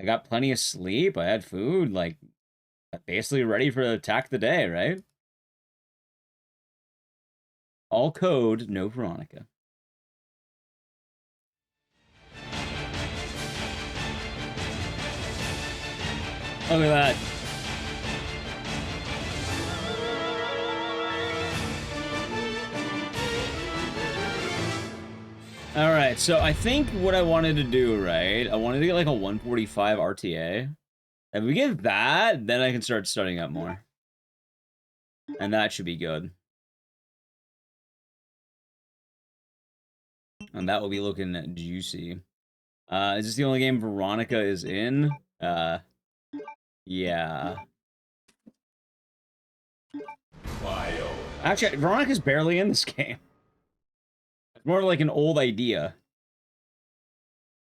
I got plenty of sleep. I had food. Like, basically ready for the attack of the day, right? All code, no Veronica. Look at that. All right, so I think what I wanted to do, right? I wanted to get like a 145 RTA. If we get that, then I can start studying up more. And that should be good. And that will be looking juicy. Is this the only game Veronica is in? Yeah. Actually, Veronica's barely in this game. It's more like an old idea.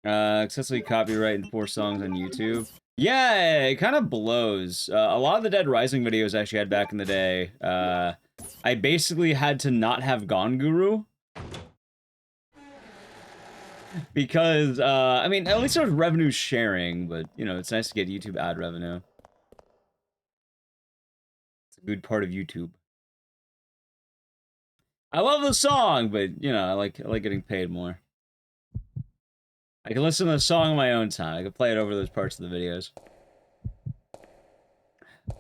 Excessively copyright and 4 songs on YouTube. Yeah, it kind of blows. A lot of the Dead Rising videos I actually had back in the day, I basically had to not have Gone Guru. Because, I mean, at least there was revenue sharing, but, you know, it's nice to get YouTube ad revenue. It's a good part of YouTube. I love the song, but, you know, I like getting paid more. I can listen to the song on my own time. I can play it over those parts of the videos.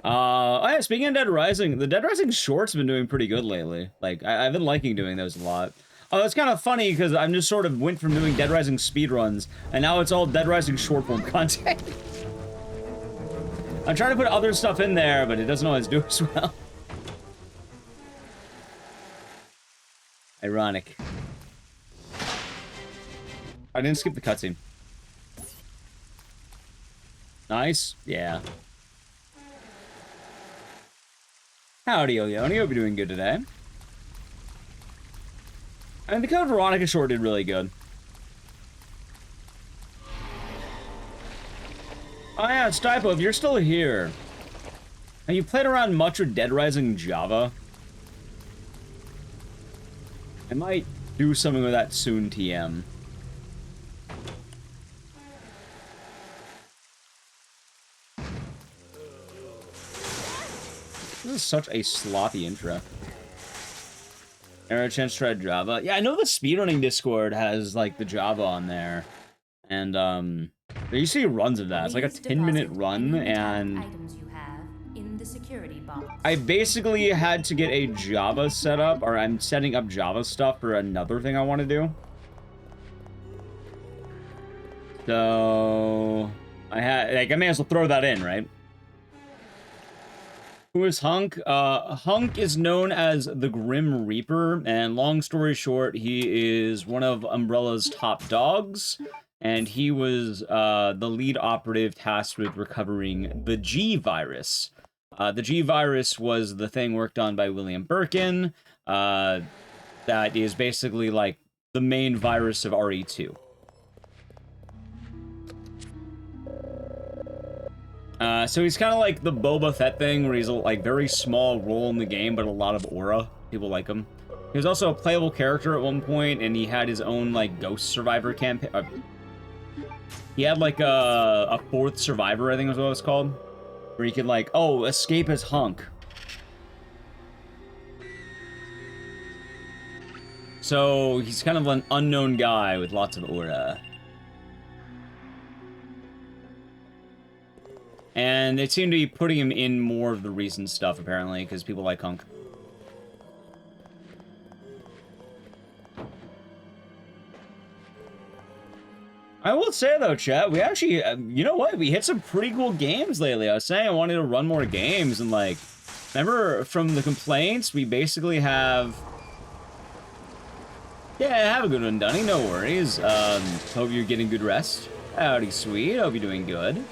Oh yeah, speaking of Dead Rising, the Dead Rising shorts have been doing pretty good lately. Like, I've been liking doing those a lot. Oh, it's kind of funny, because I'm just sort of went from doing Dead Rising speedruns, and now it's all Dead Rising short form content. I'm trying to put other stuff in there, but it doesn't always do as well. Ironic. I didn't skip the cutscene. Nice. Yeah. Howdy, Leone. Hope you're doing good today. I mean, the Code Veronica short did really good. Oh yeah, Stipo, if you're still here. Have you played around much with Dead Rising Java? I might do something with that soon, TM. This is such a sloppy intro. Ever a chance to try Java? Yeah, I know the speedrunning Discord has, like, the Java on there. And, there used to be runs of that. It's like a 10-minute run, and I basically had to get a Java setup, or I'm setting up Java stuff for another thing I want to do. So, I may as well throw that in, right? Who is Hunk? Hunk is known as the Grim Reaper, and long story short, he is one of Umbrella's top dogs, and he was the lead operative tasked with recovering the G virus. The G virus was the thing worked on by William Birkin, that is basically like the main virus of RE2. So he's kind of like the Boba Fett thing, where he's a like very small role in the game, but a lot of aura. People like him. He was also a playable character at one point, and he had his own like Ghost Survivor campaign. He had like a fourth Survivor, I think is what it was called, where he could like, oh, escape as Hunk. So he's kind of an unknown guy with lots of aura. And they seem to be putting him in more of the recent stuff, apparently, because people like Hunk. I will say, though, chat, we actually, you know what? We hit some pretty cool games lately. I was saying I wanted to run more games, and, like, remember from the complaints, we basically have... Yeah, have a good one, Dunny. No worries. Hope you're getting good rest. Howdy, sweet. Hope you're doing good.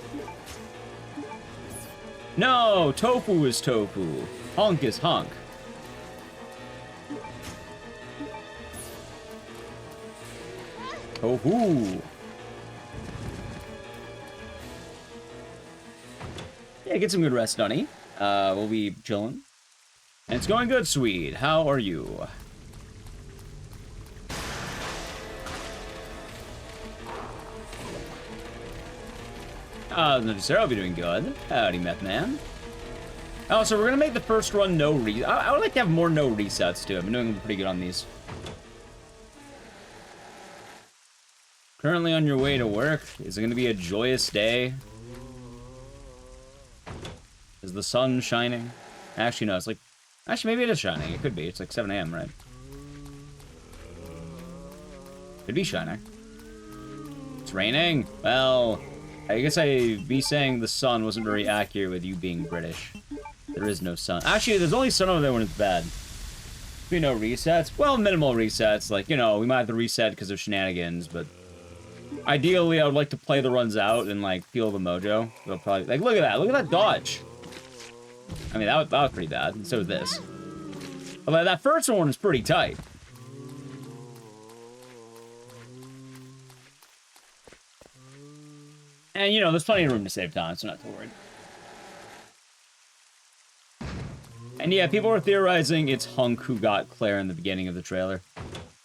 No, tofu is tofu. Hunk is hunk. Tofu. Yeah, get some good rest, Dunny. We'll be chilling. And it's going good, sweet. How are you? Sarah will be doing good. Howdy, Meth Man. Oh, so we're gonna make the first run no I would like to have more no resets too. I've been doing pretty good on these. Currently on your way to work. Is it gonna be a joyous day? Is the sun shining? Actually, no, it's like... Actually, maybe it is shining. It could be. It's like 7 a.m., right? Could be shining. It's raining. Well, I guess I'd be saying the sun wasn't very accurate with you being British. There is no sun. Actually, there's only sun over there when it's bad. Be no resets. Well, minimal resets. Like, you know, we might have to reset because of shenanigans, but... Ideally, I would like to play the runs out and, like, feel the mojo. They'll probably... Like, look at that. Look at that dodge. I mean, that was pretty bad. And so was this. Although that first one was pretty tight. And, you know, there's plenty of room to save time, so not too worried. And yeah, people were theorizing it's Hunk who got Claire in the beginning of the trailer.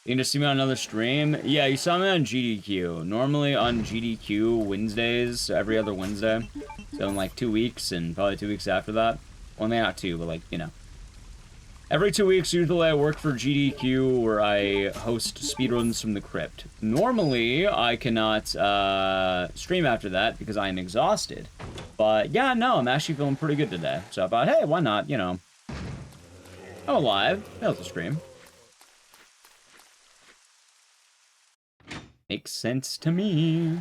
You can just see me on another stream? Yeah, you saw me on GDQ. Normally on GDQ Wednesdays, every other Wednesday. So in like 2 weeks, and probably 2 weeks after that. Well, not 2, but like, you know. Every 2 weeks, usually I work for GDQ, where I host speedruns from the crypt. Normally, I cannot stream after that because I am exhausted. But yeah, no, I'm actually feeling pretty good today. So I thought, hey, why not, you know. I'm alive. That was a stream. Makes sense to me.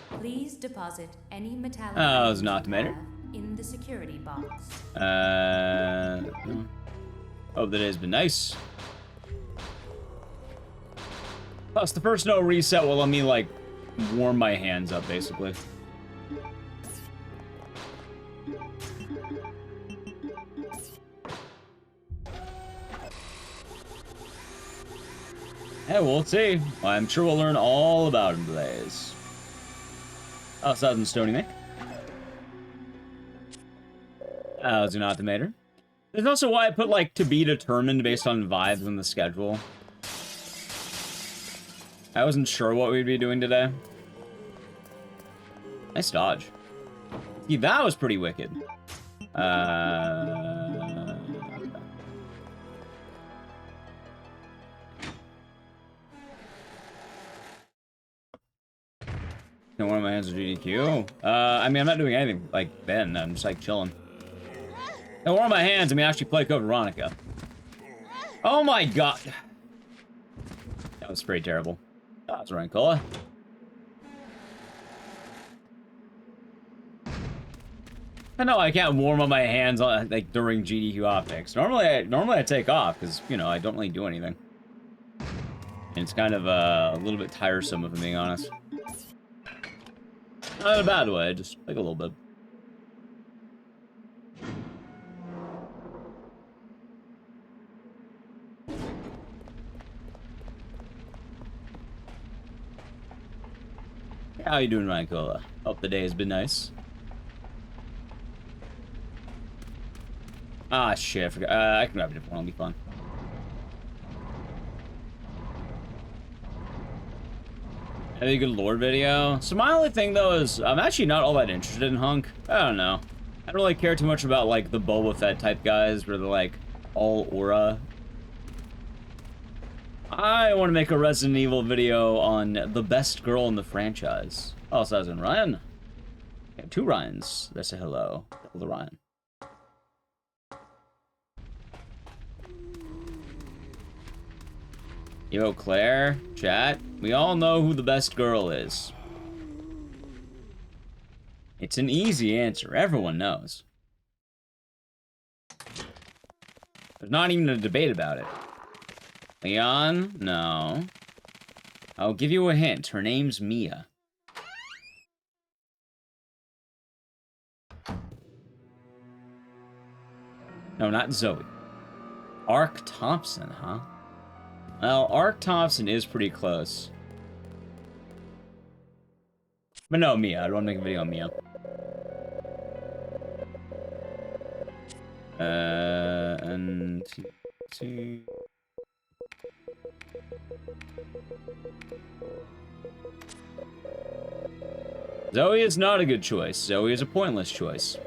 Please deposit any metallic Oh, it's not matter. In the security box. Hope the day's been nice. Plus, the first no reset will let me, like, warm my hands up, basically. Yeah, we'll see. I'm sure we'll learn all about him, Blaze. Outside in Stony Mick. Zunatomator. There's also why I put, like, to be determined based on vibes in the schedule. I wasn't sure what we'd be doing today. Nice dodge. See, that was pretty wicked. One of my hands is GDQ. I mean, I'm not doing anything like Ben. I'm just like chilling. And one of my hands, I mean, actually play code Veronica. Oh my god. That was pretty terrible. That was Rancola. I know I can't warm up my hands on, like, during GDQ optics. Normally I take off because, you know, I don't really do anything. And it's kind of a little bit tiresome, if I'm being honest. Not in a bad way, just like a little bit. How you doing, Rancola? Hope the day has been nice. Ah, shit, I forgot. I can grab a different one, it'll be fun. Any good lore video? So my only thing, though, is I'm actually not all that interested in Hunk. I don't know. I don't really care too much about, like, the Boba Fett type guys where they're, like, all aura. I want to make a Resident Evil video on the best girl in the franchise. Oh, so that's in Ryan. Yeah, 2 Ryans. They say hello. Double the Ryan. Yo, Claire, chat, we all know who the best girl is. It's an easy answer. Everyone knows. There's not even a debate about it. Leon? No. I'll give you a hint. Her name's Mia. No, not Zoe. Ark Thompson, huh? Well, Ark Thompson is pretty close. But no, Mia. I don't want to make a video on Mia. And... Zoe is not a good choice. Zoe is a pointless choice.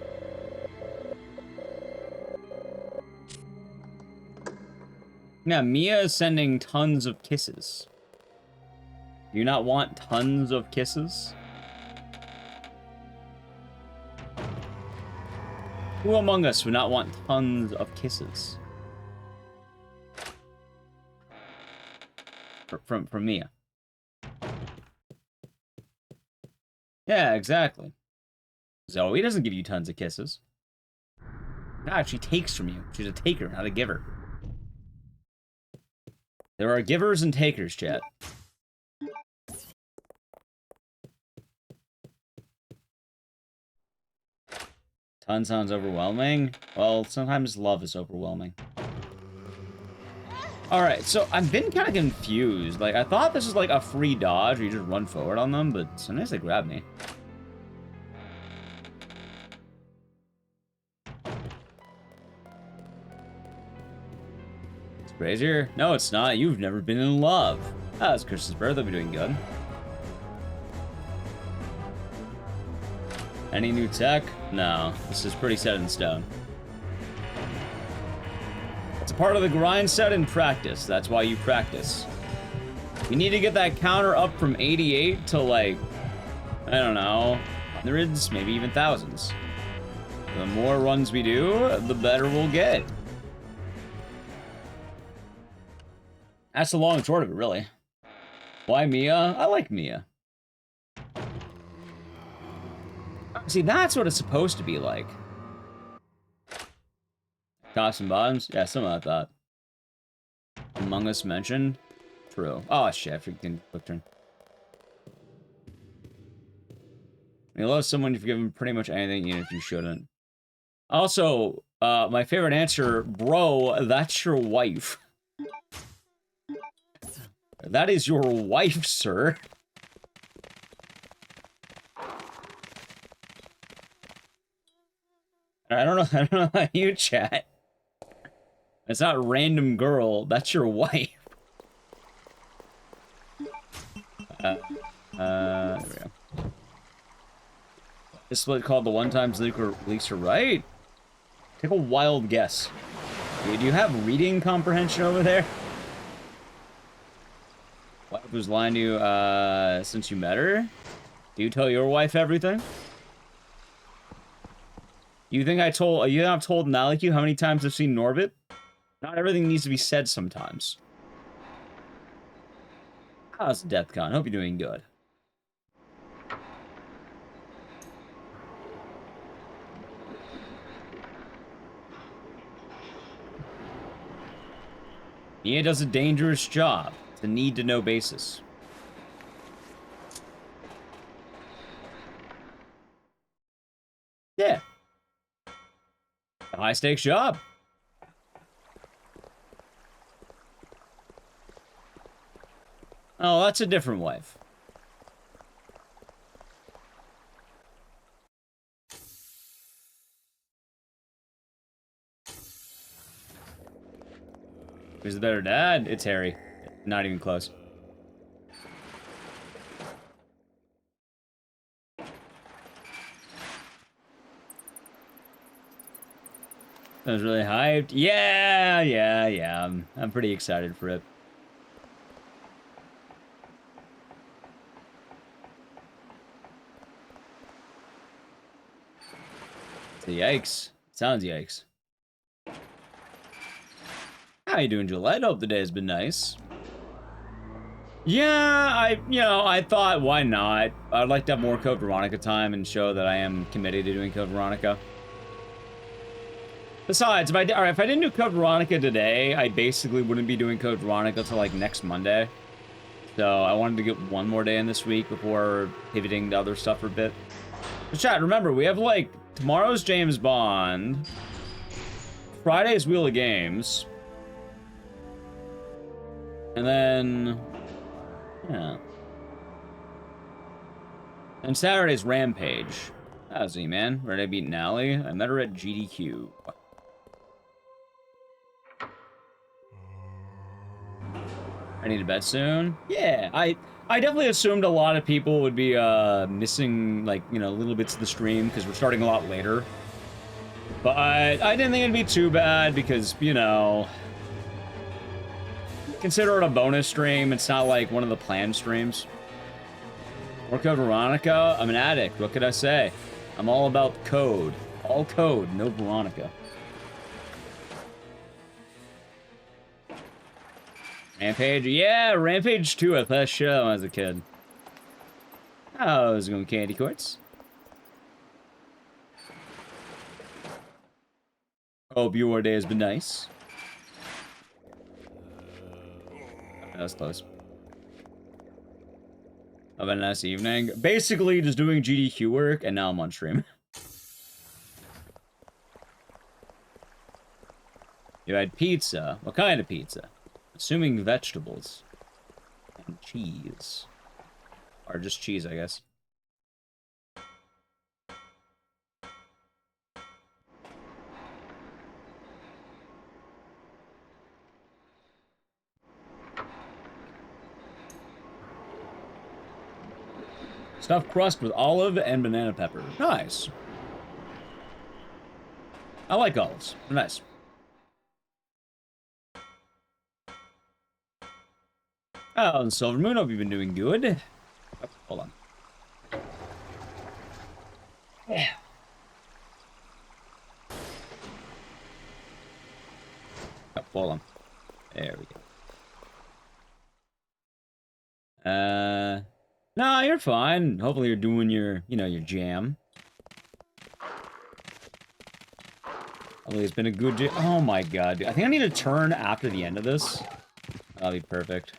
Yeah, Mia is sending tons of kisses. Do you not want tons of kisses? Who among us would not want tons of kisses? From Mia. Yeah, exactly. Zoe doesn't give you tons of kisses. No, she takes from you. She's a taker, not a giver. There are givers and takers, chat. Ton sounds overwhelming. Well, sometimes love is overwhelming. Alright, so I've been kind of confused. Like, I thought this was like a free dodge where you just run forward on them, but sometimes they grab me. It's crazier? No, it's not. You've never been in love. Ah, it's Chris's birth. I'll be doing good. Any new tech? No, this is pretty set in stone. It's a part of the grind set in practice. That's why you practice. We need to get that counter up from 88 to, like, I don't know, hundreds, maybe even thousands. The more runs we do, the better we'll get. That's the long and short of it, really. Why Mia? I like Mia. See, that's what it's supposed to be like. Tops and bottoms? Yeah, something like that. Among Us mentioned? True. Oh, shit, I freaking quick turn. You love someone, you forgive them pretty much anything, even if you shouldn't. Also, my favorite answer, bro, that's your wife. That is your wife, sir. I don't know how you chat. It's not random girl, that's your wife. There we go. This is what called the one times leaks are right? Take a wild guess. Do you have reading comprehension over there? Wife was lying to you since you met her? Do you tell your wife everything? You think I've told Naliku how many times I've seen Norbit? Not everything needs to be said sometimes. How's DeathCon? Hope you're doing good. Mia does a dangerous job. It's a need-to-know basis. Yeah. A high-stakes job. Oh, that's a different wife. Who's the better dad? It's Harry. Not even close. I was really hyped. Yeah. I'm pretty excited for it. So yikes. Sounds yikes. How you doing, Gillette? Hope the day has been nice. Yeah, I thought, why not? I'd like to have more Code Veronica time and show that I am committed to doing Code Veronica. Besides, if I didn't do Code Veronica today, I basically wouldn't be doing Code Veronica till like next Monday. So I wanted to get one more day in this week before pivoting to other stuff for a bit. But chat, remember, we have like tomorrow's James Bond, Friday's Wheel of Games, and then yeah, and Saturday's Rampage. How's he, man? Ready to beat Nally? I met her at GDQ. I need to bed soon. Yeah, I definitely assumed a lot of people would be missing, like, you know, little bits of the stream because we're starting a lot later. But I didn't think it'd be too bad because, you know, consider it a bonus stream. It's not like one of the planned streams. More code Veronica. I'm an addict. What could I say? I'm all about code. All code, no Veronica. Rampage. Yeah, Rampage 2, I first show as a kid. How's it going, Candy Quartz? Hope your day has been nice. That was close. Have a nice evening. Basically, just doing GDQ work, and now I'm on stream. You had pizza. What kind of pizza? Assuming vegetables. And cheese. Or just cheese, I guess. Stuffed crust with olive and banana pepper. Nice. I like olives. They're nice. Oh, and Silver Moon, hope you've been doing good. Oh, hold on. Yeah. Oh, hold on. There we go. No, you're fine. Hopefully you're doing your, you know, your jam. Hopefully it's been a good jam. Oh my god, dude. I think I need to turn after the end of this. That'll be perfect.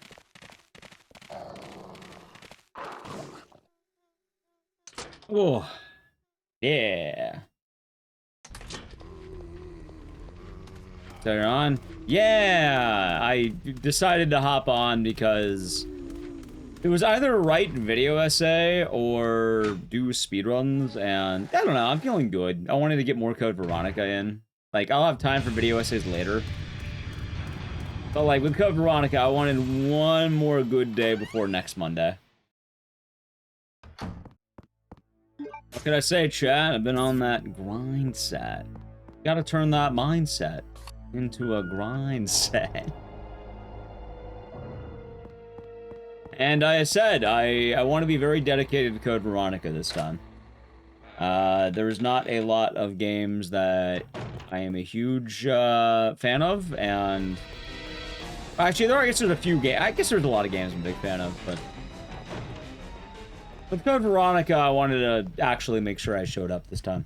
Oh. Yeah. So you're on? Yeah! I decided to hop on because it was either write video essay or do speedruns, and I don't know, I'm feeling good. I wanted to get more Code Veronica in. Like, I'll have time for video essays later. But, like, with Code Veronica, I wanted one more good day before next Monday. What could I say, chat? I've been on that grind set. Gotta turn that mindset into a grind set. And I said, I want to be very dedicated to Code Veronica this time. There's not a lot of games that I am a huge fan of, and actually, I guess there's a few games. I guess there's a lot of games I'm a big fan of, but with Code Veronica, I wanted to actually make sure I showed up this time.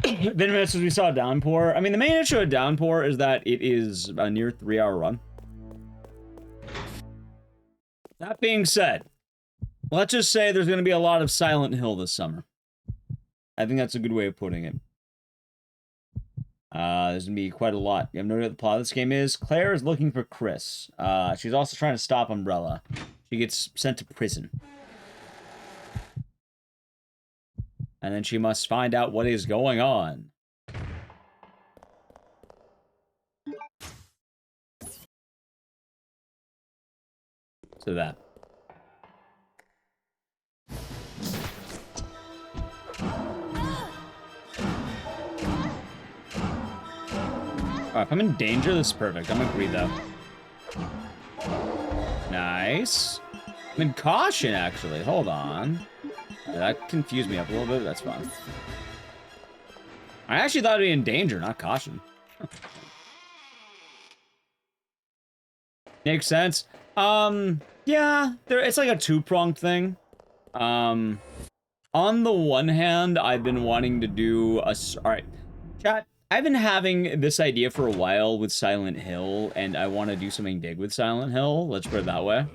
Then as we saw Downpour. I mean, the main issue of Downpour is that it is a near 3-hour run. That being said, let's just say there's going to be a lot of Silent Hill this summer. I think that's a good way of putting it. There's going to be quite a lot. You have no idea what the plot of this game is? Claire is looking for Chris. She's also trying to stop Umbrella. She gets sent to prison. And then she must find out what is going on. So that. Alright, if I'm in danger, this is perfect. I'm gonna agree, though. Nice. I'm in caution, actually. Hold on. That confused me up a little bit. That's fine. I actually thought I'd be in danger, not caution. Makes sense. Yeah, it's like a two-pronged thing. On the one hand, I've been wanting to do a... Alright, chat. I've been having this idea for a while with Silent Hill, and I want to do something big with Silent Hill. Let's put it that way.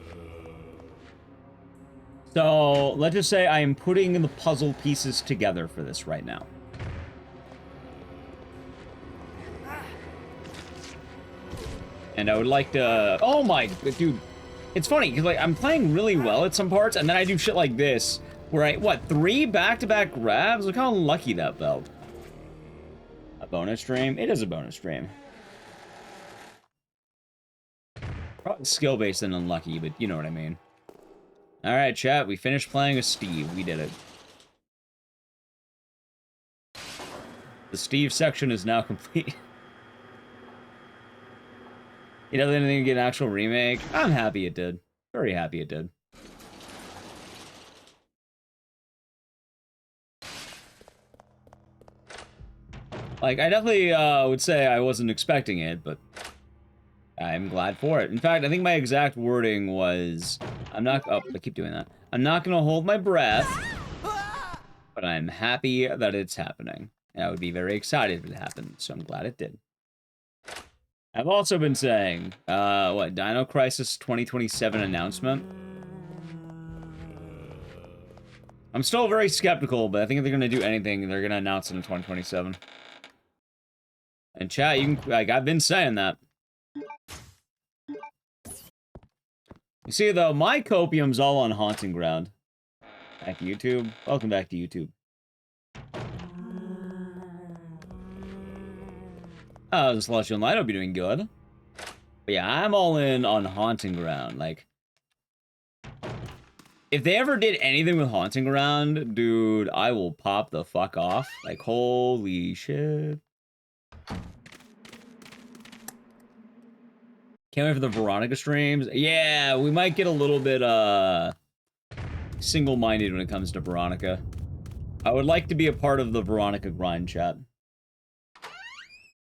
So, let's just say I am putting the puzzle pieces together for this right now. And I would like to... Oh my... Dude, it's funny, because like, I'm playing really well at some parts, and then I do shit like this, where I... What, 3 back-to-back grabs? Look how lucky that felt. A bonus stream? It is a bonus stream. Probably skill-based and unlucky, but you know what I mean. Alright, chat, we finished playing as Steve. We did it. The Steve section is now complete. You know, anything to get an actual remake? I'm happy it did. Very happy it did. Like, I definitely would say I wasn't expecting it, but I'm glad for it. In fact, I think my exact wording was, I'm not, oh, I keep doing that. I'm not gonna hold my breath, but I'm happy that it's happening. And I would be very excited if it happened, so I'm glad it did. I've also been saying, what, Dino Crisis 2027 announcement? I'm still very skeptical, but I think if they're gonna do anything, they're gonna announce it in 2027. And chat, you can, like, I've been saying that. You see, though, my copium's all on Haunting Ground. Back to YouTube. Welcome back to YouTube. Oh, the Celestial Knight will be doing good. But yeah, I'm all in on Haunting Ground. Like, if they ever did anything with Haunting Ground, dude, I will pop the fuck off. Like, holy shit. Can't wait for the Veronica streams. Yeah, we might get a little bit, single-minded when it comes to Veronica. I would like to be a part of the Veronica grind chat.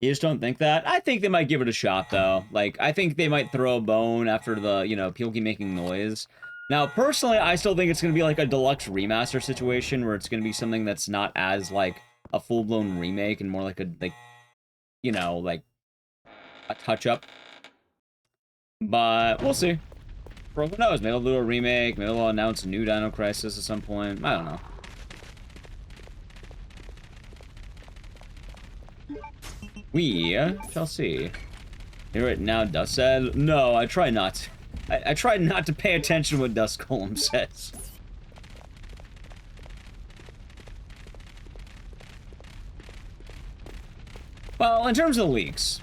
You just don't think that? I think they might give it a shot, though. Like, I think they might throw a bone after the, you know, people keep making noise. Now, personally, I still think it's gonna be like a deluxe remaster situation where it's gonna be something that's not as, like, a full-blown remake and more like a, like, you know, like, a touch-up. But we'll see. Who knows? Maybe they'll do a remake. Maybe they'll announce a new Dino Crisis at some point. I don't know. We shall see. Hear it now, Dust said. No, I try not. I try not to pay attention to what Dust Golem says. Well, in terms of leaks.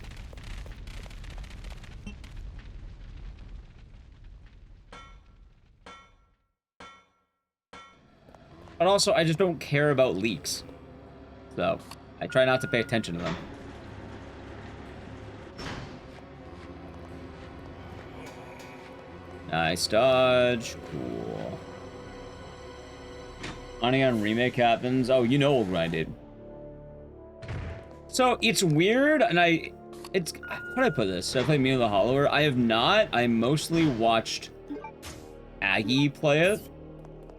But also, I just don't care about leaks. So, I try not to pay attention to them. Nice dodge. Cool. Onion remake happens. Oh, you know we'll grind it. So, it's weird, and it's... How do I put this? So I play Mina the Hollower? I have not. I mostly watched Aggie play it.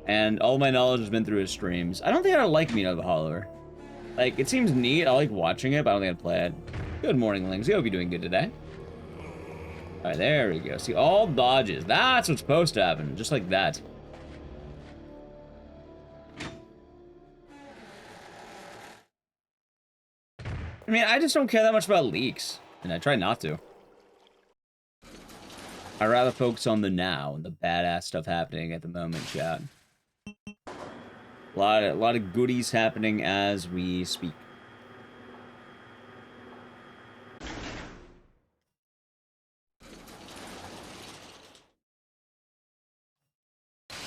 And all my knowledge has been through his streams. I don't think I like Mina the Hollower. Like, it seems neat. I like watching it, but I don't think I'd play it. Good morning, Lings. I hope you're doing good today. Alright, there we go. See, all dodges. That's what's supposed to happen. Just like that. I mean, I just don't care that much about leaks. And I try not to. I'd rather focus on the now and the badass stuff happening at the moment, chat. A lot of goodies happening as we speak.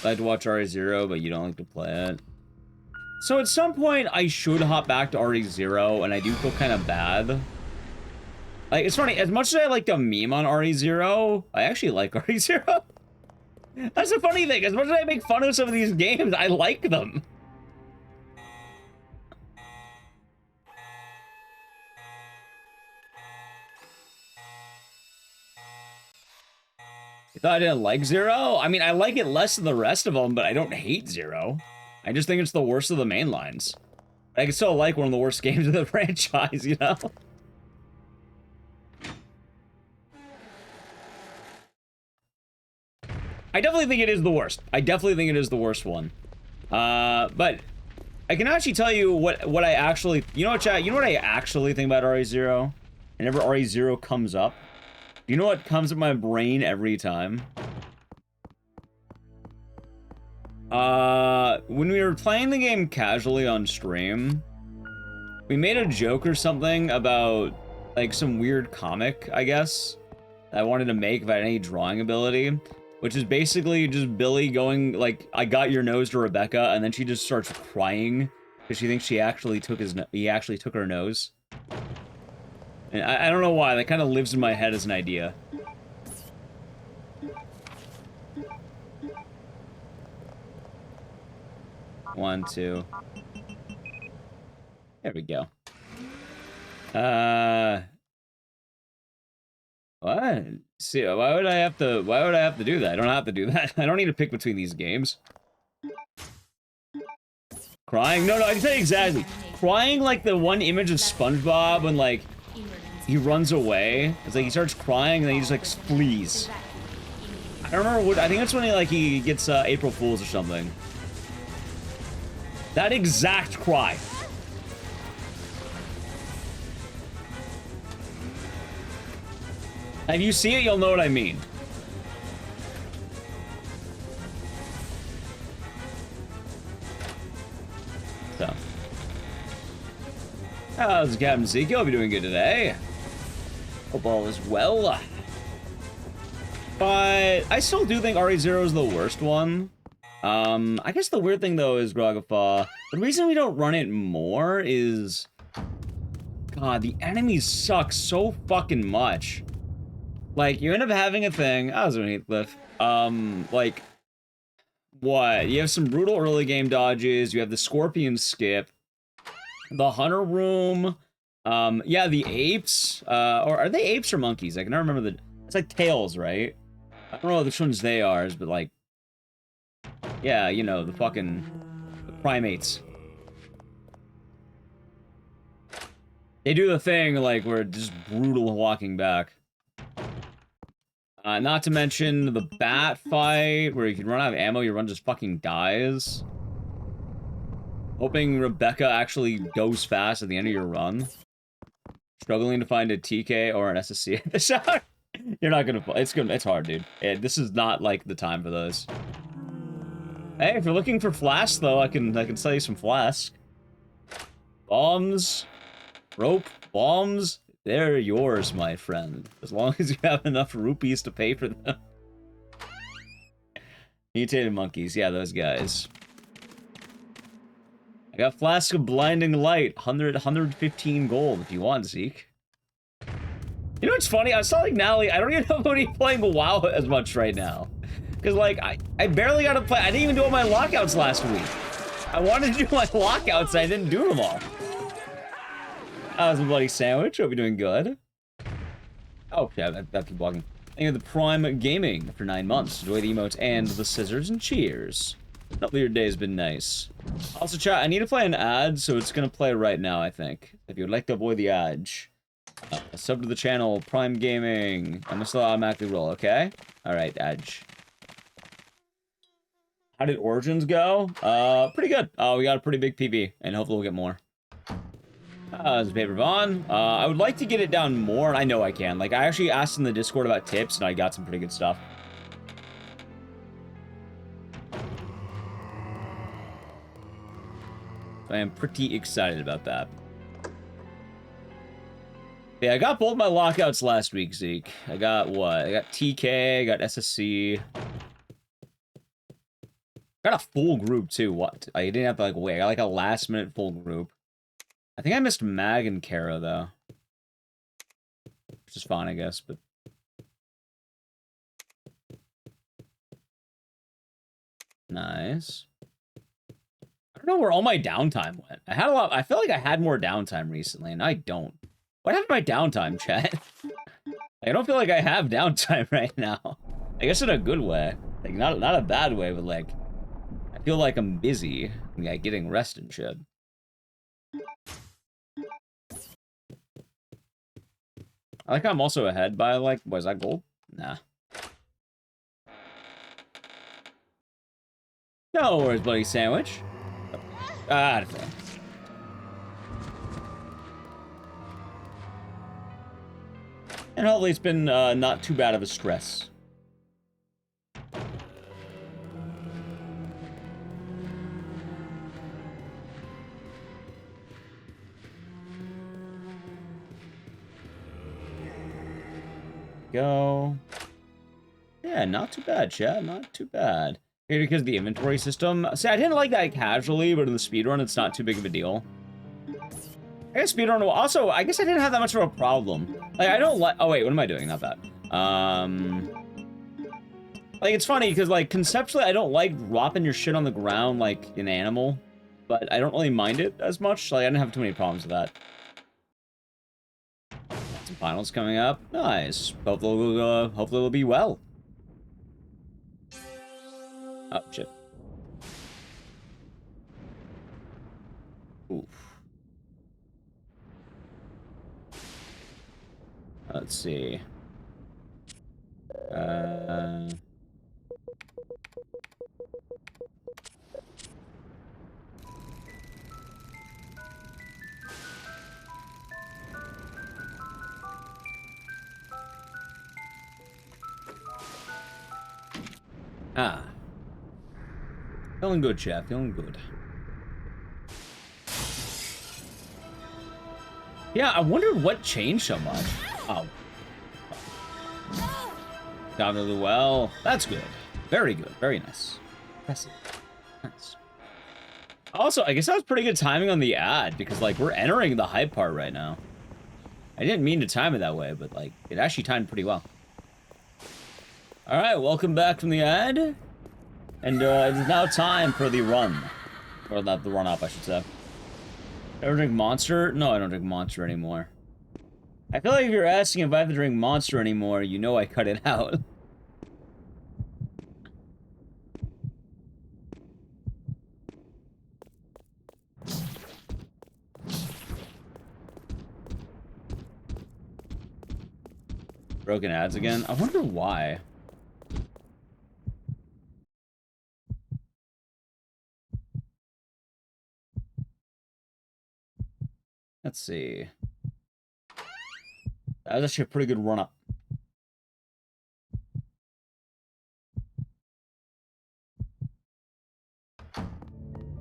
I like to watch RE0, but you don't like to play it. So at some point, I should hop back to RE0, and I do feel kind of bad. Like, it's funny, as much as I like to meme on RE0, I actually like RE0. That's the funny thing, as much as I make fun of some of these games, I like them. You thought I didn't like Zero? I mean, I like it less than the rest of them, but I don't hate Zero. I just think it's the worst of the main lines. I can still like one of the worst games of the franchise, you know? I definitely think it is the worst. I definitely think it is the worst one. But I can actually tell you what I actually... You know what, chat? You know what I actually think about RE0? Whenever RE0 comes up? You know what comes to my brain every time? When we were playing the game casually on stream, we made a joke or something about, like, some weird comic, I guess. I wanted to make if I had any drawing ability, which is basically just Billy going like, "I got your nose" to Rebecca, and then she just starts crying because she thinks he actually took her nose. And I don't know why, that kind of lives in my head as an idea. One, two. There we go. What? See, why would I have to do that? I don't have to do that. I don't need to pick between these games. Crying? No, I can tell you exactly. Crying like the one image of SpongeBob when, like, he runs away. It's like he starts crying and then he just, like, flees. I don't remember what... I think that's when he gets April Fool's or something. That exact cry. If you see it, you'll know what I mean. So. How's Captain Zeke? I'll be doing good today. Hope all is well. But I still do think RE0 is the worst one. I guess the weird thing, though, is Grogafa. The reason we don't run it more is... God, the enemies suck so fucking much. Like, you end up having a thing... I was doing Heathcliff. Like... What? You have some brutal early game dodges. You have the Scorpion skip. The Hunter Room. Yeah, the apes. Or are they apes or monkeys? I can never remember the... It's like tails, right? I don't know which ones they are, but like... Yeah, you know, the primates. They do the thing, like, where it's just brutal walking back. Not to mention the bat fight, where you can run out of ammo, your run just fucking dies. Hoping Rebecca actually goes fast at the end of your run. Struggling to find a TK or an SSC at the shower. You're not gonna... It's hard, dude. This is not, like, the time for those. Hey, if you're looking for flasks, though, I can sell you some flasks. Bombs. Rope. Bombs. They're yours, my friend. As long as you have enough rupees to pay for them. Mutated monkeys. Yeah, those guys. I got Flask of Blinding Light. 115 gold if you want, Zeke. You know what's funny? I was telling Natalie, I don't even know if I'm playing WoW as much right now. Because, like, I barely got to play. I didn't even do all my lockouts last week. I wanted to do my lockouts, and I didn't do them all. How's the bloody sandwich? Hope you're doing good. Oh, yeah, that keep walking. Thank you to the Prime Gaming for 9 months. Enjoy the emotes and the scissors, and cheers. Hopefully your day has been nice. Also, chat, I need to play an ad, so it's going to play right now, I think. If you would like to avoid the ad, sub to the channel, Prime Gaming. I'm going to still automatically roll, okay? Alright, Edge. How did Origins go? Pretty good. We got a pretty big PB, and hopefully we'll get more. This is Paper Vaughn. I would like to get it down more, and I know I can. Like, I actually asked in the Discord about tips, and I got some pretty good stuff. I am pretty excited about that. Yeah, I got both my lockouts last week, Zeke. I got what? I got TK, I got SSC. Got a full group, too. What? I didn't have to, like, wait. I got, like, a last-minute full group. I think I missed Mag and Kara, though. Which is fine, I guess, but... Nice. I don't know where all my downtime went. I had a lot... I feel like I had more downtime recently, and I don't. What happened to my downtime, chat? I don't feel like I have downtime right now. I guess in a good way. Like, not a bad way, but, like... I feel like I'm busy. Like, getting rest and shit. I like I'm also ahead by, like, what is that, gold? Nah. No worries, buddy sandwich. Ah, that's fine. And hopefully it's been not too bad of a stress. go. Yeah, not too bad, chat. Not too bad. Maybe because of the inventory system. See, I didn't like that casually, but in the speedrun, it's not too big of a deal. I guess speedrun... Also, I guess I didn't have that much of a problem. Like, I don't like... Oh, wait, what am I doing? Not that. Like, it's funny, because, like, conceptually, I don't like dropping your shit on the ground like an animal. But I don't really mind it as much. Like, I didn't have too many problems with that. Some finals coming up. Nice. Hopefully it'll be well. Oh, shit. Oof. Let's see. Ah. Feeling good, chat. Feeling good. Yeah, I wondered what changed so much. Oh. Got really well. That's good. Very good. Very nice. Impressive. Nice. Also, I guess that was pretty good timing on the ad, because, like, we're entering the hype part right now. I didn't mean to time it that way, but, like, it actually timed pretty well. Alright, welcome back from the ad. And, it is now time for the run. Or not the run-up, I should say. Ever drink Monster? No, I don't drink Monster anymore. I feel like if you're asking if I have to drink Monster anymore, you know I cut it out. Broken ads again? I wonder why. Let's see. That was actually a pretty good run-up.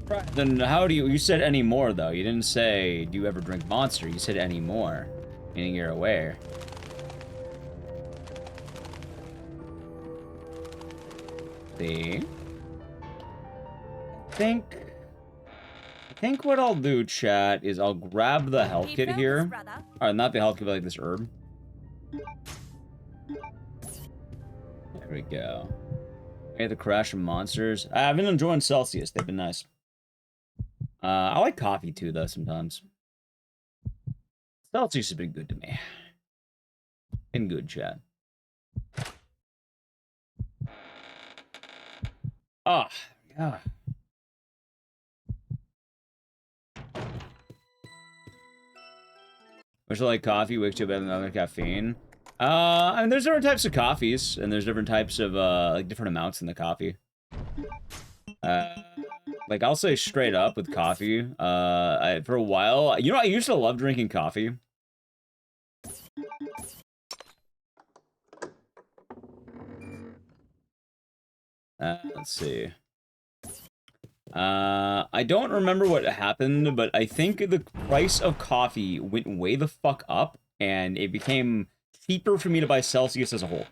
Right, then how do you said any more, though? You didn't say, do you ever drink Monster? You said any more, meaning you're aware. See? I think what I'll do, chat, is I'll grab the health kit here. Alright, not the health kit, but like this herb. There we go. Okay, the crash of monsters. I've been enjoying Celsius. They've been nice. I like coffee too, though, sometimes. Celsius has been good to me. Been good, chat. Ah, yeah. Much like coffee, wakes you up better than other caffeine. I mean, there's different types of coffees, and there's different types of, like, different amounts in the coffee. Like, I'll say straight up with coffee, for a while, you know, I used to love drinking coffee. Let's see. I don't remember what happened, but I think the price of coffee went way the fuck up, and it became cheaper for me to buy Celsius as a whole.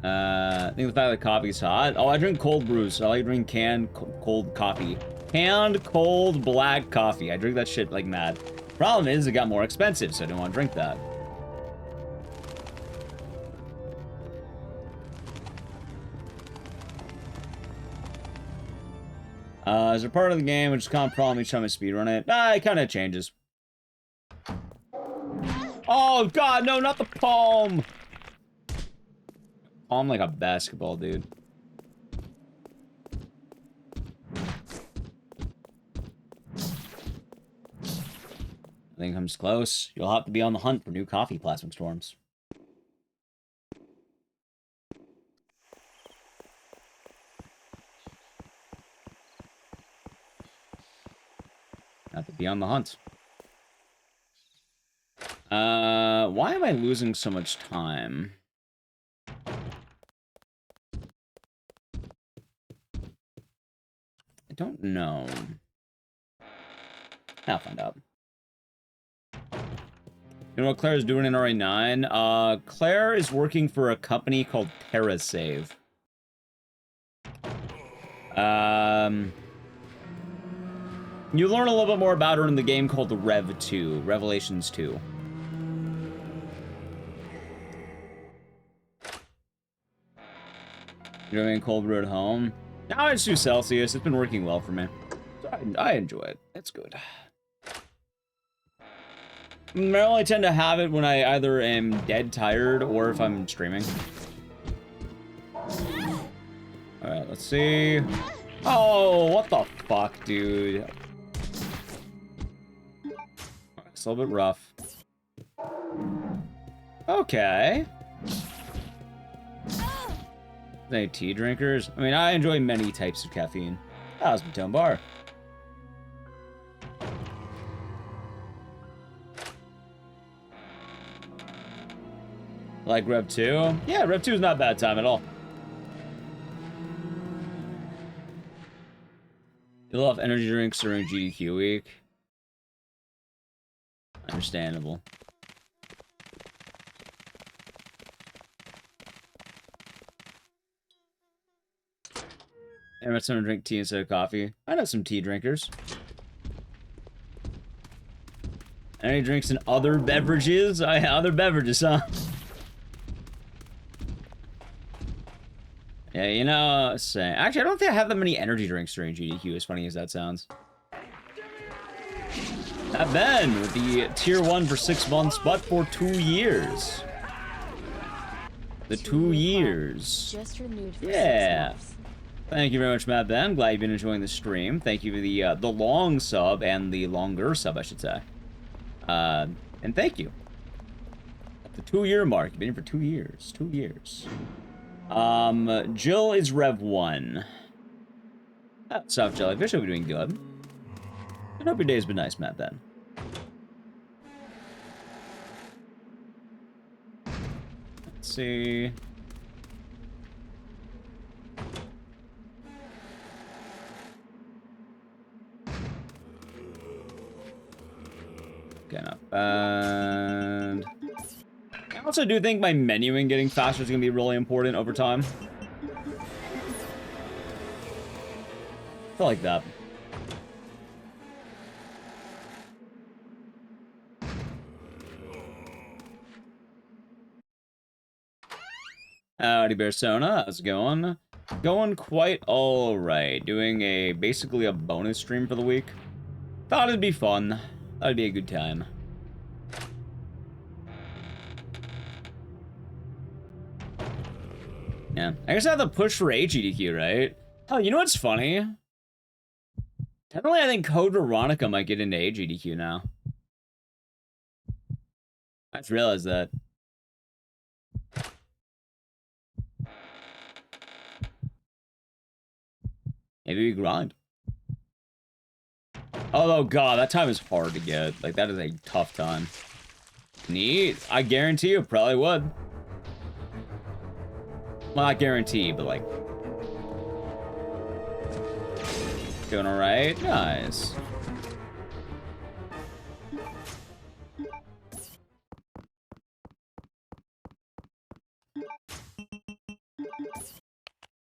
I think the fact that coffee's hot. Oh, I drink cold brews. I like drinking canned cold coffee. Canned cold black coffee. I drink that shit like mad. Problem is, it got more expensive, so I don't want to drink that. Is there part of the game which is kind of problem each time I speedrun it? It kind of changes. Oh, God, no, not the palm! Palm like a basketball, dude. Nothing comes close. You'll have to be on the hunt for new coffee plasmic storms. Have to be on the hunt. Why am I losing so much time? I don't know. I'll find out. You know what Claire's doing in RA9? Claire is working for a company called Parasave. You learn a little bit more about her in the game called the Rev 2, Revelations 2. You're doing cold brew at home? Now I just do Celsius. It's been working well for me. So I enjoy it. It's good. I only tend to have it when I either am dead tired or if I'm streaming. Alright, let's see. Oh, what the fuck, dude? It's a little bit rough. Okay. Any tea drinkers? I mean, I enjoy many types of caffeine. How's my tone bar? Like Rev 2? Yeah, Rev 2 is not a bad time at all. You love energy drinks during GDQ week? Understandable. And someone drink tea instead of coffee. I know some tea drinkers. Any drinks and other beverages? Other beverages, huh? Yeah, you know, actually, I don't think I have that many energy drinks during GDQ, as funny as that sounds. Not Ben with the tier 1 for 6 months, but for 2 years. The 2 years. Just renewed for 6 Yeah. months. Thank you very much, Matt Ben. Glad you've been enjoying the stream. Thank you for the long sub and the longer sub, I should say. And thank you. At the 2-year mark, you've been here for 2 years. 2 years. Jill is Rev 1. Soft Jellyfish, hope you're doing good. I hope your day's been nice, Matt Ben. Let's see. Okay, not bad. I also do think my menuing getting faster is going to be really important over time. I feel like that. Howdy, Bearsona. How's it going? Going quite alright. Doing basically a bonus stream for the week. Thought it'd be fun. Thought it'd be a good time. Yeah. I guess I have to push for HEDQ, right? Oh, you know what's funny? Technically, I think Code Veronica might get into HEDQ now. I just realized that. Maybe we grind. Oh, God, that time is hard to get. Like, that is a tough time. Neat. I guarantee you probably would. Well, not guarantee, but like... Doing alright? Nice.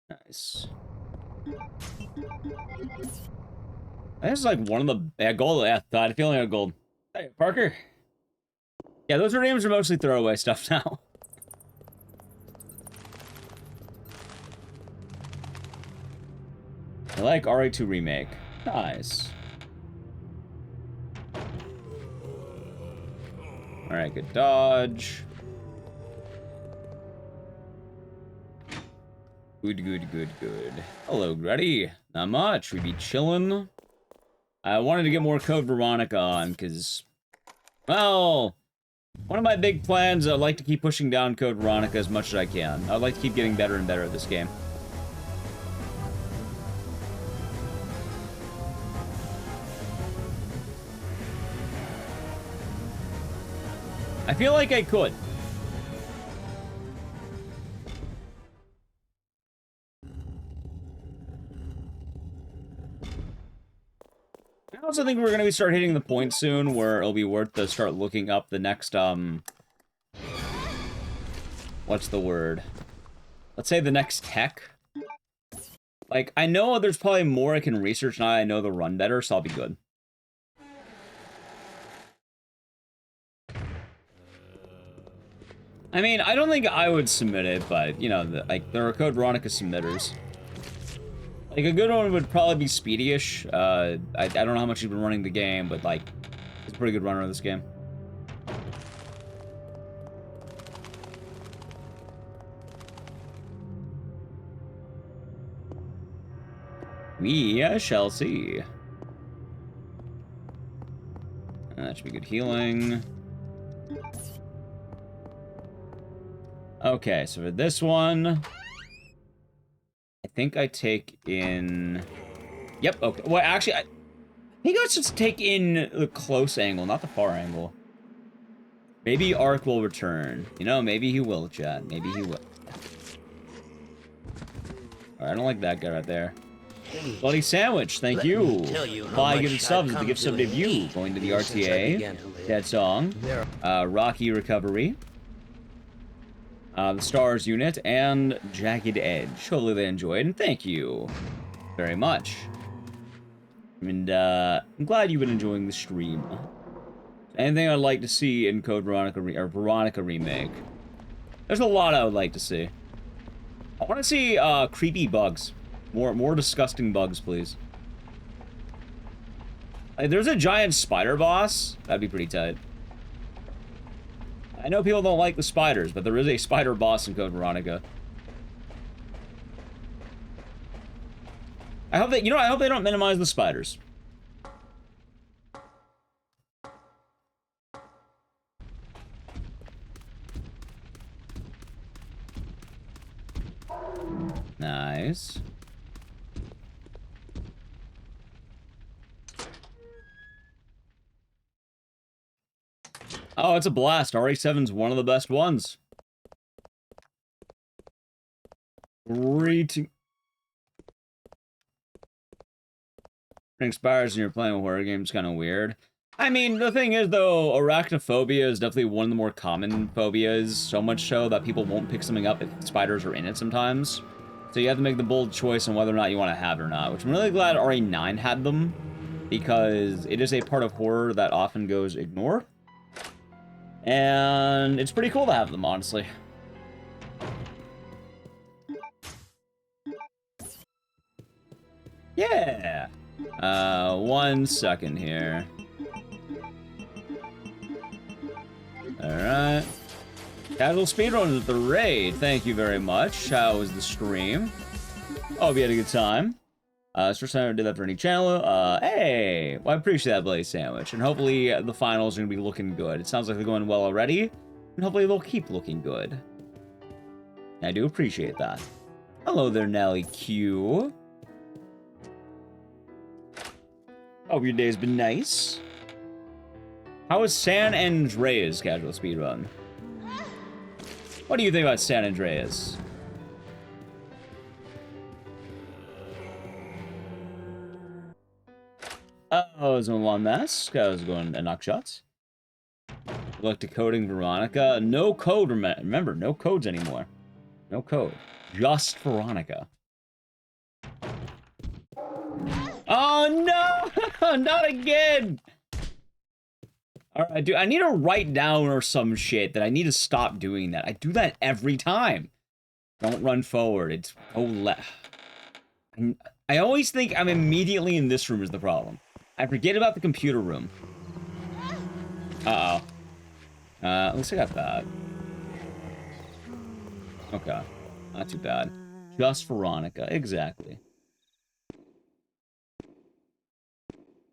Nice. This is like one of the... Yeah, gold. Yeah, I feel like a gold. Hey, Parker. Yeah, those names are mostly throwaway stuff now. I like RA2 Remake. Nice. Alright, good dodge. Good, good, good, good. Hello, Gruddy. Not much. We be chillin'. I wanted to get more Code Veronica on, because... Well... One of my big plans, I'd like to keep pushing down Code Veronica as much as I can. I'd like to keep getting better and better at this game. I feel like I could. also think we're gonna start hitting the point soon where it'll be worth to start looking up the next, what's the word? Let's say the next tech. Like, I know there's probably more I can research now I know the run better, so I'll be good. I mean, I don't think I would submit it, but, you know, there are Code Veronica submitters. Like, a good one would probably be Speedy-ish. I don't know how much he's been running the game, but, like, he's a pretty good runner of this game. We shall see. That should be good healing. Okay, so for this one, I think I take in... Yep, okay. Well, actually, I think I should take in the close angle, not the far angle. Maybe Ark will return. You know, maybe he will, chat. Maybe he will. Alright, I don't like that guy right there. Bloody Sandwich, thank you. 5 gifted subs with the gift sub debut. Going to the RTA. Dead Song. Rocky Recovery. The Stars Unit, and Jagged Edge. Hopefully they enjoyed, and thank you very much. And, I'm glad you've been enjoying the stream. Anything I'd like to see in Code Veronica, or Veronica Remake? There's a lot I would like to see. I want to see, creepy bugs. More disgusting bugs, please. Like, there's a giant spider boss. That'd be pretty tight. I know people don't like the spiders, but there is a spider boss in Code Veronica. I hope that, you know, I hope they don't minimize the spiders. Nice. Oh, it's a blast. RA7's one of the best ones. Great. Spiders when you're playing a horror game is kind of weird. I mean, the thing is, though, arachnophobia is definitely one of the more common phobias. So much so that people won't pick something up if spiders are in it sometimes. So you have to make the bold choice on whether or not you want to have it or not. Which I'm really glad RA9 had them. Because it is a part of horror that often goes ignored. And it's pretty cool to have them, honestly. Yeah. 1 second here. Alright. Casual speedruns at the raid. Thank you very much. How was the stream? Hope you had a good time. It's the first time I did that for any channel. Hey! Well, I appreciate that, Bloody Sandwich. And hopefully the finals are going to be looking good. It sounds like they're going well already. And hopefully they'll keep looking good. I do appreciate that. Hello there, Nelly Q. Hope your day's been nice. How is San Andreas casual speedrun? What do you think about San Andreas? Oh, it's a long mess. I was going to knock shots. Look to coding Veronica. No code, remember, no codes anymore. No code. Just Veronica. Oh no! Not again! Alright, dude, I need to write down or some shit that I need to stop doing that. I do that every time. Don't run forward. It's go left. I always think I'm immediately in this room is the problem. I forget about the computer room. Uh-oh. At least I got that. Okay. Not too bad. Just Veronica. Exactly.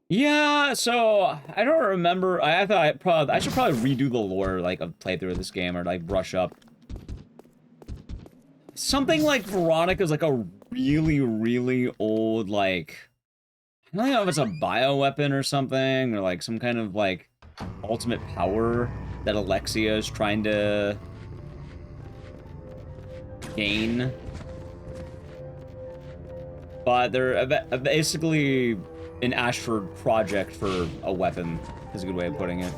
Yeah, so I don't remember. I thought I should probably redo the lore, like, of playthrough of this game, or like brush up. Something like Veronica's like a really, really old, like, I don't know if it's a bioweapon or something, or like some kind of like ultimate power that Alexia is trying to gain. But they're basically an Ashford project for a weapon, is a good way of putting it.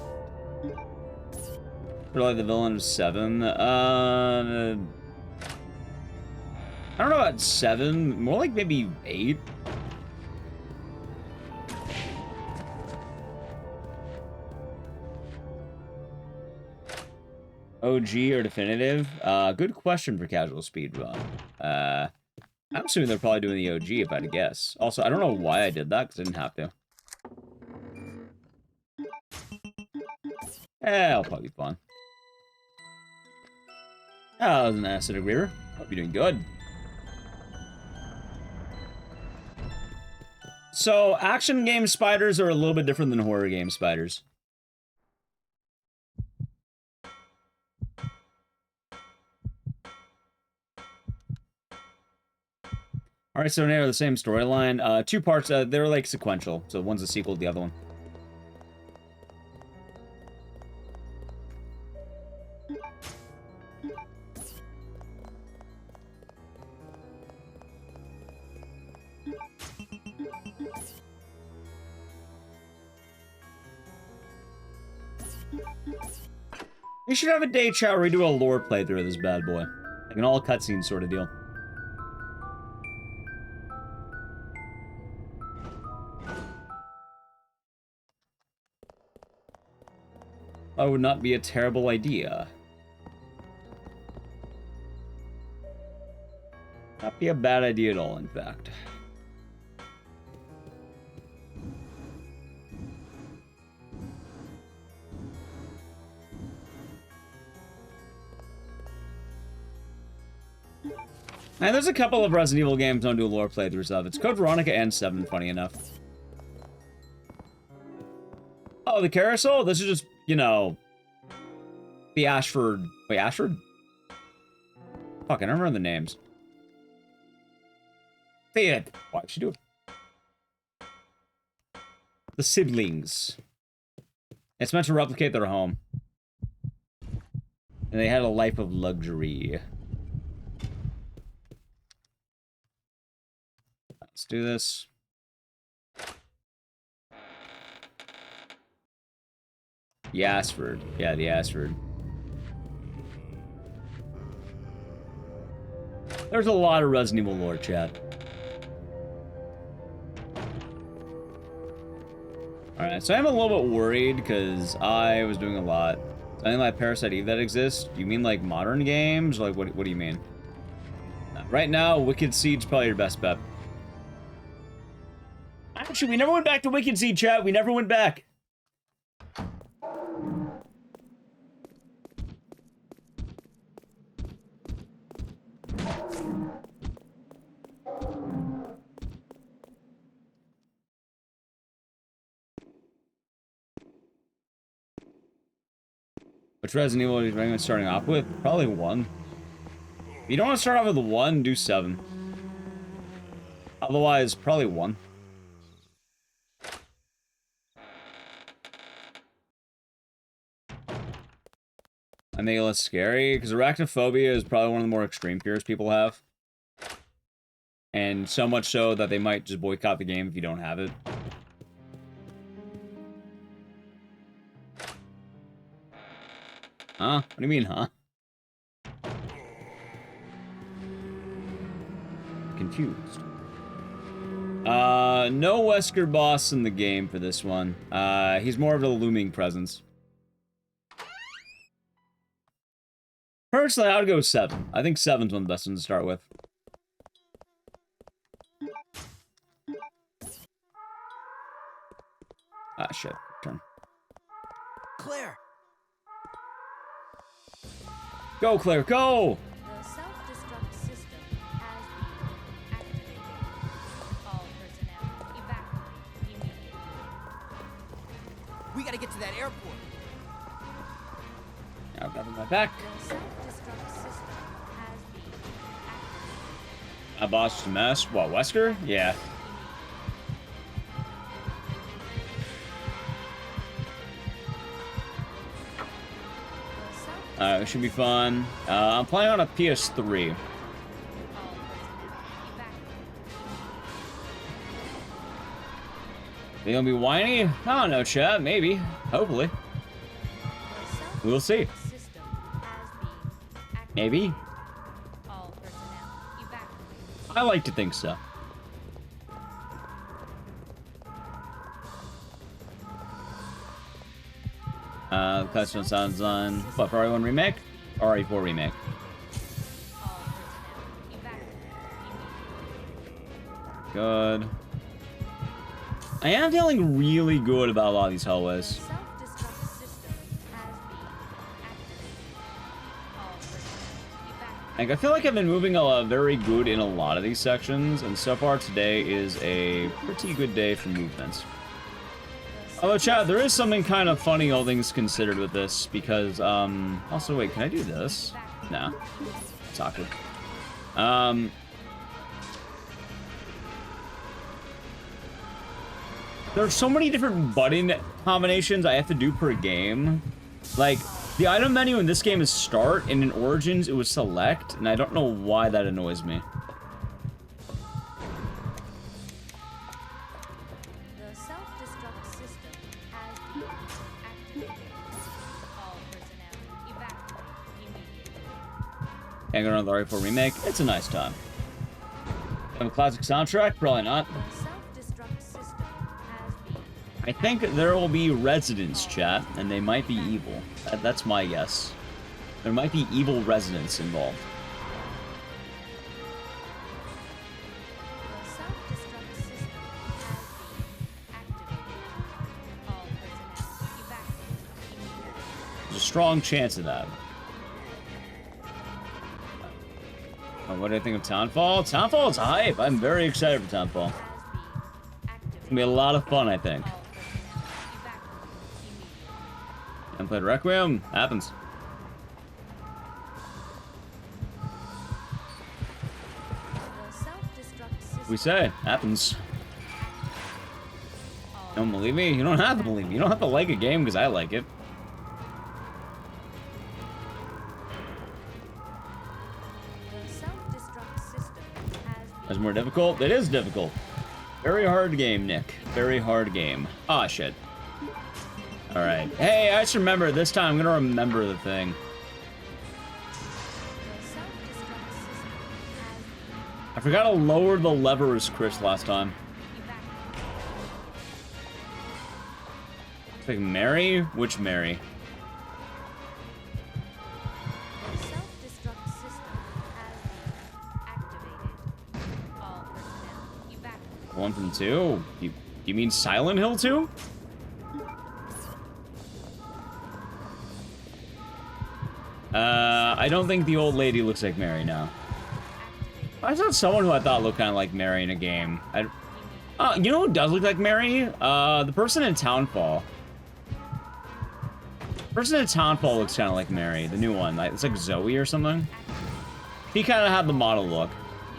Really, the villain is 7. I don't know about 7. More like maybe 8. OG or definitive? Good question for casual speedrun. I'm assuming they're probably doing the OG if I had to guess. Also, I don't know why I did that, because I didn't have to. I'll probably be fun. Oh, that was an acid agreeer. Hope you're doing good. So, action game spiders are a little bit different than horror game spiders. Alright, so now the same storyline. 2 parts, they're like sequential. So one's a sequel to the other one. We should have a day chat where we do a lore playthrough of this bad boy. Like an all cutscene sort of deal. That would not be a terrible idea. Not be a bad idea at all, in fact. And there's a couple of Resident Evil games don't do lore playthroughs of. It's Code Veronica and 7, funny enough. Oh, the carousel? This is just, you know, the Ashford... Wait, Ashford? Fuck, I don't remember the names. Why should do it? The siblings. It's meant to replicate their home. And they had a life of luxury. Let's do this. The Ashford. Yeah, the Ashford. There's a lot of Resident Evil lore, chat. Alright, so I'm a little bit worried because I was doing a lot. Something like Parasite Eve that exists? Do you mean like modern games? Like, what do you mean? Right now, Wicked Siege is probably your best bet. Actually, we never went back to Wicked Seed, chat. We never went back. Which Resident Evil are you recommend starting off with? Probably 1. If you don't want to start off with 1, do 7. Otherwise, probably 1. I make it less scary, because arachnophobia is probably one of the more extreme fears people have. And so much so that they might just boycott the game if you don't have it. Huh? What do you mean, huh? Confused. No Wesker boss in the game for this one. He's more of a looming presence. Personally, I would go 7. I think 7's one of the best ones to start with. Ah, shit. Turn. Claire! Go, Claire, go! The self-destruct system has been activated. All personnel evacuate immediately. We gotta get to that airport. I've got my back. The self-destruct system has been activated. A boss to mess. What, Wesker? Yeah. It should be fun. I'm playing on a PS3. They gonna be whiny? I don't know, chat. Maybe. Hopefully. The We'll see. self-destruct system has been activated. Maybe. All personnel evacuate. I like to think so. Customer sounds on what, for RE1 remake? Or RE4 remake? All personnel evacuate immediately. Good. I am feeling really good about a lot of these The hallways. self-destruct system has been activated. All personnel evacuate. Like, I feel like I've been moving very good in a lot of these sections, and so far today is a pretty good day for movements. Although, chat, there is something kind of funny, all things considered, with this, because, also, wait, can I do this? Nah. It's awkward. There's so many different button combinations I have to do per game. Like, the item menu in this game is start, and in Origins it was select, and I don't know why that annoys me. The self-destruct system has been activated. All personnel evacuate immediately. Can't go on the RE4 remake. It's a nice time. Have a classic soundtrack? Probably not. The self-destruct system has been I think there will be residents, chat, and they might be evil. That's my guess. There might be evil residents involved. The self-destruct system has been activated. All personnel evacuate immediately. There's a strong chance of that. What do I think of Townfall? Townfall is hype. I'm very excited for Townfall. Has been activated. It's gonna be a lot of fun, I think. All personnel evacuate immediately. And played Requiem. Happens. The self-destruct system We say. Happens. all Don't believe me? You don't have to believe me. You don't have to like a game because I like it. the self-destruct system has been That's more difficult? It is difficult. Very hard game, Nick. Very hard game. Ah, shit. Alright. Hey, I just remember this time. I'm gonna remember the thing. the self-destruct system has I forgot to lower the levers, Chris, last time. been evacuated. It's like Mary? Which Mary? The self-destruct system has been activated. All personnel evacuate. 1 from 2? You mean Silent Hill 2? I don't think the old lady looks like Mary now. Activated. I saw someone who I thought looked kind of like Mary in a game. You know who does look like Mary? The person in Townfall. The person in Townfall looks kind of like Mary, the new one. Like, it's like Zoe or something. He kind of had the model look.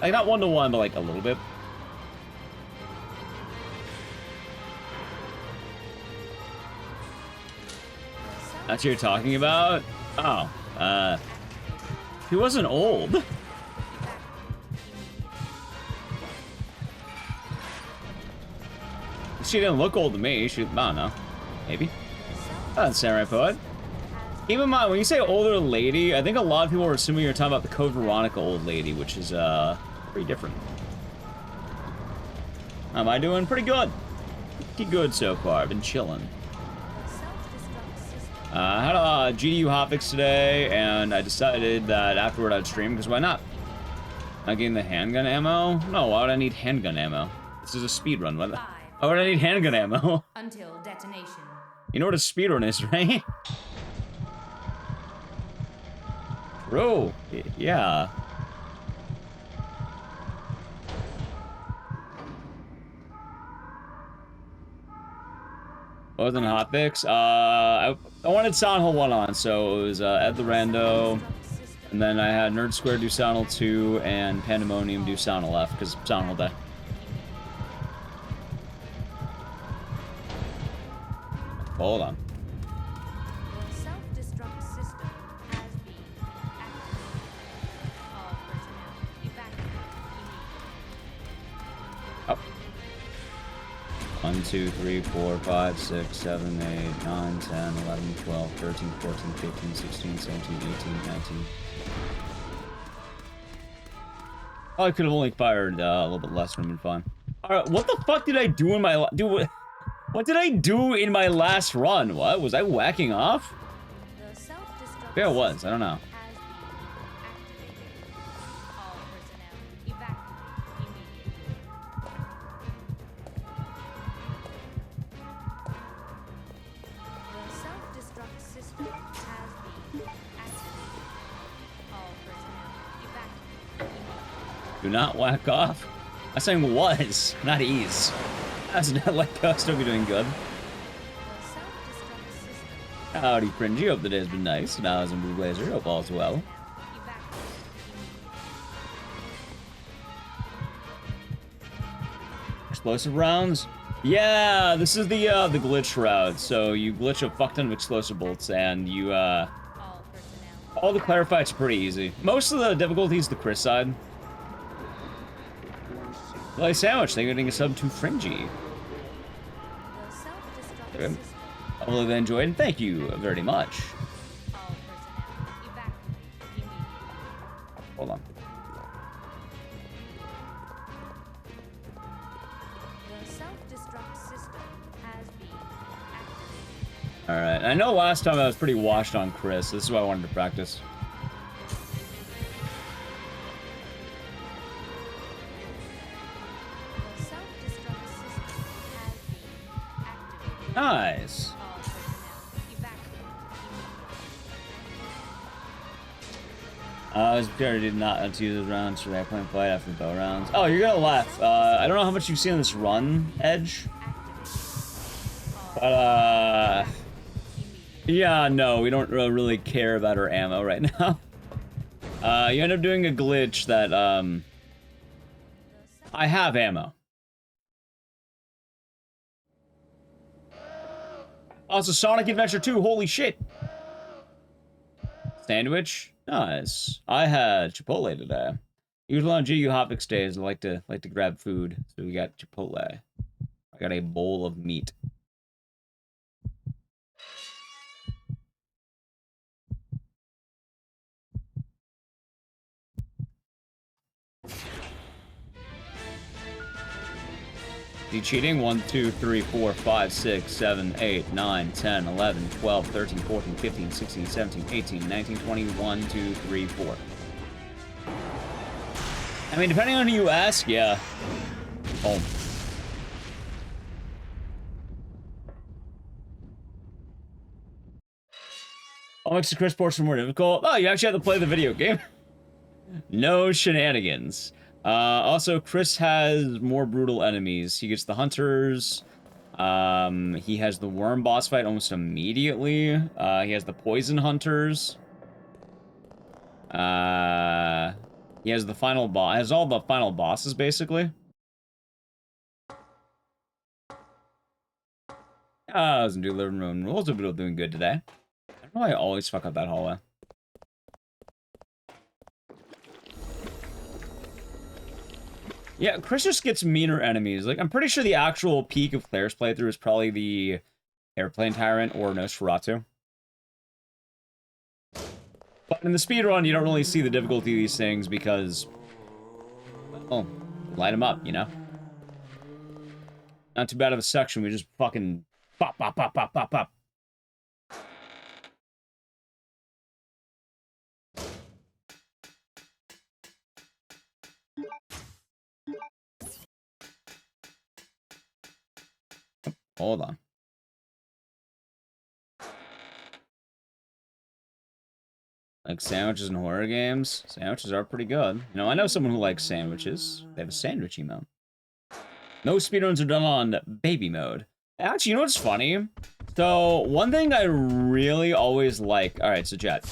Like, not one-to-one, but like a little bit. That's what you're talking about? Oh, he wasn't old. She didn't look old to me. She, I don't know. Maybe. That's Samurai Poet. Keep in mind, when you say older lady, I think a lot of people are assuming you're talking about the Code Veronica old lady, which is, pretty different. How am I doing? Pretty good. Pretty good so far. I've been chilling. The self-destruct system I had a GDU hotfix today, and I decided that afterward I'd stream, because why not? Not getting the handgun ammo? No, why would I need handgun ammo? This is a speedrun. Why would I need handgun ammo? until detonation. You know what a speedrun is, right? Bro, yeah. What was in hotfix? I wanted Sound Hole 1 on, so it was Ed the Rando, and then I had Nerd Square do Sound Hole 2, and Pandemonium do Sound Hole F, because Sound Hole died. Hold on. The self-destruct system has been activated. All personnel evacuate immediately. Oh. 1, 2, 3, 4, 5, 6, 7, 8, 9, 10, 11, 12, 13, 14, 15, 16, 17, 18, 19. I could have only fired a little bit less, would have been fine. Alright, what the fuck did I do in my what did I do in my last run? What? Was I whacking off? The self-destruct Yeah, it was. system I don't know. has been activated. All personnel evacuate immediately. The self-destruct system has been activated. All personnel evacuate immediately. Do not whack off. I saying was, not ease. That's not like I'll still be doing good. The self-destruct system Howdy, Fringy. Hope the day has been nice. And I was in Blue Blazer. Hope all's well. now evacuate immediately. Explosive rounds? Yeah, this is the glitch route. So you glitch a fuck ton of explosive bolts, and you All personnel all the clarified's pretty easy. Most of the difficulty is the Chris side. Like sandwich, thank you for getting a sub to Fringy. The self-destruct Okay. system. Hopefully they enjoyed, and thank you very much. All personnel evacuate immediately. Hold on. The self-destruct system has been activated. Alright, I know last time I was pretty washed on Chris. This is why I wanted to practice. The self-destruct system has been activated. Nice. All personnel evacuate immediately. I was scared I did not use those rounds for that point fight after the bow rounds. Oh, you're gonna laugh. I don't know how much you've seen on this run, Edge. But, yeah, no, we don't really care about our ammo right now. You end up doing a glitch that, I have ammo. Also, Sonic Adventure 2, holy shit! Sandwich? Nice. I had Chipotle today. Usually on GU Hotfix days, I like to grab food, so we got Chipotle. I got a bowl of meat. You cheating? 1, 2, 3, 4, 5, 6, 7, 8, 9, 10, 11, 12, 13, 14, 15, 16, 17, 18, 19, 20, 1, 2, 3, 4. I mean, depending on who you ask, yeah. Oh. What makes the Chris portion more difficult? Oh, you actually have to play the video game. No shenanigans. Also, Chris has more brutal enemies. He gets the hunters. He has the worm boss fight almost immediately. He has the poison hunters. He has the final boss. Has all the final bosses basically. I was in the living room. Rules are doing good today. I don't know why I always fuck up that hallway. Yeah, Chris just gets meaner enemies. Like, I'm pretty sure the actual peak of Claire's playthrough is probably the Airplane Tyrant or Nosferatu. But in the speedrun, you don't really see the difficulty of these things because, well, light them up, you know? Not too bad of a section, we just fucking pop, pop, pop, pop, pop, pop. Hold on. Like sandwiches in horror games? Sandwiches are pretty good. You know, I know someone who likes sandwiches. They have a sandwich emote. No speedruns are done on baby mode. Actually, you know what's funny? So, one thing I really always like... Alright, so chat.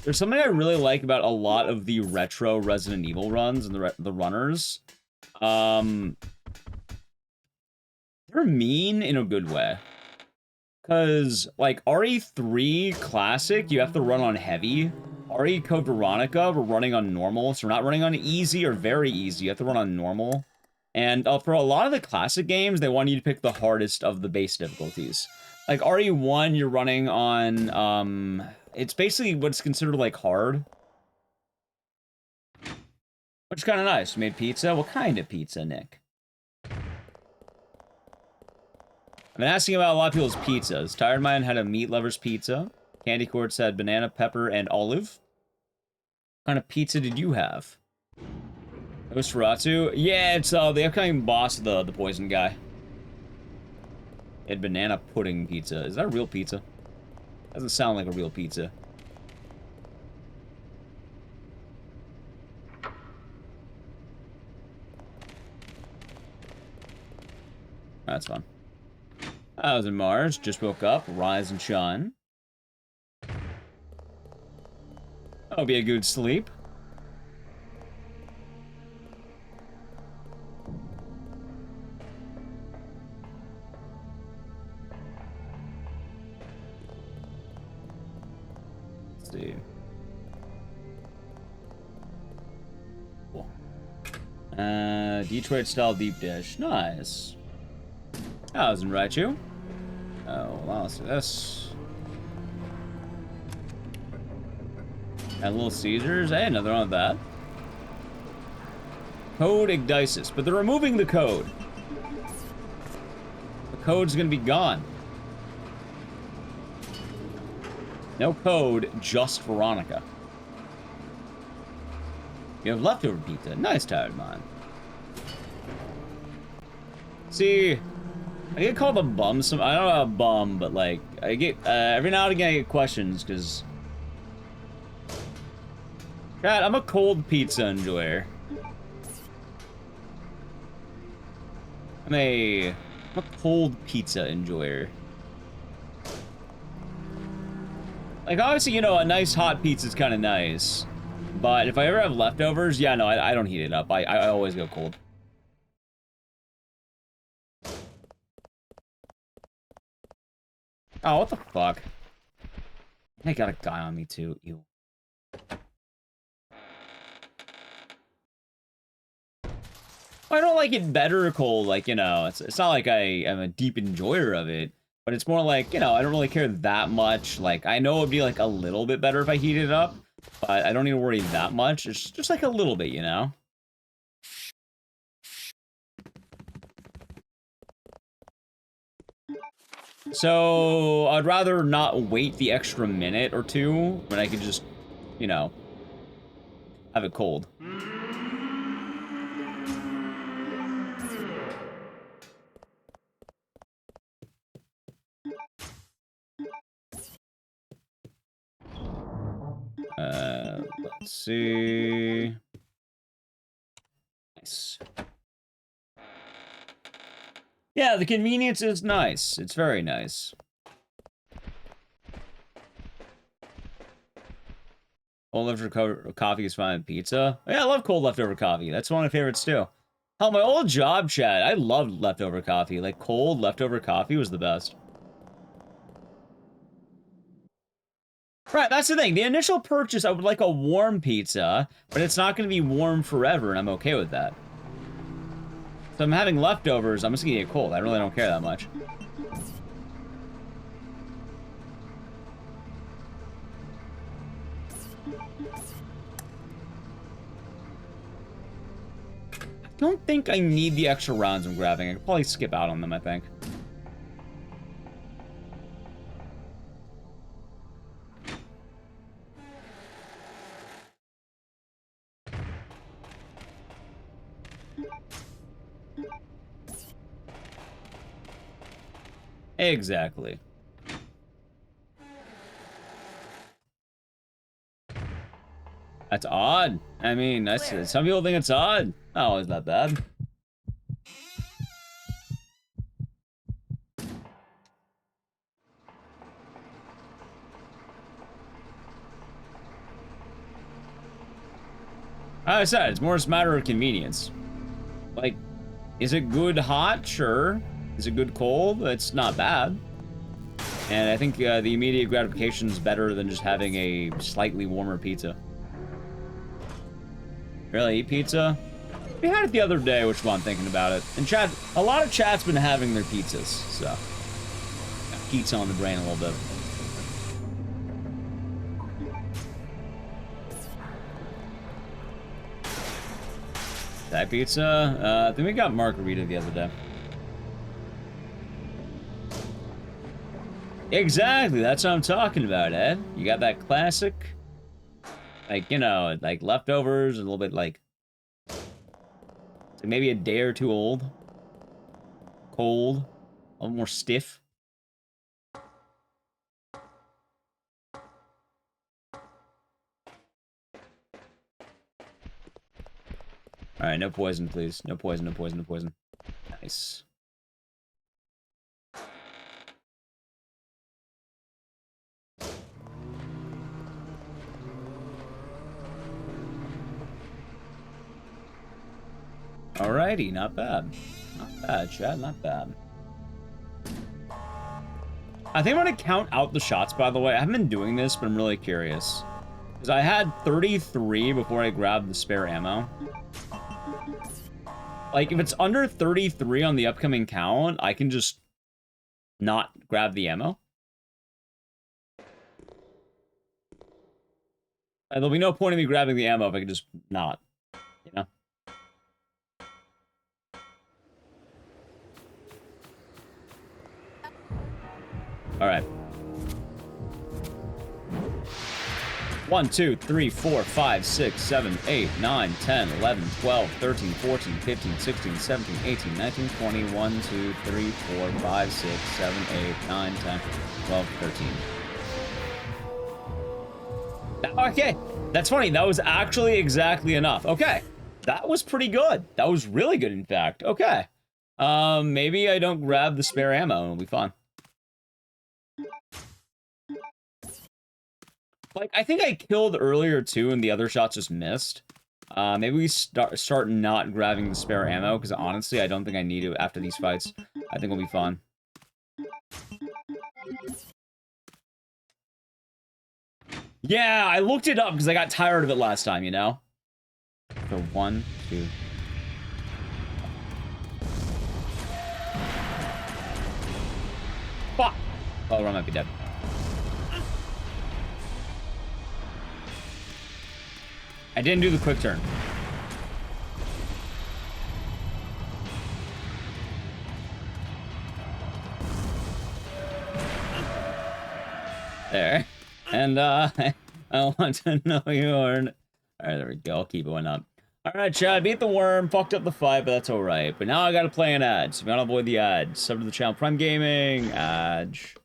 There's something I really like about a lot of the retro Resident Evil runs and the runners. They're mean in a good way. Because, like, RE3 Classic, you have to run on heavy. RE Code Veronica, we're running on normal. So we're not running on easy or very easy. You have to run on normal. And for a lot of the classic games, they want you to pick the hardest of the base difficulties. Like RE1, you're running on, it's basically what's considered like hard. Which is kind of nice. Made pizza? What kind of pizza, Nick? I've been asking about a lot of people's pizzas. Tired Mind had a meat lover's pizza. Candy Corn had banana, pepper, and olive. What kind of pizza did you have? Nosferatu? Yeah, it's the upcoming boss, the poison guy. It had banana pudding pizza. Is that a real pizza? Doesn't sound like a real pizza. That's fun. I was in Mars, just woke up, rise and shine. That'll be a good sleep. Let's see. Cool. Detroit style deep dish. Nice. I was in Raichu. Oh, well, let's do this. And Little Caesars. Hey, another one of that. Code Igdisis. But they're removing the code. The code's gonna be gone. No code, just Veronica. You have leftover pizza. Nice, Tired Mind. See, I get called a bum. I don't know a bum, but like I get every now and again I get questions because, God, I'm a cold pizza enjoyer. I'm a cold pizza enjoyer. Like obviously, you know, a nice hot pizza is kind of nice, but if I ever have leftovers, yeah, no, I don't heat it up. I always go cold. Oh, what the fuck? I got a guy on me, too. Ew. I don't like it better or cold, like, you know, it's not like I am a deep enjoyer of it, but it's more like, you know, I don't really care that much. Like, I know it'd be, like, a little bit better if I heated it up, but I don't need to worry that much. It's just, like, a little bit, you know? So, I'd rather not wait the extra minute or two when I could just, you know, have it cold. Let's see. Nice. Yeah, the convenience is nice. It's very nice. Cold leftover coffee is fine with pizza. Yeah, I love cold leftover coffee. That's one of my favorites too. Hell, my old job chat, I loved leftover coffee. Like, cold leftover coffee was the best. Right, that's the thing. The initial purchase, I would like a warm pizza, but it's not going to be warm forever, and I'm okay with that. So I'm having leftovers, I'm just gonna get cold. I really don't care that much. I don't think I need the extra rounds I'm grabbing. I could probably skip out on them, I think. Exactly. That's odd. I mean, that's, some people think it's odd. Oh, it's not bad. Like I said, it's more just a matter of convenience. Like, is it good hot? Sure. Is it good cold? It's not bad. And I think the immediate gratification is better than just having a slightly warmer pizza. Really eat pizza? We had it the other day, which is why I'm thinking about it. And chat, a lot of chat's been having their pizzas, so. Got pizza on the brain a little bit. That pizza? I think we got margarita the other day. Exactly, that's what I'm talking about, Ed. You got that classic, like, you know, like leftovers, a little bit like maybe a day or two old. Cold. A little more stiff. Alright, no poison, please. No poison, no poison, no poison. Nice. Alrighty, not bad. Not bad, chat, not bad. I think I'm gonna count out the shots, by the way. I haven't been doing this, but I'm really curious. Because I had 33 before I grabbed the spare ammo. Like, if it's under 33 on the upcoming count, I can just not grab the ammo. And there'll be no point in me grabbing the ammo if I can just not, you know? Alright. 1, 2, 3, 4, 5, 6, 7, 8, 9, 10, 11, 12, 13, 14, 15, 16, 17, 18, 19, 20, 1, 2, 3, 4, 5, 6, 7, 8, 9, 10, 12, 13. Okay, that's funny. That was actually exactly enough. Okay, that was pretty good. That was really good, in fact. Okay. Maybe I don't grab the spare ammo and it'll be fine. Like, I think I killed earlier, too, and the other shots just missed. Maybe we start not grabbing the spare ammo, because honestly, I don't think I need it after these fights. I think we'll be fine. Yeah, I looked it up, because I got tired of it last time, you know? So, 1, 2... Fuck! Oh, I might be dead. I didn't do the quick turn. There. And, I want to know your... Alright, there we go. I'll keep going up. Alright, Chad, beat the worm. Fucked up the fight, but that's alright. But now I gotta play an ad, so we gotta avoid the ads. Sub to the channel. Prime Gaming. Ads.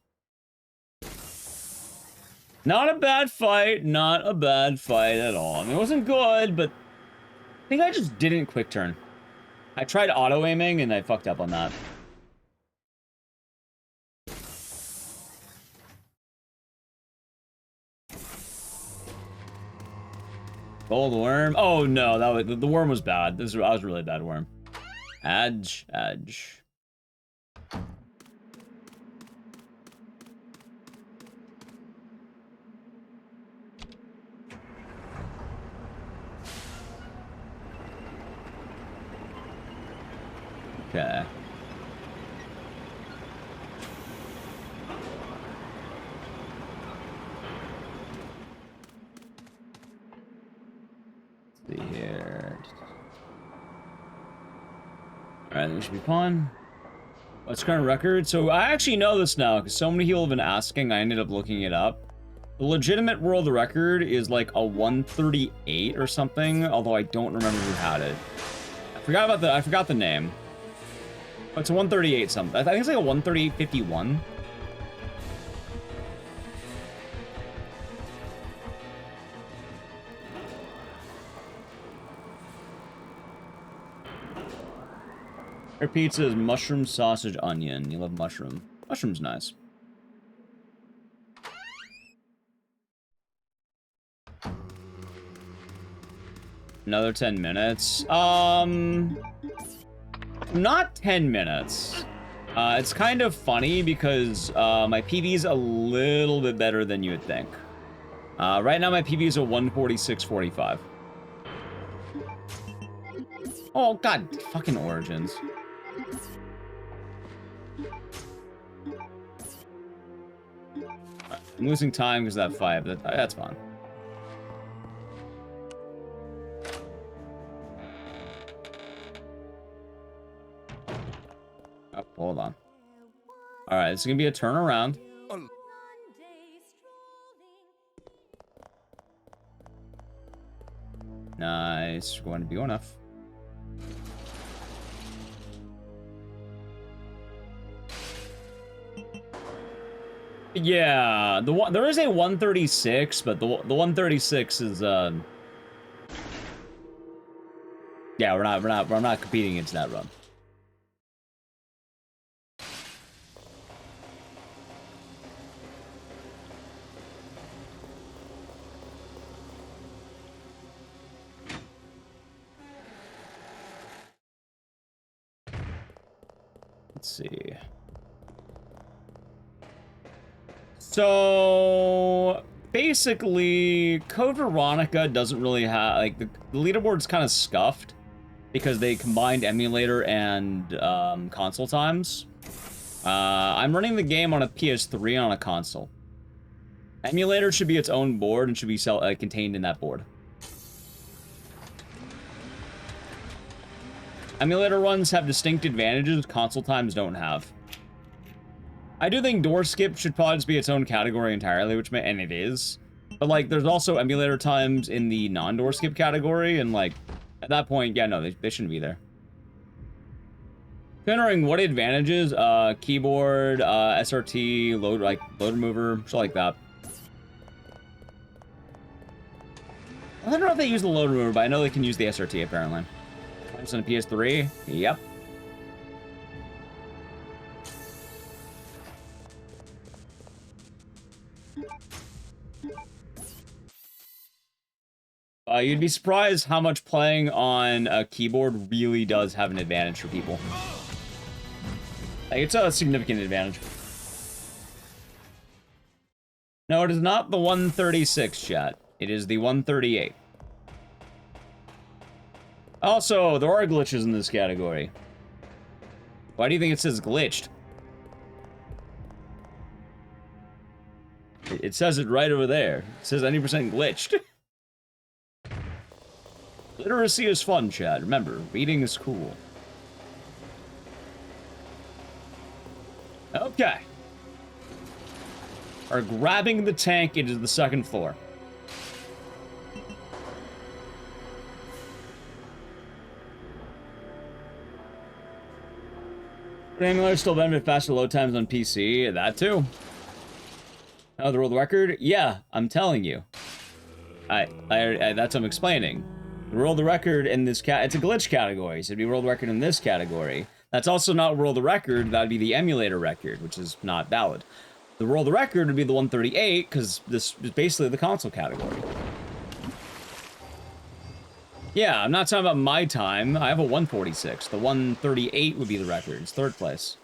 Not a bad fight. Not a bad fight at all. I mean, it wasn't good, but I think I just didn't quick turn. I tried auto-aiming, and I fucked up on that. Gold worm? Oh, no. That was, the worm was bad. That was really bad worm. Edge. Okay. Let's see here. Alright, then we should be fine. What's current record? So I actually know this now, because so many people have been asking, I ended up looking it up. The legitimate world record is like a 138 or something, although I don't remember who had it. I forgot the name. It's a 138 something. I think it's like a 138.51. Our pizza is mushroom, sausage, onion. You love mushroom. Mushroom's nice. Another 10 minutes. Not 10 minutes. It's kind of funny because my PV's a little bit better than you would think. Right now my PV is a 146.45. Oh, God. Fucking Origins. I'm losing time because of that 5. That's fine. Oh, hold on. Alright, it's gonna be a turnaround. Nice. We're going to be enough. Yeah, there is a 136, but the 136 is yeah, we're not competing against that run. Let's see. So basically, Code Veronica doesn't really have, like, the leaderboard's kind of scuffed because they combined emulator and console times. I'm running the game on a PS3 on a console. Emulator should be its own board and should be contained in that board. Emulator runs have distinct advantages console times don't have. I do think door skip should probably just be its own category entirely, and it is. But, like, there's also emulator times in the non-door skip category, and, like, at that point, yeah, no, they shouldn't be there. Considering what advantages, keyboard, SRT, load remover, shit like that. I don't know if they use the load remover, but I know they can use the SRT, apparently. It's on a PS3? Yep. You'd be surprised how much playing on a keyboard really does have an advantage for people. Like, it's a significant advantage. No, it is not the 136, chat. It is the 138. Also, there are glitches in this category. Why do you think it says glitched? It says it right over there. It says 90% glitched. Literacy is fun, Chad. Remember, reading is cool. Okay. Are grabbing the tank into the second floor. Emulator still benefit faster load times on PC. That too. Oh, the world record? Yeah, I'm telling you. That's what I'm explaining. The world record in this it's a glitch category, so it'd be world record in this category. That's also not world record, that'd be the emulator record, which is not valid. The world record would be the 138, because this is basically the console category. Yeah, I'm not talking about my time. I have a 146. The 138 would be the record. It's third place.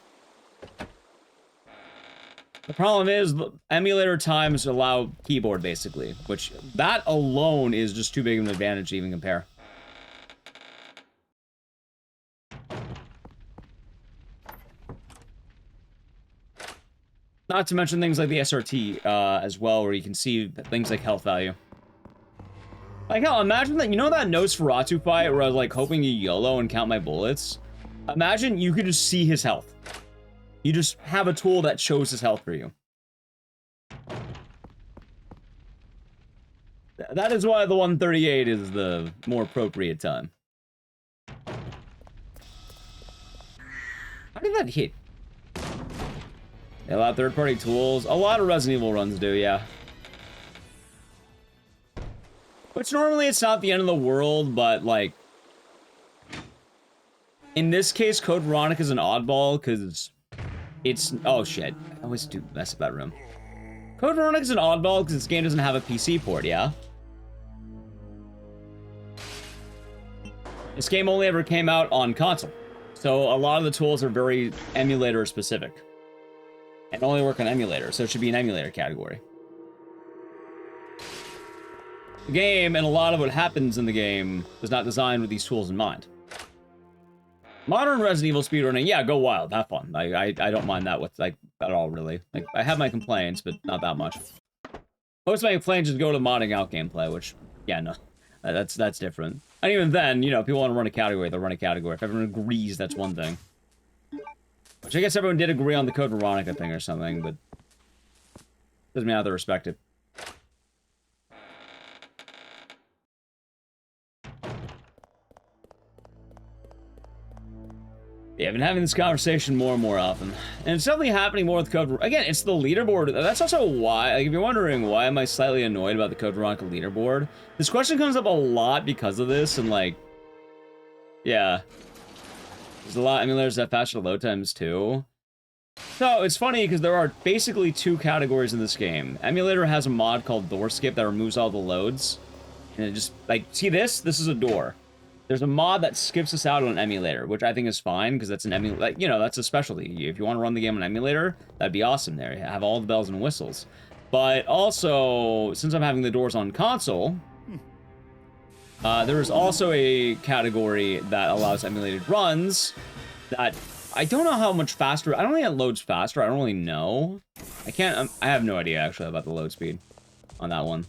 The problem is, emulator times allow keyboard, basically, which that alone is just too big of an advantage to even compare. Not to mention things like the SRT as well, where you can see things like health value. Like, hell, imagine that, you know that Nosferatu fight where I was, like, hoping you YOLO and count my bullets? Imagine you could just see his health. You just have a tool that shows his health for you. That is why the 138 is the more appropriate time. How did that hit? They allow third-party tools. A lot of Resident Evil runs do, yeah. Which normally it's not the end of the world, but, like... in this case, Code Veronica is an oddball, because it's... oh, shit. I always do mess up that room. Code Veronica is an oddball, because this game doesn't have a PC port, yeah? This game only ever came out on console. So a lot of the tools are very emulator-specific. And only work on emulator, so it should be an emulator category. The game, and a lot of what happens in the game, was not designed with these tools in mind. Modern Resident Evil speedrunning, yeah, go wild, have fun. I don't mind that with, like, at all, really. Like, I have my complaints, but not that much. Most of my complaints just go to modding out gameplay, which, yeah, no. That's different. And even then, you know, people want to run a category, they'll run a category. If everyone agrees, that's one thing. Which I guess everyone did agree on the Code Veronica thing or something, but doesn't mean I have to respect it. Yeah, I've been having this conversation more and more often. And it's definitely happening more with Code... Again, it's the leaderboard. That's also why... Like, if you're wondering why am I slightly annoyed about the Code Veronica leaderboard, this question comes up a lot because of this, and, like... Yeah. There's a lot... I mean, there's that faster load times, too. So, it's funny, because there are basically two categories in this game. Emulator has a mod called Door Skip that removes all the loads. And it just... Like, see this? This is a door. There's a mod that skips us out on an emulator, which I think is fine, because that's an emulator, like, you know, that's a specialty. If you want to run the game on emulator, that'd be awesome there. You have all the bells and whistles. But also, since I'm having the doors on console, there is also a category that allows emulated runs that I don't know how much faster, I don't think it loads faster, I don't really know. I have no idea, actually, about the load speed on that one.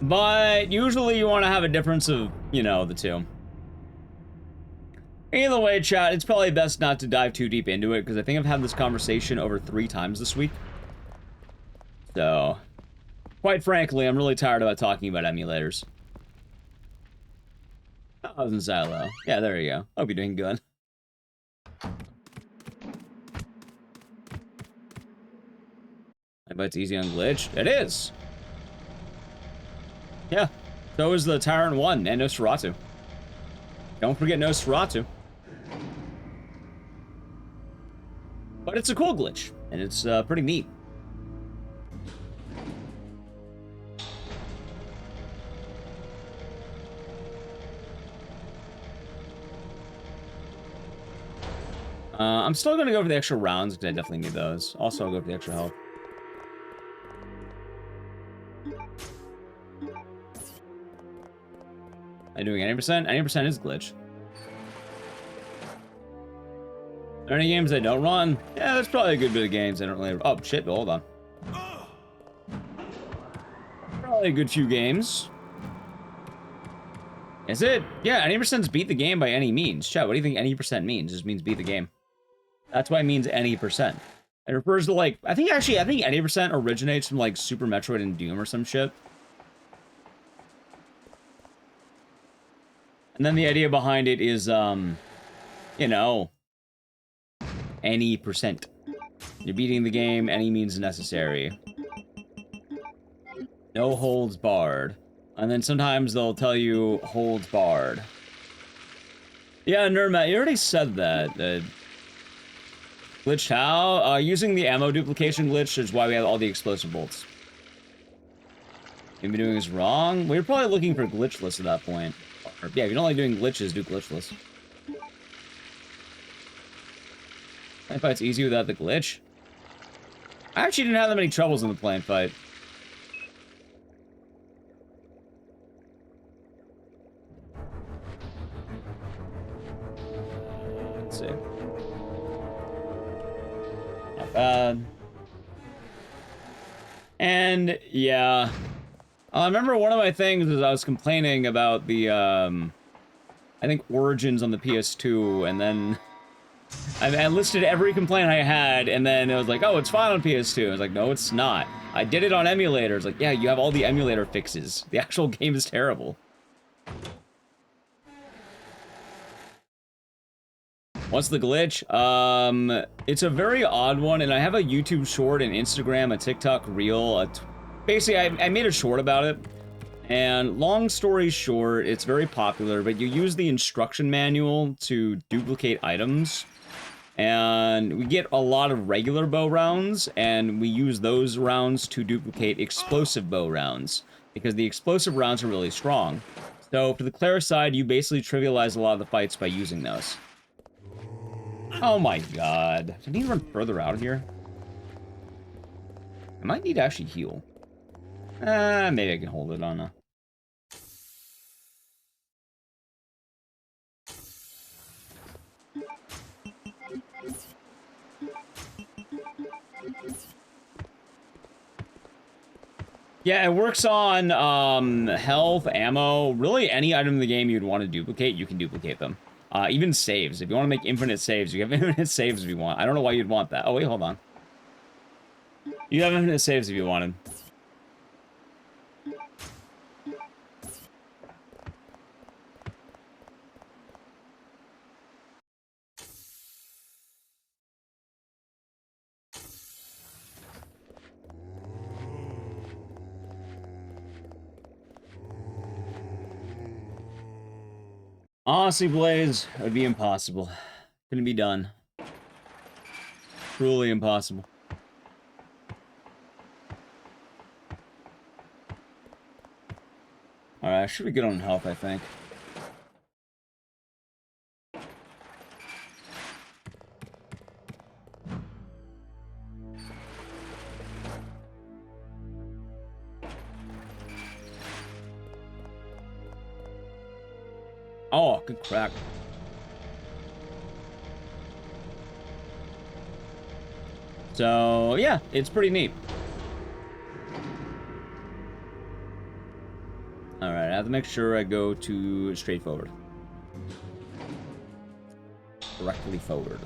But usually you want to have a difference of, you know, the two. Either way, chat, it's probably best not to dive too deep into it, because I think I've had this conversation over 3 times this week. So, quite frankly, I'm really tired about talking about emulators. Oh, in Silo. Yeah, there you go. Hope you're doing good. I bet it's easy on glitch. It is! Yeah, so is the Tyrant 1 and Nosferatu. Don't forget Nosferatu. But it's a cool glitch, and it's pretty neat. I'm still gonna go for the extra rounds, because I definitely need those. Also, I'll go for the extra health. Am I doing 80%? 80% is glitch. Are there any games I don't run? Yeah, there's probably a good bit of games I don't really... Oh, shit, hold on. Probably a good few games. Is it? Yeah, 80% is beat the game by any means. Chat, what do you think 80% means? It just means beat the game. That's why it means any percent. It refers to, like... I think 80% originates from, like, Super Metroid and Doom or some shit. And then the idea behind it is, you know, any percent. You're beating the game, any means necessary. No holds barred. And then sometimes they'll tell you holds barred. Yeah, Nerdmat, you already said that. Glitched how? Using the ammo duplication glitch is why we have all the explosive bolts. Maybe doing is wrong? We're probably looking for glitchless at that point. Or, yeah, if you don't like doing glitches, do glitchless. Plane fight's easy without the glitch. I actually didn't have that many troubles in the plane fight. Let's see. Not bad. And, yeah. I remember one of my things is I was complaining about the, I think Origins on the PS2, and then I listed every complaint I had, and then it was like, oh, it's fine on PS2. I was like, no, it's not. I did it on emulators. Like, yeah, you have all the emulator fixes. The actual game is terrible. What's the glitch? It's a very odd one, and I have a YouTube short, an Instagram, a TikTok reel, basically, I made a short about it, and long story short, it's very popular, but you use the instruction manual to duplicate items, and we get a lot of regular bow rounds, and we use those rounds to duplicate explosive bow rounds, because the explosive rounds are really strong. So, for the Claire side, you basically trivialize a lot of the fights by using those. Oh my god. Do I need to run further out of here? I might need to actually heal. Maybe I can hold it on. Yeah, it works on health, ammo, really any item in the game you'd want to duplicate, you can duplicate them. Even saves. If you want to make infinite saves, you have infinite saves if you want. I don't know why you'd want that. Oh, wait, hold on. You have infinite saves if you wanted. Honestly, Blaze, it would be impossible. Couldn't be done. Truly impossible. Alright, I should be good on health, I think. Oh, good crack. So, yeah, it's pretty neat. Alright, I have to make sure I go to straight forward. Directly forward.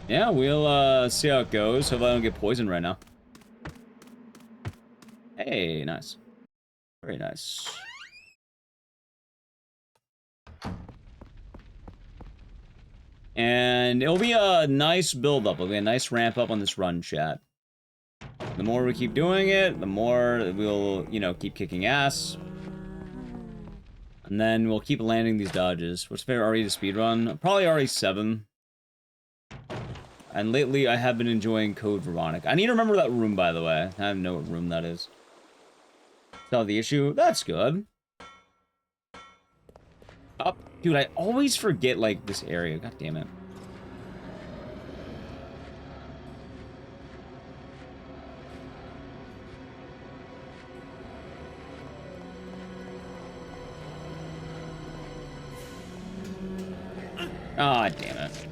Yeah, we'll see how it goes. Hope I don't get poisoned right now. Hey, nice. Very nice. And it'll be a nice build-up. It'll be a nice ramp-up on this run, chat. The more we keep doing it, the more we'll, you know, keep kicking ass. And then we'll keep landing these dodges. What's favorite RE to speedrun? Probably RE7. And lately, I have been enjoying Code Veronica. I need to remember that room, by the way. I don't know what room that is. Solve the issue. That's good. Up. Dude, I always forget, like, this area. God damn it. Ah, damn it.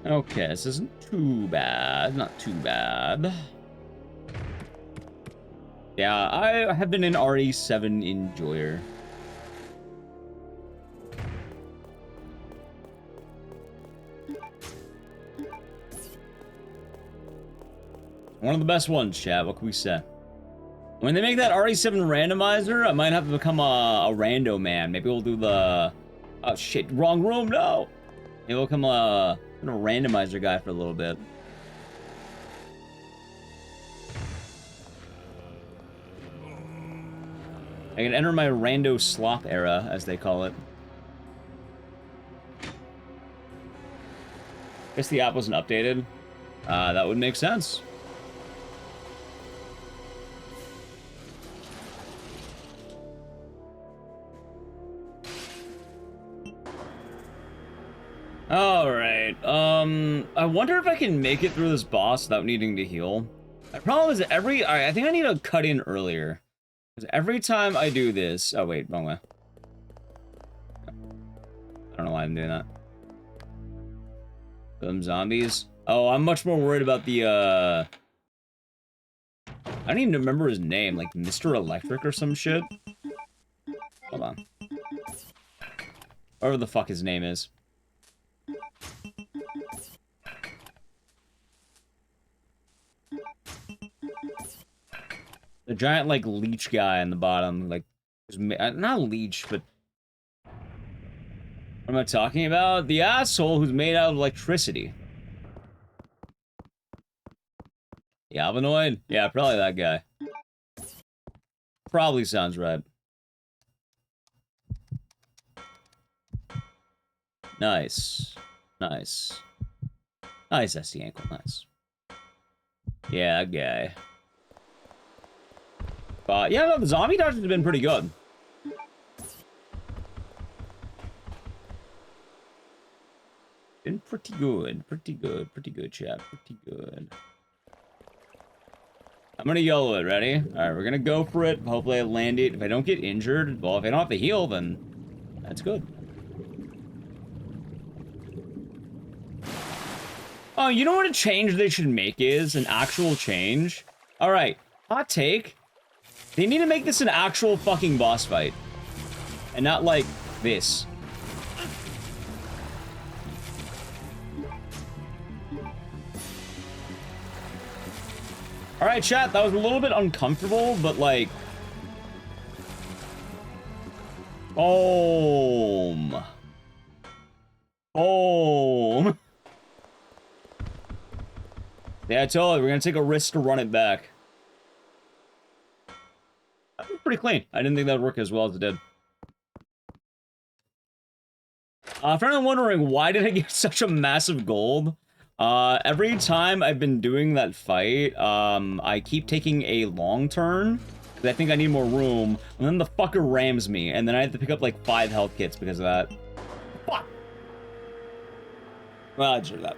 Okay, this isn't too bad. Not too bad. Yeah, I have been an RE7 enjoyer. One of the best ones, chat. What can we say? When they make that RE7 randomizer, I might have to become a rando man. Maybe we'll do the... Oh, shit. Wrong room. No! Maybe we'll become a randomizer guy for a little bit. I can enter my rando slop era, as they call it. Guess the app wasn't updated. That would make sense. Alright, I wonder if I can make it through this boss without needing to heal. The problem is that alright, I think I need to cut in earlier. Because every time I do this... Oh, wait, wrong way. I don't know why I'm doing that. Them zombies. Oh, I'm much more worried about the, I don't even remember his name. Like, Mr. Electric or some shit? Hold on. Whatever the fuck his name is. The giant, like, leech guy on the bottom, like, not leech, but... What am I talking about? The asshole who's made out of electricity. The Albinoid? Yeah, probably that guy. Probably sounds right. Nice. Nice. Nice, that's the ankle, nice. Yeah, that guy. But, yeah, no, the zombie dodges have been pretty good. Been pretty good, chat, pretty good. I'm gonna YOLO it, ready? Alright, we're gonna go for it. Hopefully I land it. If I don't get injured, well, if I don't have to heal, then that's good. Oh, you know what a change they should make is? An actual change? Alright, hot take. They need to make this an actual fucking boss fight. And not like this. Alright, chat, that was a little bit uncomfortable, but like... Boom. Boom. Yeah, I told you, we're gonna take a risk to run it back. That was pretty clean. I didn't think that would work as well as it did. For anyone wondering, why did I get such a massive gold? Every time I've been doing that fight, I keep taking a long turn, because I think I need more room, and then the fucker rams me, and then I have to pick up like 5 health kits because of that. Fuck! Well, I deserve that.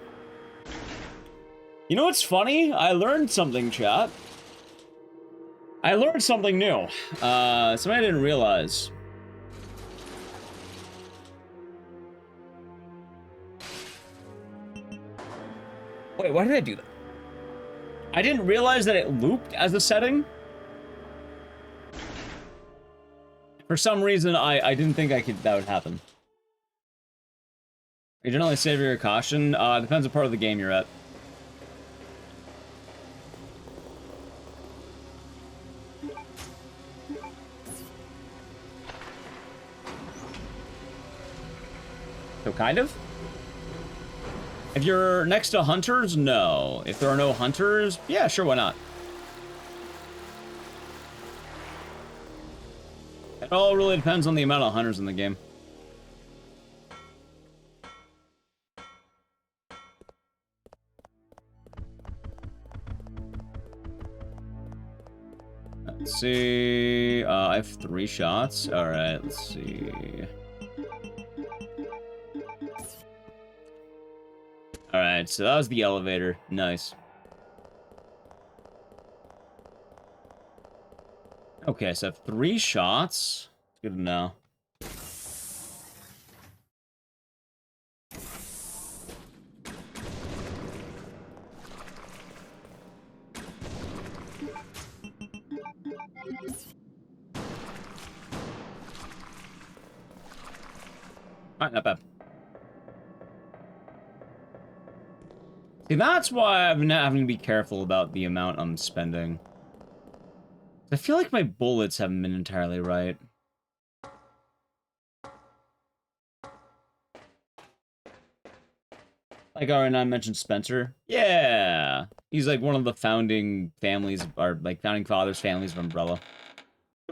You know what's funny? I learned something, chat. I learned something new. Something I didn't realize. Wait, why did I do that? I didn't realize that it looped as a setting. For some reason, I didn't think that would happen. You generally save your caution. Depends on part of the game you're at. So kind of? If you're next to hunters, no. If there are no hunters, yeah, sure, why not? It all really depends on the amount of hunters in the game. Let's see. I have 3 shots. All right, let's see. All right, so that was the elevator. Nice. Okay, so I have 3 shots. Good to know. Alright, not bad. See, that's why I've been having to be careful about the amount I'm spending. I feel like my bullets haven't been entirely right. Like, alright, I mentioned Spencer. Yeah! He's like one of the founding families, or like founding fathers' families of Umbrella.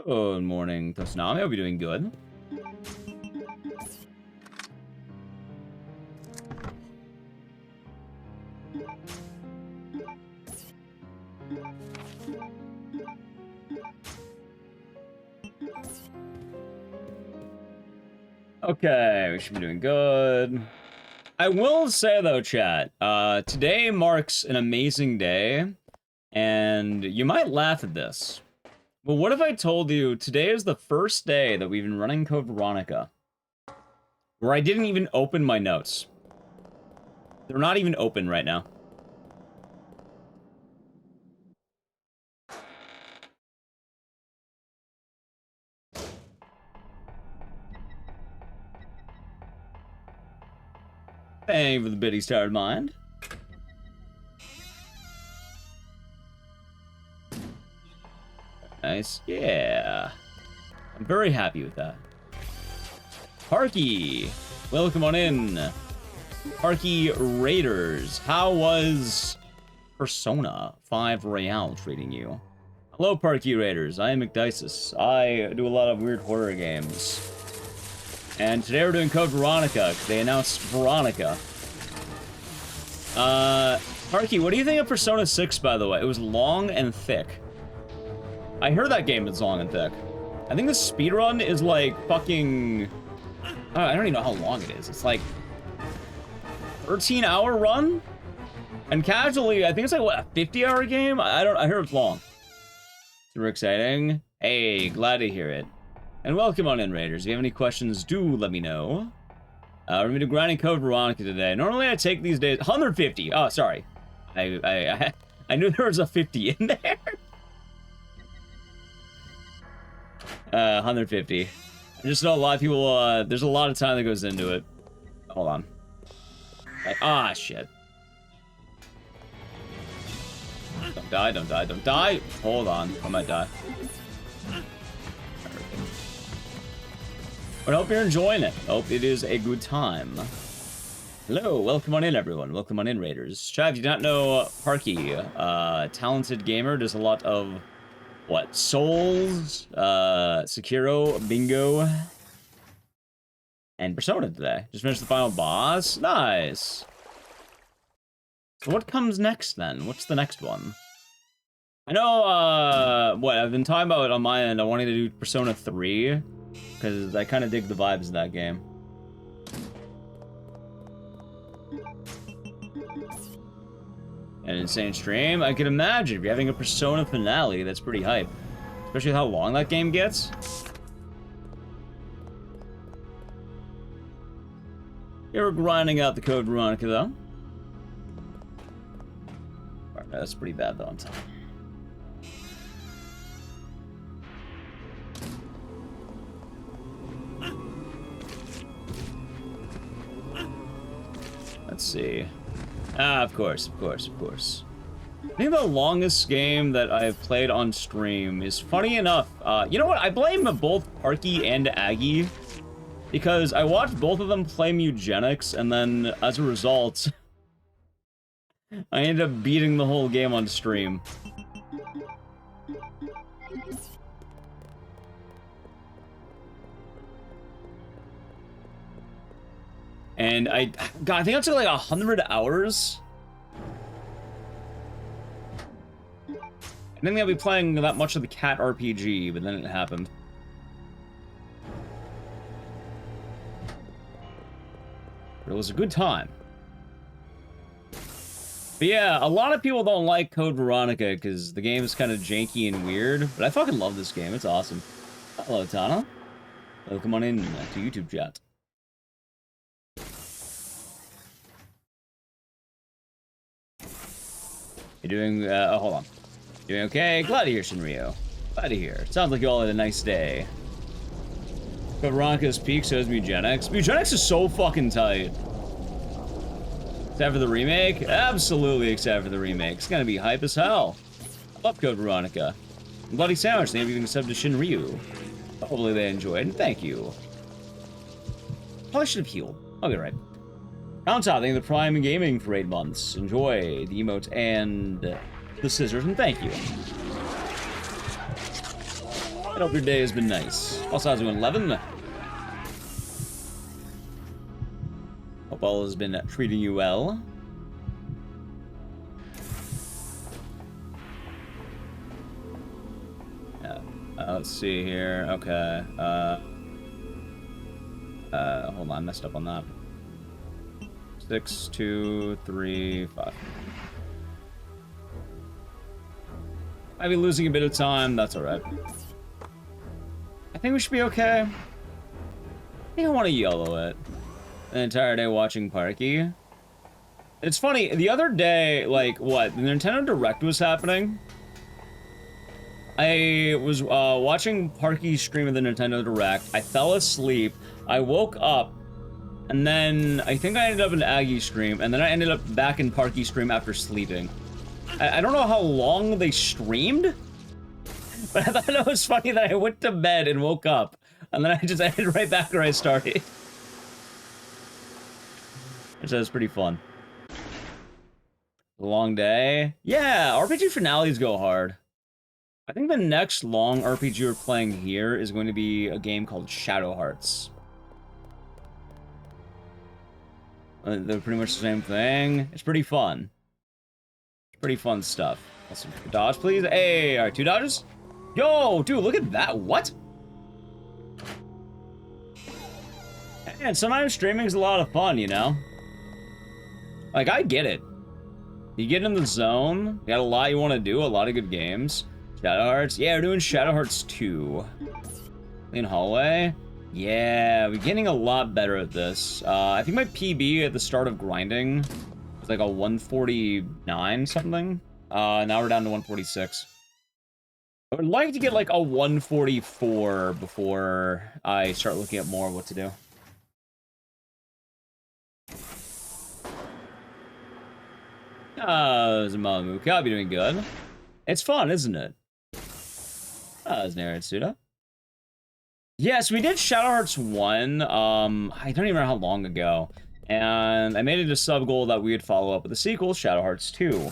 Good morning, Tosunami. I hope you're doing good. Okay, we should be doing good. I will say though, chat, today marks an amazing day, and you might laugh at this. But what if I told you today is the first day that we've been running Code Veronica, where I didn't even open my notes. They're not even open right now. Thank you for the biddy's tired mind. Nice. Yeah. I'm very happy with that. Parky, welcome on in. Parky Raiders, how was Persona 5 Royale treating you? Hello, Parky Raiders. I am McDices. I do a lot of weird horror games. And today we're doing Code Veronica, because they announced Veronica. Parky, what do you think of Persona 6, by the way? It was long and thick. I heard that game is long and thick. I think the speedrun is like fucking... I don't even know how long it is. It's like... 13-hour run? And casually, I think it's like, what, a 50-hour game? I heard it's long. Super exciting. Hey, glad to hear it. And welcome on in, Raiders. If you have any questions, do let me know. We're gonna do grinding code Veronica today. Normally I take these days 150. Oh, sorry. I knew there was a 50 in there. 150. I just know a lot of people. There's a lot of time that goes into it. Hold on. Shit. Don't die, don't die, don't die. Hold on. I might die. But I hope you're enjoying it. Hope it is a good time. Hello, welcome on in, everyone. Welcome on in, Raiders. Chad, if you do not know Parky, talented gamer, does a lot of, what, Souls, Sekiro, Bingo, and Persona today. Just finished the final boss. Nice. So what comes next, then? What's the next one? I know, what, I've been talking about on my end, I wanted to do Persona 3, because I kind of dig the vibes of that game. An insane stream? I can imagine, if you're having a Persona finale, that's pretty hype. Especially how long that game gets. You're grinding out the code Veronica, though. Alright, that's pretty bad, though, I'm telling you. Let's see. Of course. I think the longest game that I've played on stream is, funny enough, you know what? I blame both Parky and Aggie, because I watched both of them play Mugenics, and then, as a result, I ended up beating the whole game on stream. And I think I took like 100 hours. I didn't think I'd be playing that much of the cat RPG, but then it happened. But it was a good time. But yeah, a lot of people don't like Code Veronica because the game is kind of janky and weird, but I fucking love this game. It's awesome. Hello, Tana. Welcome on in to YouTube chat. You doing, hold on. Doing okay? Glad to hear, Shinryu. Glad to hear. Sounds like you all had a nice day. But Veronica's peak, so is Mugenics. Mugenics is so fucking tight. Except for the remake? Absolutely except for the remake. It's gonna be hype as hell. I love Code Veronica. Bloody Sandwich, thank you for giving a sub to Shinryu. Hopefully they enjoyed, and thank you. Probably should have healed. I'll get right. Countdown, thank you the Prime Gaming for 8 months. Enjoy the emotes and the scissors, and thank you. I hope your day has been nice. Also, how's it going, 11? Hope all has been treating you well. Let's see here. Okay. Hold on, I messed up on that. 6, 2, 3, 5. Might be losing a bit of time. That's alright. I think we should be okay. I think I want to yellow it. The entire day watching Parky. It's funny, the other day, like, what? The Nintendo Direct was happening. I was watching Parky's stream of the Nintendo Direct. I fell asleep. I woke up. And then, I think I ended up in Aggie's stream, and then I ended up back in Parky's stream after sleeping. I don't know how long they streamed, but I thought it was funny that I went to bed and woke up, and then I just ended right back where I started. Which was pretty fun. A long day? Yeah, RPG finales go hard. I think the next long RPG we're playing here is going to be a game called Shadow Hearts. They're pretty much the same thing. It's pretty fun. It's pretty fun stuff. Let's dodge, please. Hey, alright, 2 dodges? Yo, dude, look at that. What? And sometimes streaming is a lot of fun, you know? Like, I get it. You get in the zone, you got a lot you want to do, a lot of good games. Shadow Hearts? Yeah, we're doing Shadow Hearts 2. Clean hallway? Yeah, we're getting a lot better at this. I think my PB at the start of grinding was like a 149 something. Now we're down to 146. I would like to get like a 144 before I start looking at more what to do. Zamamuka, I'll be doing good. It's fun, isn't it? There's Naritsuda. Yes, we did Shadow Hearts 1, I don't even remember how long ago. And I made it a sub-goal that we would follow up with the sequel, Shadow Hearts 2.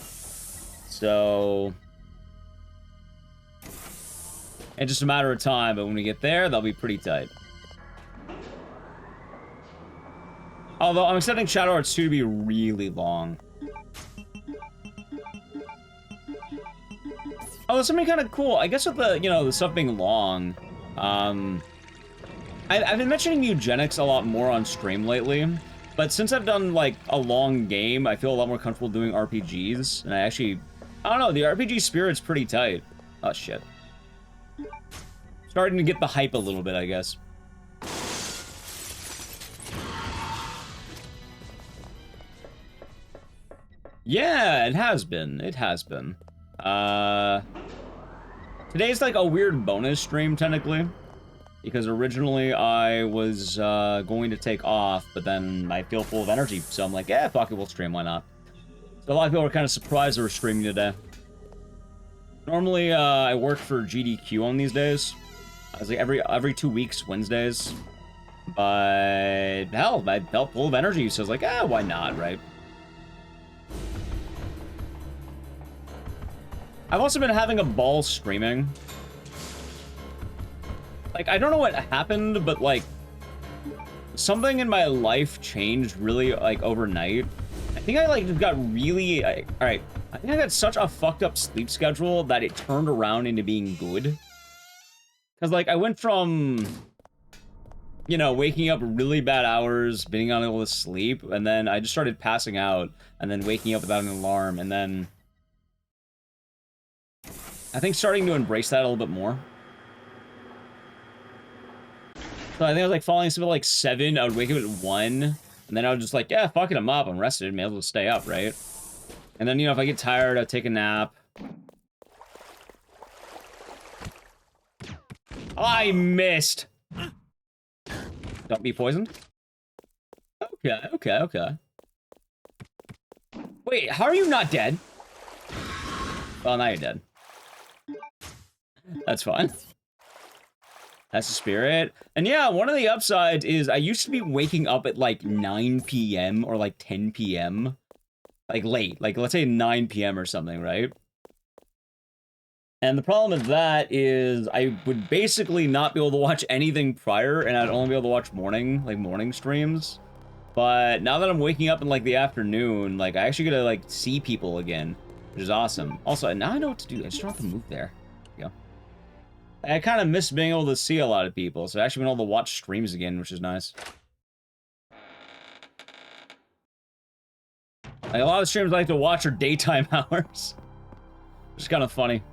So... it's just a matter of time, but when we get there, they'll be pretty tight. Although, I'm expecting Shadow Hearts 2 to be really long. Oh, there's something kind of cool. I guess with the, you know, the stuff being long, I've been mentioning eugenics a lot more on stream lately, but since I've done, like, a long game, I feel a lot more comfortable doing RPGs, and I don't know, the RPG spirit's pretty tight. Oh, shit. Starting to get the hype a little bit, I guess. Yeah, it has been. It has been. Today's like a weird bonus stream, technically. Because originally I was going to take off, but then I feel full of energy. So I'm like, yeah, fuck it, we'll stream, why not? So a lot of people were kind of surprised they were streaming today. Normally, I work for GDQ on these days. I was like every 2 weeks, Wednesdays. But hell, I felt full of energy, so I was like, why not, right? I've also been having a ball streaming. Like, I don't know what happened, but, like, something in my life changed really, like, overnight. I think I, like, got really... Alright, I think I got such a fucked up sleep schedule that it turned around into being good. Because, like, I went from, you know, waking up really bad hours, being unable to sleep, and then I just started passing out, and then waking up without an alarm, and then... I think starting to embrace that a little bit more. So I think I was like falling asleep at like 7, I would wake up at 1, and then I would just like, yeah, fuck it, I'm up, I'm rested, may as well stay up, right? And then, you know, if I get tired, I'd take a nap. I missed! Don't be poisoned. Okay. Wait, how are you not dead? Well, now you're dead. That's fine. That's the spirit. And yeah, one of the upsides is I used to be waking up at like 9 p.m. or like 10 p.m. Like late. Like let's say 9 p.m. or something, right? And the problem with that is I would basically not be able to watch anything prior, and I'd only be able to watch morning streams. But now that I'm waking up in like the afternoon, like I actually get to like see people again, which is awesome. Also, now I know what to do. I just don't have to move there. There you go. I kind of miss being able to see a lot of people, so I've actually been able to watch streams again, which is nice. Like, a lot of streams I like to watch are daytime hours. Which is kind of funny.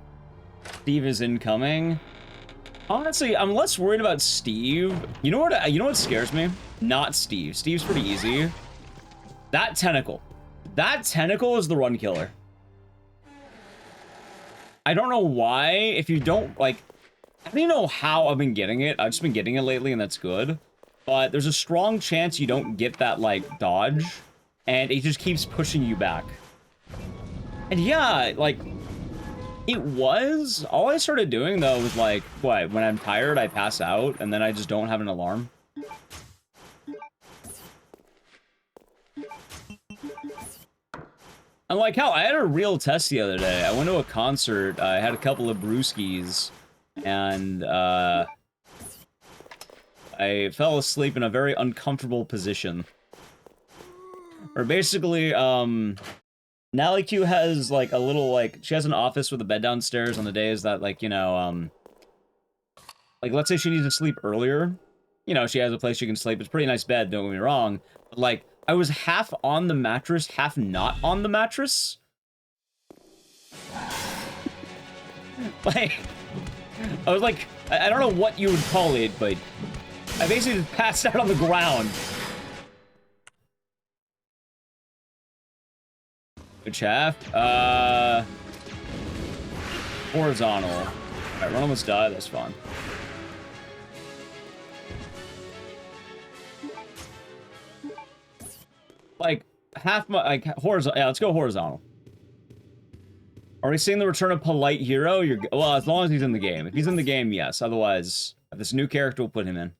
Steve is incoming. Honestly, I'm less worried about Steve. You know what scares me? Not Steve. Steve's pretty easy. That tentacle. That tentacle is the run killer. I don't know why. If you don't, like... I don't even know how I've been getting it. I've just been getting it lately, and that's good. But there's a strong chance you don't get that, like, dodge. And it just keeps pushing you back. And yeah, like... It was. All I started doing, though, was, like... What? When I'm tired, I pass out, and then I just don't have an alarm. And, like, hell, I had a real test the other day. I went to a concert. I had a couple of brewskis. And, I fell asleep in a very uncomfortable position. Or basically, Nally Q has, like, a little, like, she has an office with a bed downstairs on the days that, like, you know, like, let's say she needs to sleep earlier. You know, she has a place she can sleep. It's a pretty nice bed, don't get me wrong. But, like, I was half on the mattress, half not on the mattress. Like... I was like, I don't know what you would call it, but I basically just passed out on the ground. Good chaff. Horizontal. Alright, run almost died. That's fine. Like, half my... Like, horizontal. Yeah, let's go horizontal. Are we seeing the return of Polite Hero? Well, as long as he's in the game. If he's in the game, yes. Otherwise, if this new character will put him in.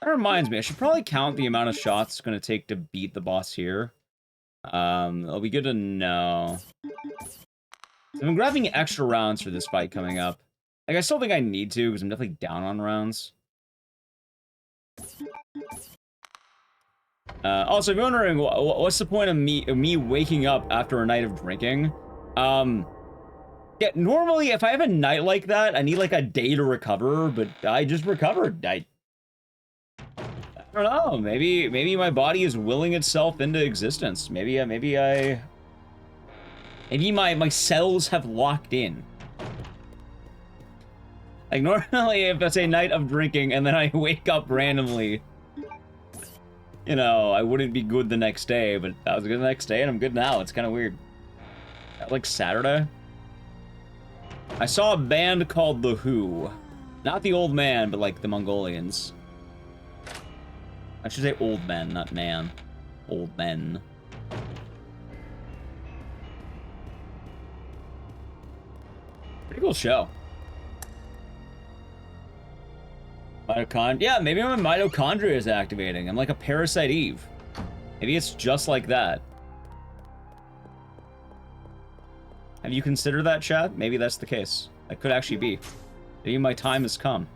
That reminds me, I should probably count the amount of shots it's going to take to beat the boss here. It'll be good to know. So I'm grabbing extra rounds for this fight coming up. Like, I still think I need to, because I'm definitely down on rounds. Also, if you're wondering, what's the point of me waking up after a night of drinking? Yeah, normally, if I have a night like that, I need, like, a day to recover, but I just recovered. I don't know, maybe my body is willing itself into existence. Maybe my cells have locked in. Like, normally, if it's a night of drinking and then I wake up randomly, you know, I wouldn't be good the next day, but I was good the next day and I'm good now. It's kind of weird. Like Saturday? I saw a band called The Who. Not the old man, but like the Mongolians. I should say old men, not man. Old men. Pretty cool show. Yeah, maybe my mitochondria is activating. I'm like a Parasite Eve. Maybe it's just like that. Have you considered that, chat? Maybe that's the case. That could actually be. Maybe my time has come.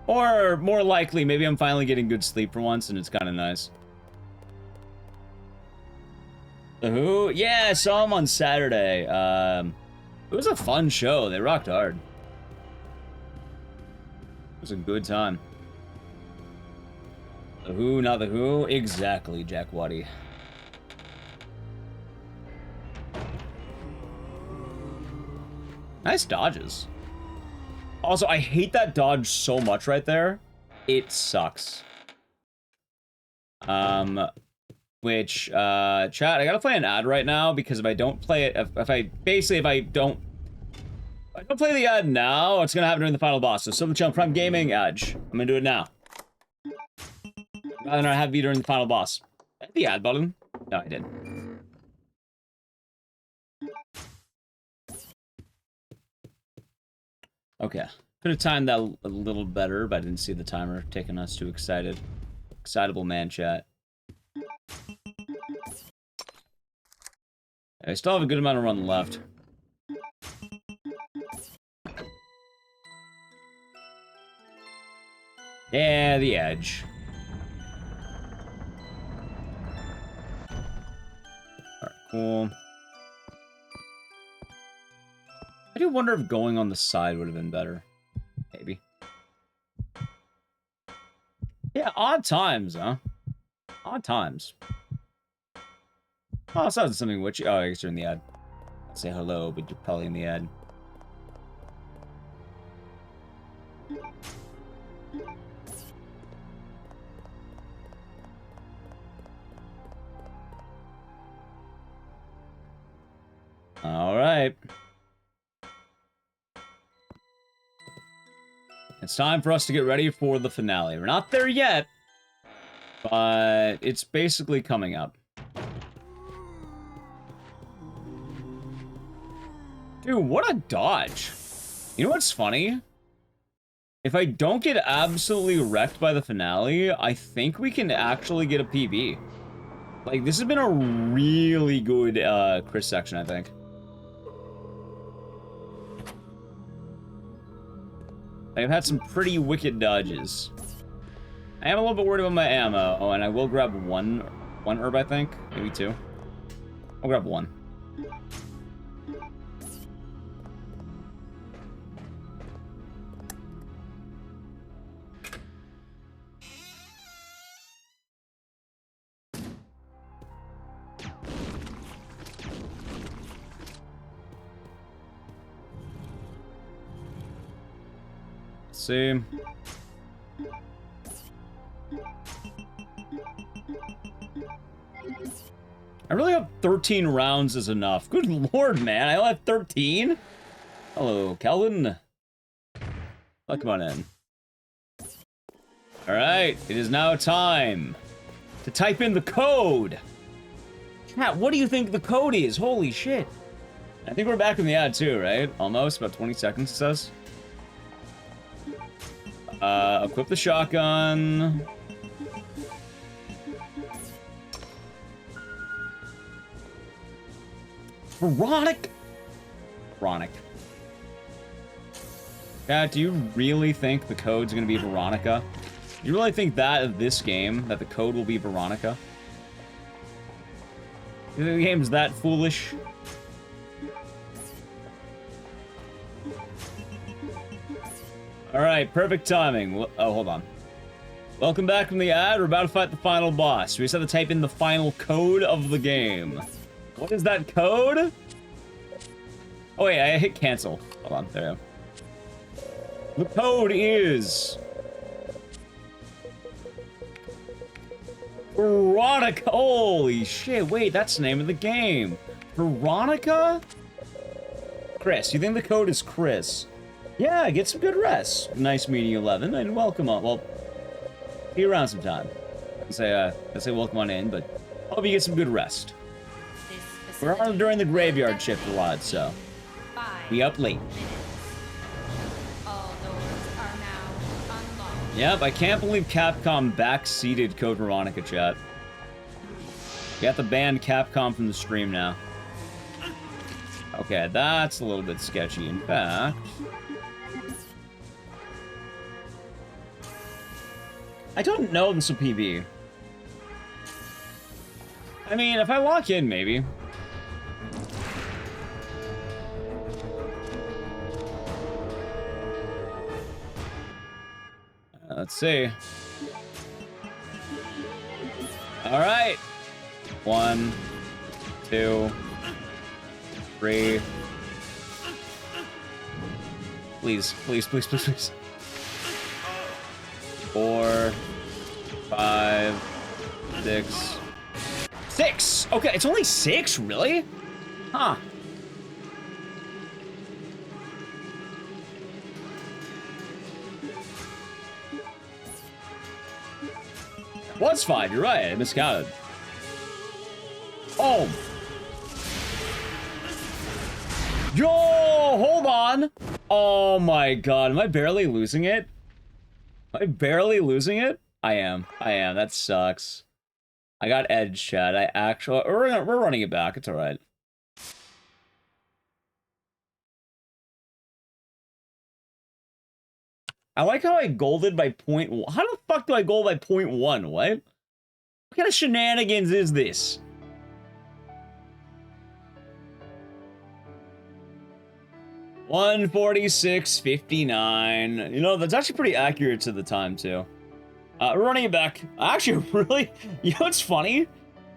Or, more likely, maybe I'm finally getting good sleep for once, and it's kind of nice. The Who? Yeah, I saw them on Saturday. It was a fun show. They rocked hard. It was a good time. The Who, not The Who? Exactly, Jack Waddy. Nice dodges. Also, I hate that dodge so much right there. It sucks. Chat, I gotta play an ad right now, because if I don't play it, if I don't play the ad now, it's gonna happen during the final boss. So Silver Channel Prime Gaming, Edge. I'm gonna do it now. Rather than have it be during the final boss. Hit the ad button. No, I didn't. Okay. Could have timed that a little better, but I didn't see the timer taking us too excited. Excitable man, chat. I still have a good amount of run left. Yeah, the edge. Alright, cool. I do wonder if going on the side would have been better. Maybe. Yeah, odd times, huh? Odd times. Oh, it sounds something witchy. Oh, I guess you're in the ad. Say hello, but you're probably in the ad. Alright. It's time for us to get ready for the finale. We're not there yet, but it's basically coming up. Dude, what a dodge. You know what's funny? If I don't get absolutely wrecked by the finale, I think we can actually get a PB. Like, this has been a really good Chris section, I think. I've had some pretty wicked dodges. I am a little bit worried about my ammo. Oh, and I will grab one herb, I think. Maybe two. I'll grab one. see. I really hope 13 rounds is enough. Good lord, man. I only have 13? Hello, Calvin. Oh, come on in. Alright, it is now time to type in the code. Chat, what do you think the code is? Holy shit. I think we're back in the ad too, right? Almost, about 20 seconds, it says. Equip the shotgun. Veronica! Pat, do you really think the code's gonna be Veronica? Do you really think that of this game, that the code will be Veronica? Do you think the game's that foolish? Alright, perfect timing. Oh, hold on. Welcome back from the ad. We're about to fight the final boss. We just have to type in the final code of the game. What is that code? Oh wait, I hit cancel. Hold on, there we go. The code is... Veronica! Holy shit, wait, that's the name of the game. Veronica? Chris, you think the code is Chris? Yeah, get some good rest. Nice meeting you, 11, and welcome on. Well, see you around sometime. I say welcome on in, but hope you get some good rest. We're on during the graveyard shift a lot, so we up late. All doors are now unlocked. Yep, I can't believe Capcom backseated Code Veronica, chat. You have to ban Capcom from the stream now. Okay, that's a little bit sketchy. In fact, I don't know this will PB. I mean, if I lock in, maybe. Let's see. All right. 1, 2, 3. Please, please, please, please, please. 4, 5, 6. 6! Okay, it's only 6? Really? Huh. Was 5, you're right, I miscounted. Oh! Yo, hold on! Oh my god, am I barely losing it? Am I barely losing it? I am, that sucks. I got edge, chat. We're running it back, it's alright. I like how I golded by 0.1. How the fuck do I gold by 0.1? What? What kind of shenanigans is this? $146.59. You know, that's actually pretty accurate to the time, too. We're running it back. Actually, really, you know what's funny?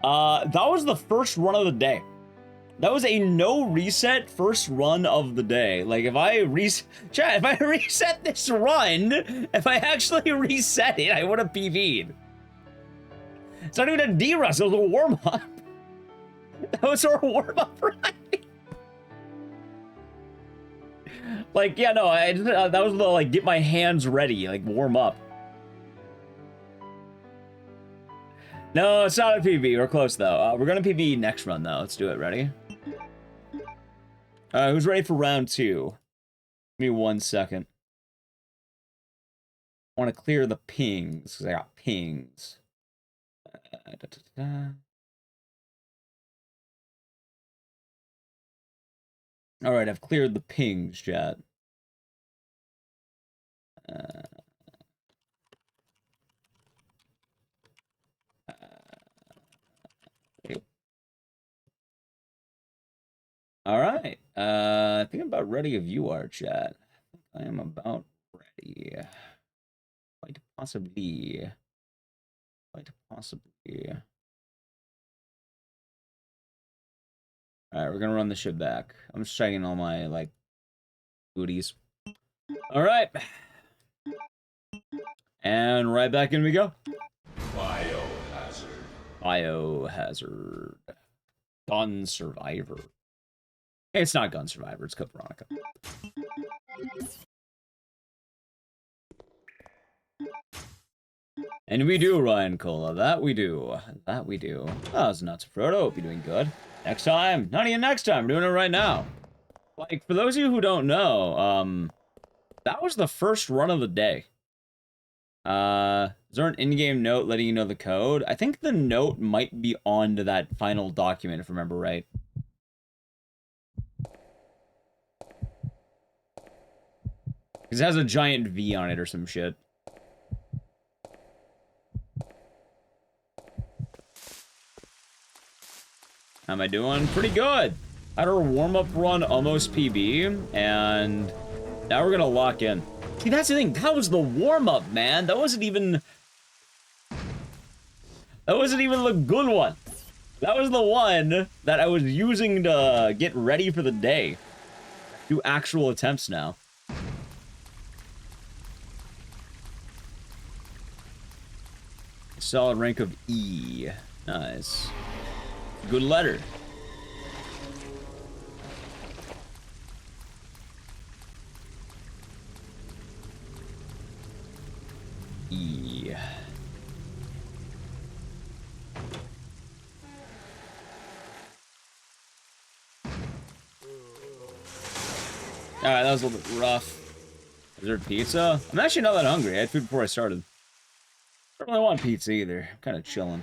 That was the first run of the day. That was a no reset first run of the day. Like, if I reset this run, if I actually reset it, I would have PV'd. It's not even a D-Rush, it was a warm-up. That was our warm-up run. Like, yeah, no, that was the, like, get my hands ready, like, warm up. No, it's not a PB. We're close, though. We're gonna PB next run, though. Let's do it. Ready? Who's ready for round 2? Give me 1 second. I want to clear the pings, because I got pings. Alright, I've cleared the pings, chat. Alright, I think I'm about ready if you are, chat. I am about ready. Quite possibly. Quite possibly. Alright, we're gonna run the shit back. I'm just checking all my, like, goodies. Alright. And right back in we go. Biohazard. Biohazard. Gun Survivor. Hey, it's not Gun Survivor, it's Code Veronica. And we do, Ryan Cola. That we do. That we do. That was nuts, Frodo. Hope you're doing good. Next time. Not even next time. We're doing it right now. Like, for those of you who don't know, that was the first run of the day. Is there an in-game note letting you know the code? I think the note might be on to that final document, if I remember right. Because it has a giant V on it or some shit. How am I doing? Pretty good. Had our warm-up run almost PB, and now we're gonna lock in. See, that's the thing. That was the warm-up, man. That wasn't even the good one. That was the one that I was using to get ready for the day. Do actual attempts now. Solid rank of E. Nice. Good letter. E. Alright, that was a little bit rough. Is there pizza? I'm actually not that hungry. I had food before I started. I don't really want pizza either. I'm kind of chilling.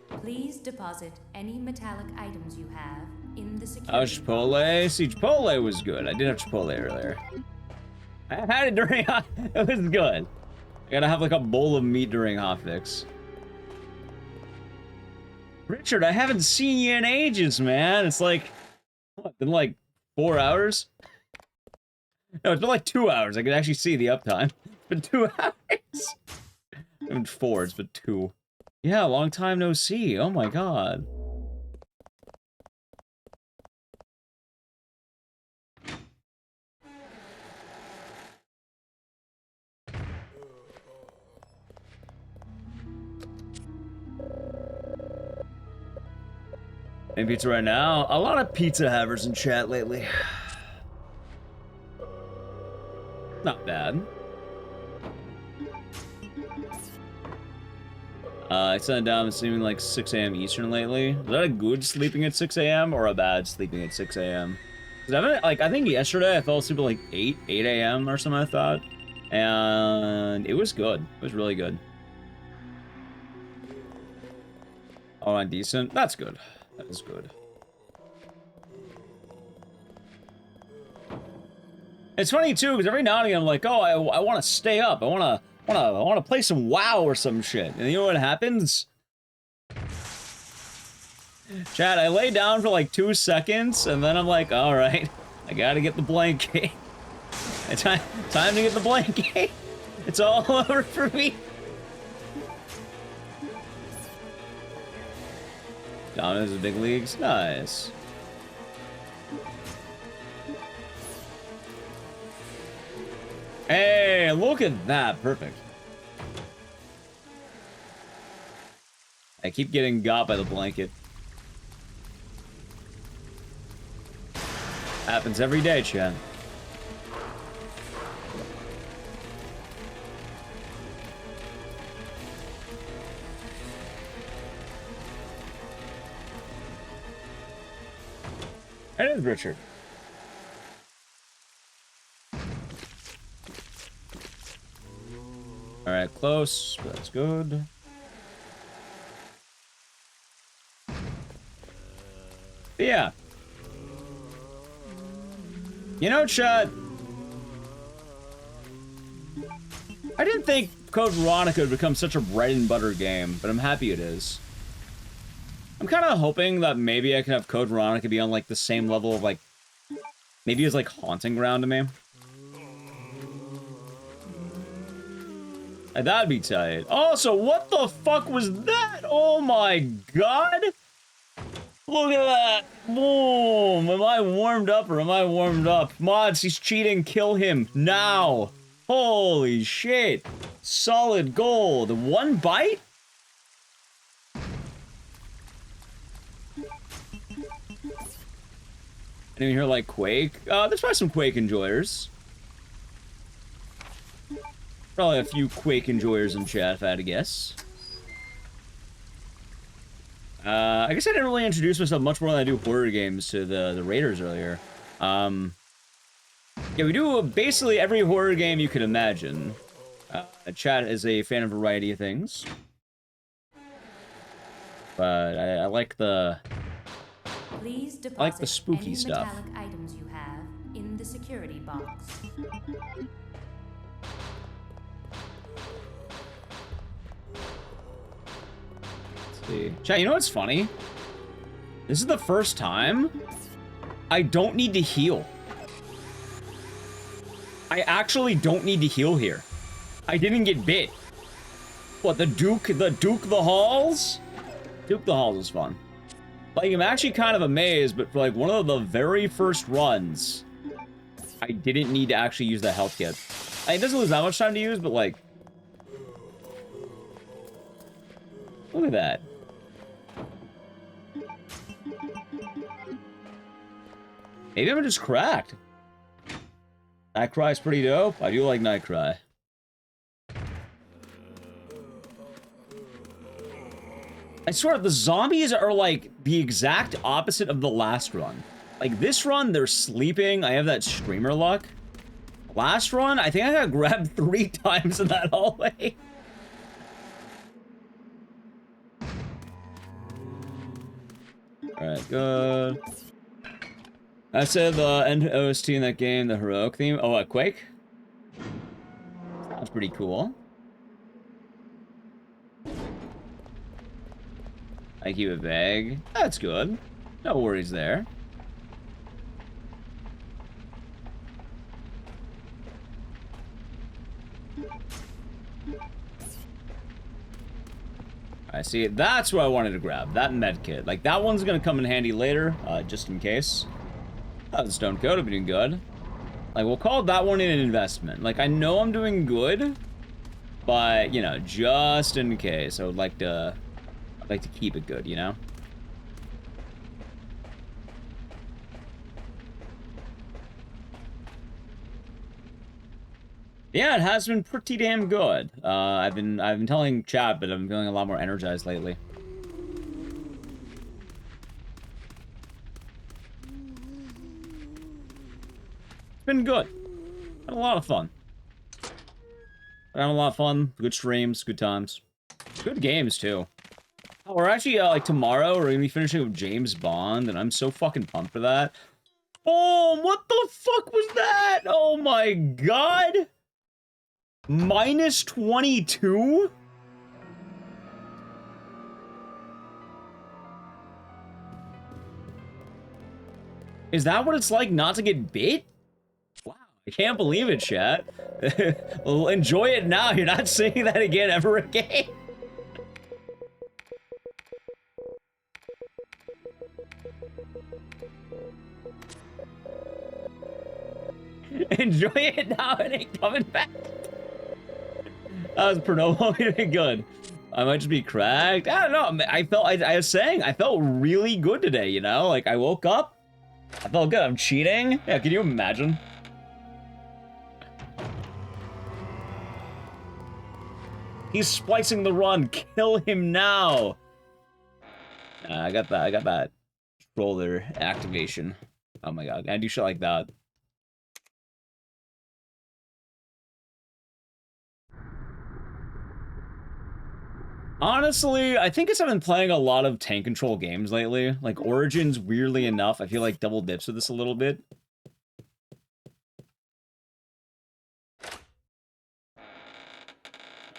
Please deposit any metallic items you have in the security Oh, Chipotle. See, Chipotle was good. I did have Chipotle earlier. I had it during hot. It was good. I gotta have like a bowl of meat during hotfix. Richard, I haven't seen you in ages, man. It's like, what, been like 4 hours? No, it's been like 2 hours. I can actually see the uptime. It's been 2 hours. I mean 4, it's been 2. Yeah, long time no see. Oh my god. Any pizza right now? A lot of pizza havers in chat lately. Not bad. I sat down and sleeping like 6 a.m. Eastern lately. Is that a good sleeping at 6 a.m. or a bad sleeping at 6 a.m.? I think yesterday I fell asleep at like 8 a.m. or something like that. And it was good. It was really good. Oh, I'm decent? That's good. That is good. It's funny too, because every now and again I'm like, oh, I want to stay up. I want to play some WoW or some shit. And you know what happens? Chat, I lay down for like 2 seconds, and then I'm like, all right, I gotta get the blanket. Time to get the blanket. It's all over for me. Down into the big leagues. Nice. Hey, look at that. Perfect. I keep getting got by the blanket. Happens every day, Chen. It is Richard. Alright, close. That's good. But yeah. You know, chat, I didn't think Code Veronica would become such a bread and butter game, but I'm happy it is. I'm kind of hoping that maybe I can have Code Veronica be on, like, the same level of, like, maybe it's, like, Haunting Ground to me. And that'd be tight. Also, what the fuck was that? Oh my god! Look at that! Boom! Am I warmed up or am I warmed up? Mods, he's cheating. Kill him now! Holy shit! Solid gold. 1 bite? Anyone here like Quake? There's probably some Quake enjoyers. Probably a few Quake enjoyers in chat, if I had to guess. I guess I didn't really introduce myself much more than I do horror games to the Raiders earlier. Yeah, we do basically every horror game you could imagine. Chat is a fan of a variety of things. But I like the... Please deposit I like the spooky any stuff. metallic items you have in the security box. See. Chat, you know what's funny? This is the first time I don't need to heal. I actually don't need to heal here. I didn't get bit. What, the Duke the Halls? Duke the Halls is fun. Like, I'm actually kind of amazed, but for like one of the very first runs, I didn't need to actually use the health kit. It doesn't lose that much time to use, but like, look at that. Maybe I'm just cracked. Nightcry's pretty dope. I do like Nightcry. I swear, the zombies are like the exact opposite of the last run. Like this run, they're sleeping. I have that streamer luck. Last run, I think I got grabbed 3 times in that hallway. Alright, good. I said the end OST in that game, the heroic theme. Oh, Quake? That's pretty cool. I keep it vague. That's good. No worries there. I see. That's what I wanted to grab. That med kit. Like, that one's gonna come in handy later, just in case. Oh, the stone coat, I've been doing good. Like, we'll call that one an investment. Like, I know I'm doing good, but, you know, just in case, I would like to... I'd like to keep it good, you know? Yeah, it has been pretty damn good. I've been telling chat, but I'm feeling a lot more energized lately. It's been good. Had a lot of fun. Had a lot of fun. Good streams, good times. Good games, too. Oh, we're actually, like, tomorrow, we're gonna be finishing with James Bond, and I'm so fucking pumped for that. Oh, what the fuck was that? Oh my god! Minus 22? Is that what it's like not to get bit? Wow, I can't believe it, chat. Well, enjoy it now. You're not saying that again ever again. Enjoy it now, it ain't coming back. That was pretty good. I might just be cracked. I don't know. I was saying, I felt really good today, you know? Like, I woke up, I felt good. I'm cheating. Yeah, can you imagine? He's splicing the run. Kill him now. I got that controller activation. Oh my god, I do shit like that. Honestly, I think I've been playing a lot of tank control games lately. Like, Origins, weirdly enough, I feel like double dips with this a little bit.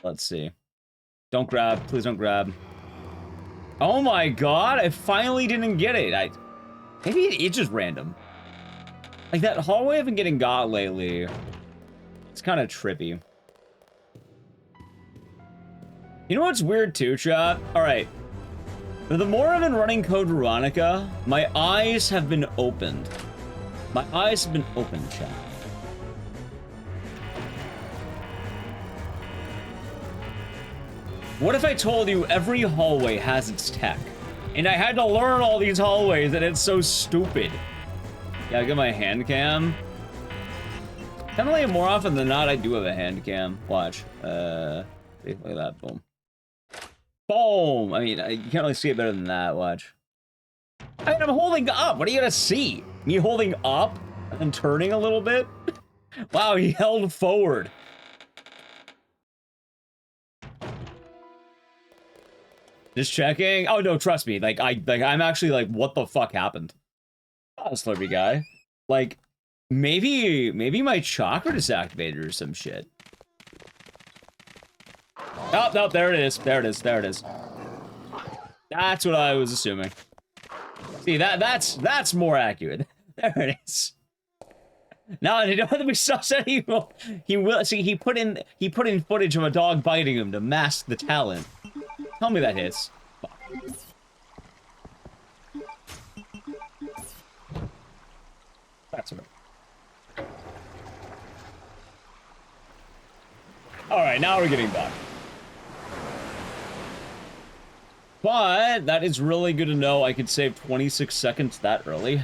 Let's see. Don't grab. Please don't grab. Oh my god, I finally didn't get it. Maybe it's just random. Like, that hallway I've been getting got lately, it's kind of trippy. You know what's weird too, chat? Alright. The more I've been running Code Veronica, my eyes have been opened. My eyes have been opened, chat. What if I told you every hallway has its tech? And I had to learn all these hallways and it's so stupid. Yeah, I get my hand cam. Kinda more often than not, I do have a hand cam. Watch. Look at that, boom. Boom! I mean, you can't really see it better than that, watch. I mean, I'm holding up, what are you gonna see? Me holding up and turning a little bit? Wow, he held forward. Just checking. Oh no, trust me. I'm actually like, what the fuck happened? Oh, Slurpee guy. Like, maybe my chakra disactivated or some shit. Oh, no, there it is. There it is. There it is. That's what I was assuming. See, that's more accurate. There it is. Now, you know what we saw? He will see. He put in footage of a dog biting him to mask the talent. Tell me that hits. Fuck. That's right. Alright, now we're getting back. But, that is really good to know I could save 26 seconds that early.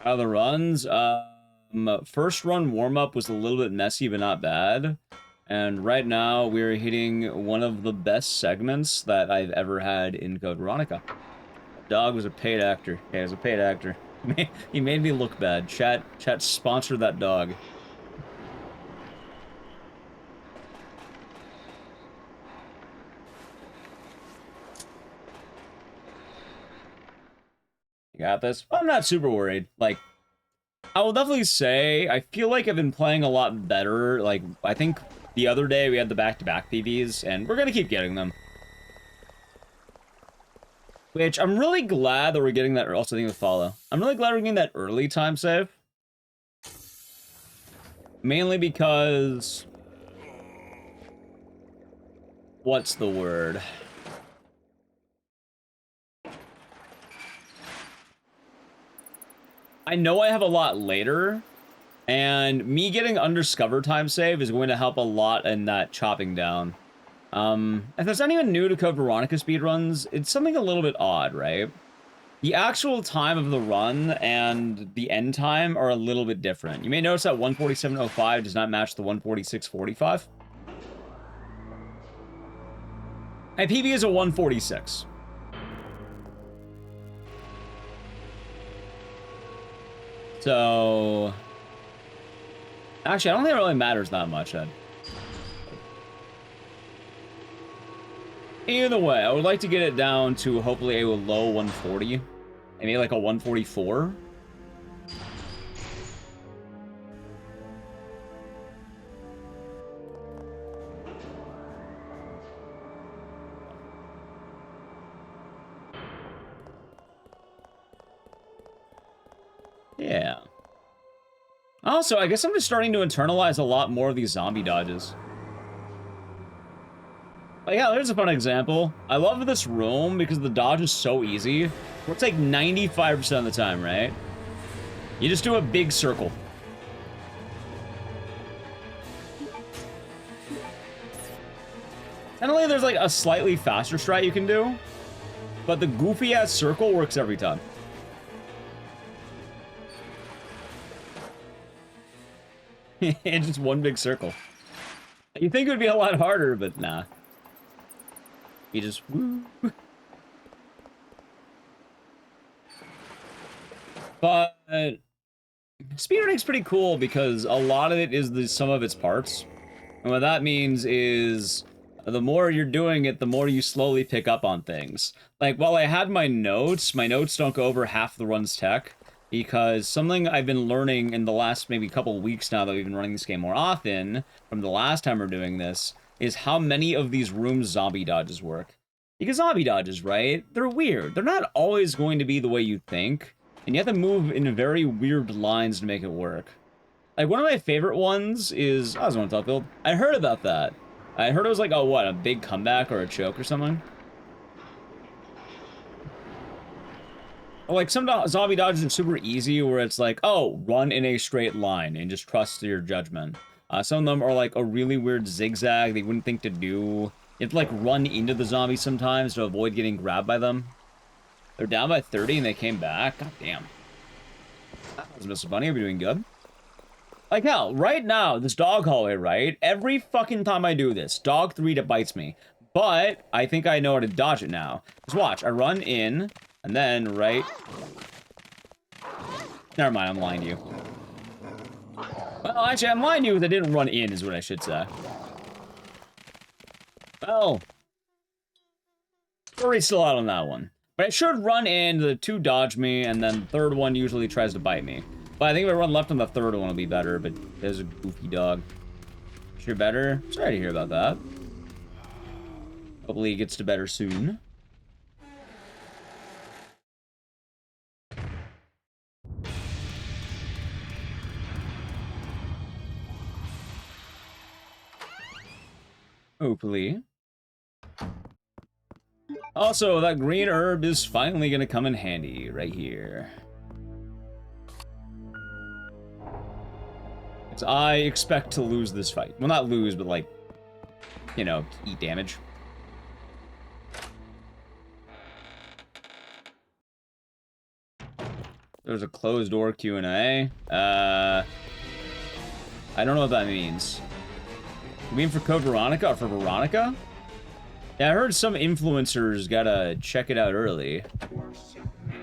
Out of the runs, first run warm-up was a little bit messy, but not bad. And right now, we're hitting one of the best segments that I've ever had in Code Veronica. Dog was a paid actor. Yeah, he was a paid actor. He made me look bad. Chat sponsored that dog. You got this? I'm not super worried. Like, I will definitely say, I feel like I've been playing a lot better. Like, I think the other day we had the back-to-back PVs, and we're gonna keep getting them. Which, I'm really glad that we're getting that, also thinking of follow. I'm really glad we're getting that early time save. Mainly because... what's the word? I know I have a lot later, and me getting undiscovered time save is going to help a lot in that chopping down. If there's anyone new to Code Veronica speedruns, it's something a little bit odd, right? The actual time of the run and the end time are a little bit different. You may notice that 147.05 does not match the 146.45. My PB is a 146. So... actually, I don't think it really matters that much, then. Either way, I would like to get it down to hopefully a low 140. Maybe like a 144. Yeah. Also, I guess I'm just starting to internalize a lot more of these zombie dodges. But yeah, there's a fun example. I love this room because the dodge is so easy. It's like 95% of the time, right? You just do a big circle. Generally, there's like a slightly faster strat you can do, but the goofy-ass circle works every time. It's just one big circle. You think it would be a lot harder, but nah. You just woo. But speedrunning's pretty cool because a lot of it is the sum of its parts. And what that means is the more you're doing it, the more you slowly pick up on things. Like, while I had my notes don't go over half the run's tech. Because something I've been learning in the last maybe couple of weeks now that we've been running this game more often, from the last time we're doing this, is how many of these rooms zombie dodges work. Because zombie dodges, right? They're weird. They're not always going to be the way you think, and you have to move in very weird lines to make it work. Like, one of my favorite ones is... oh, I was on top build. I heard about that. I heard it was like, oh, what, a big comeback or a choke or something? Or like some zombie dodges are super easy where it's like, oh, run in a straight line and just trust your judgment. Some of them are like a really weird zigzag that you wouldn't think to do. You have to like run into the zombies sometimes to avoid getting grabbed by them. They're down by 30 and they came back. God damn. That was Mr. Bunny. Are we doing good? Like hell, right now, this dog hallway, right? Every fucking time I do this, dog 3 that bites me. But I think I know how to dodge it now. Just watch. I run in, and then, right... Never mind, I'm lying to you. Well, actually, I'm lying to you because I didn't run in, is what I should say. Well... Jury's still out on that one. But I should run in, the 2 dodge me, and then the 3rd one usually tries to bite me. But I think if I run left on the 3rd one, it'll be better, but there's a goofy dog. Sure better? Sorry to hear about that. Hopefully he gets to better soon. Hopefully. Also, that green herb is finally gonna come in handy right here. I expect to lose this fight. Well, not lose, but like, you know, eat damage. There's a closed door Q&A. I don't know what that means. You mean for code Veronica or for Veronica? Yeah, I heard some influencers gotta check it out early.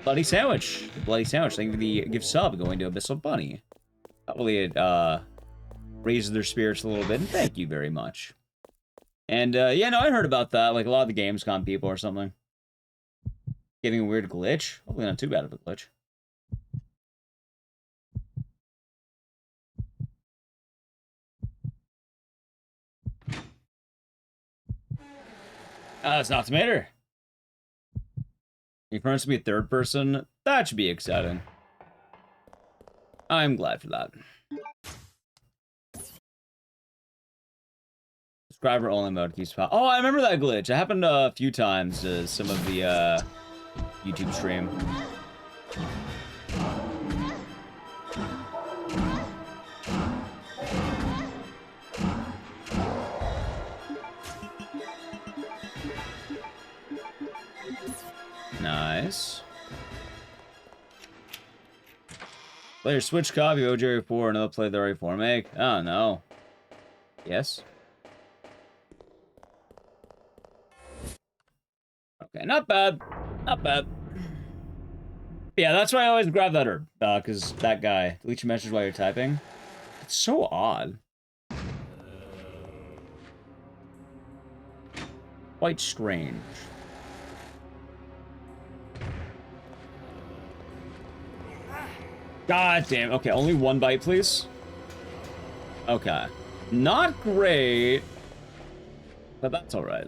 Bloody Sandwich. Bloody Sandwich. Thank you for the gift sub going to Abyssal Bunny. Hopefully it raises their spirits a little bit, and thank you very much. And yeah, no, I heard about that. Like a lot of the Gamescom people or something. Getting a weird glitch. Hopefully not too bad of a glitch. It's not Tomato. If it to be a 3rd person, that should be exciting. I'm glad for that. Subscriber only mode keeps pop. Oh, I remember that glitch. It happened a few times to some of the YouTube stream. Nice. Player switch copy of OJ4, another play the right for make. Oh no. Yes. Okay, not bad. Not bad. Yeah, that's why I always grab that herb. Because that guy. Delete your message while you're typing. It's so odd. Quite strange. God damn. Okay, only 1 bite, please. Okay. Not great. But that's alright.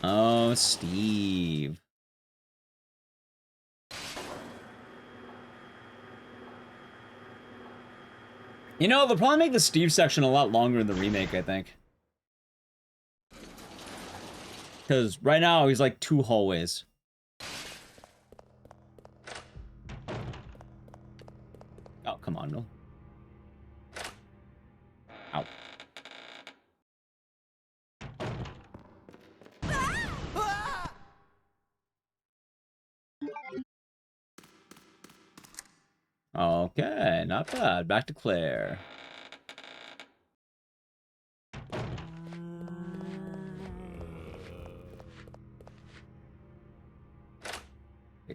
Oh, Steve. You know, they'll probably make the Steve section a lot longer in the remake, I think. Because right now, he's like 2 hallways. Oh, come on, no. Ow. Okay, not bad. Back to Claire.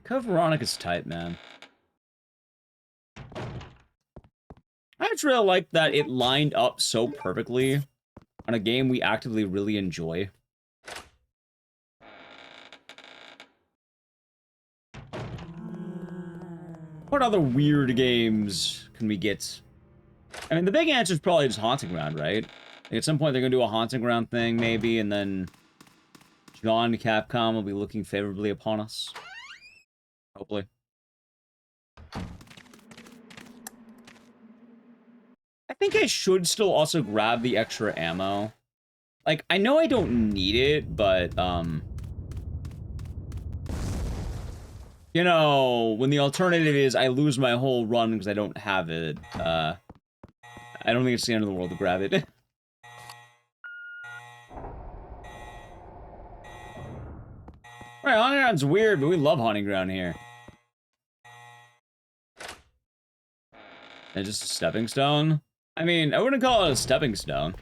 Code Veronica's tight, man. I just really like that it lined up so perfectly on a game we actively really enjoy. What other weird games can we get? I mean, the big answer is probably just Haunting Ground, right? Like at some point, they're going to do a Haunting Ground thing, maybe, and then John Capcom will be looking favorably upon us. Hopefully. I think I should still also grab the extra ammo. Like, I know I don't need it, but, you know, when the alternative is I lose my whole run because I don't have it, I don't think it's the end of the world to grab it. Right, haunting ground's weird, but we love haunting ground here. And just a stepping stone? I mean, I wouldn't call it a stepping stone.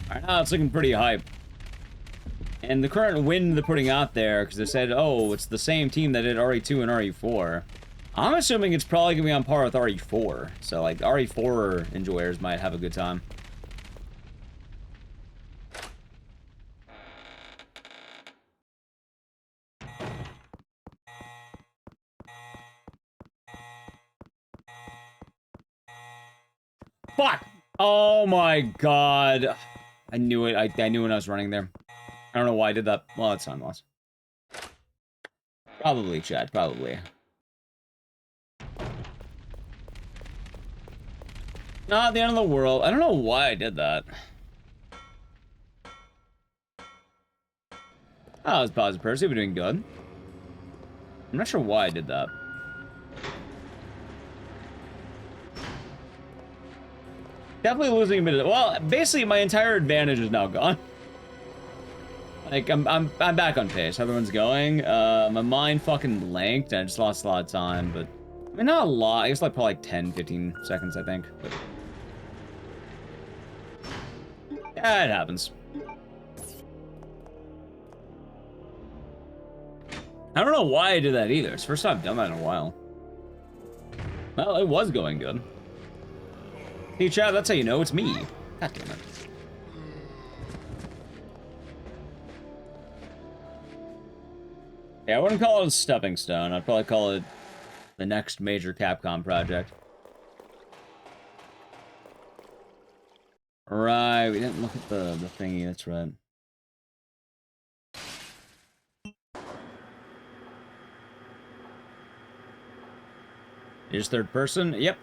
Alright, now it's looking pretty hype. And the current win they're putting out there, because they said, oh, it's the same team that did RE2 and RE4. I'm assuming it's probably going to be on par with RE4. So, like, RE4 enjoyers might have a good time. Fuck! Oh my god. I knew it. I knew when I was running there. I don't know why I did that. Well, it's time loss. Probably, Chad. Probably. Not the end of the world. I don't know why I did that. Oh, it's positive Percy. We're doing good. I'm not sure why I did that. Definitely losing a bit of... Well, basically, my entire advantage is now gone. Like, I'm back on pace. How everyone's going. My mind fucking blanked, and I just lost a lot of time, but... I mean, not a lot. I guess, like, probably like 10, 15 seconds, I think. But... yeah, it happens. I don't know why I did that either. It's the first time I've done that in a while. Well, it was going good. Hey, Chad, that's how you know it's me. God damn it. Yeah, I wouldn't call it a stepping stone. I'd probably call it the next major Capcom project. Right, we didn't look at the thingy, that's right. Here's third person, yep.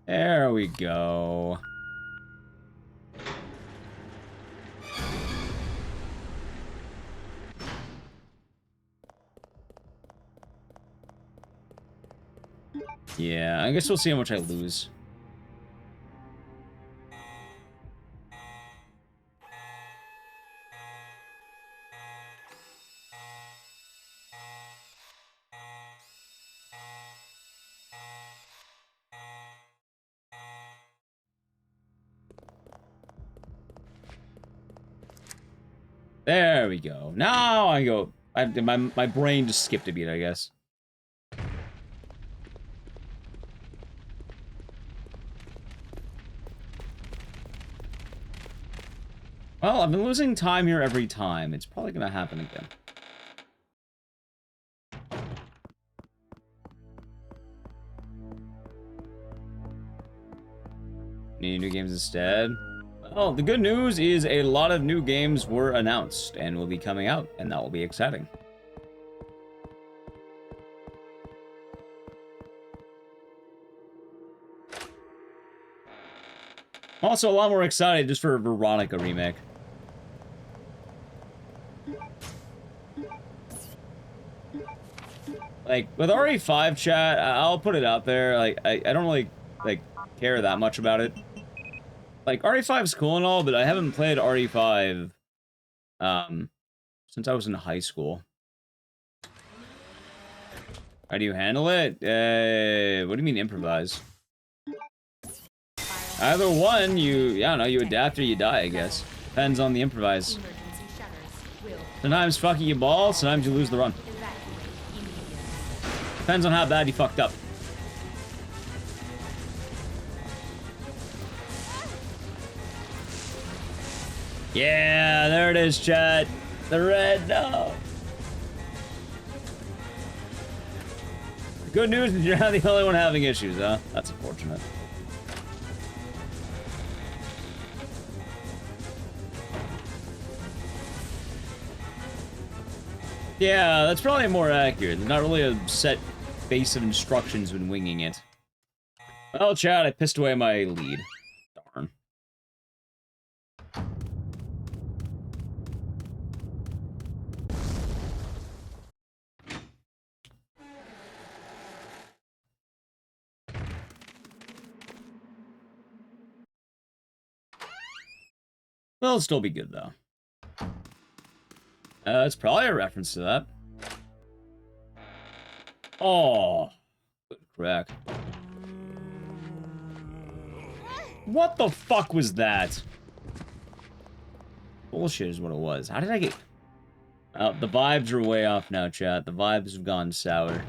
There we go. Yeah, I guess we'll see how much I lose. There we go. Now I go. My brain just skipped a beat, I guess. Well, I've been losing time here every time. It's probably gonna happen again. Need new games instead? Well, the good news is a lot of new games were announced and will be coming out, and that will be exciting. I'm also a lot more excited just for a Veronica remake. Like, with RE5 chat, I'll put it out there. Like, I don't really, like, care that much about it. Like, RE5's cool and all, but I haven't played RE5, since I was in high school. How do you handle it? What do you mean improvise? Either one, I don't know, you adapt or you die, I guess. Depends on the improvise. Sometimes fucking you ball, sometimes you lose the run. Depends on how bad you fucked up. Yeah, there it is, chat. The red, no. Good news is you're not the only one having issues, huh? That's unfortunate. Yeah, that's probably more accurate. There's not really a set base of instructions when winging it. Well, Chad, I pissed away my lead. Darn. Well, it'll still be good, though. It's probably a reference to that. Oh, good crack. What the fuck was that? Bullshit is what it was. How did I get... the vibes are way off now, chat. The vibes have gone sour.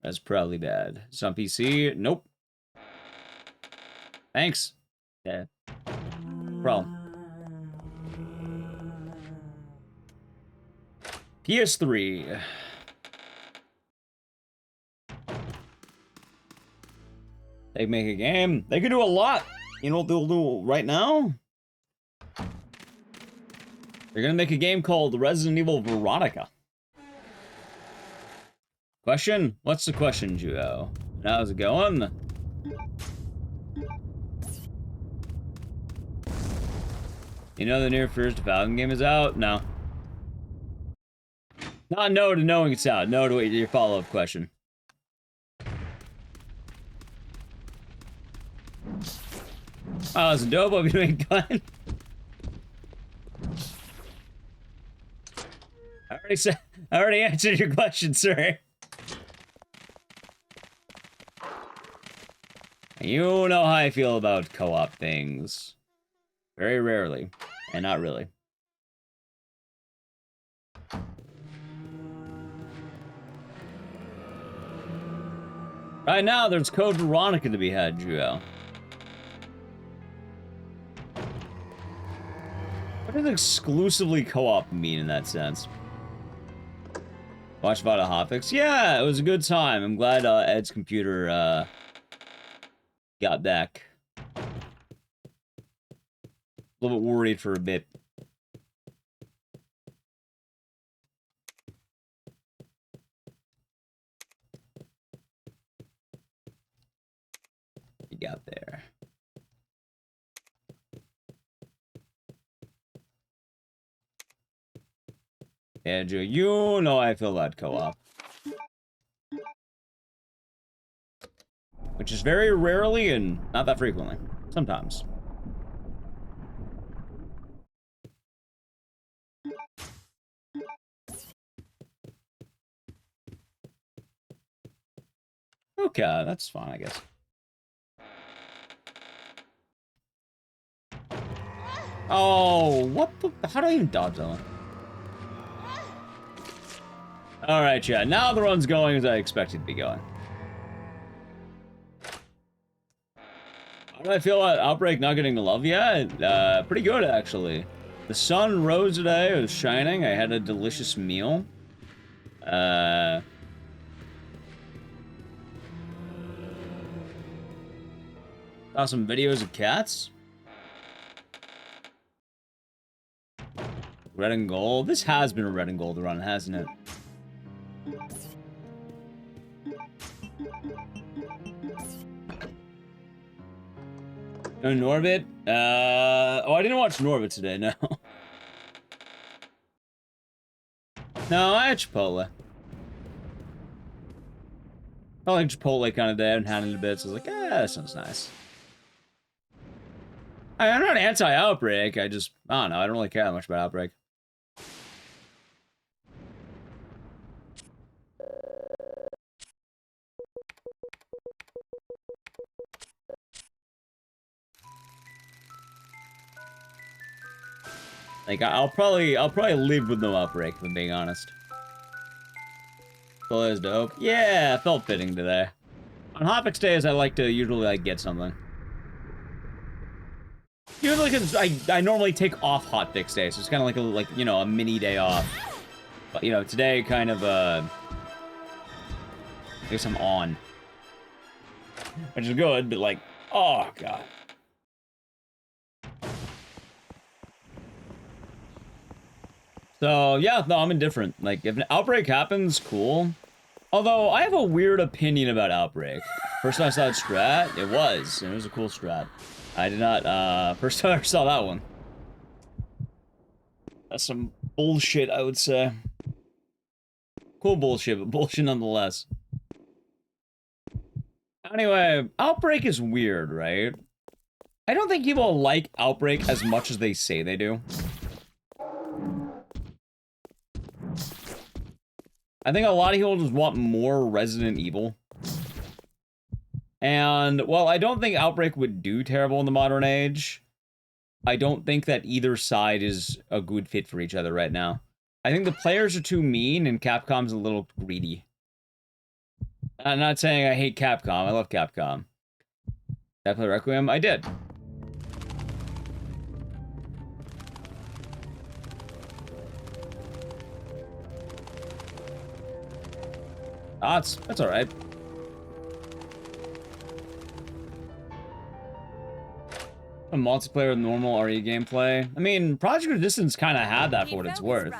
That's probably bad. It's on PC? Nope. Thanks. Yeah. Problem. PS3. They make a game. They can do a lot. You know what they'll do right now? They're gonna make a game called Resident Evil Veronica. Question? What's the question, Juo? How's it going? You know the near first Falcon game is out? No. Not no to knowing it's out. No to your follow-up question. Oh, it's dope. I'll be doing gun. I already answered your question, sir. You know how I feel about co-op things. Very rarely. And not really. Right now, there's Code Veronica to be had, Juel. What does exclusively co-op mean in that sense? Watch about a hotfix? Yeah, it was a good time. I'm glad Ed's computer got back. A little bit worried for a bit. You got there. Andrew, you know I feel that co-op. Which is very rarely and not that frequently. Sometimes. Okay, that's fine, I guess. Oh, what the... How do I even dodge that one? Alright, yeah, now the run's going as I expected to be going. How do I feel about Outbreak not getting the love yet? Pretty good, actually. The sun rose today, it was shining, I had a delicious meal. Saw some videos of cats. Red and gold. This has been a red and gold run, hasn't it? Oh, Norbit? Oh, I didn't watch Norbit today, no. No, I had Chipotle. I like Chipotle kind of day. I haven't had it in a bit, so I was like, that sounds nice. I'm not anti-Outbreak, I don't know, I don't really care that much about Outbreak. Like, I'll probably live with no Outbreak, if I'm being honest. So that was dope. Yeah, it felt fitting today. On hotfix days, I like to usually like get something. Usually, because I normally take off hotfix days, so it's kind of like you know, a mini day off. But you know, today kind of I guess I'm on, which is good. But like, oh god. So yeah, no, I'm indifferent. Like, if an outbreak happens, cool. Although I have a weird opinion about outbreak. First time I saw that strat, it was a cool strat. I did not, first time I ever saw that one. That's some bullshit, I would say. Cool bullshit, but bullshit nonetheless. Anyway, Outbreak is weird, right? I don't think people like Outbreak as much as they say they do. I think a lot of people just want more Resident Evil. And, well, I don't think Outbreak would do terrible in the modern age. I don't think that either side is a good fit for each other right now. I think the players are too mean and Capcom's a little greedy. I'm not saying I hate Capcom. I love Capcom. Did I play Requiem? I did. That's alright. A multiplayer with normal RE gameplay. I mean, Project Resistance kind of had that for what it's worth.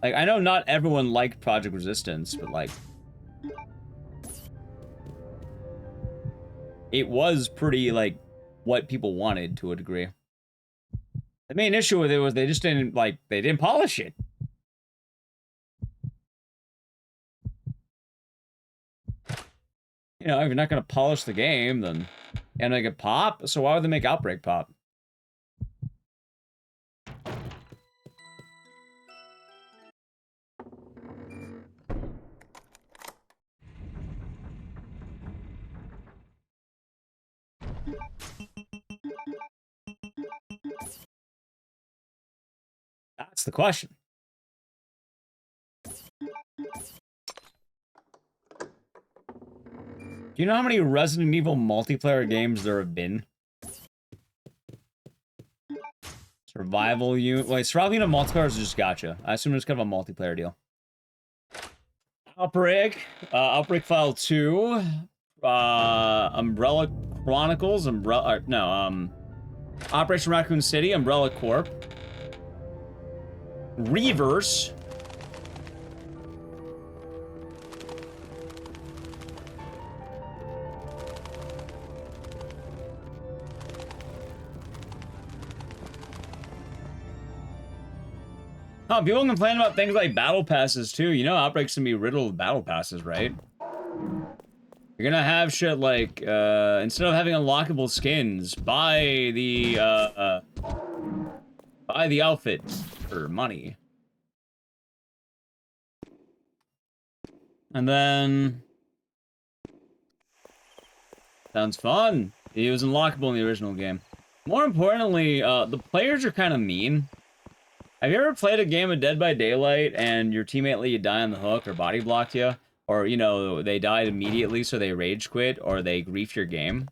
Like, I know not everyone liked Project Resistance, but like, it was pretty like what people wanted to a degree. The main issue with it was they just didn't like, they didn't polish it. You know, if you're not gonna polish the game, then and make it pop. So why would they make Outbreak pop? That's the question. Do you know how many Resident Evil multiplayer games there have been? Survival unit. Wait, survival unit multiplayer is just gacha. I assume it's kind of a multiplayer deal. Outbreak. Outbreak File 2. Umbrella Chronicles. Operation Raccoon City. Umbrella Corp. Reverse. Oh, people complain about things like battle passes too. You know, Outbreak's gonna be riddled with battle passes, right? You're gonna have shit like, instead of having unlockable skins, buy the outfit for money. And then... sounds fun. It was unlockable in the original game. More importantly, the players are kind of mean. Have you ever played a game of Dead by Daylight and your teammate let you die on the hook or body blocked you? Or, you know, they died immediately so they rage quit or they grief your game?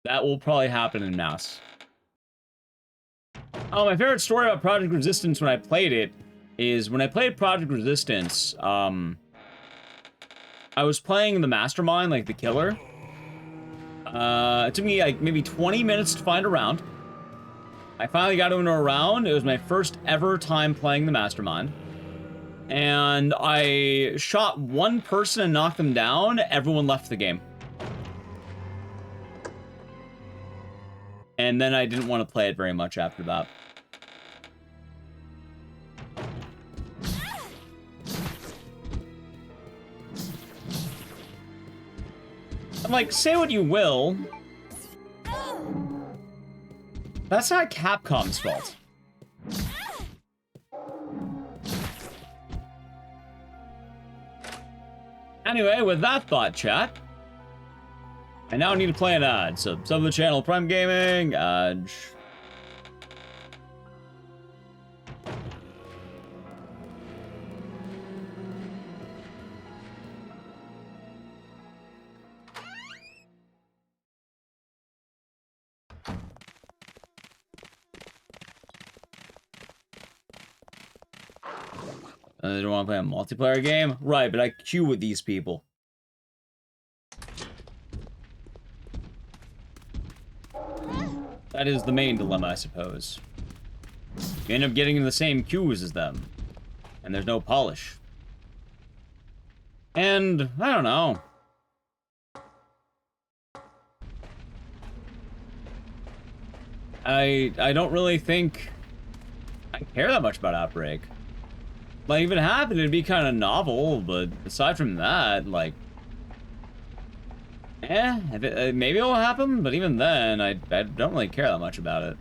That will probably happen in Mass. Oh, my favorite story about Project Resistance when I played it is when I played Project Resistance, I was playing the Mastermind, like the killer. It took me like maybe 20 minutes to find a round. I finally got into a round. It was my first ever time playing the Mastermind. And I shot one person and knocked them down. Everyone left the game. And then I didn't want to play it very much after that. I'm like, say what you will. That's not Capcom's fault. Anyway, with that thought, chat, I now need to play an ad. So, sub the channel, Prime Gaming, They don't want to play a multiplayer game? Right, but I queue with these people. That is the main dilemma, I suppose. You end up getting in the same queues as them. And there's no polish. And, I don't know. I don't really think I care that much about Outbreak. Like, if it happened, it'd be kind of novel, but aside from that, like... maybe it'll happen, but even then, I don't really care that much about it.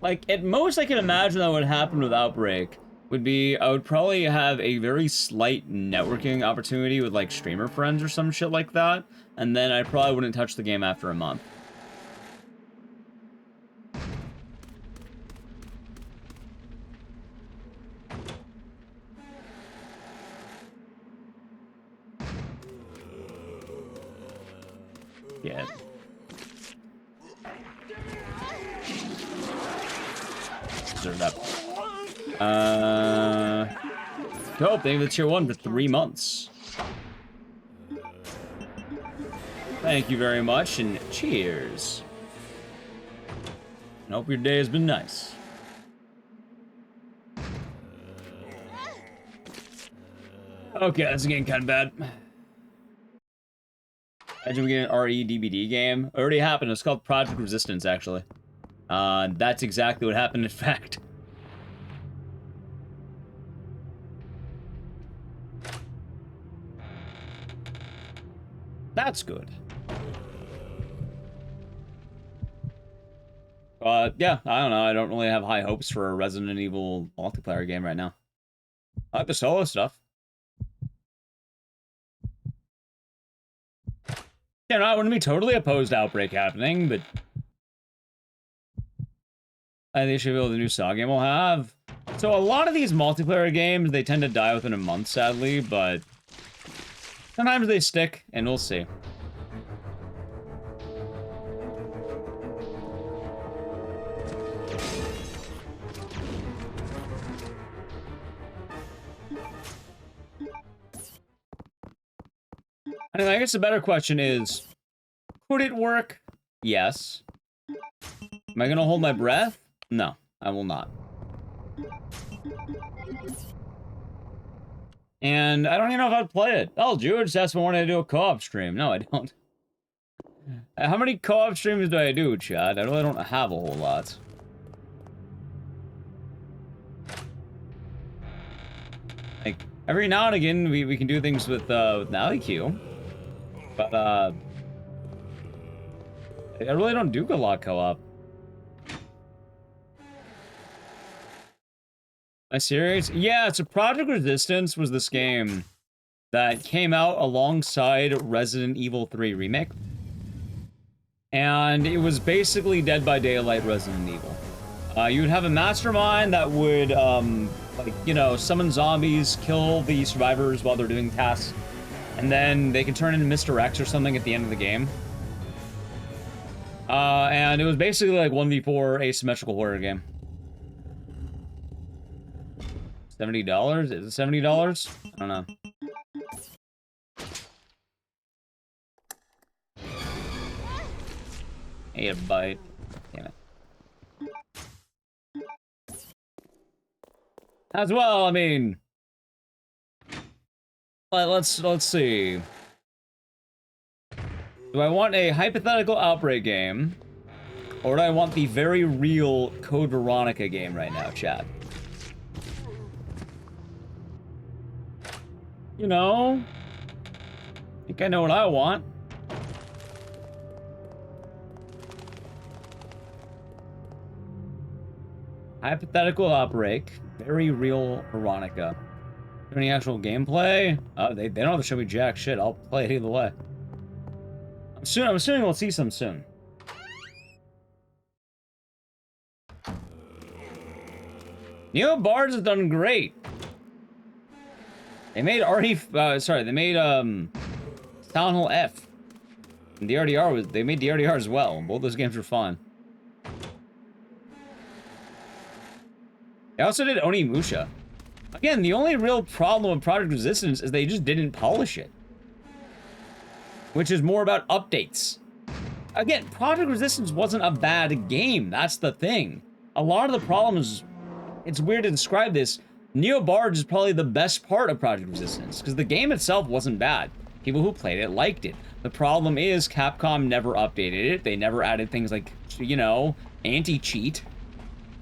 Like, at most I can imagine that would happen with Outbreak would be, I would probably have a very slight networking opportunity with, like, streamer friends or some shit like that, and then I probably wouldn't touch the game after a month. Yeah. Deserve that. Cool, thank you for the tier 1 for 3 months. Thank you very much, and cheers. I hope your day has been nice. Okay, that's getting kind of bad. Imagine we get an RE DBD game. It already happened. It's called Project Resistance, actually. That's exactly what happened, in fact. That's good. Yeah, I don't know. I don't really have high hopes for a Resident Evil multiplayer game right now. I like the solo stuff. Yeah, no, I wouldn't be totally opposed to Outbreak happening, but... I think they should be able to the new Saw game will have. So a lot of these multiplayer games, they tend to die within a month, sadly, but... sometimes they stick, and we'll see. Anyway, I guess the better question is, could it work? Yes. Am I gonna hold my breath? No, I will not. And I don't even know if I'd play it. Oh, George asked me when I do a co-op stream. No, I don't. How many co-op streams do I do, Chad? I really don't have a whole lot. Like, every now and again, we can do things with NallyQ. But, I really don't do a lot co-op. My series? Yeah, so Project Resistance was this game that came out alongside Resident Evil 3 Remake. And it was basically Dead by Daylight Resident Evil. You would have a mastermind that would, like, you know, summon zombies, kill the survivors while they're doing tasks, and then they can turn into Mr. X or something at the end of the game. And it was basically like 1v4 asymmetrical horror game. $70? Is it $70? I don't know. Ate a bite. Damn it. As well, I mean... let's see. Do I want a hypothetical Outbreak game? Or do I want the very real Code Veronica game right now, chat? You know? I think I know what I want. Hypothetical Outbreak. Very real Veronica. Any actual gameplay? They don't have to show me jack shit. I'll play it either way. I'm assuming we'll see some soon. Neo Bards has done great. They made they made Town Hall F. And they made DRDR as well. Both those games were fun. They also did Onimusha. Again, the only real problem with Project Resistance is they just didn't polish it. Which is more about updates. Again, Project Resistance wasn't a bad game, that's the thing. A lot of the problems, it's weird to describe this, Neo Barge is probably the best part of Project Resistance, because the game itself wasn't bad. People who played it liked it. The problem is Capcom never updated it, they never added things like, you know, anti-cheat.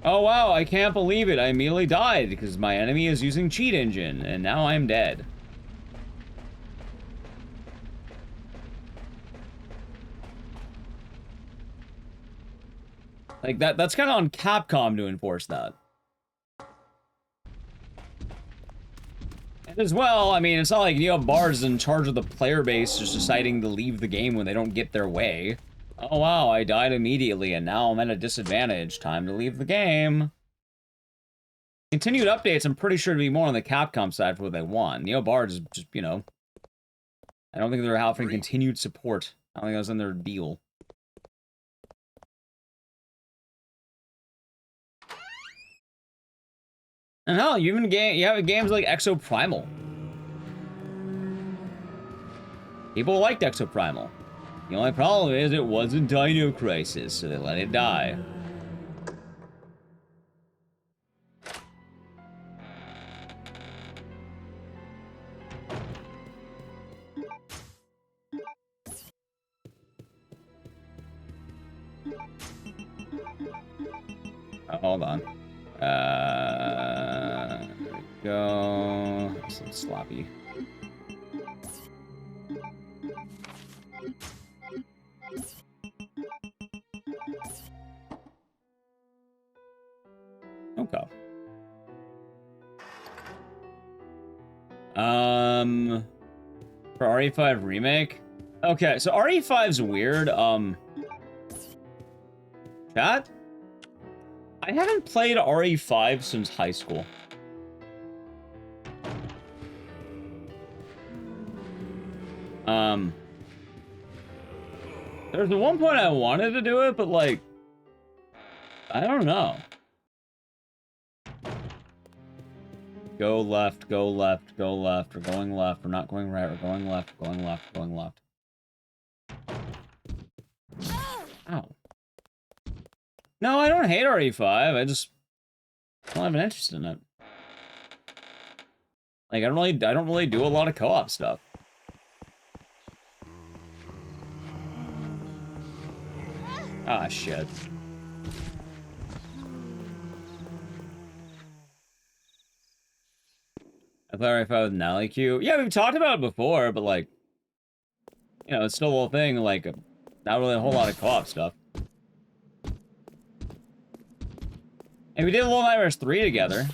Oh wow, I can't believe it, I immediately died because my enemy is using cheat engine, and now I'm dead. Like, that's kind of on Capcom to enforce that. And as well, I mean, it's not like Neo Barge is in charge of the player base just deciding to leave the game when they don't get their way. Oh wow, I died immediately and now I'm at a disadvantage. Time to leave the game. Continued updates, I'm pretty sure to be more on the Capcom side for what they want. Neo Barge is just, you know... I don't think they're offering continued support. I don't think that was in their deal. And hell, you have games like Exo Primal. People liked Exo Primal. The only problem is it wasn't Dino Crisis, so they let it die. Oh, hold on. There we go. It's a little sloppy. Okay. For RE5 remake? Okay, so RE5's weird. Chat? I haven't played RE5 since high school. There's the one point I wanted to do it, but like, I don't know. Go left, go left, go left. We're going left. We're not going right. We're going left, going left, going left. Ow. No, I don't hate RE5. I just don't have an interest in it. Like, I don't really do a lot of co-op stuff. Ah, shit. I play RE5 with Nally Q. Yeah, we've talked about it before, but like, you know, it's still a whole thing, like, not really a whole lot of co-op stuff. And we did Little Nightmares 3 together.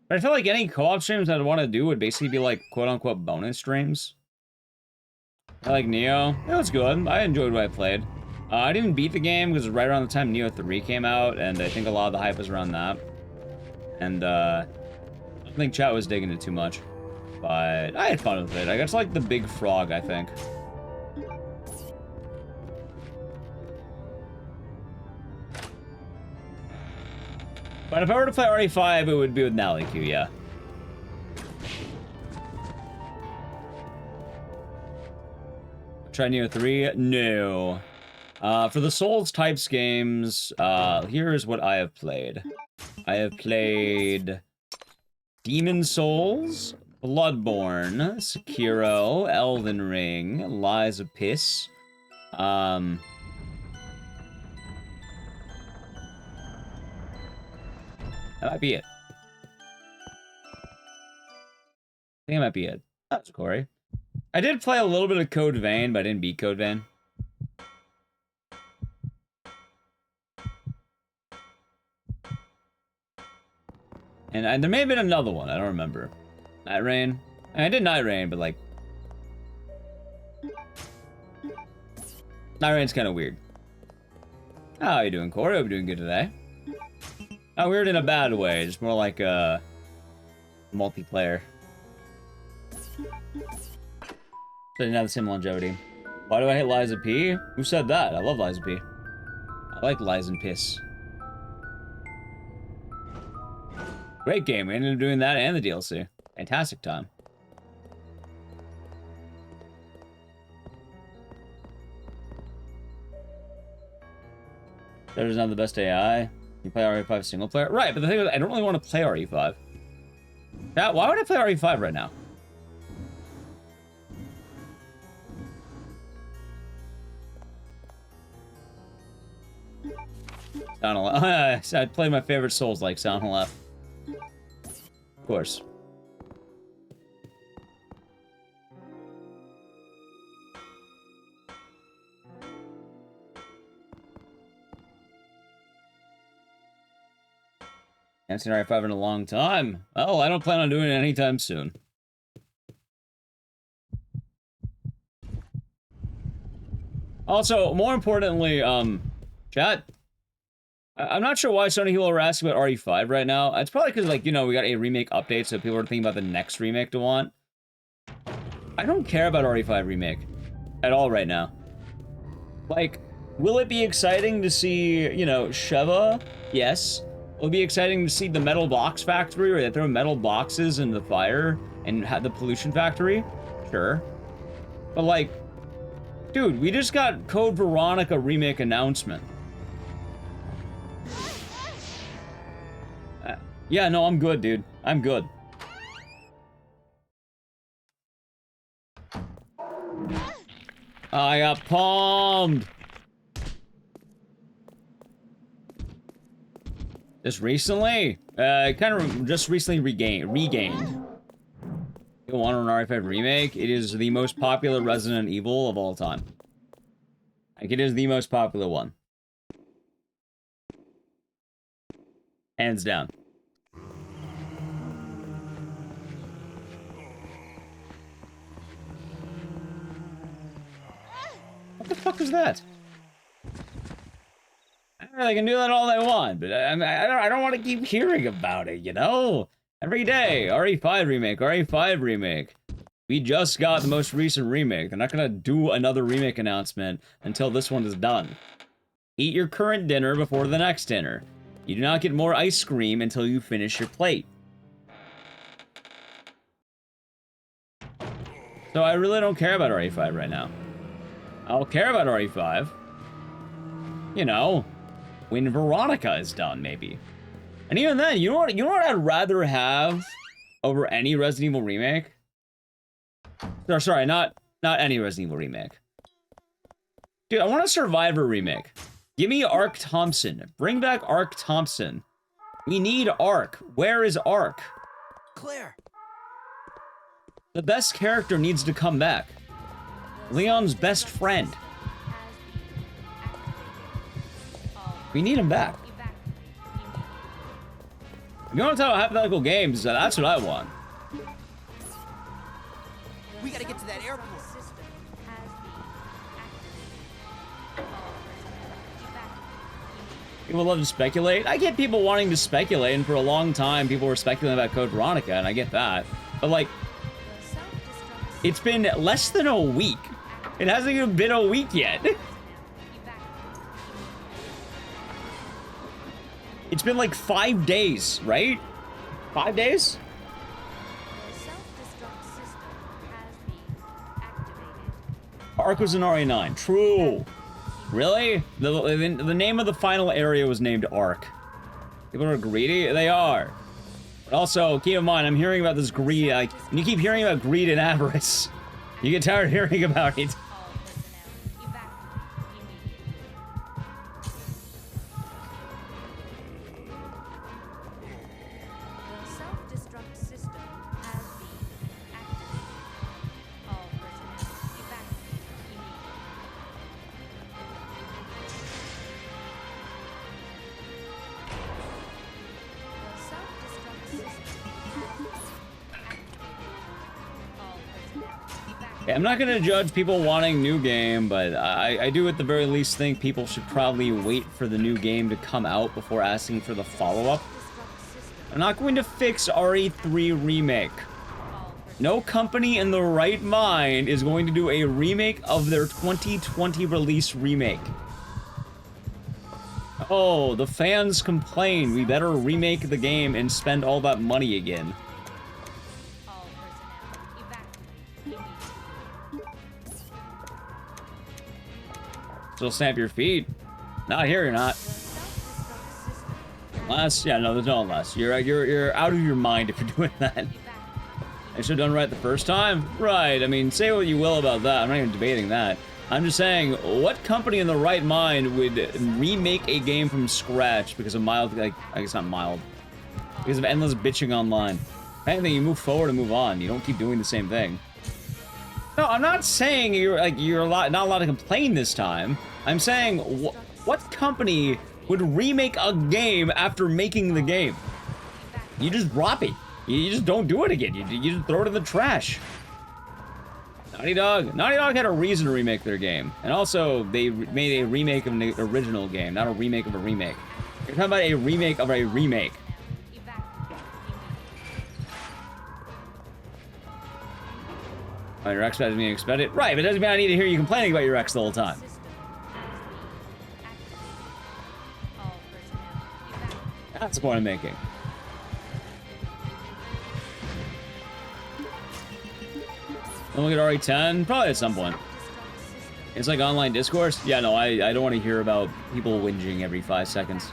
But I feel like any co-op streams I'd want to do would basically be like, quote-unquote, bonus streams. I like Neo. It was good. I enjoyed what I played. I didn't beat the game because it was right around the time Neo 3 came out, and I think a lot of the hype was around that. And, I don't think chat was digging it too much. But I had fun with it. I guess like the big frog, I think. But if I were to play RE5, it would be with Nally Q, yeah. Try Neo 3? No. For the Souls types games, here's what I have played. I have played Demon Souls, Bloodborne, Sekiro, Elden Ring, Lies of Piss. That might be it. I think that might be it. That's Corey. I did play a little bit of Code Vein, but I didn't beat Code Vein. And there may have been another one, I don't remember. Night Rain? I did Night Rain, but like... Night Rain's kind of weird. How are you doing, Corey? Hope you're doing good today. Not weird in a bad way, just more like multiplayer. So I didn't have the same longevity. Why do I hate Lies of P? Who said that? I love Lies of P. I like Lies and Piss. Great game. We ended up doing that and the DLC. Fantastic time. That is not the best AI. You play RE5 single player? Right, but the thing is, I don't really want to play RE5. Why would I play RE5 right now? Sound Aleph. I played my favorite Souls like Sound Aleph. Of course. Haven't seen RE5 in a long time. Well, I don't plan on doing it anytime soon. Also, more importantly, chat, I'm not sure why so many people are asking about RE5 right now. It's probably because, like, you know, we got a remake update, so people are thinking about the next remake to want. I don't care about RE5 remake at all right now. Like, will it be exciting to see, you know, Sheva? Yes. Will it be exciting to see the metal box factory, where they throw metal boxes in the fire and have the pollution factory? Sure. But, like, dude, we just got Code Veronica remake announcement. Yeah, no, I'm good, dude. I'm good. I got palmed. Just recently? Kind of just recently regained. You want an RE5 remake? It is the most popular Resident Evil of all time. Like, it is the most popular one. Hands down. What the fuck is that? They can do that all they want, but I don't want to keep hearing about it, you know? Every day, RE5 remake, RE5 remake. We just got the most recent remake. They're not gonna do another remake announcement until this one is done. Eat your current dinner before the next dinner. You do not get more ice cream until you finish your plate. So I really don't care about RE5 right now. I'll care about RE5. You know, when Veronica is done, maybe. And even then, you know what I'd rather have over any Resident Evil remake? Or, sorry, not any Resident Evil remake. Dude, I want a Survivor remake. Give me Ark Thompson. Bring back Ark Thompson. We need Ark. Where is Ark? Claire. The best character needs to come back. Leon's best friend. We need him back. If you want to talk about hypothetical games, that's what I want. We gotta get to that airport. People love to speculate. I get people wanting to speculate, and for a long time, people were speculating about Code Veronica, and I get that. But, like, it's been less than a week. It hasn't even been a week yet. It's been like 5 days, right? 5 days? Ark was in RE9. True. Really? The name of the final area was named Ark. People are greedy? They are. But also, keep in mind, I'm hearing about this greed. Like, when you keep hearing about greed and avarice, you get tired of hearing about it. I'm not gonna judge people wanting new game, but I do at the very least think people should probably wait for the new game to come out before asking for the follow-up. I'm not going to fix RE3 Remake. No company in the right mind is going to do a remake of their 2020 release remake. Oh, the fans complain. We better remake the game and spend all that money again. All personnel evacuate immediately. Still stamp your feet. Not here, you're not. The self-destruct system Unless, yeah, no, there's no unless. You're out of your mind if you're doing that. evacuate I should have done right the first time. Right. I mean, say what you will about that. I'm not even debating that. I'm just saying, what company in the right mind would remake a game from scratch because of mild, like, I guess not mild, because of endless bitching online? If anything, you move forward and move on. You don't keep doing the same thing. No, I'm not saying you're not allowed to complain this time. I'm saying, what company would remake a game after making the game? You just drop it. You just don't do it again. You just throw it in the trash. Naughty Dog had a reason to remake their game. And also, they made a remake of an original game, not a remake of a remake. You're talking about a remake of a remake. Oh, your ex doesn't mean expect it? Right, but it doesn't mean I need to hear you complaining about your ex the whole time. all personnel evacuate. That's the point I'm making. Don't look at RE10? Probably at some point. It's like online discourse? Yeah, no, I don't want to hear about people whinging every 5 seconds.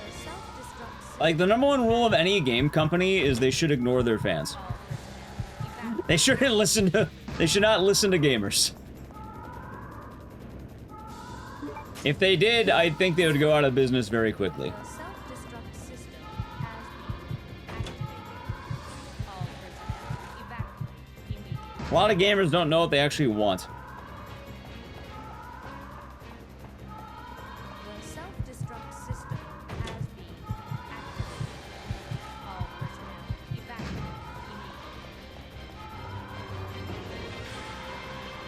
The self-destruct system Like, the number one rule of any game company is they should ignore their fans. all personnel evacuate. They shouldn't listen to... They should not listen to gamers. If they did, I think they would go out of business very quickly. The self-destruct system has been activated. All personnel evacuate immediately. A lot of gamers don't know what they actually want. The self-destruct system has been activated. All personnel evacuate immediately.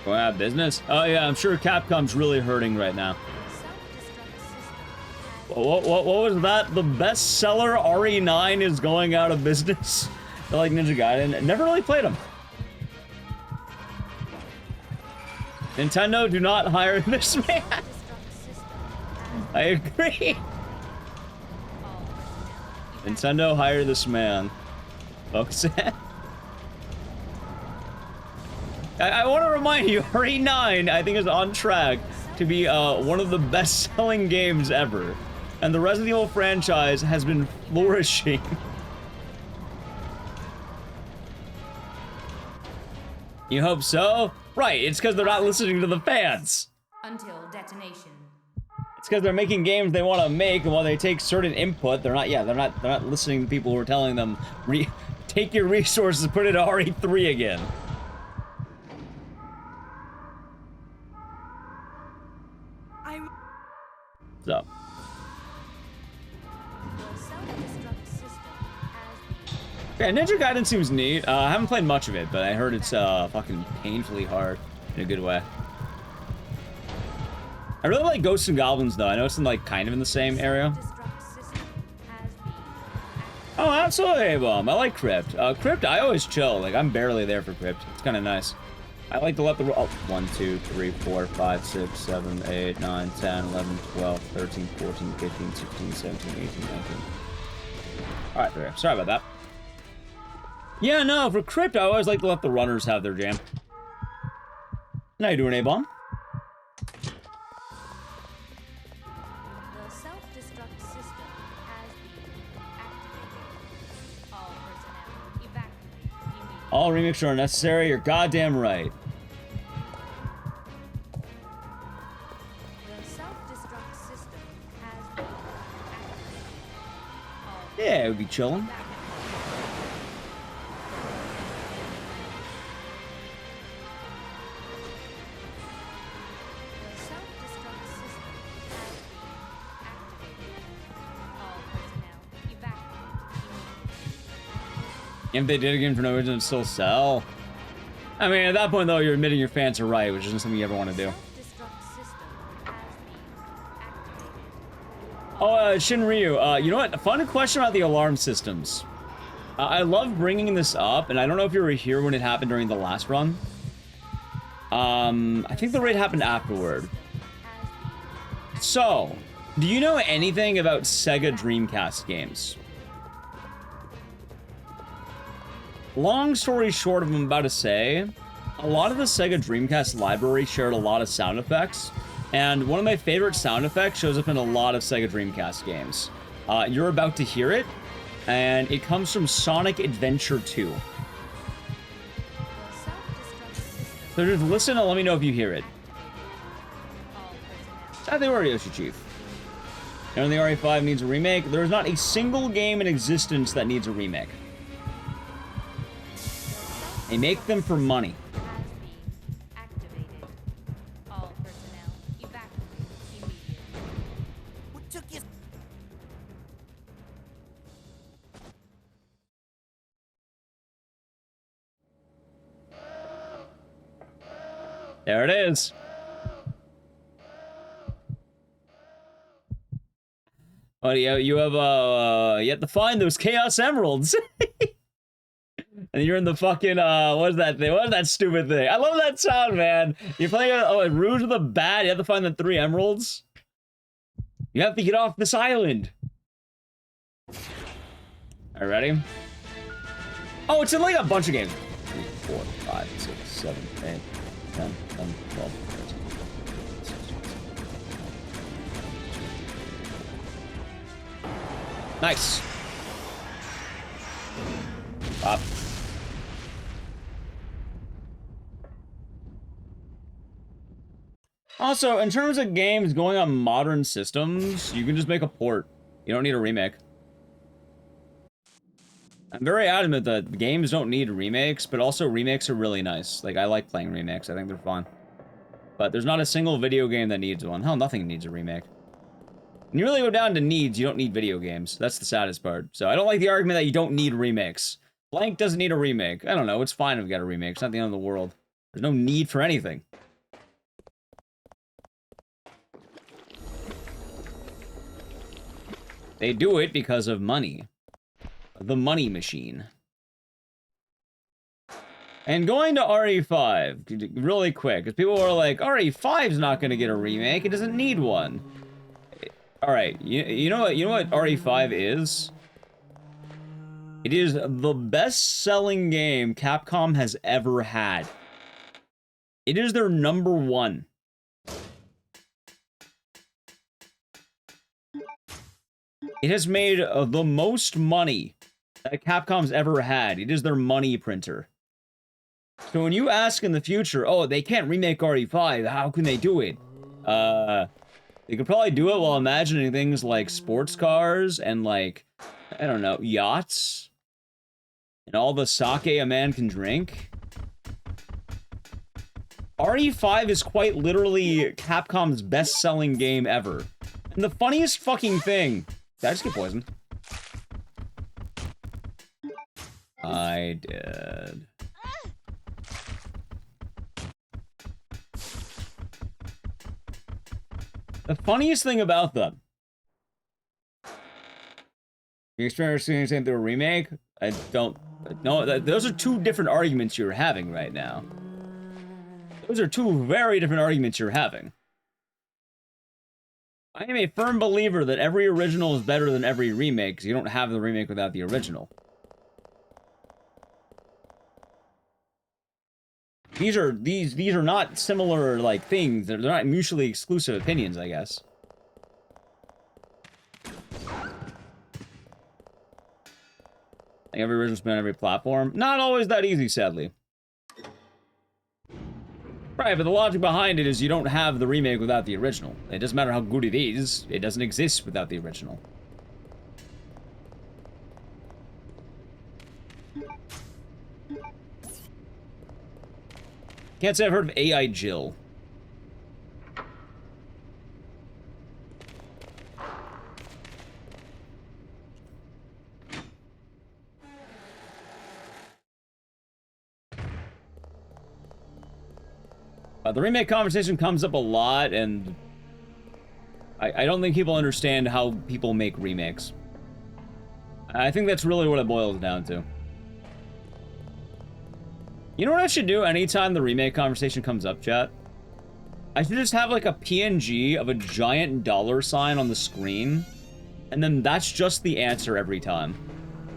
Going out of business? Oh yeah, I'm sure Capcom's really hurting right now. The self-destruct system has What was that? The bestseller RE9 is going out of business? I like Ninja Gaiden. Never really played them. Nintendo, do not hire this man. destruct system has I agree. all personnel Nintendo, hire this man. Folks. I want to remind you, RE9, I think, is on track to be one of the best-selling games ever. And the Resident Evil franchise has been flourishing. You hope so? Right, it's because they're not listening to the fans. Until detonation. It's because they're making games they want to make, and while they take certain input, they're not listening to people who are telling them, take your resources, put it to RE3 again. So, The self-destruct system has yeah, Ninja Gaiden seems neat. I haven't played much of it, but I heard it's fucking painfully hard in a good way. I really like Ghosts and Goblins, though. I know it's in, like, kind of in the same area. destruct system has been activated. Oh, absolutely, Bomb. I like Crypt. Crypt, I always chill. Like, I'm barely there for Crypt. It's kind of nice. I like to let the... Oh, 1, 2, 3, 4, 5, 6, 7, 8, 9, 10, 11, 12, 13, 14, 15, 16, 17, 18, 19. Alright, there. Sorry about that. Yeah, no, for Crypt, I always like to let the runners have their jam. How you doing, A-Bomb? The self-destruct system has been activated. All personnel evacuate immediately. All remixes are necessary. You're goddamn right. The self-destruct system has been activated. All Yeah, it would be chilling. The self-destruct system has been activated. All personnel evacuate immediately. If they did a game for no reason, it'd still sell. I mean, at that point, though, you're admitting your fans are right, which isn't something you ever want to do. Self-destruct system has been activated. Oh, Shinryu, you know what? A fun question about the alarm systems. I love bringing this up, and I don't know if you were here when it happened during the last run. I think the raid happened afterward. So, do you know anything about Sega Dreamcast games? Long story short of what I'm about to say, a lot of the Sega Dreamcast library shared a lot of sound effects, and one of my favorite sound effects shows up in a lot of Sega Dreamcast games. You're about to hear it, and it comes from Sonic Adventure 2. So just listen and let me know if you hear it. I think we're Yoshi Chief. And the RE5 needs a remake. There is not a single game in existence that needs a remake. They make them for money. All personnel evacuate immediately. What took you? There it is. Oh, you have you have to find those Chaos Emeralds. And you're in the fucking what is that thing? What is that stupid thing? I love that sound, man. You're playing a Rouge with a bat. You have to find the 3 emeralds. You have to get off this island. All right, ready? Oh, it's in like a bunch of games. 3, 4, 5, 6, 7, 8, 10, 11, 12, 13. Nice. Pop. Also, in terms of games going on modern systems, you can just make a port. You don't need a remake. I'm very adamant that games don't need remakes, but also remakes are really nice. Like, I like playing remakes. I think they're fun. But there's not a single video game that needs one. Hell, nothing needs a remake. When you really go down to needs, you don't need video games. That's the saddest part. So I don't like the argument that you don't need remakes. Blank doesn't need a remake. I don't know. It's fine if we got a remake. It's not the end of the world. There's no need for anything. They do it because of money. The money machine. And going to RE5, really quick, because people are like, RE5's not going to get a remake. It doesn't need one. All right, you know what RE5 is? It is the best-selling game Capcom has ever had. It is their #1. It has made the most money that Capcom's ever had. It is their money printer. So when you ask in the future, oh, they can't remake RE5, how can they do it? They could probably do it while imagining things like sports cars and like, I don't know, yachts. And all the sake a man can drink. RE5 is quite literally Capcom's best-selling game ever. And the funniest fucking thing... Did I just get poisoned? I did. The funniest thing about them... You're experiencing anything through a remake? I don't... No, those are two different arguments you're having right now. Those are two very different arguments you're having. I am a firm believer that every original is better than every remake, because you don't have the remake without the original. These are not similar, like, things. They're not mutually exclusive opinions, I guess. Like every original's been on every platform. Not always that easy, sadly. Right, but the logic behind it is you don't have the remake without the original. It doesn't matter how good it is, it doesn't exist without the original. Can't say I've heard of AI Jill. The remake conversation comes up a lot, and I don't think people understand how people make remakes. I think that's really what it boils down to. You know what I should do anytime the remake conversation comes up, chat? I should just have like a PNG of a giant $ on the screen, and then that's just the answer every time.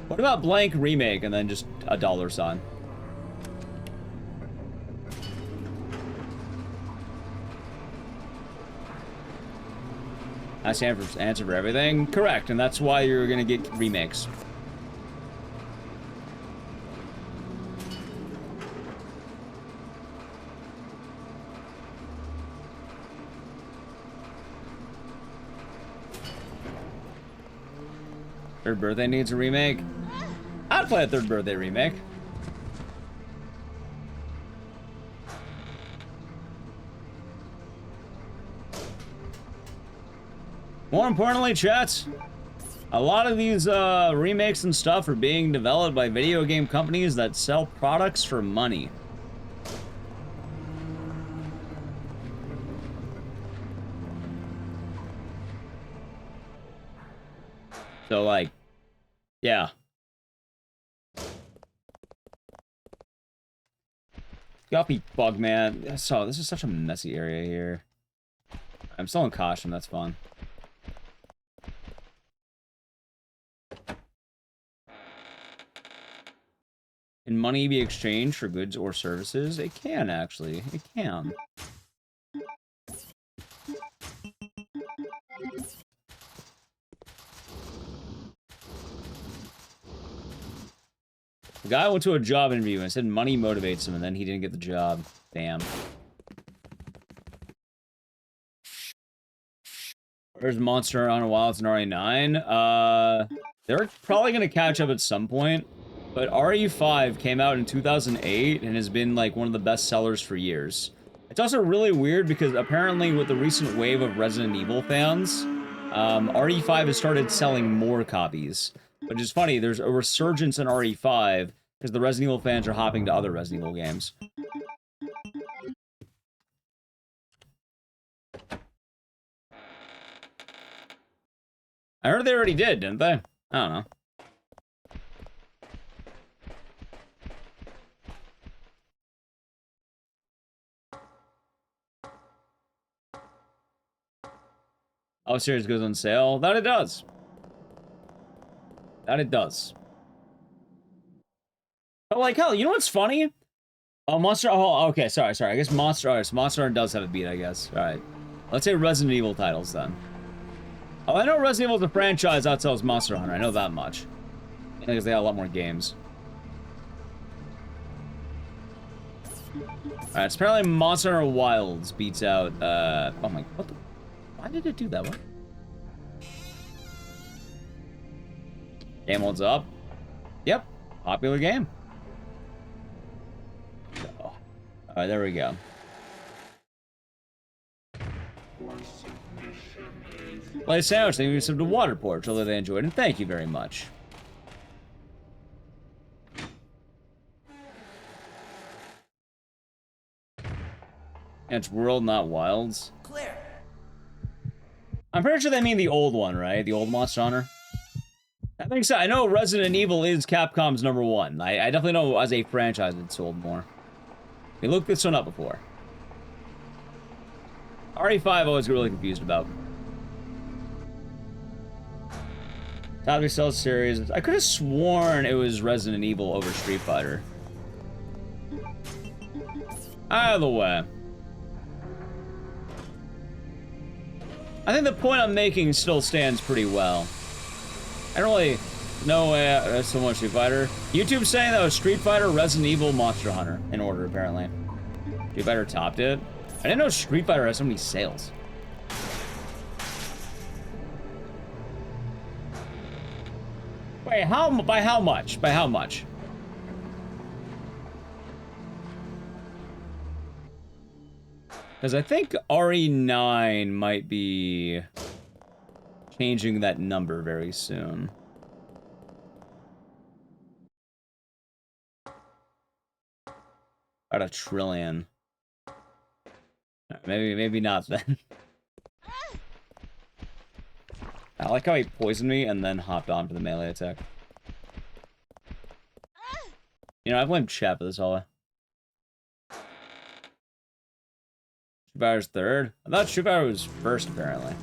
What about blank remake and then just a $? That's the answer for everything? Correct, and that's why you're gonna get remakes. Third Birthday needs a remake. I'd play a Third Birthday remake. More importantly, chats, a lot of these remakes and stuff are being developed by video game companies that sell products for money. So, like, yeah. Got me bug, man. So, this is such a messy area here. I'm still in caution, that's fun. Can money be exchanged for goods or services? It can, actually. It can. The guy went to a job interview and said money motivates him, and then he didn't get the job. Damn. Where's Monster Hunter Wilds and RE9? They're probably gonna catch up at some point, but RE5 came out in 2008 and has been like one of the best sellers for years. It's also really weird because apparently with the recent wave of Resident Evil fans, RE5 has started selling more copies. Which is funny, there's a resurgence in RE5 because the Resident Evil fans are hopping to other Resident Evil games. I heard they already did, didn't they? I don't know. Oh, series goes on sale? That it does. That it does. But like, hell, you know what's funny? Oh, Monster... Oh, okay, sorry. I guess Monster... Alright, so Monster Hunter does have a beat, I guess. Alright. Let's say Resident Evil titles, then. Oh, I know Resident Evil is a franchise that sells Monster Hunter. I know that much. Because they got a lot more games. Alright, so apparently Monster Hunter Wilds beats out, oh my... What the... Why did it do that one? Game holds up. Yep. Popular game. Oh. Alright, there we go. Play sandwich, thank you for the water porch, although they enjoyed it. Thank you very much. And it's World, not Wilds. Clear. I'm pretty sure they mean the old one, right? The old Monster Hunter. I think so. I know Resident Evil is Capcom's #1. I definitely know as a franchise it sold more. We looked this one up before. RE5 I always get really confused about. Top we sell series. I could have sworn it was Resident Evil over Street Fighter. Either way. I think the point I'm making still stands pretty well. I don't really know so much Street Fighter. YouTube's saying that was Street Fighter, Resident Evil, Monster Hunter in order, apparently. Street Fighter topped it. I didn't know Street Fighter has so many sales. Wait, by how much? By how much? Because I think RE9 might be changing that number very soon. About 1 trillion. Maybe not then. I like how he poisoned me and then hopped on for the melee attack. You know, I blame chat for this all. Shubar's third? I thought Shubar was first, apparently.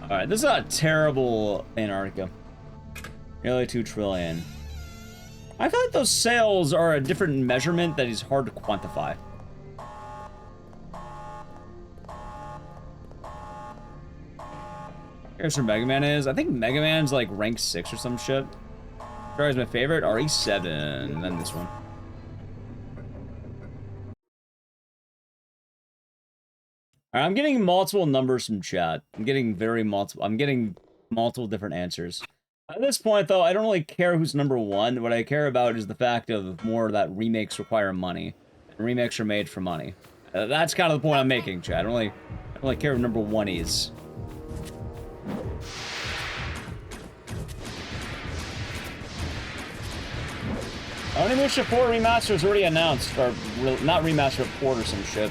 Alright, this is a terrible Antarctica. Nearly 2 trillion. I feel like those sales are a different measurement that is hard to quantify. Here's where Mega Man is. I think Mega Man's like rank 6 or some shit. Sorry, is my favorite. RE7, and then this one. Alright, I'm getting multiple numbers from chat. I'm getting multiple different answers. At this point, though, I don't really care who's number 1. What I care about is the fact of more that remakes require money. And remakes are made for money. That's kind of the point I'm making, chat. I don't really care who number 1 is. Onimusha 4 Remaster is already announced, or not remaster, port or some shit.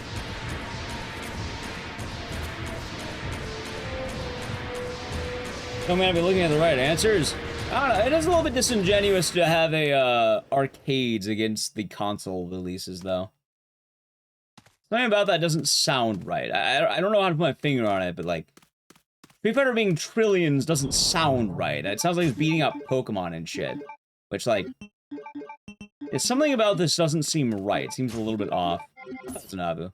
Oh man, I'll be looking at the right answers. I don't know, it is a little bit disingenuous to have a arcades against the console releases, though. Something about that doesn't sound right. I don't know how to put my finger on it, but like, Street Fighter being trillions doesn't sound right. It sounds like it's beating up Pokemon and shit, which like. It's something about this doesn't seem right. It seems a little bit off. That's Nabu.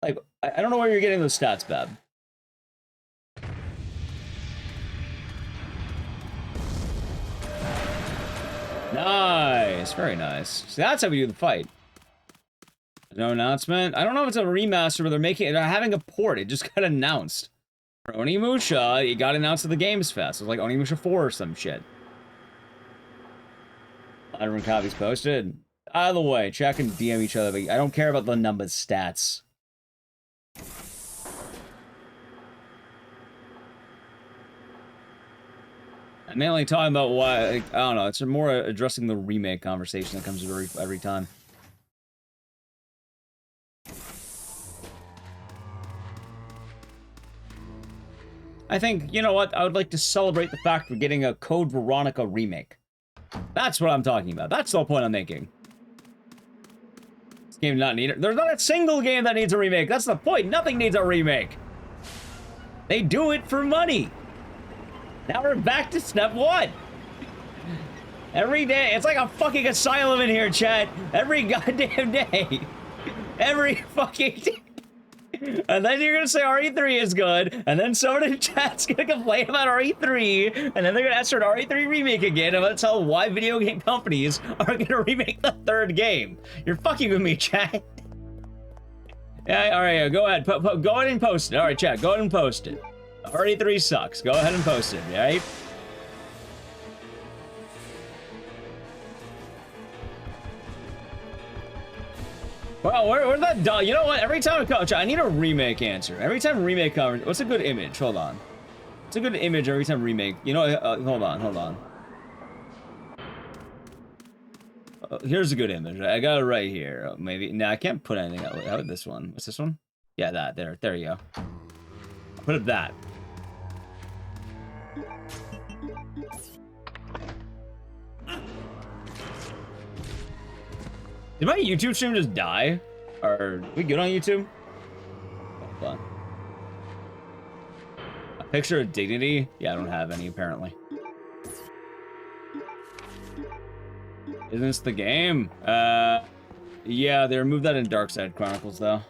Like, I don't know where you're getting those stats, Bab. Nice. Very nice. See, that's how we do the fight. No announcement. I don't know if it's a remaster, but they're having a port. It just got announced. For Onimusha, it got announced at the Games Fest. It was like Onimusha 4 or some shit. Everyone copies posted. Either way, chat can DM each other, but I don't care about the number stats. I'm mainly talking about why, like, I don't know, it's more addressing the remake conversation that comes every time. I think, you know what, I would like to celebrate the fact we're getting a Code Veronica remake. That's what I'm talking about. That's the whole point I'm making. This game does not need it. There's not a single game that needs a remake. That's the point. Nothing needs a remake. They do it for money. Now we're back to step 1. Every day. It's like a fucking asylum in here, chat. Every goddamn day. Every fucking day. And then you're gonna say RE3 is good, and then someone in chat's gonna complain about RE3, and then they're gonna ask for an RE3 remake again, and I'm gonna tell why video game companies are gonna remake the 3rd game. You're fucking with me, chat. Yeah, alright, yeah, go ahead. Go ahead and post it. Alright, chat, go ahead and post it. RE3 sucks. Go ahead and post it, alright? Well, where's that dog? You know what? Every time I need a remake answer. Every time remake comes, what's a good image? Hold on. What's a good image every time remake? You know, hold on. Here's a good image. I got it right here. Maybe. No, I can't put anything out. How about this one? What's this one? Yeah, that. There you go. Put it that. Did my YouTube stream just die? Or are we good on YouTube? Hold on. A picture of dignity? Yeah, I don't have any apparently. Isn't this the game? Yeah, they removed that in Dark Side Chronicles though.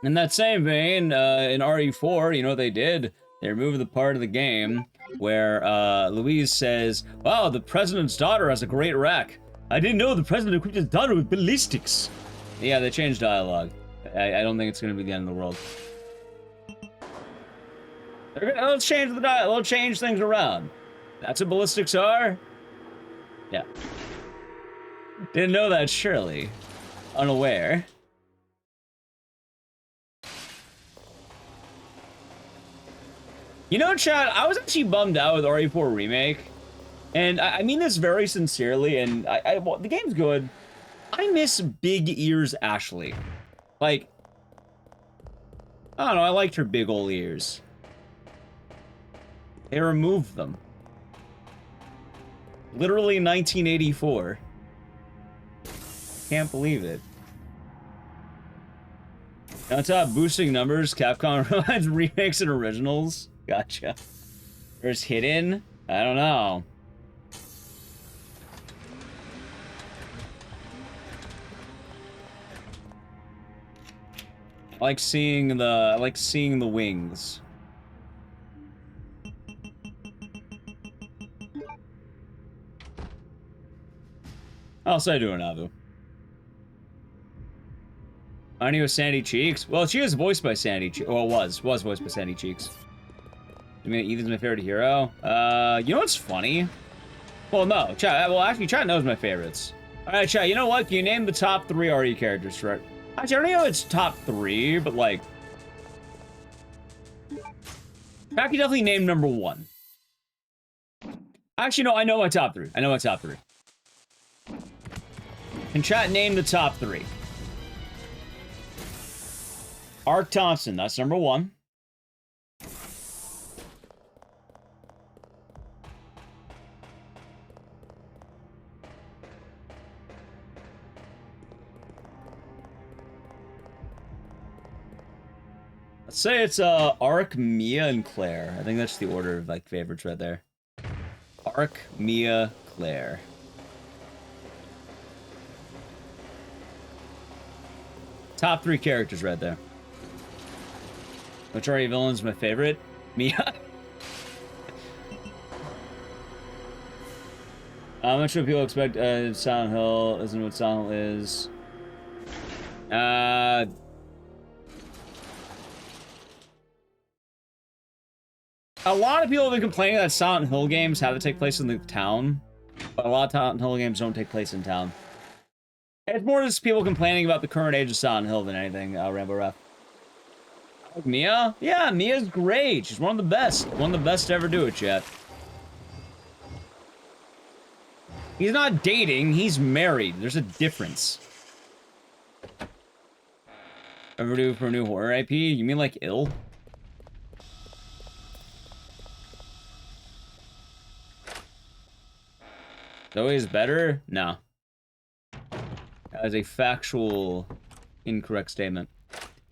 In that same vein, in RE4, you know what they did? They removed the part of the game where Louise says, "Wow, the president's daughter has a great rack. I didn't know the president equipped his daughter with ballistics." Yeah, they changed dialogue. I don't think it's going to be the end of the world. They'll change the dialogue. They'll change things around. That's what ballistics are? Yeah. Didn't know that, surely. Unaware. You know, chat, I was actually bummed out with RE4 Remake. And I mean this very sincerely, and well, the game's good. I miss Big Ears Ashley. Like, I don't know, I liked her big ol' ears. They removed them. Literally 1984. Can't believe it. On top, boosting numbers, Capcom provides remakes and originals. Gotcha. There's hidden? I don't know. I like seeing the wings. How else I doing, Avu? I knew Sandy Cheeks. Well, she was voiced by Sandy Cheeks. Well, was voiced by Sandy Cheeks. I mean, Ethan's my favorite hero. You know what's funny? Well, no, chat. Well, actually, chat knows my favorites. All right, chat. You know what? Can you name the top 3 RE characters, right? Actually, I don't know if it's top 3, but like, chat can definitely name number 1. Actually, no, I know my top 3. I know my top 3. Can chat name the top 3? Ark Thompson, that's number 1. Let's say it's Ark, Mia, and Claire. I think that's the order of like favorites right there. Ark, Mia, Claire. Top 3 characters right there. Which RE villain's my favorite? Mia. How much do people expect Silent Hill isn't what Silent Hill is? A lot of people have been complaining that Silent Hill games have to take place in the town, but a lot of Silent Hill games don't take place in town. It's more just people complaining about the current age of Silent Hill than anything, Rambo Ref. Mia? Yeah, Mia's great. She's one of the best. One of the best to ever do it, chat. He's not dating, he's married. There's a difference. Ever do for a new horror IP? You mean like Ill? Zoe is better? No. That is a factual, incorrect statement.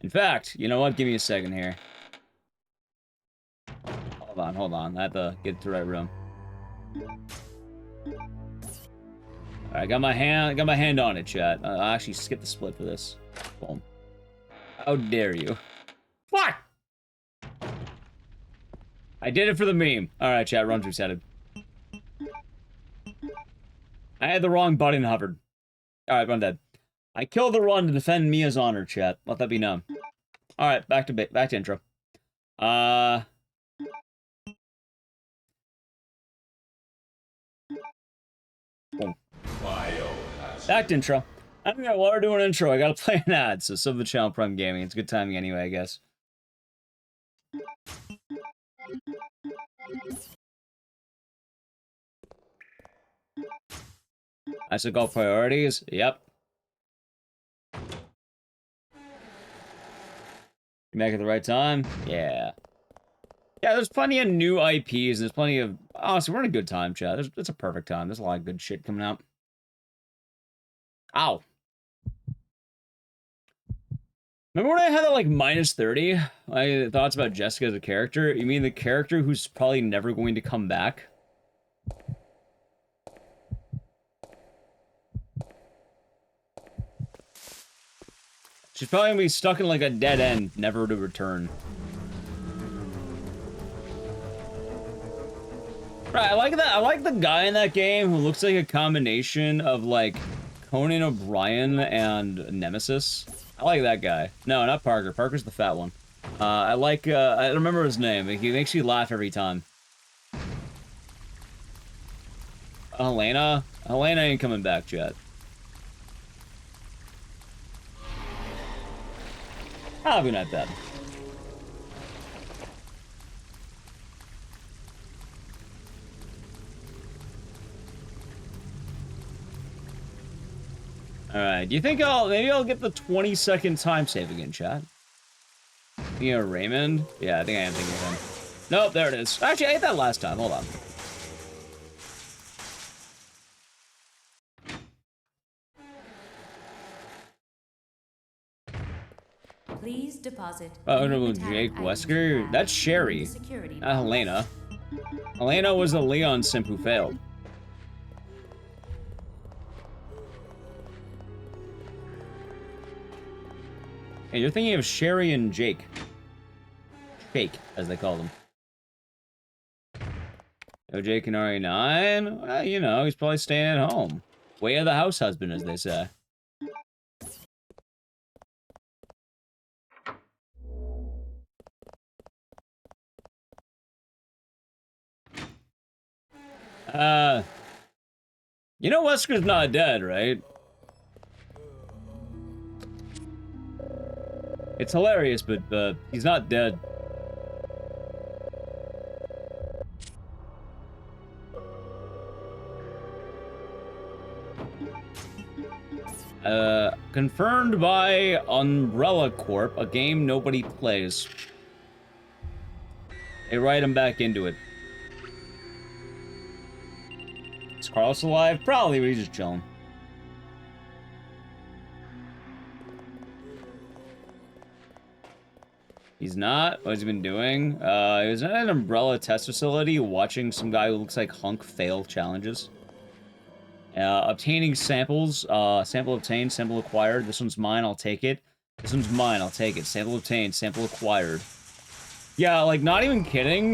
In fact, you know what? Give me a second here. Hold on. I have to get to the right room. Alright, got my hand on it, chat. I'll actually skip the split for this. Boom. How dare you? What? I did it for the meme. Alright, chat, run's resetted. I had the wrong button hovered. Alright, run dead. I killed the run to defend Mia's honor, chat. Let that be known. Alright, back to intro. Boom. Back to intro. I don't know why we're doing intro. I gotta play an ad, so sub the channel Prime Gaming. It's good timing anyway, I guess. I said golf priorities. Yep. You back at the right time? Yeah. Yeah, there's plenty of new IPs, and there's plenty of... Honestly, we're in a good time, chat. It's a perfect time. There's a lot of good shit coming out. Ow. Remember when I had that, like, minus 30? My thoughts about Jessica as a character? You mean the character who's probably never going to come back? She's probably gonna be stuck in, like, a dead end, never to return. Right, I like that. I like the guy in that game who looks like a combination of, like, Conan O'Brien and Nemesis. I like that guy. No, not Parker. Parker's the fat one. I like, I don't remember his name. He makes you laugh every time. Helena? Helena ain't coming back, chat. Probably not bad. Alright, do you think maybe I'll get the 20-second time save again, chat? Thinking of Raymond? Yeah, I think I am thinking of him. Nope, there it is. Actually, I ate that last time. Hold on. Please deposit. Oh, any no, metallic Jake items Wesker? you have That's in Sherry. the security Not box. Helena. Helena was the Leon simp who failed. Hey, you're thinking of Sherry and Jake. Shake, as they call them. Oh, Jake and RE9? Well, you know, he's probably staying at home. Way of the house husband, as they say. You know Wesker's not dead, right? It's hilarious, but he's not dead. Confirmed by Umbrella Corp, a game nobody plays. They write him back into it. Is Carlos alive? Probably, but he's just chilling. He's not? What has he been doing? He was at an Umbrella test facility watching some guy who looks like Hunk fail challenges. Obtaining samples. Sample obtained, sample acquired. This one's mine, I'll take it. This one's mine, I'll take it. Sample obtained, sample acquired. Yeah, like, not even kidding.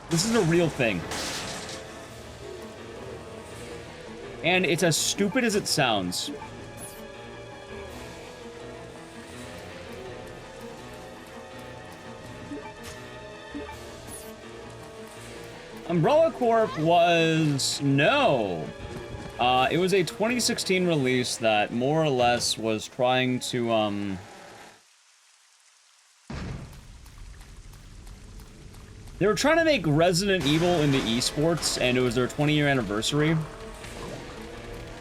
This is a real thing. And it's as stupid as it sounds. Umbrella Corp was... no. It was a 2016 release that more or less was trying to, they were trying to make Resident Evil into esports, and it was their 20-year anniversary.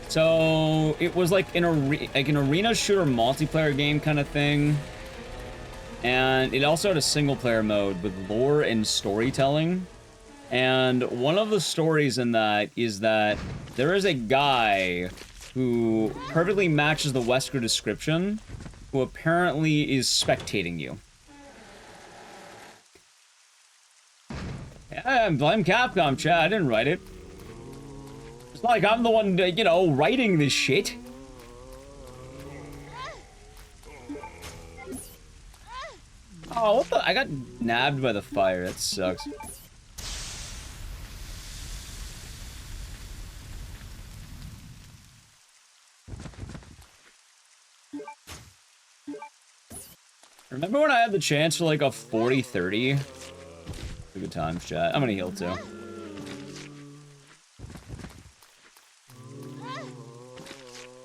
So, it was like an arena shooter multiplayer game kind of thing. And it also had a single-player mode with lore and storytelling. And one of the stories in that is that there is a guy who perfectly matches the Wesker description, who apparently is spectating you. Yeah, blame Capcom, chat. I didn't write it. It's not like I'm the one, you know, writing this shit. Oh, what the? I got nabbed by the fire. That sucks. Remember when I had the chance for like a 40-30? Good times, chat. I'm gonna heal too.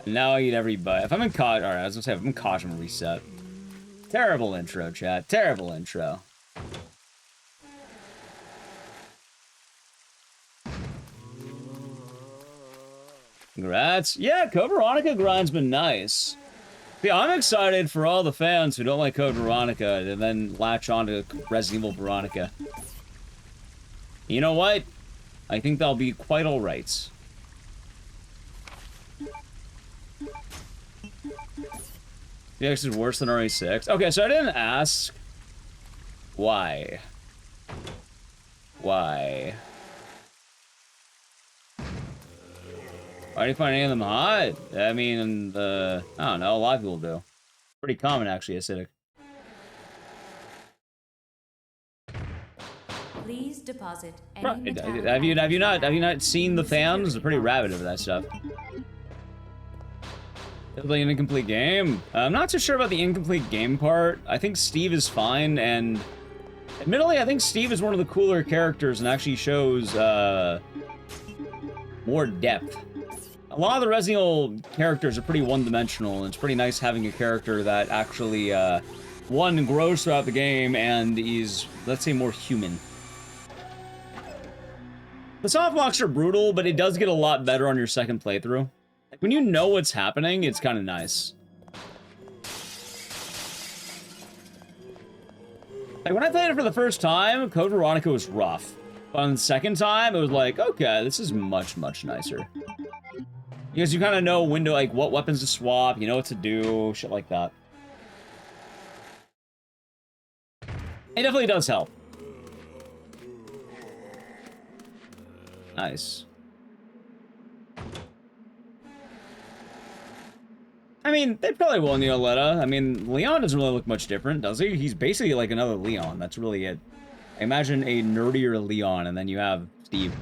And now I eat every bite. If I'm in COD, alright, I was gonna say, if I'm in COD, I'm gonna reset. Terrible intro, chat. Terrible intro. Congrats. Yeah, Code Veronica grind's been nice. Yeah, I'm excited for all the fans who don't like Code Veronica to then latch on to Resident Evil Veronica. You know what? I think that'll be quite alright. VX is worse than RE6. Okay, so I didn't ask why. Why? Why do you find any of them hot? I mean, I don't know, a lot of people do. Pretty common, actually, acidic. Please deposit any Right. metallic Have you items not seen the fans? They're pretty rabid over that stuff. Definitely an incomplete game. I'm not too sure about the incomplete game part. I think Steve is fine, and admittedly, I think Steve is one of the cooler characters and actually shows more depth. A lot of the Resident Evil characters are pretty one-dimensional, and it's pretty nice having a character that actually, one, grows throughout the game and is, let's say, more human. The softlocks are brutal, but it does get a lot better on your second playthrough. When you know what's happening, it's kind of nice. Like, when I played it for the first time, Code Veronica was rough. But on the second time, it was like, okay, this is much, much nicer. Because you kind of know when to, like, what weapons to swap, you know what to do, shit like that. It definitely does help. Nice. I mean, they probably will in Neoletta. I mean, Leon doesn't really look much different, does he? He's basically like another Leon. That's really it. Imagine a nerdier Leon, and then you have Steve.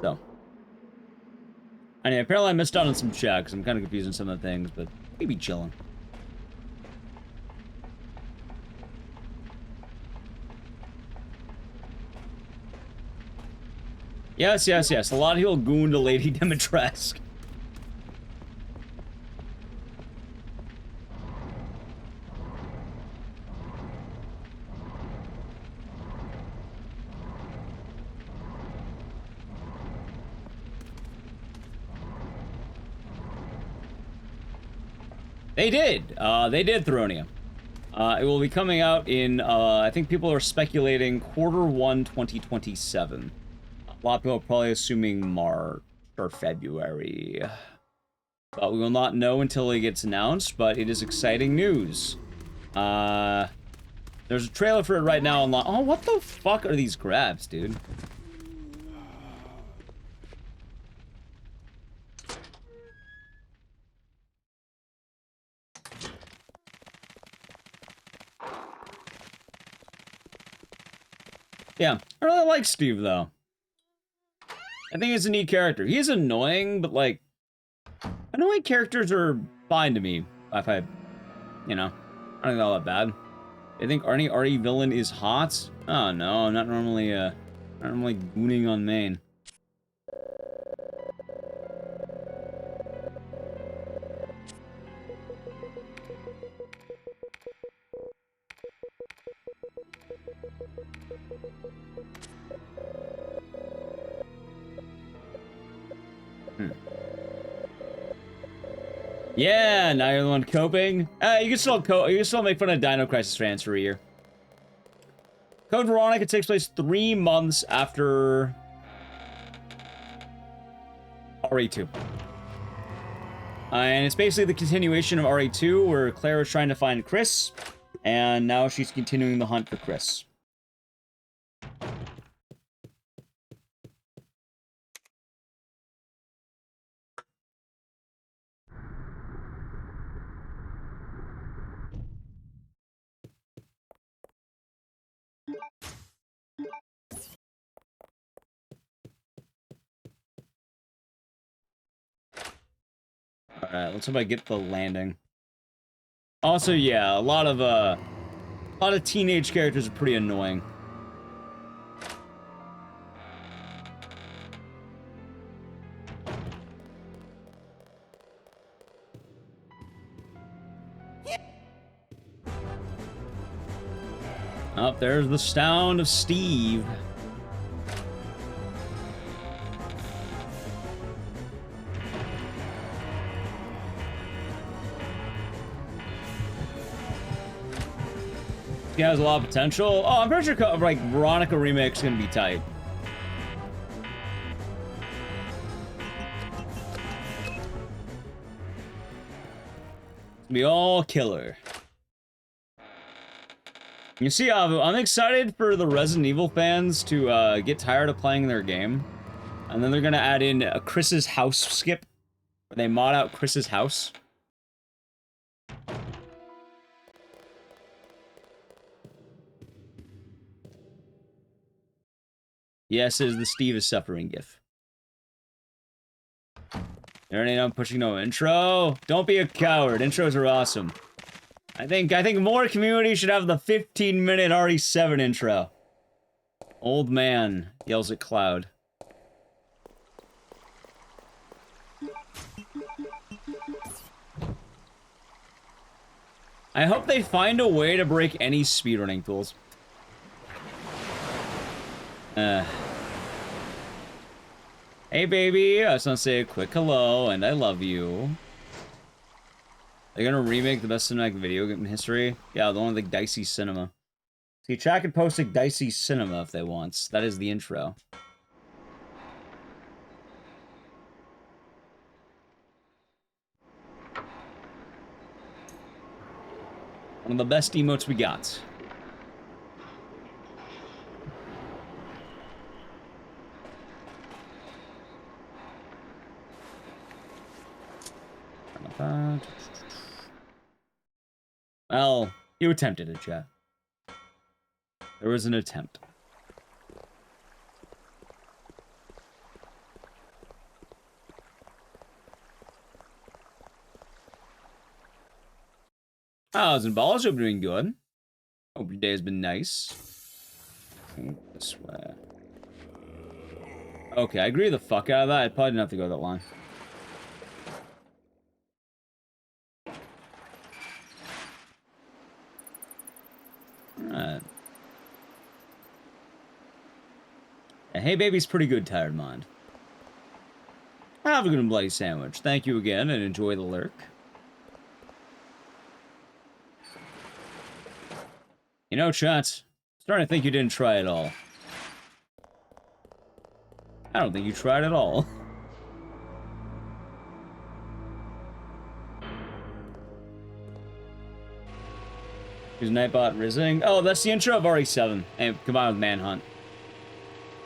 So. Anyway, apparently I missed out on some checks. I'm kind of confusing some of the things, but maybe chilling. Yes, yes, yes. A lot of people gooned to Lady Dimitrescu. They did. They did, Thronia. It will be coming out in, I think people are speculating Q1 2027. A lot of people are probably assuming March or February. But we will not know until it gets announced, but it is exciting news. There's a trailer for it right now online. Oh, what the fuck are these grabs, dude? Yeah, I really like Steve, though. I think he's a neat character. He is annoying, but, like, annoying characters are fine to me. If I, you know, I don't think they're all that bad. I think Artie villain is hot. Oh no, not normally gooning on main. Yeah, now you're the one coping. You can still make fun of Dino Crisis fans for a year. Code Veronica takes place 3 months after RE2. And it's basically the continuation of RE2, where Claire is trying to find Chris, and now she's continuing the hunt for Chris. Alright, let's hope I get the landing. Also, yeah, a lot of teenage characters are pretty annoying. Oh, there's the sound of Steve. He has a lot of potential. Oh, I'm pretty sure, like, Veronica Remix is gonna be tight. It's gonna be all killer. You see, I'm excited for the Resident Evil fans to get tired of playing their game. And then they're gonna add in a Chris's house skip, where they mod out Chris's house. Yes, it is the Steve is suffering gif. You already know I'm pushing no intro. Don't be a coward. Intros are awesome. I think more community should have the 15-minute RE7 intro. Old man yells at Cloud. I hope they find a way to break any speedrunning tools. Hey, baby. I just want to say a quick hello, and I love you. They're gonna remake the best cinematic video game in history? Yeah, the one with, like, Dicey Cinema. See, chat can post, like, Dicey Cinema if they want. That is the intro. One of the best emotes we got. Well, you attempted it, chat. There was an attempt. How's and balls? Hope you're doing good. Hope your day has been nice. This way. Okay, I agree the fuck out of that. I probably didn't have to go that line. Alright. Yeah, hey baby's pretty good, Tired Mind. Have a good and bloody sandwich. Thank you again, and enjoy the lurk. You know, chat, I'm starting to think you didn't try at all. I don't think you tried at all. Who's Nightbot Rizzing? Oh, that's the intro of RE7, and combined with Manhunt.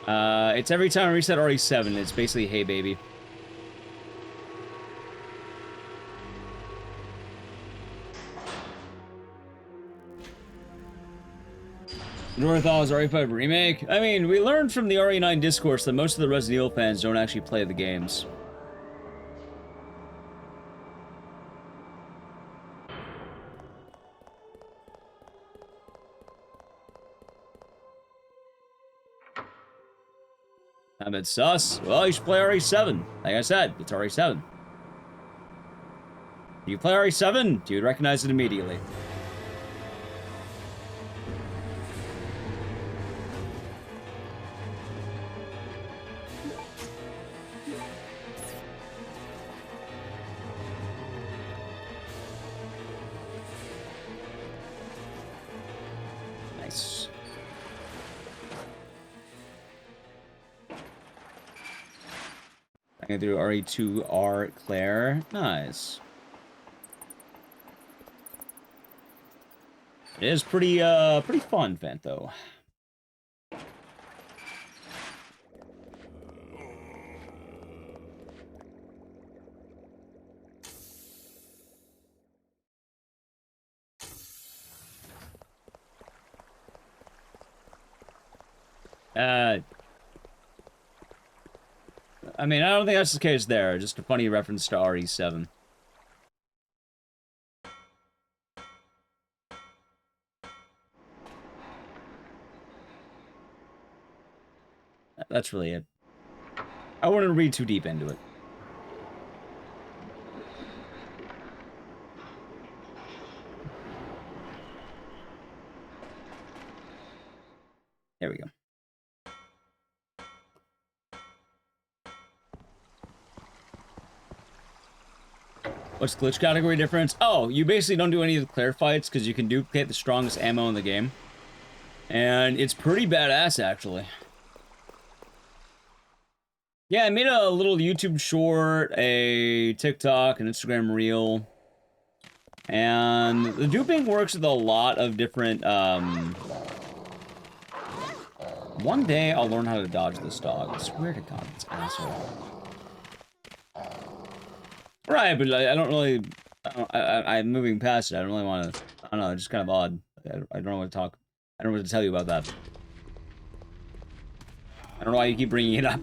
It's every time I reset RE7, it's basically Hey Baby. Northal's RE5 remake? I mean, we learned from the RE9 discourse that most of the Resident Evil fans don't actually play the games. I bet sus. Well, you should play RE7. Like I said, it's RE7. If you play RE7, you'd recognize it immediately. Nice. I'm gonna do RE2R Claire. Nice. It is pretty fun, Vent, though. I mean, I don't think that's the case there. Just a funny reference to RE7. That's really it. I wouldn't read too deep into it. There we go. What's glitch category difference? Oh, you basically don't do any of the Claire fights because you can duplicate the strongest ammo in the game. And it's pretty badass, actually. Yeah, I made a little YouTube short, a TikTok, an Instagram reel. And the duping works with a lot of different, One day I'll learn how to dodge this dog. I swear to God, it's asshole. Right, but I don't really... I'm moving past it. I don't really want to... I don't know, it's just kind of odd. I don't know what to talk... I don't know what to tell you about that. I don't know why you keep bringing it up.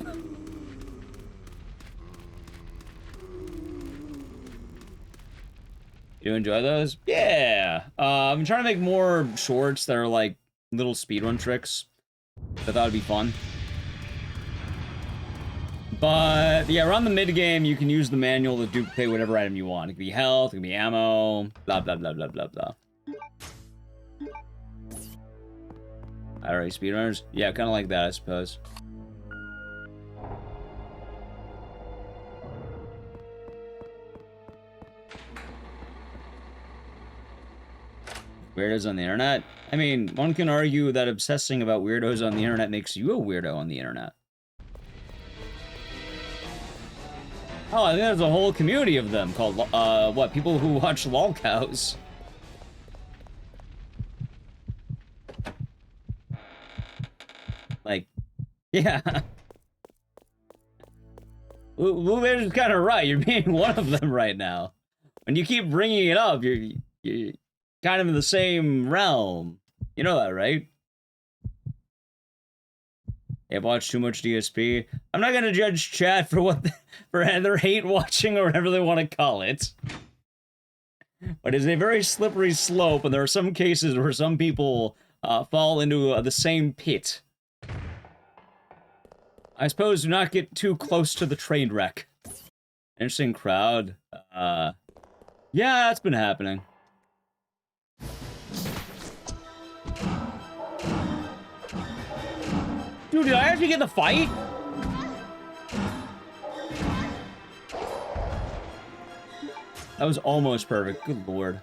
You enjoy those? Yeah! I'm trying to make more shorts that are like little speedrun tricks. I thought it'd be fun. But, yeah, around the mid-game, you can use the manual to duplicate whatever item you want. It could be health, it could be ammo, blah, blah, blah, blah, blah, blah. Alright, speedrunners? Yeah, kind of like that, I suppose. Weirdos on the internet? I mean, one can argue that obsessing about weirdos on the internet makes you a weirdo on the internet. Oh, I think there's a whole community of them called, what, people who watch lolcows. Like, yeah. Luber's kind of right. You're being one of them right now. When you keep bringing it up, you're kind of in the same realm. You know that, right? They've watched too much DSP. I'm not gonna judge chat for what for their hate watching or whatever they want to call it. But it's a very slippery slope, and there are some cases where some people fall into the same pit. I suppose do not get too close to the train wreck. Interesting crowd. Yeah, that's been happening. Dude, did I actually get the fight? That was almost perfect. Good lord.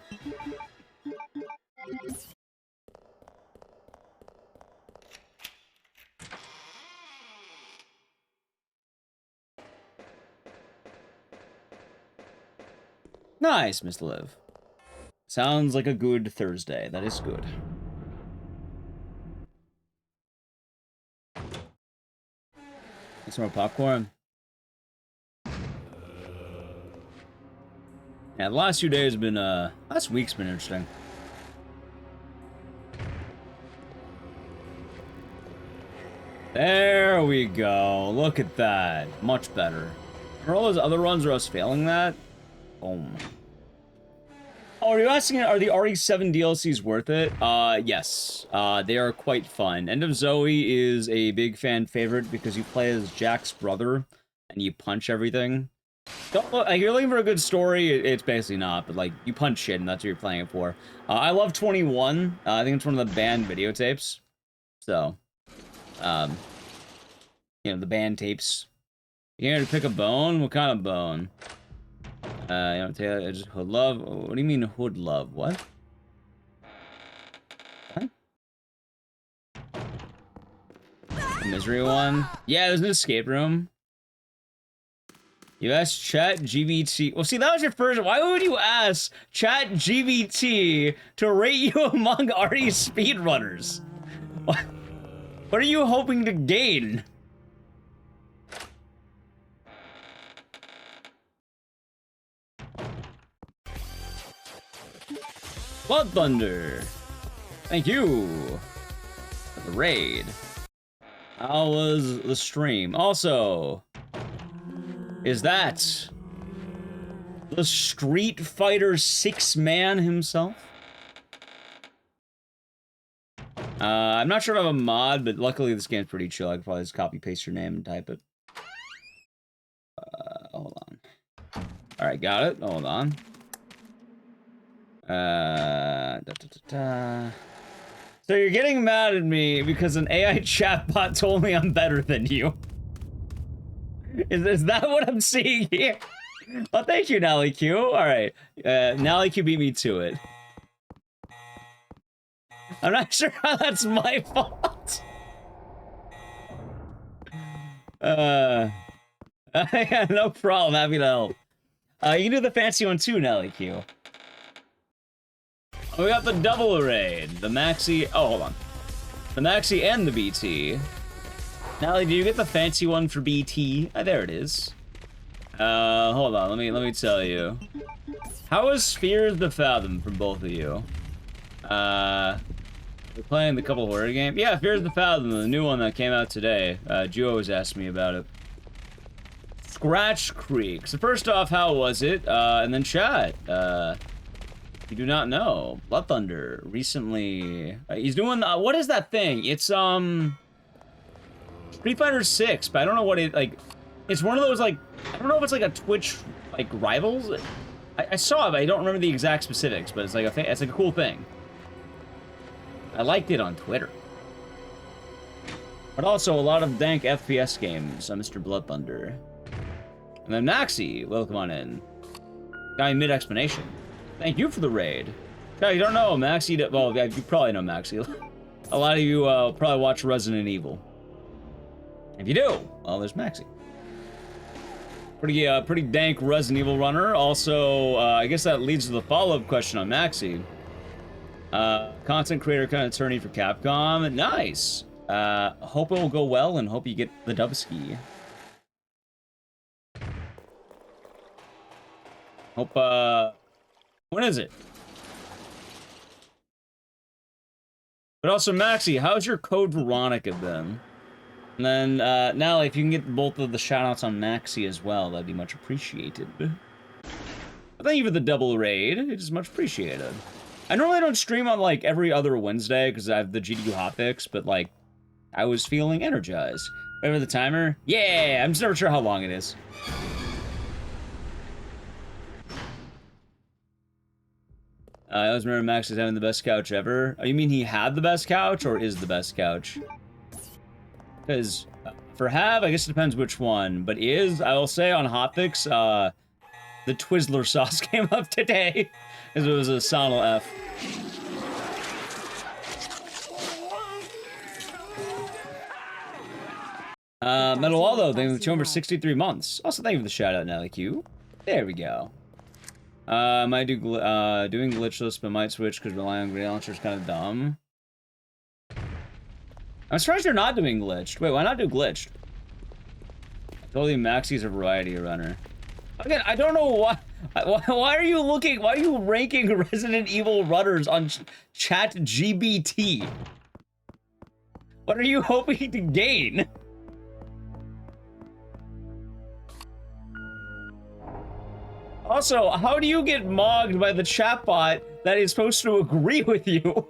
Nice, Miss Liv. Sounds like a good Thursday. That is good. Get some more popcorn. Yeah, the last few days have been, last week's been interesting. There we go. Look at that. Much better. Remember all those other runs where I was failing that? Boom. Oh, are you asking, are the RE7 DLCs worth it? Yes. They are quite fun. End of Zoe is a big fan favorite because you play as Jack's brother and you punch everything. Don't look, like, you're looking for a good story, it's basically not, but like, you punch shit and that's what you're playing it for. I love 21. I think it's one of the banned videotapes. So, you know, the band tapes. You gonna pick a bone? What kind of bone? You know, just hood love. What do you mean hood love? What? What? The misery one? Yeah, there's an escape room. You asked Chat GBT. Well, see, that was your first. Why would you ask Chat GBT to rate you among RE speedrunners? What are you hoping to gain? Blood Thunder. Thank you for the raid. How was the stream? Also, is that the Street Fighter 6 man himself? I'm not sure if I have a mod, but luckily this game's pretty chill. I could probably just copy paste your name and type it. Hold on. Alright, got it. Hold on. So you're getting mad at me because an AI chatbot told me I'm better than you. Is that what I'm seeing here? Well, thank you, Nally Q. Alright. Nally Q beat me to it. I'm not sure how that's my fault. Yeah, no problem. Happy to help. You can do the fancy one too, Nally Q. We got the double raid. The maxi. Oh, hold on. The maxi and the BT. Nally, do you get the fancy one for BT? There it is. Hold on. Let me tell you. How was Fears the Fathom for both of you? We're playing the couple horror game. Yeah, Fears the Fathom, the new one that came out today. Juo was asking me about it. Scratch Creek. So first off, how was it? And then chat. You do not know. Blood Thunder recently. He's doing. What is that thing? It's Street Fighter 6, but I don't know what it like. It's one of those like. I don't know if it's like a Twitch like rivals. I saw it, but I don't remember the exact specifics. But it's like a cool thing. I liked it on Twitter. But also a lot of dank FPS games. Mr. Blood Thunder. And then Maxi, welcome on in. Guy mid-explanation. Thank you for the raid. Yeah, you don't know Maxi. Well, yeah, you probably know Maxi. A lot of you probably watch Resident Evil. If you do, well, there's Maxi. Pretty dank Resident Evil runner. Also, I guess that leads to the follow-up question on Maxi. Content creator, kind of attorney for Capcom. Nice. Hope it will go well and hope you get the Dubski. Hope, when is it? But also, Maxi, how's your code Veronica been? And then, now, if you can get both of the shoutouts on Maxi as well, that'd be much appreciated. But thank you for the double raid. It is much appreciated. I normally don't stream on, like, every other Wednesday, because I have the GDQ hotfix, but, like, I was feeling energized. Remember the timer? Yeah! I'm just never sure how long it is. I always remember Max is having the best couch ever. Oh, you mean he had the best couch, or is the best couch? Because for have, I guess it depends which one. But is, I will say on hotfix, the Twizzler sauce came up today. Because it was a Sonal F. Metal Waldo, thank you for 263 months. Also, thank you for the shout out, Nelly Q. There we go. Might do doing glitchless, but might switch because relying on Grey Launcher is kind of dumb. I'm surprised you're not doing glitched. Wait, why not do glitched? I told you Maxi's a variety runner. Again, I don't know why. Why are you looking? Why are you ranking Resident Evil runners on Chat GBT? What are you hoping to gain? Also, how do you get mogged by the chatbot that is supposed to agree with you?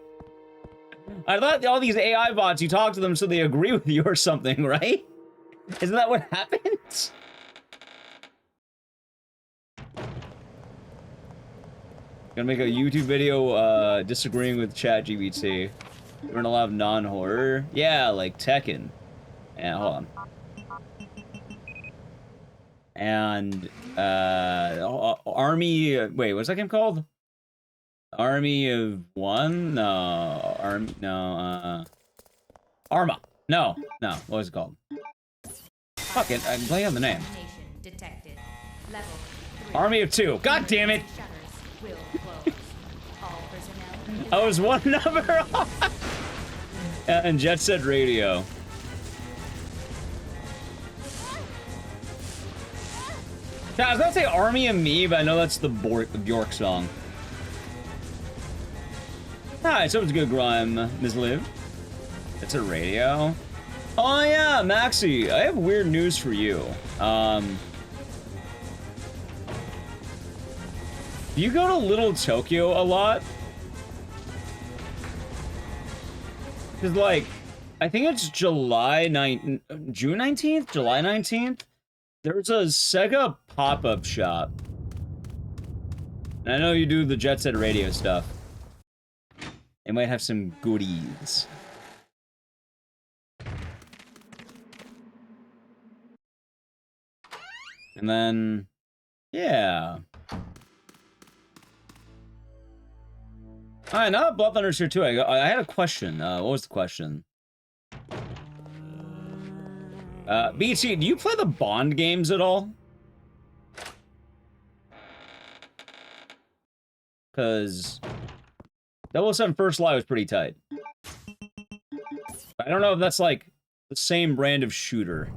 I thought all these AI bots, you talk to them so they agree with you or something, right? Isn't that what happens? Gonna make a YouTube video disagreeing with ChatGPT. We're gonna allow non-horror. Yeah, like Tekken. Yeah, hold on. And Army. Wait, what's that game called? Army of One? No, Arma. No. What was it called? Fuck it, I'm playing on the name. Detected. Level 3. Army of Two. God damn it! Shutters will close. All personnel. I was one number off. And Jet Set Radio. Yeah, I was gonna say Army of Me, but I know that's the Bjork song. Hi, so it's good grime, Ms. Liv. It's a radio. Oh yeah, Maxi, I have weird news for you. Do you go to Little Tokyo a lot? Cause like, I think it's June 19th, July 19th. There's a Sega pop-up shop. And I know you do the Jet Set Radio stuff. They might have some goodies. And then, yeah. Alright, now that Blood Thunder's here too, I had a question. What was the question? BT, do you play the Bond games at all? Because 007 First Light was pretty tight. I don't know if that's like the same brand of shooter.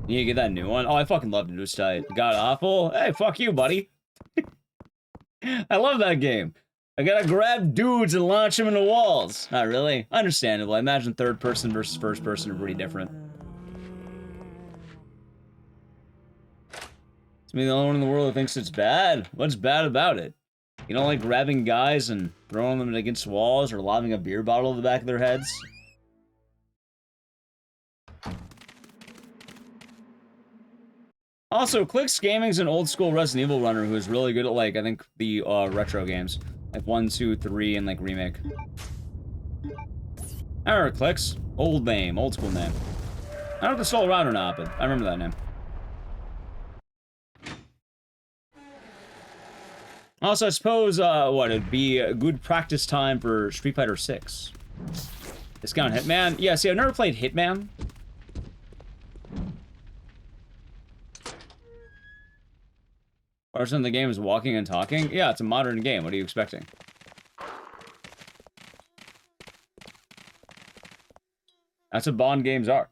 You need to get that new one? Oh, I fucking loved it. It was tight. God Awful? Hey, fuck you, buddy. I love that game. I gotta grab dudes and launch them into walls. Not really. Understandable. I imagine third person versus first person are pretty different. It's me the only one in the world who thinks it's bad. What's bad about it? You don't like grabbing guys and throwing them against walls or lobbing a beer bottle to the back of their heads? Also, Clicks Gaming's an old school Resident Evil runner who is really good at, like, I think the retro games. Like 1, 2, 3, and like Remake. I remember Clicks. Old name, old school name. I don't know if it's still around or not, but I remember that name. Also, I suppose, what, it'd be a good practice time for Street Fighter 6. Discount Hitman? Yeah, see, I've never played Hitman. Person in the game is walking and talking? Yeah, it's a modern game. What are you expecting? That's what Bond games are.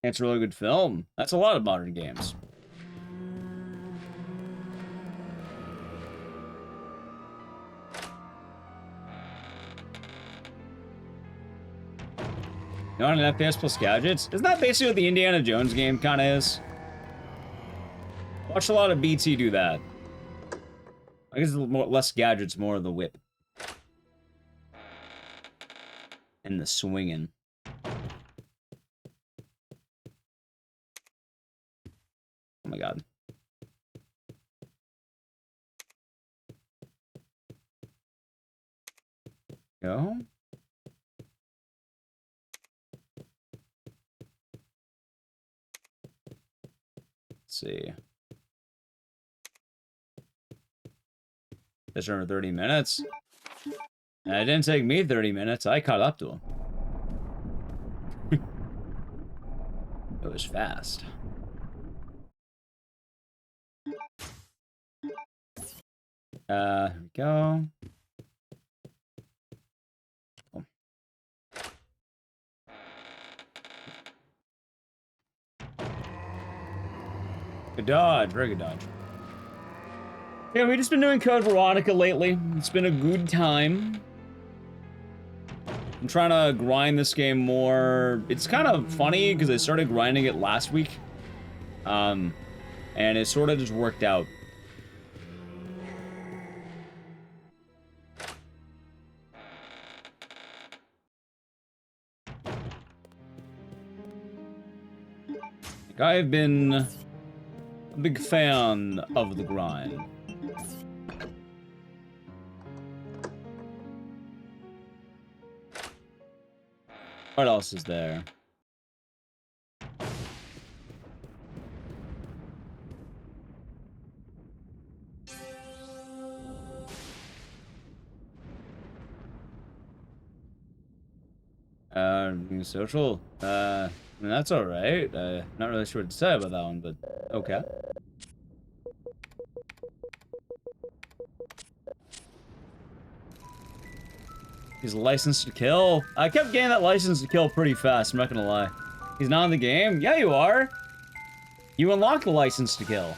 It's a really good film. That's a lot of modern games. You want an FPS plus gadgets? Isn't that basically what the Indiana Jones game kind of is? Watch a lot of BT do that. I guess less gadgets, more of the whip. And the swinging. Oh my god. Go. Let's see. Just over 30 minutes. And it didn't take me 30 minutes. I caught up to him. It was fast. Here we go. Oh. Good dodge, very good dodge. Yeah, we've just been doing Code Veronica lately. It's been a good time. I'm trying to grind this game more. It's kind of funny because I started grinding it last week. And it sort of just worked out. Like, I've been a big fan of the grind. What else is there? Social? I mean, that's alright. Not really sure what to say about that one, but okay. He's licensed to kill. I kept getting that license to kill pretty fast, I'm not gonna lie. He's not in the game? Yeah, you are. You unlock the license to kill.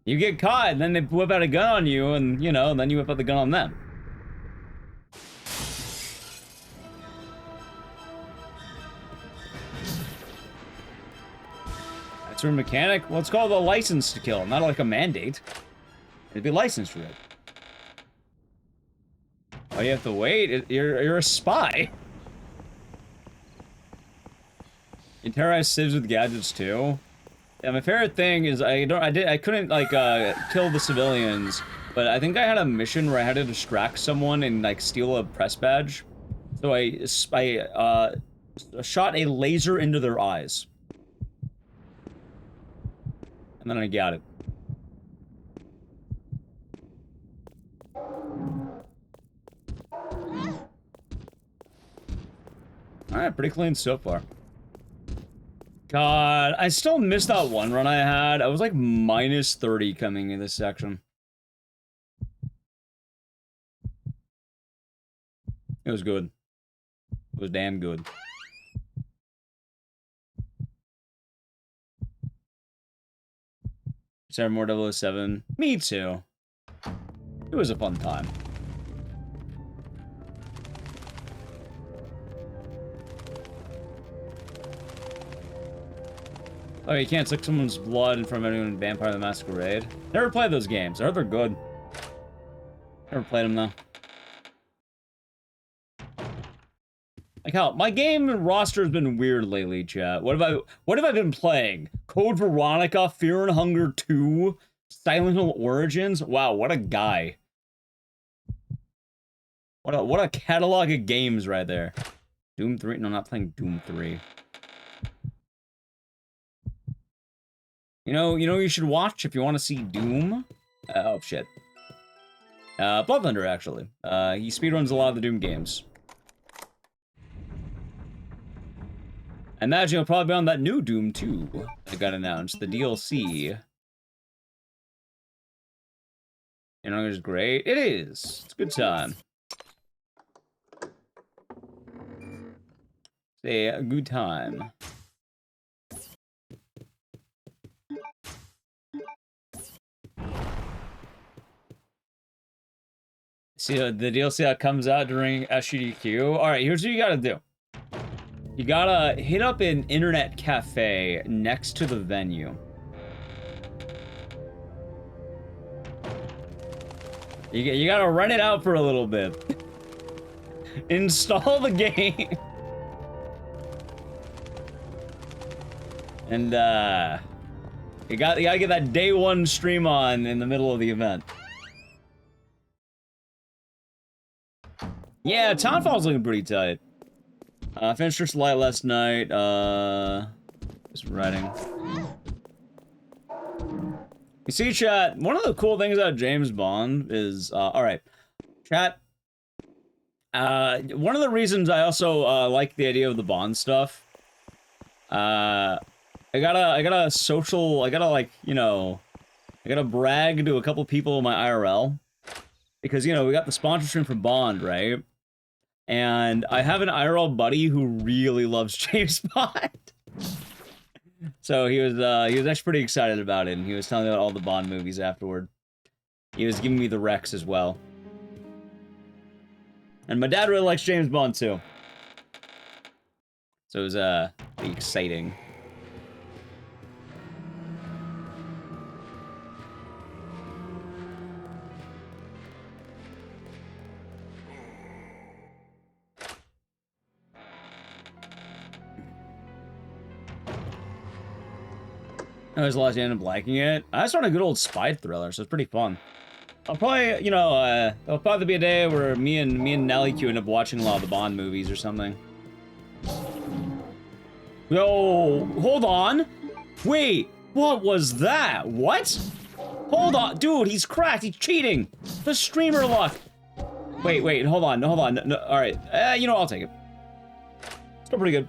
You get caught, and then they whip out a gun on you, and, you know, then you whip out the gun on them. That's your mechanic? Well, it's called a license to kill, not like a mandate. It'd be licensed for it. Oh, you have to wait? You're a spy. You terrorize civs with gadgets too. Yeah, my favorite thing is I couldn't like kill the civilians, but I think I had a mission where I had to distract someone and like steal a press badge. So I shot a laser into their eyes. And then I got it. Alright, pretty clean so far. God, I still missed that one run I had. I was like minus 30 coming in this section. It was good. It was damn good. Sarah Moore 007. Me too. It was a fun time. Oh, you can't suck someone's blood in front of anyone in Vampire the Masquerade. Never played those games. I heard they're good. Never played them though. Like how my game roster has been weird lately, chat. What have I been playing? Code Veronica, Fear and Hunger 2, Silent Hill Origins. Wow, what a guy. What a catalog of games right there. Doom 3? No, I'm not playing Doom 3. You know you should watch if you want to see Doom? Oh, shit. Blood Thunder, actually. He speedruns a lot of the Doom games. I imagine he'll probably be on that new Doom 2 that got announced, the DLC. You know, it's great. It is. It's a good time. Say a good time. See, the DLC that comes out during SGDQ. All right, here's what you gotta do. You gotta hit up an internet cafe next to the venue. You gotta run it out for a little bit. Install the game. And, you gotta get that day one stream on in the middle of the event. Yeah, Townfall's looking pretty tight. Finished First Light last night, just writing. You see, chat, one of the cool things about James Bond is, alright, chat, one of the reasons I also, like the idea of the Bond stuff, I gotta social, I gotta, like, you know, I gotta brag to a couple people in my IRL, because, you know, we got the sponsorship from Bond, right? And I have an IRL buddy who really loves James Bond. So he was actually pretty excited about it, and he was telling me about all the Bond movies afterward. He was giving me the Rex as well. And my dad really likes James Bond too. So it was pretty exciting. I was lost and liking it. I started a good old spy thriller, so it's pretty fun. I'll probably, you know, there'll probably be a day where me and Nelly Q end up watching a lot of the Bond movies or something. Yo, hold on. Wait, what was that? What? Hold on, dude, he's cracked. He's cheating. The streamer luck. Wait, hold on. No, all right, you know, I'll take it. Still pretty good.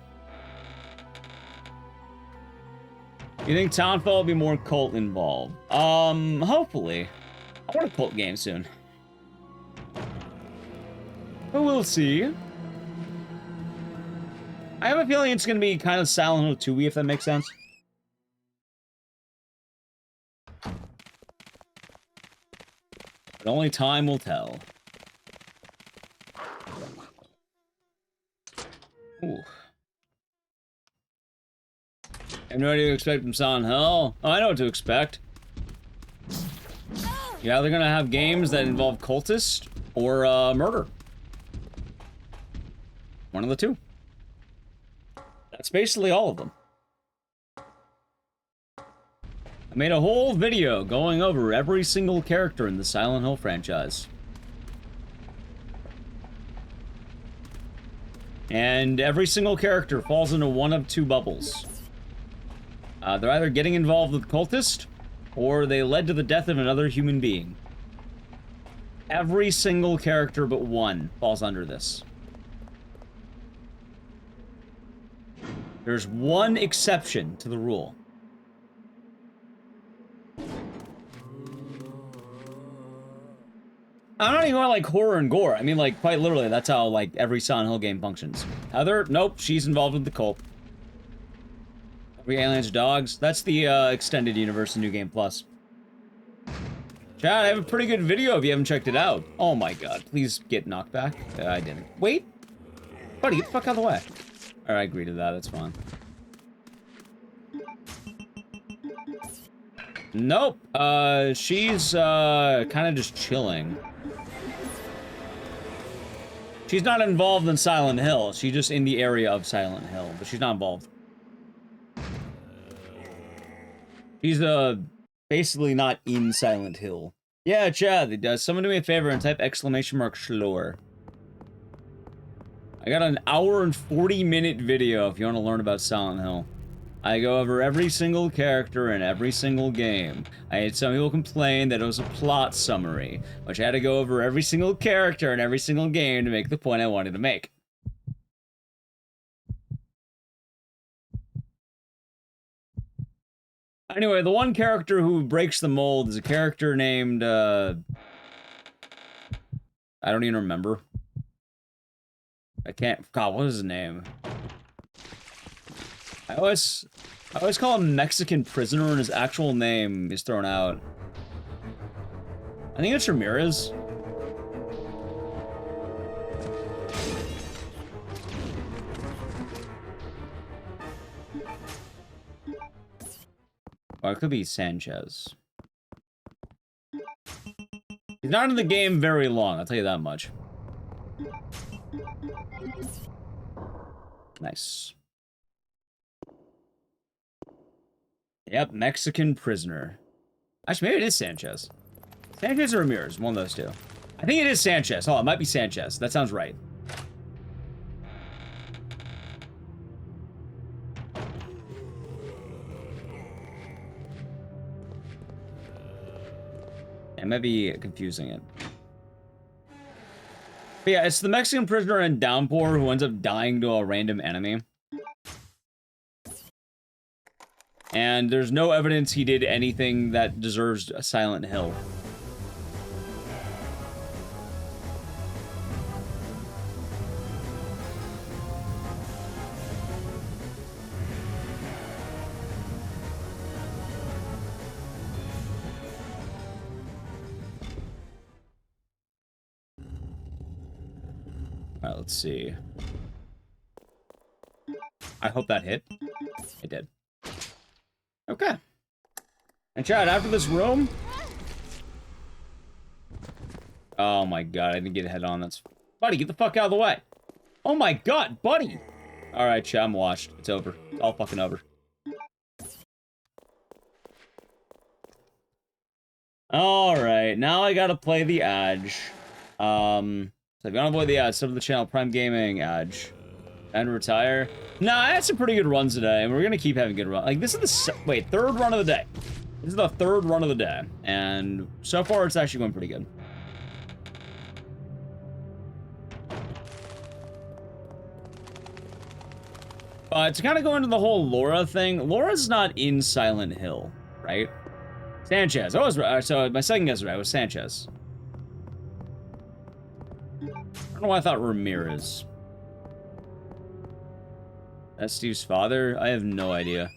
You think Townfall will be more cult involved? Hopefully. I want a cult game soon. But we'll see. I have a feeling it's gonna be kind of Silent Hill 2-y, if that makes sense. But only time will tell. Ooh. I have no idea what to expect from Silent Hill. Oh, I know what to expect. Yeah, they're gonna have games that involve cultists or murder. One of the two. That's basically all of them. I made a whole video going over every single character in the Silent Hill franchise. And every single character falls into one of two bubbles. They're either getting involved with cultists, or they led to the death of another human being. Every single character but one falls under this. There's one exception to the rule. I'm not even going like horror and gore. I mean, like, quite literally, that's how, like, every Silent Hill game functions. Heather, nope, she's involved with the cult. Every aliens dogs. That's the extended universe in New Game Plus. Chat, I have a pretty good video if you haven't checked it out. Oh my god, please get knocked back. I didn't. Wait. Buddy, get the fuck out of the way. Alright, I agree to that, that's fine. Nope. She's kind of just chilling. She's not involved in Silent Hill. She's just in the area of Silent Hill, but she's not involved. She's, basically not in Silent Hill. Yeah, Chad, someone do me a favor and type !Schlor. I got an hour and 40-minute video if you want to learn about Silent Hill. I go over every single character in every single game. I had some people complain that it was a plot summary, which I had to go over every single character in every single game to make the point I wanted to make. Anyway, the one character who breaks the mold is a character named, I don't even remember. I can't, God, what is his name? I always call him Mexican Prisoner, and his actual name is thrown out. I think it's Ramirez. Or it could be Sanchez. He's not in the game very long, I'll tell you that much. Nice. Yep, Mexican Prisoner. Actually, maybe it is Sanchez. Sanchez or Ramirez, one of those two. I think it is Sanchez. Oh, it might be Sanchez. That sounds right. I might be confusing it. But yeah, it's the Mexican Prisoner in Downpour who ends up dying to a random enemy. And there's no evidence he did anything that deserves a Silent Hill. Alright, let's see. I hope that hit. It did. Okay. And chat, after this room... Oh my god, I didn't get a head on. That's... Buddy, get the fuck out of the way. Oh my god, buddy! Alright, chat, I'm washed. It's over. It's all fucking over. Alright, now I gotta play the Edge. So if you wanna avoid the Edge, sub to the channel, Prime Gaming, Edge. And retire. Nah, I had some pretty good runs today, and we're gonna keep having good runs. Like, this is the third run of the day. This is the third run of the day, and so far it's actually going pretty good. To kind of go into the whole Laura thing, Laura's not in Silent Hill, right? Sanchez. I was right. So my second guess was right. It was Sanchez. I don't know why I thought Ramirez. That's Steve's father? I have no idea.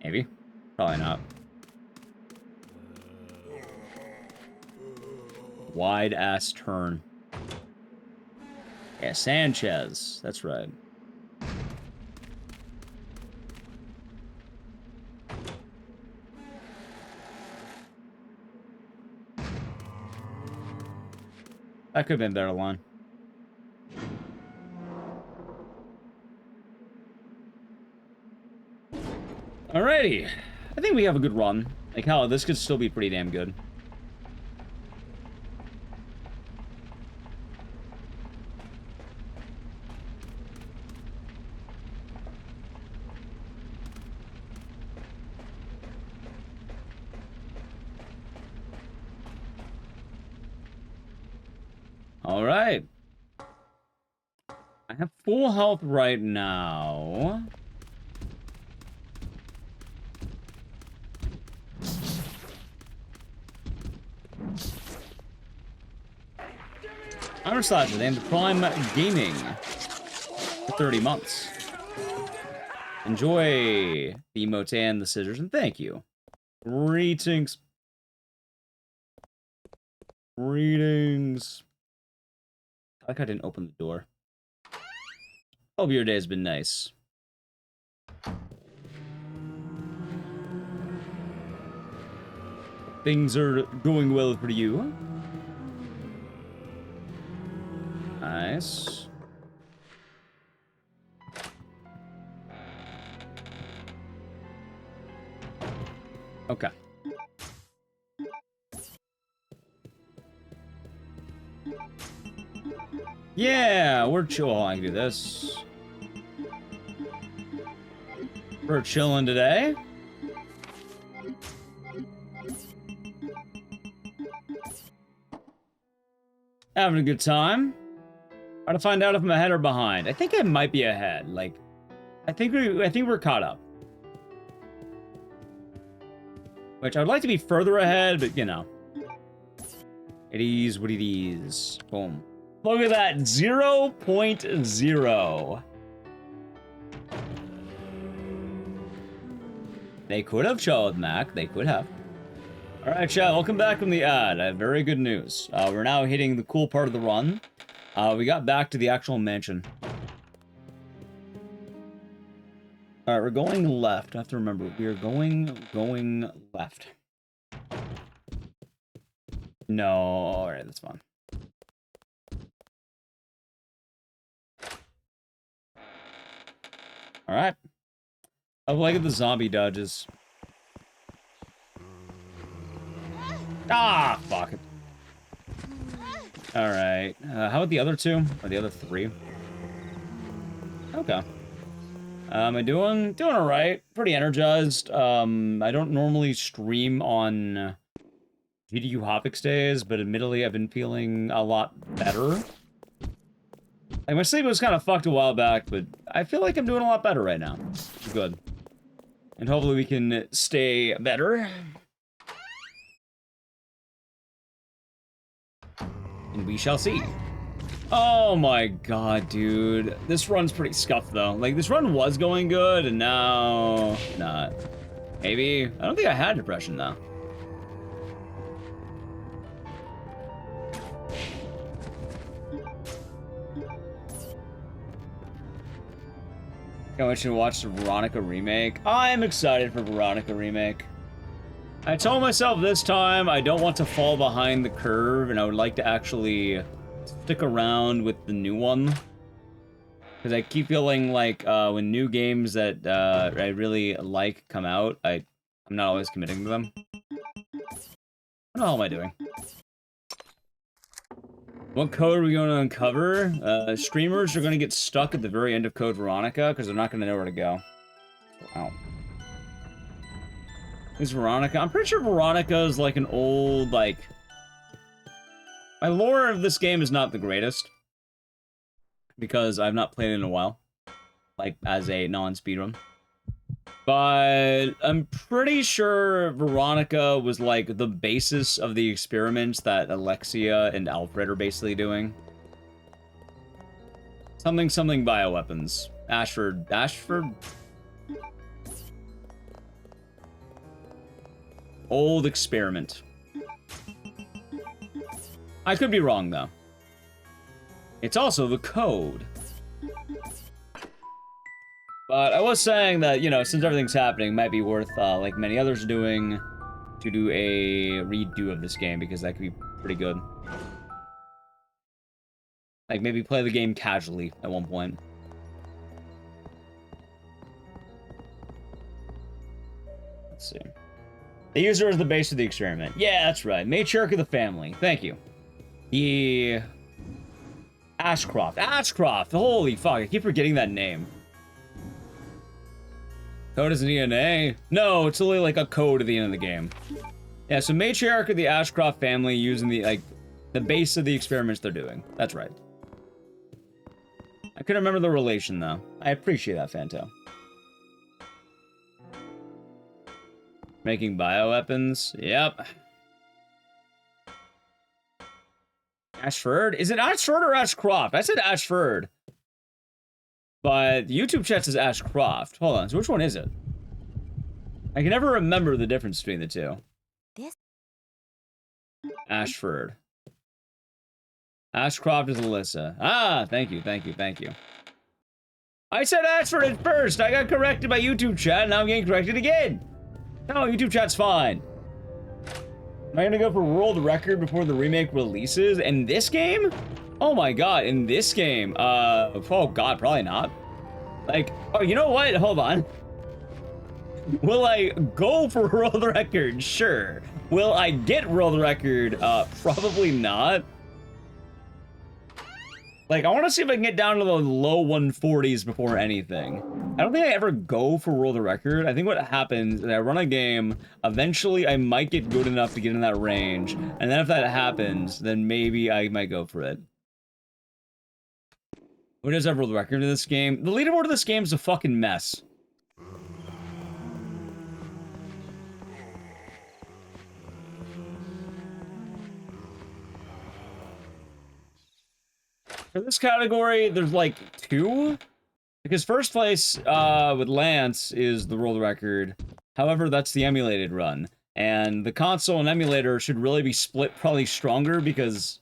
Maybe. Probably not. Wide-ass turn. Yeah, Sanchez. That's right. That could have been better line. Alrighty. I think we have a good run. Like, hell, this could still be pretty damn good. Alright. I have full health right now. Slash with named Prime Gaming for 30 months. Enjoy the emote and the scissors, and thank you. Greetings. Greetings. I like I didn't open the door. Hope your day has been nice. Things are going well for you. Nice. Okay. Yeah, we're chill. Oh, I can do this. We're chilling today. Having a good time. Trying to find out if I'm ahead or behind. I think I might be ahead. Like, I think we're caught up. Which I would like to be further ahead, but you know. It is what it is. Boom. Look at that, 0.0. They could have showed, Mac. They could have. All right, chat. Welcome back from the ad. I have very good news. We're now hitting the cool part of the run. We got back to the actual mansion. All right, we're going left. I have to remember. We are going left. No. All right, that's fine. All right. I like the zombie dodges. Ah, fuck it. All right. How about the other two? Or the other three? Okay. Am I doing all right? Pretty energized. I don't normally stream on GDU Hopix days, but admittedly, I've been feeling a lot better. Like, my sleep was kind of fucked a while back, but I feel like I'm doing a lot better right now. Good. And hopefully we can stay better. And we shall see. Oh my god, dude. This run's pretty scuffed, though. Like, this run was going good, and now... not. Maybe? I don't think I had depression, though. Can't wait to watch the Veronica remake. I'm excited for Veronica remake. I told myself this time I don't want to fall behind the curve, and I would like to actually stick around with the new one. Because I keep feeling like when new games that I really like come out, I'm not always committing to them. What the hell am I doing? What code are we going to uncover? Streamers are going to get stuck at the very end of Code Veronica because they're not going to know where to go. Wow. Who's Veronica? I'm pretty sure Veronica is like an old, like... My lore of this game is not the greatest. Because I've not played it in a while. Like, as a non-speedrun. But I'm pretty sure Veronica was like the basis of the experiments that Alexia and Alfred are basically doing. Something bioweapons. Ashford. Old experiment. I could be wrong though. It's also the code. But I was saying that, you know, since everything's happening, it might be worth, like many others are doing, to do a redo of this game, because that could be pretty good. Like, maybe play the game casually at one point. Let's see. The user is the base of the experiment. Yeah, that's right. Matriarch of the family. Thank you. Yeah. Ashcroft. Holy fuck, I keep forgetting that name. Code isn't ENA. No, it's only like a code at the end of the game. Yeah, so matriarch of the Ashcroft family using the base of the experiments they're doing. That's right. I couldn't remember the relation though. I appreciate that, Fanto. Making bioweapons. Yep. Ashford? Is it Ashford or Ashcroft? I said Ashford. But YouTube chat says Ashcroft. Hold on, so which one is it? I can never remember the difference between the two. This Ashford. Ashcroft is Alyssa. Ah, thank you. I said Ashford at first. I got corrected by YouTube chat, and now I'm getting corrected again. No, YouTube chat's fine. Am I gonna go for world record before the remake releases? In this game? Oh my god, in this game. Oh god, probably not. Like, oh, you know what? Hold on. Will I go for world record? Sure. Will I get world record? Probably not. Like, I want to see if I can get down to the low 140s before anything. I don't think I ever go for world record. I think what happens is I run a game, eventually I might get good enough to get in that range, and then if that happens, then maybe I might go for it. Who does have world record in this game? The leaderboard of this game is a fucking mess. For this category, there's like 2. Because first place with Lance is the world record. However, that's the emulated run. And the console and emulator should really be split probably stronger because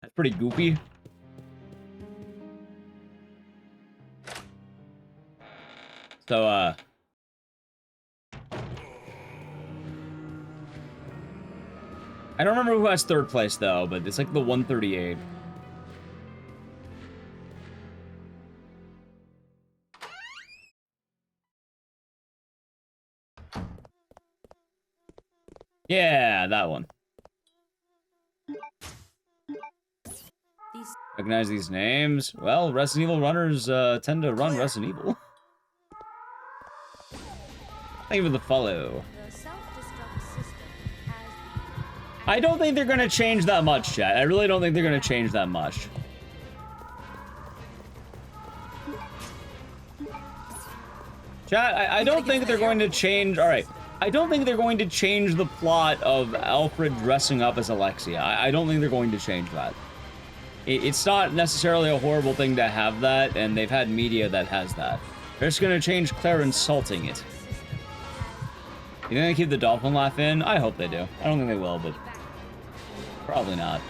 that's pretty goofy. So, I don't remember who has 3rd place though, but it's like the 138. Yeah, that one. Recognize these names? Well, Resident Evil runners tend to run Resident Evil. Thank you for the follow. I don't think they're gonna change that much, chat. I really don't think they're gonna change that much. Chat, I don't think they're going to change... Alright. I don't think they're going to change the plot of Alfred dressing up as Alexia. I don't think they're going to change that. It's not necessarily a horrible thing to have that, and they've had media that has that. They're just going to change Claire insulting it. You think they keep the dolphin laugh in? I hope they do. I don't think they will, but... probably not.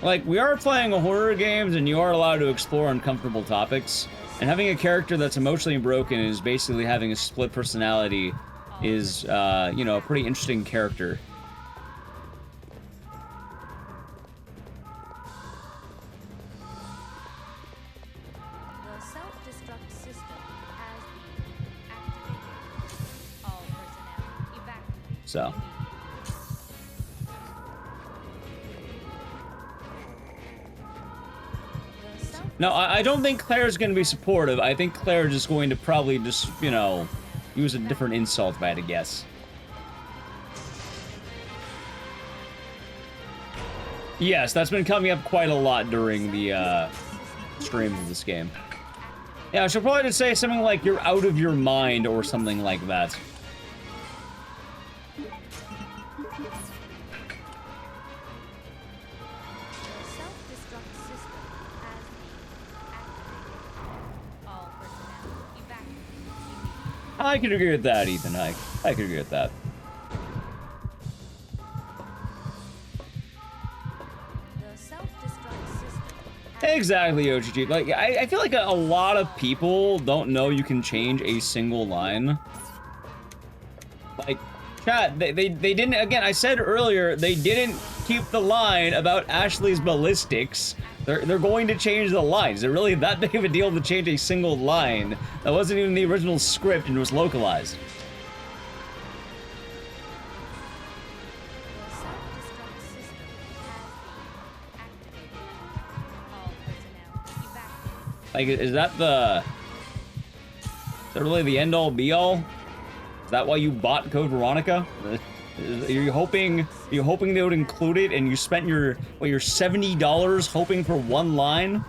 Like, we are playing horror games, and you are allowed to explore uncomfortable topics. And having a character that's emotionally broken and is basically having a split personality is, you know, a pretty interesting character. The self-destruct system has been activated. All personnel evacuate. So. No, I don't think Claire's going to be supportive. I think Claire's just going to probably just, you know, use a different insult if I had to guess. Yes, that's been coming up quite a lot during the streams of this game. Yeah, she'll probably just say something like, "You're out of your mind," or something like that. I can agree with that, Ethan. I can agree with that. Exactly, OGG. Like, I feel like a lot of people don't know you can change a single line. Like, chat, they didn't, again, I said earlier, they didn't keep the line about Ashley's ballistics. They're going to change the line. Is it really that big of a deal to change a single line that wasn't even the original script and was localized? Like, is that really the end-all be-all? Is that why you bought code Veronica? Are you hoping they would include it, and you spent your $70 hoping for one line?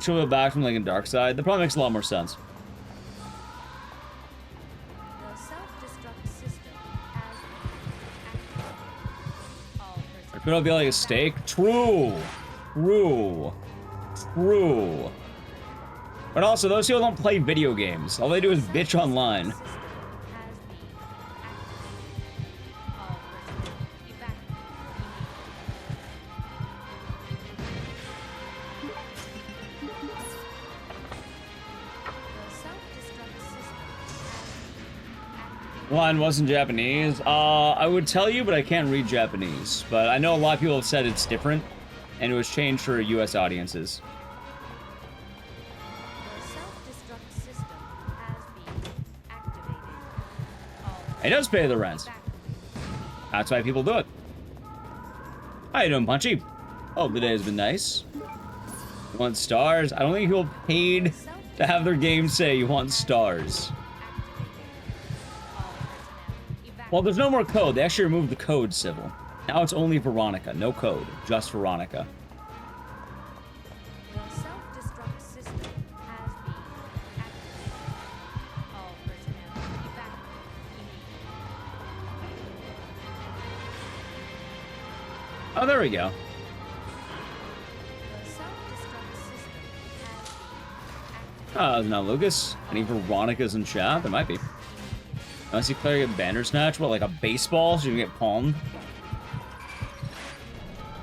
Show it back from like a dark side. That probably makes a lot more sense. Or could it be like a steak? True. But also, those people don't play video games. All they do is bitch online. Line wasn't Japanese. I would tell you, but I can't read Japanese. But I know a lot of people have said it's different, and it was changed for US audiences. It does pay the rent. That's why people do it. How you doing, Punchy? Hope the day has been nice. You want stars? I don't think people paid to have their game say you want stars. Well, there's no more code. They actually removed the code, Civil. Now it's only Veronica. No code. Just Veronica. The self-destruct system has been activated. All personnel evacuate immediately. Oh, there we go. The self-destruct system has been activated. There's not Lucas. Any Veronicas in chat? There might be. Unless you clear get Bandersnatch, what, like a baseball so you can get palmed?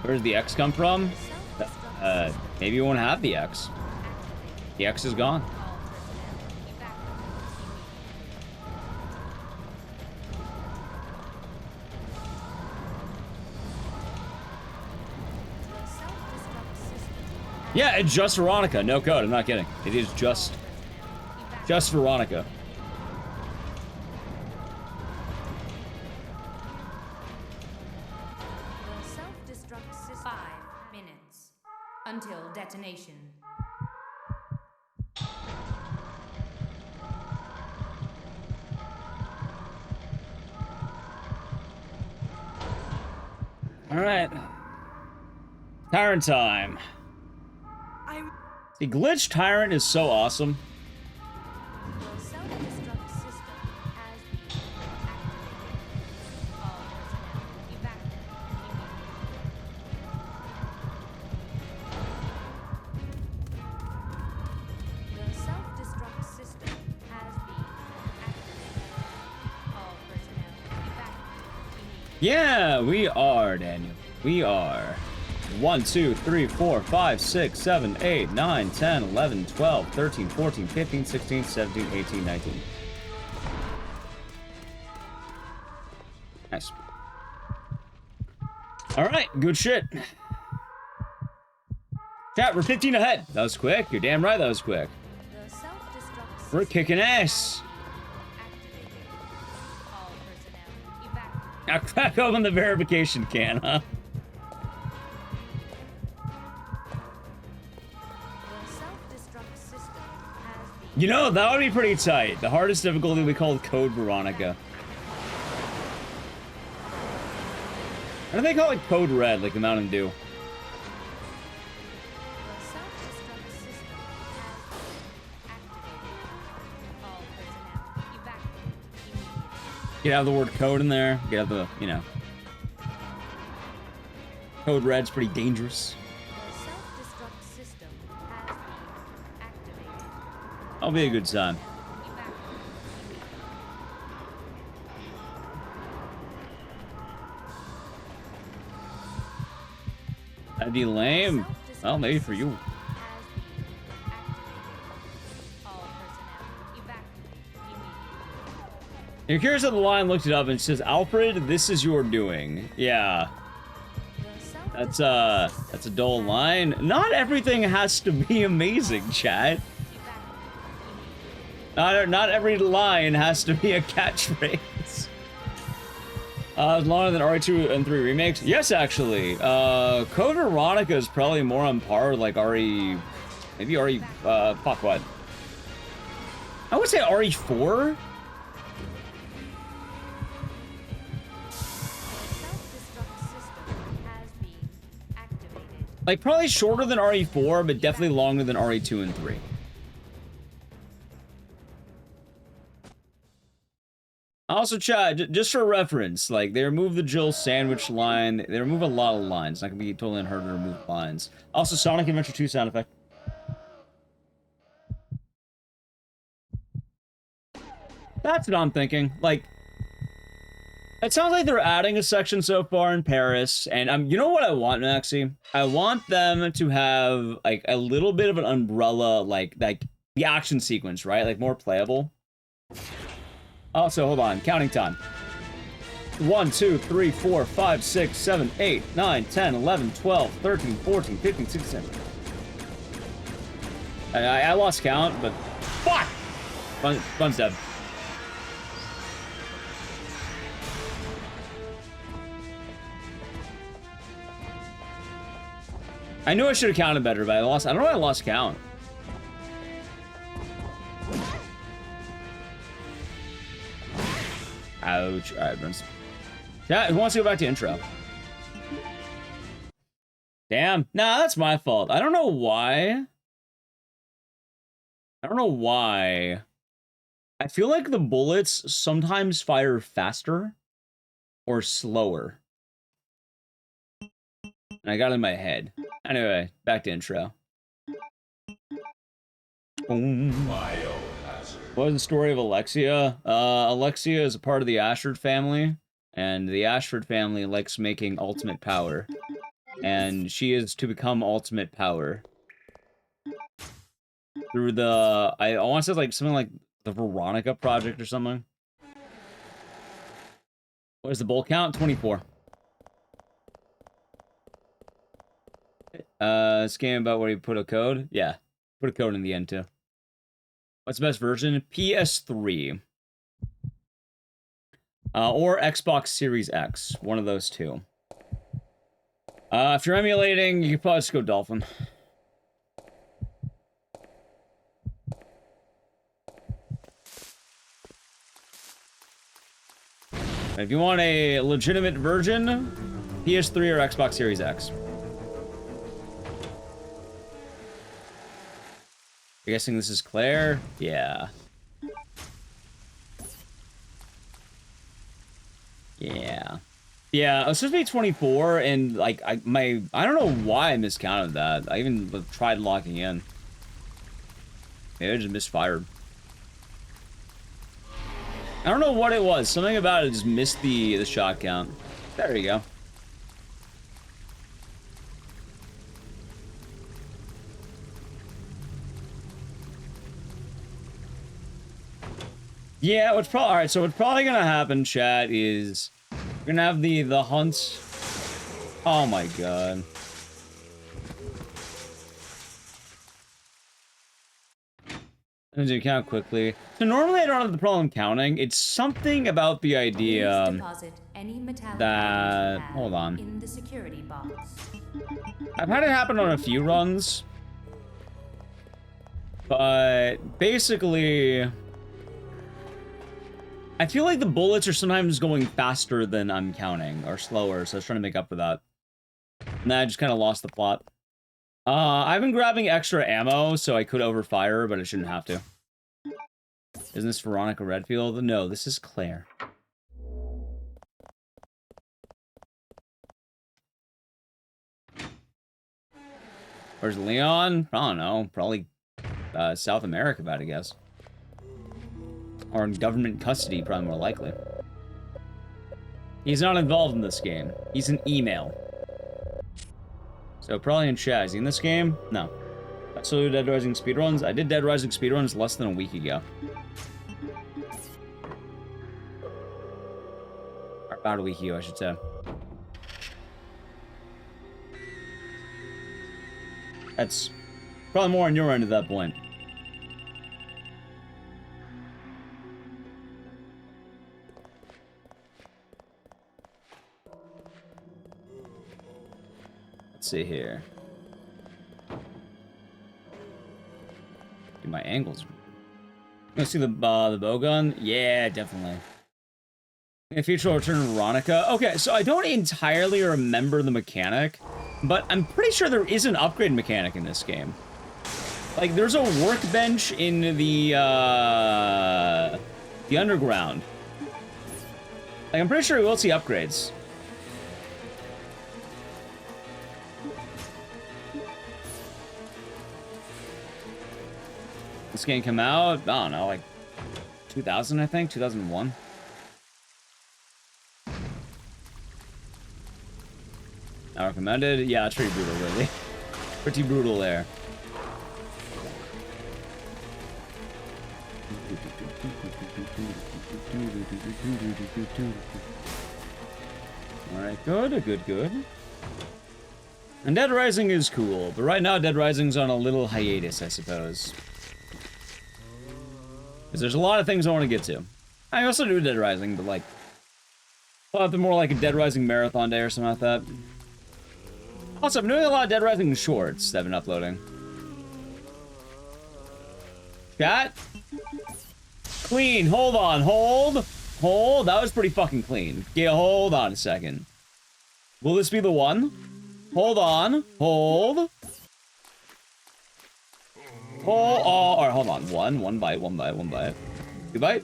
Where does the X come from? Maybe you won't have the X. The X is gone. Yeah, it's just Veronica. No code. I'm not kidding. It is just Veronica. Self-destruct system. 5 minutes until detonation. All right. Tyrant time. The glitch Tyrant is so awesome. The self-destruct system has been activated. All personnel evacuate immediately. The self-destruct system has been activated. All personnel evacuate immediately. Yeah, we are, Daniel. We are. 1, 2, 3, 4, 5, 6, 7, 8, 9, 10, 11, 12, 13, 14, 15, 16, 17, 18, 19. Nice. Alright, good shit. Chat, we're 15 ahead. That was quick. You're damn right that was quick. The self-destruct We're system kicking ass. activated. All personnel evacuate. Now crack open the verification can, huh? The self-destruct system has been You know, that would be pretty tight. The hardest difficulty we call Code Veronica. Why do they call it Code Red, like the Mountain Dew? The self-destruct system has been activated. All personnel evacuate immediately. Get out the word code in there. Get out the, you know. Code Red's pretty dangerous. The self-destruct system has been activated. That'll be a good time. Evacuate immediately. That'd be lame. Well, maybe for you. Has been activated. All personnel evacuate immediately. You're curious how the line looked it up and it says, Alfred, this is your doing. Yeah. The self-destruct That's a dull line. Not everything has to be amazing, chat. Not every line has to be a catchphrase. It's longer than RE2 and 3 remakes. Yes, actually. Code Veronica is probably more on par with like RE, maybe RE. Fuck what? I would say RE4. self-destruct system has been activated. Like probably shorter than RE4, but definitely longer than RE2 and 3. Also, chat, just for reference, like, they removed the Jill sandwich line. They remove a lot of lines. It's not gonna be totally unheard of to remove lines. Also, Sonic Adventure 2 sound effect. That's what I'm thinking. Like, it sounds like they're adding a section so far in Paris, and you know what I want, Maxie? I want them to have, like, a little bit of an umbrella, like the action sequence, right? Like, more playable. Also, hold on. Counting time. 1, 2, 3, 4, 5, 6, 7, 8, 9, 10, 11, 12, 13, 14, 15, 16, 17. I lost count, but... Fuck! Fun's dead. I knew I should have counted better, but I lost. I don't know why I lost count. Ouch. All right, Bruns. Yeah, who wants to go back to intro? Damn. Nah, that's my fault. I don't know why. I don't know why. I feel like the bullets sometimes fire faster or slower. And I got it in my head. Anyway, back to intro. Boom. What was the story of Alexia? Alexia is a part of the Ashford family, and the Ashford family likes making ultimate power. And she is to become ultimate power through the, I want to say like something like the Veronica project or something. What is the bolt count? 24. This game about where you put a code? Yeah, put a code in the end too. What's the best version? PS3. Or Xbox Series X. One of those two. If you're emulating, you could probably just go Dolphin. If you want a legitimate version, PS3 or Xbox Series X. You're guessing this is Claire? Yeah. Yeah. Yeah, it was supposed to be 24, and like I don't know why I miscounted that. I even tried locking in. Maybe I just misfired. I don't know what it was. Something about it just missed the shot count. There you go. Yeah, what's probably all right. So what's probably gonna happen, chat, is we're gonna have the hunts. Oh my god. Let me do count quickly. So normally I don't have the problem counting. It's something about the idea that hold on. In the security box. I've had it happen on a few runs, but basically, I feel like the bullets are sometimes going faster than I'm counting, or slower, so I was trying to make up for that. And then I just kind of lost the plot. I've been grabbing extra ammo, so I could overfire, but I shouldn't have to. Isn't this Veronica Redfield? No, this is Claire. Where's Leon? I don't know. Probably South America, I guess. Or in government custody, probably more likely. He's not involved in this game. He's an email. So probably in chat. Is he in this game? No. I still do Dead Rising speedruns. I did Dead Rising speedruns less than a week ago. Or about a week ago, I should say. That's probably more on your end at that point. Let's see here. Dude, my angles. You wanna see the bow gun? Yeah, definitely. In the future, I'll return to Veronica. Okay, so I don't entirely remember the mechanic, but I'm pretty sure there is an upgrade mechanic in this game. Like, there's a workbench in the underground. Like, I'm pretty sure we will see upgrades. This game came out, I don't know, like 2000, I think, 2001. Not recommended? Yeah, it's pretty brutal, really. Pretty brutal there. Alright, good. And Dead Rising is cool, but right now Dead Rising's on a little hiatus, I suppose. Because there's a lot of things I want to get to. I also do Dead Rising, but like, we'll have to more like a Dead Rising marathon day or something like that. Also, I'm doing a lot of Dead Rising shorts that I've been uploading. Chat? Clean. Hold on. Hold. Hold. That was pretty fucking clean. Yeah, hold on a second. Will this be the one? Hold on. Hold. Oh, alright, hold on. One bite, one bite, one bite. Two bite?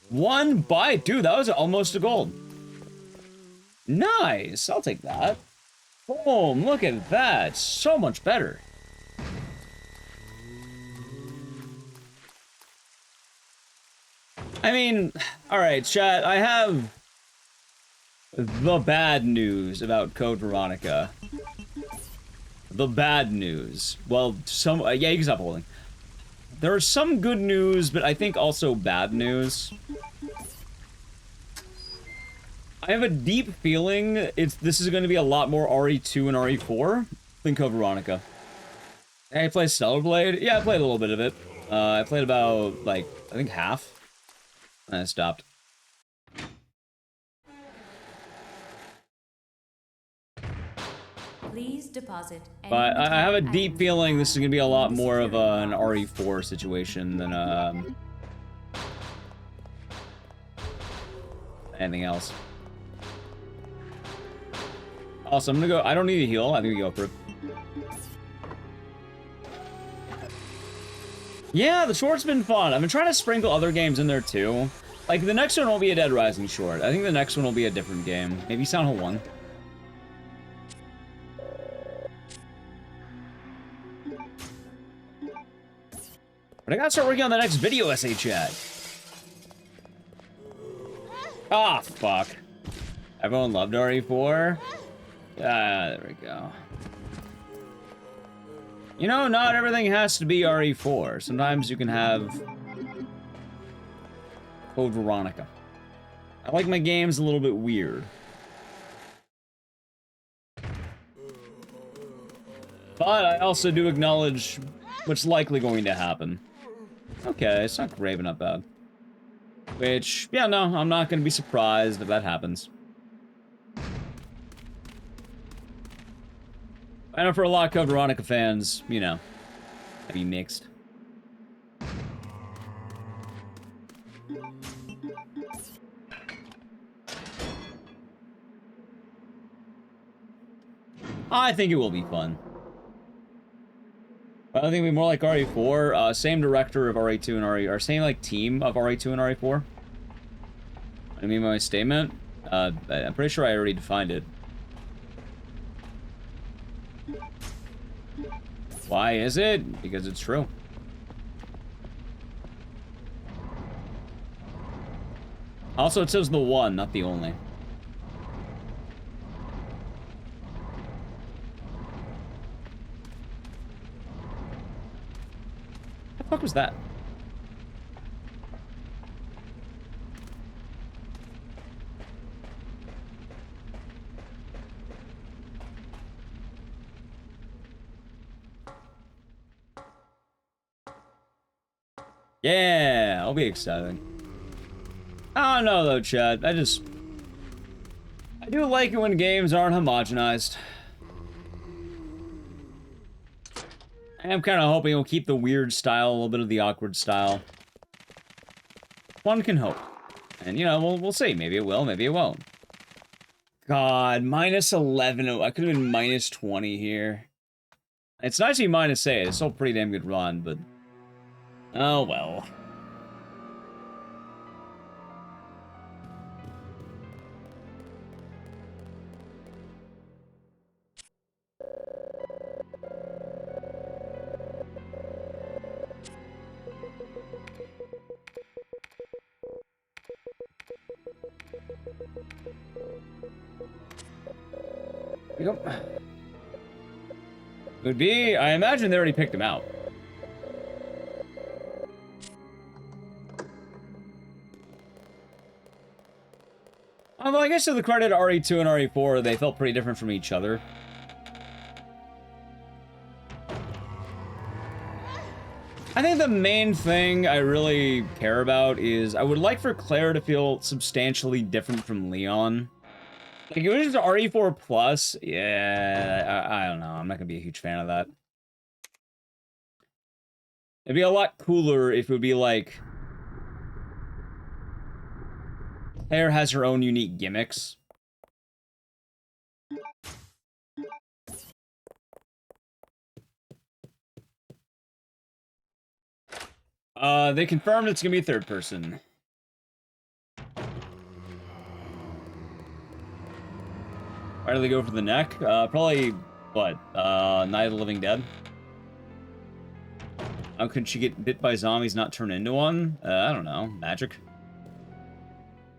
One bite! Dude, that was almost a gold. Nice! I'll take that. Boom, look at that. So much better. I mean, alright, chat, I have the bad news about Code Veronica. The bad news. Well, yeah, you can stop holding. There is some good news, but I think also bad news. I have a deep feeling this is going to be a lot more RE2 and RE4 than Code Veronica. Hey, I play Stellar Blade? Yeah, I played a little bit of it. I played about, like, I think half. And I stopped. Please deposit any But I have a metallic deep items feeling this is going to be a lot in the more of security an box. RE4 situation than anything else. Also, I'm gonna go. I don't need a heal. I think we go for it. Yeah, the short's been fun. I've been trying to sprinkle other games in there too. Like, the next one won't be a Dead Rising short. I think the next one will be a different game. Maybe Sound Hole 1. But I gotta start working on the next video essay, chat. Ah, fuck. Everyone loved RE4? Ah, there we go. You know, not everything has to be RE4. Sometimes you can have Code Veronica. I like my games a little bit weird. But I also do acknowledge what's likely going to happen. Okay, it's not great, but not bad. Which, yeah, no, I'm not going to be surprised if that happens. I know for a lot of Code Veronica fans, you know, that'd be mixed. I think it will be fun. I think it'll be more like RE4. Same director of RE2 and RE, or same like team of RE2 and RE4. I mean by my statement. I'm pretty sure I already defined it. Why is it? Because it's true. Also, it says the one, not the only. What the fuck was that? Yeah, I'll be exciting. I don't know though, Chad. I do like it when games aren't homogenized. I'm kind of hoping it'll keep the weird style, a little bit of the awkward style. One can hope. And, you know, we'll see. Maybe it will, maybe it won't. God, minus 11. Oh, I could have been minus 20 here. It's nice to be minus 8. It's still a pretty damn good run, but... oh, well. Here we go. Would be... I imagine they already picked him out. Although I guess to the credit of RE2 and RE4, they felt pretty different from each other. I think the main thing I really care about is I would like for Claire to feel substantially different from Leon. Like, if it was just RE4 Plus, yeah, I don't know. I'm not gonna be a huge fan of that. It'd be a lot cooler if it would be like... Claire has her own unique gimmicks. They confirmed it's gonna be third person. Why do they go for the neck? Probably, what, Night of the Living Dead? How could she get bit by zombies, not turn into one? I don't know. Magic?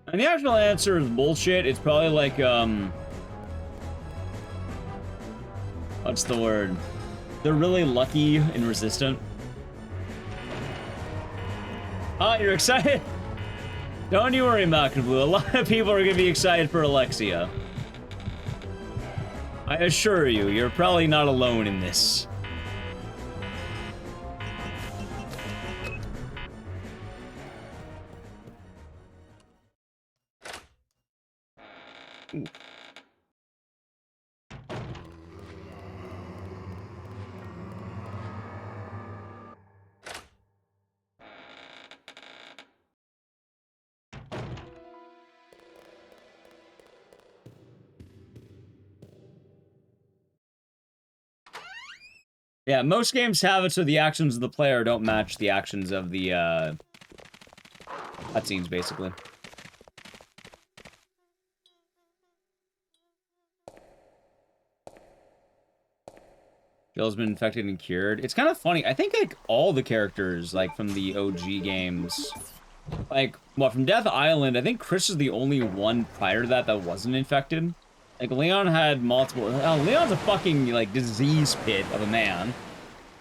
And the actual answer is bullshit. It's probably like, what's the word? They're really lucky and resistant. Oh, you're excited? Don't you worry, Malcolm Blue. A lot of people are gonna be excited for Alexia. I assure you, you're probably not alone in this. Ooh. Yeah, most games have it so the actions of the player don't match the actions of the, cutscenes, basically. Jill's been infected and cured. It's kind of funny. I think, like, all the characters, like, from the OG games... Like, well, from Death Island, I think Chris is the only one prior to that that wasn't infected. Like, Leon had multiple... Leon's a fucking, like, disease pit of a man.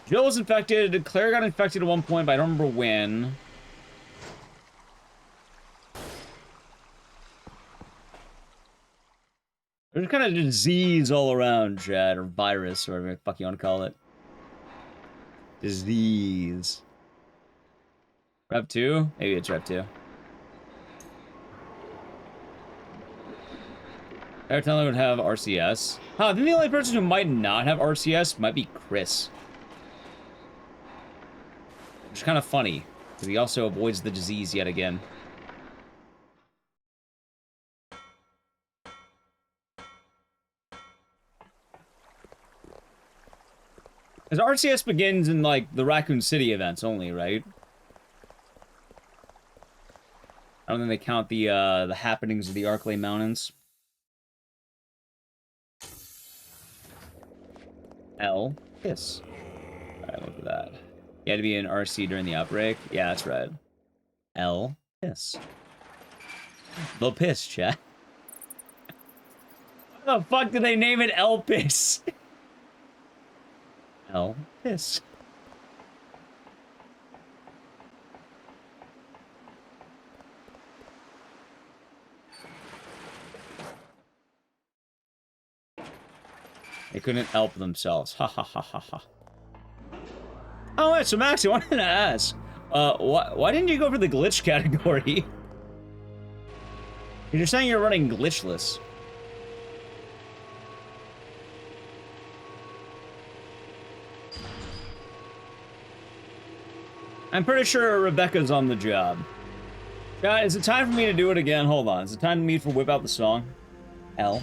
Jill was infected. Claire got infected at one point, but I don't remember when. There's kind of disease all around, Chad, or virus, or whatever the fuck you want to call it. Disease. Rev 2? Maybe it's Rev 2. Every time I would have RCS. Huh, I think the only person who might not have RCS might be Chris. Which is kind of funny, because he also avoids the disease yet again. Because RCS begins in, like, the Raccoon City events only, right? I don't think they count the happenings of the Arklay Mountains. L. Piss. Alright, look at that. You had to be in RC during the outbreak? Yeah, that's right. L. Piss. The Piss, chat. What the fuck did they name it L. Piss? L. Piss. They couldn't help themselves. Ha ha ha ha ha. Oh, wait, so Max, I wanted to ask. Why didn't you go for the glitch category? You're saying you're running glitchless. I'm pretty sure Rebecca's on the job. Guys, is it time for me to do it again? Hold on. Is it time for me to whip out the song? L.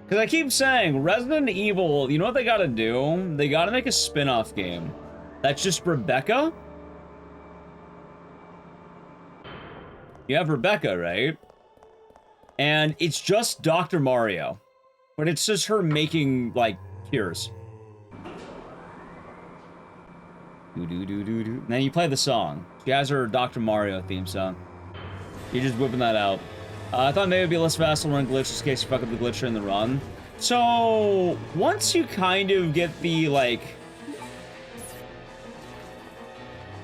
Because I keep saying, Resident Evil, you know what they gotta do? They gotta make a spin-off game. That's just Rebecca? You have Rebecca, right? And it's just Dr. Mario. But it's just her making, like, cures. Do-do-do-do-do. Then you play the song. She has her Dr. Mario theme song. You're just whipping that out. I thought maybe it'd be less fast to run glitch just in case you fuck up the glitch in the run. So, once you kind of get the, like...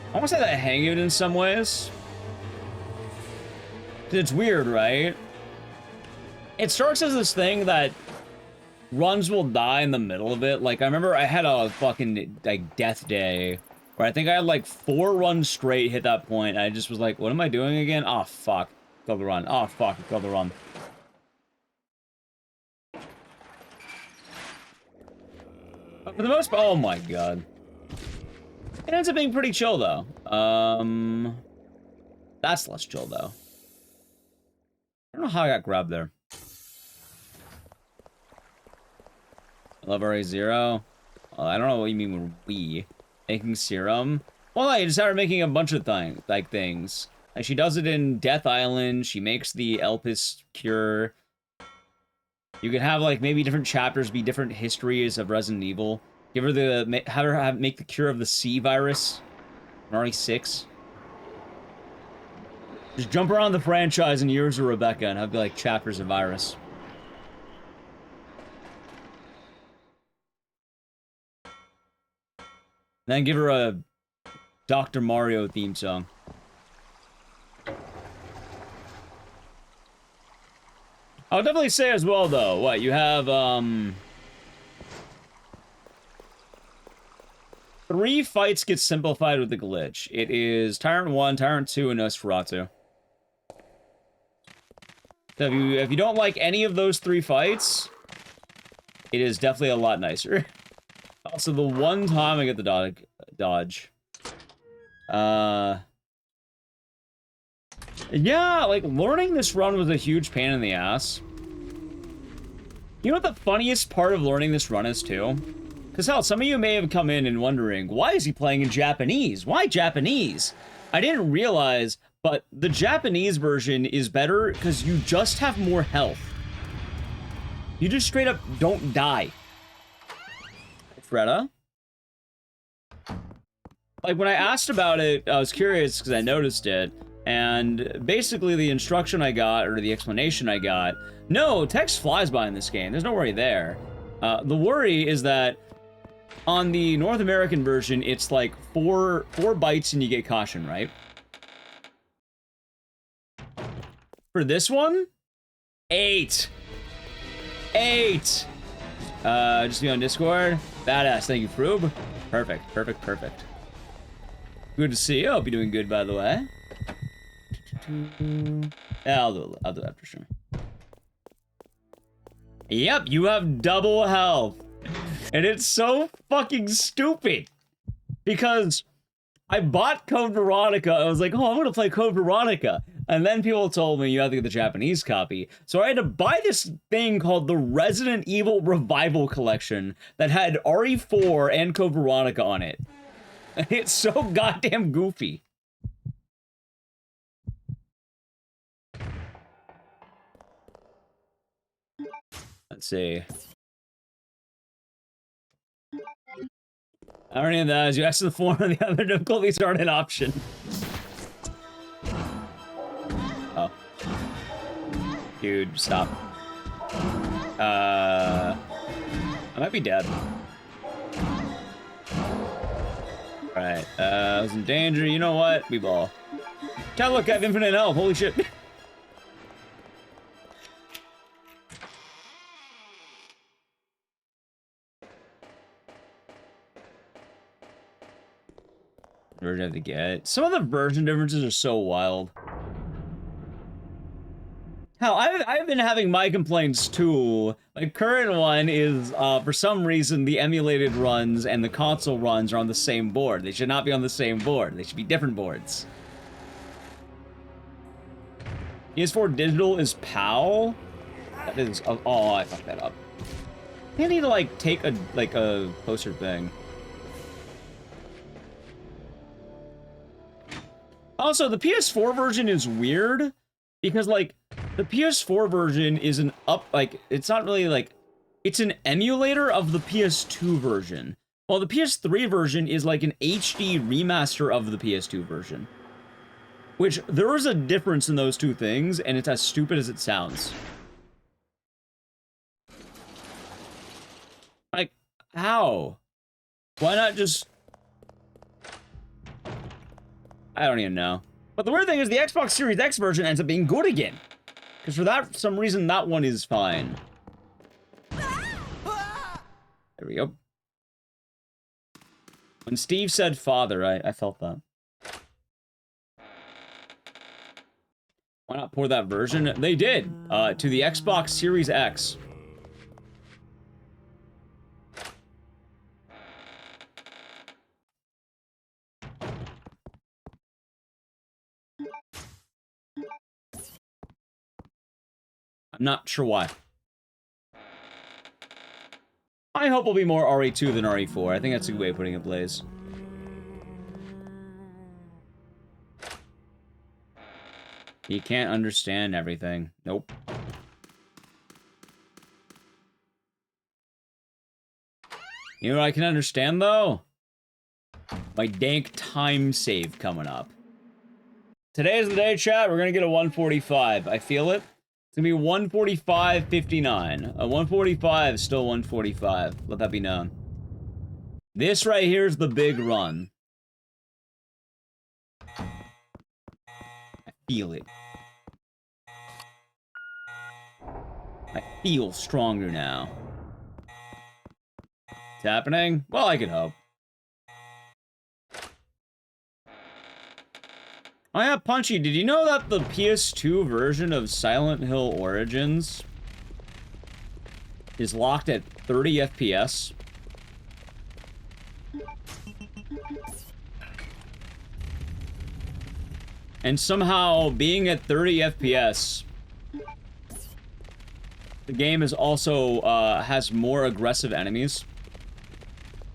I want to say the hang of it in some ways. It's weird, right? It starts as this thing that runs will die in the middle of it. Like, I remember I had a fucking, like, death day where I think I had, like, 4 runs straight hit that point, and I just was like, what am I doing again? Oh, fuck. Killed the run. Oh, fuck. Killed the run. But for the most part, oh my god. It ends up being pretty chill, though. That's less chill, though. I don't know how I got grabbed there. I love RA0. I don't know what you mean with we. Making serum. Well, I just started making a bunch of things. Like, she does it in Death Island. She makes the Elpis cure. You could have, like, maybe different chapters be different histories of Resident Evil. Give her the... Have her make the cure of the C virus. RE6. Just jump around the franchise in Years of Rebecca and have, like, chapters of virus. Then give her a Dr. Mario theme song. I'll definitely say as well, though, what, you have, 3 fights get simplified with the glitch. It is Tyrant 1, Tyrant 2, and Nosferatu. So if you don't like any of those 3 fights, it is definitely a lot nicer. Also, the one time I get the dodge. Yeah, like, learning this run was a huge pain in the ass. You know what the funniest part of learning this run is, too? Because, hell, some of you may have come in and wondering, why is he playing in Japanese? Why Japanese? I didn't realize, but the Japanese version is better because you just have more health. You just straight up don't die. Freda? Like, when I asked about it, I was curious because I noticed it. And basically the instruction I got, or the explanation I got, no, text flies by in this game. There's no worry there. The worry is that on the North American version, it's like four bites and you get caution, right? For this one, 8. Just be on Discord. Badass. Thank you, Froob. Perfect. Good to see you. Hope you're doing good, by the way. Yeah, I'll do it after stream. Yep, you have double health. And it's so fucking stupid. Because I bought Code Veronica. I was like, oh, I'm gonna play Code Veronica. And then people told me you have to get the Japanese copy. So I had to buy this thing called the Resident Evil Revival Collection that had RE4 and Code Veronica on it. And it's so goddamn goofy. Let's see. I don't need that. As you asked the form, the other difficulties aren't an option. Oh. Dude, stop. I might be dead. Alright, I was in danger. You know what? We ball. God, look, I have infinite health. Holy shit. Version I have to get. Some of the version differences are so wild. Hell, I've been having my complaints too. My current one is, for some reason, the emulated runs and the console runs are on the same board. They should not be on the same board. They should be different boards. PS4 digital is PAL? That is, oh, I fucked that up. I think I need to, like, take a closer thing. Also, the PS4 version is weird, because, like, the PS4 version is it's not really, like, it's an emulator of the PS2 version, while the PS3 version is, like, an HD remaster of the PS2 version. Which, there is a difference in those two things, and it's as stupid as it sounds. Like, how? Why not just... I don't even know. But the weird thing is the Xbox Series X version ends up being good again. Because for some reason, that one is fine. There we go. When Steve said father, I felt that. Why not pour that version? They did, to the Xbox Series X. I'm not sure why. I hope it'll be more RE2 than RE4. I think that's a good way of putting it, Blaze. You can't understand everything. Nope. You know what I can understand, though? My dank time save coming up. Today is the day, chat. We're gonna get a 145. I feel it. It's gonna be 145.59. A 145 is still 145. Let that be known. This right here is the big run. I feel it. I feel stronger now. It's happening? Well, I can hope. Oh yeah, Punchy, did you know that the PS2 version of Silent Hill Origins is locked at 30 FPS? And somehow, being at 30 FPS, the game is also, has more aggressive enemies.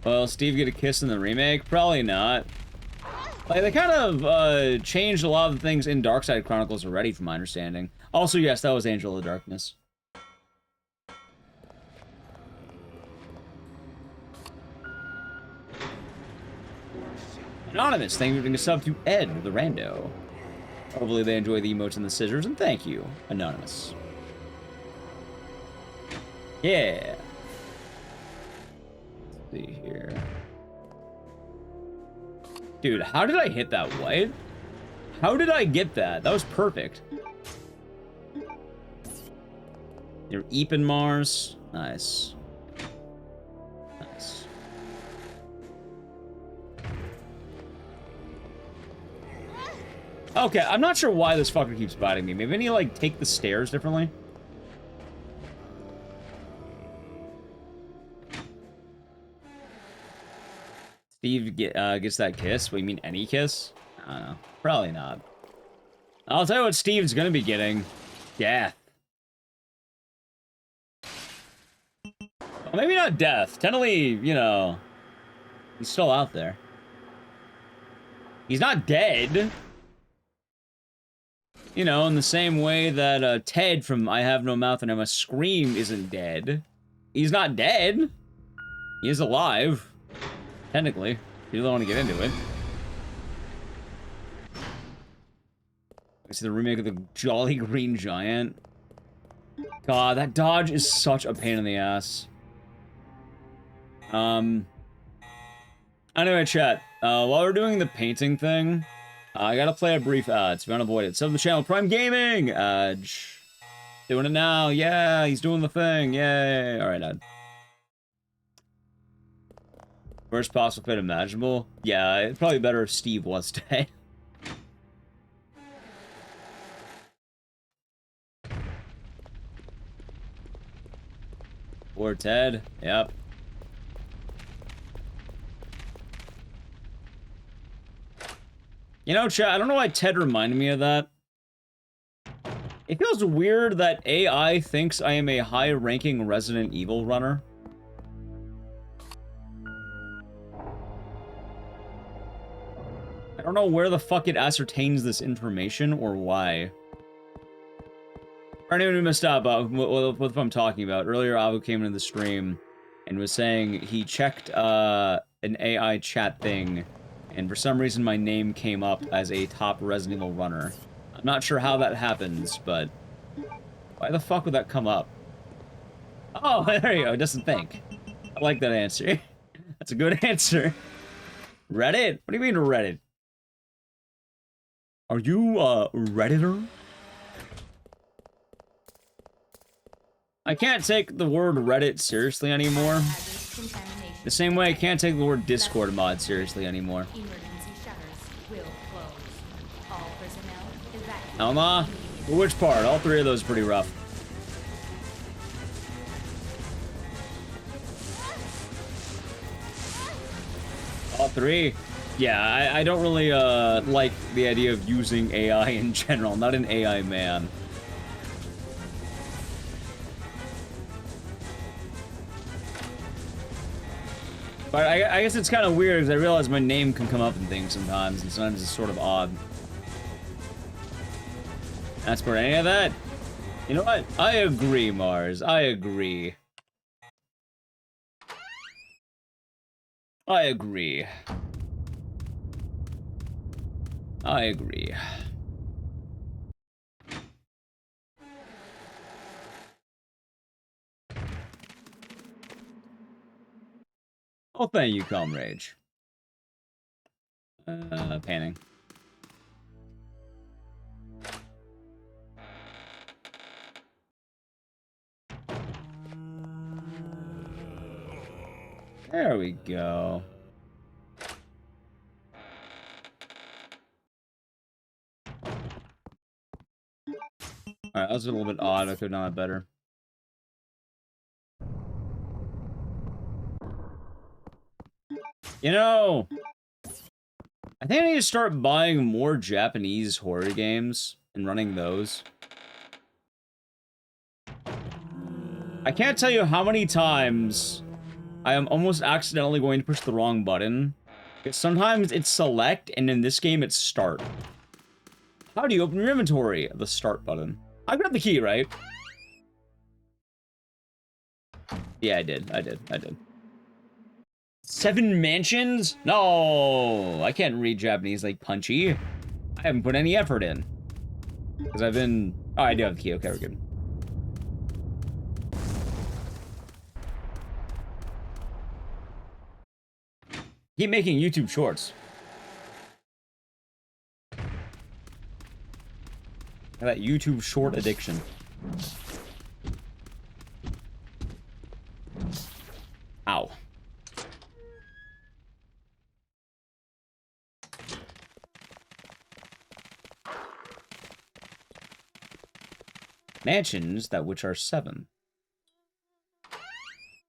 Will Steve get a kiss in the remake? Probably not. Like, they kind of, changed a lot of the things in Darkside Chronicles already, from my understanding. Also, yes, that was Angel of the Darkness. Anonymous, thank you for giving a sub to Ed, the rando. Hopefully they enjoy the emotes and the scissors, and thank you, Anonymous. Yeah. Let's see here. Dude, how did I hit that white? How did I get that? That was perfect. You're Eepin Mars. Nice. Nice. Okay, I'm not sure why this fucker keeps biting me. Maybe I need to, like, take the stairs differently. Steve gets that kiss? What, you mean any kiss? I don't know. Probably not. I'll tell you what Steve's gonna be getting. Death. Well, maybe not death. Technically, you know, he's still out there. He's not dead. You know, in the same way that Ted from I Have No Mouth and I Must Scream isn't dead. He's not dead. He is alive. Technically. You don't want to get into it. I see the remake of the Jolly Green Giant. God, that dodge is such a pain in the ass. Anyway, chat. While we're doing the painting thing, I gotta play a brief ad, so if you want to avoid it. Sub the channel, Prime Gaming! Doing it now, yeah, he's doing the thing, yay! Alright, ad. Worst possible fit imaginable? Yeah, it's probably better if Steve was dead. Or Ted, yep. You know, chat, I don't know why Ted reminded me of that. It feels weird that AI thinks I am a high-ranking Resident Evil runner. I don't know where the fuck it ascertains this information or why. For anyone who missed out about what I'm talking about, earlier Avu came into the stream and was saying he checked an AI chat thing, and for some reason my name came up as a top Resident Evil runner. I'm not sure how that happens, but why the fuck would that come up? Oh, there you go, it doesn't think. I like that answer. That's a good answer. Reddit? What do you mean Reddit? Are you a Redditor? I can't take the word Reddit seriously anymore. The same way I can't take the word Discord mod seriously anymore. Alma? Which part? All three of those are pretty rough. All three? Yeah, I don't really like the idea of using AI in general. I'm not an AI man. But I guess it's kind of weird because I realize my name can come up in things sometimes, and sometimes it's sort of odd. As for any of that, you know what? I agree, Mars. I agree. I agree. I agree. Oh, thank you, Comrade. Panning. There we go. Alright, that was a little bit odd. I could have done that better. You know, I think I need to start buying more Japanese horror games and running those. I can't tell you how many times I am almost accidentally going to push the wrong button. Sometimes it's select, and in this game it's start. How do you open your inventory? The start button. I grabbed the key, right? Yeah, I did. 7 mansions? No! I can't read Japanese like Punchy. I haven't put any effort in. Because I've been... Oh, I do have the key. Okay, we're good. Keep making YouTube shorts. That YouTube short addiction. Ow. Mansions that which are 7.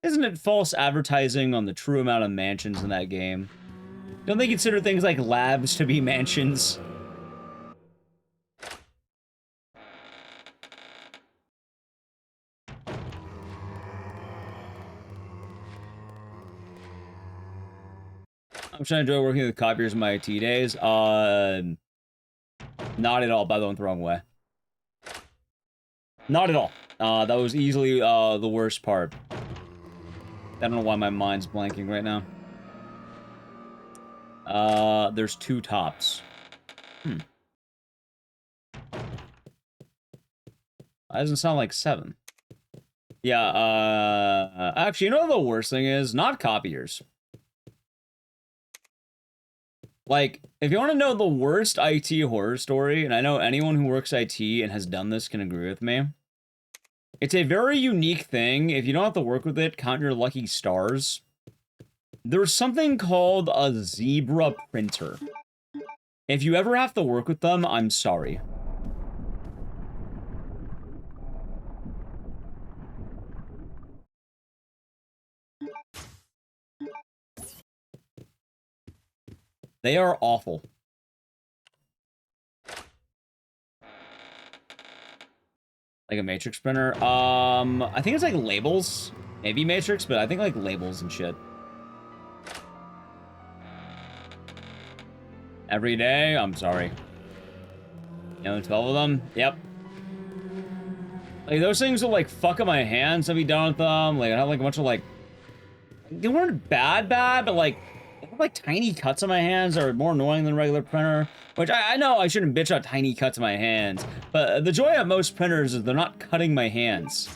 Isn't it false advertising on the true amount of mansions in that game? Don't they consider things like labs to be mansions? I'm trying to enjoy working with copiers in my IT days. Not at all, by the wrong way. Not at all. That was easily the worst part. I don't know why my mind's blanking right now. There's 2 tops. That doesn't sound like 7. Yeah, actually, you know what the worst thing is? Not copiers. Like, if you want to know the worst IT horror story, and I know anyone who works IT and has done this can agree with me, it's a very unique thing. If you don't have to work with it, count your lucky stars. There's something called a zebra printer. If you ever have to work with them, I'm sorry. They are awful. Like a matrix printer? I think it's like labels. Maybe matrix, but I think like labels and shit. Every day? I'm sorry. You know, 12 of them? Yep. Like, those things will, like, fuck up my hands. I'll be done with them. Like, I have, like, a bunch of, like... They weren't bad, but, like... They have, like, tiny cuts on my hands that are more annoying than a regular printer. Which, I know I shouldn't bitch out tiny cuts on my hands. But the joy of most printers is they're not cutting my hands.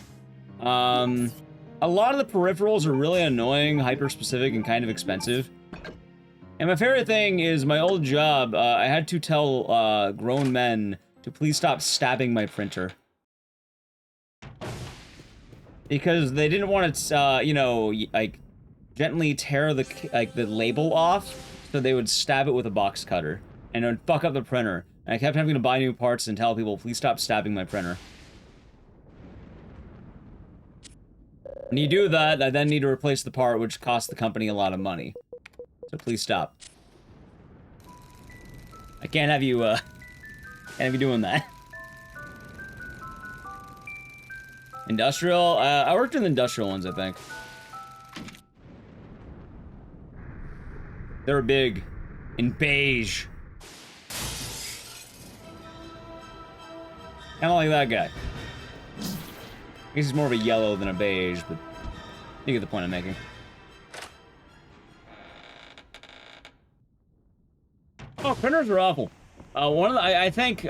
A lot of the peripherals are really annoying, hyper-specific, and kind of expensive. And my favorite thing is my old job, I had to tell grown men to please stop stabbing my printer. Because they didn't want to, you know, like, gently tear the label off, so they would stab it with a box cutter. And it would fuck up the printer. And I kept having to buy new parts and tell people, please stop stabbing my printer. When you do that, I then need to replace the part, which costs the company a lot of money. So please stop. I can't have you, can't have you doing that. Industrial? I worked in the industrial ones, I think. They're big. In beige. Kinda like that guy. I guess he's more of a yellow than a beige, but you get the point I'm making. Oh, printers are awful. One of the, I thank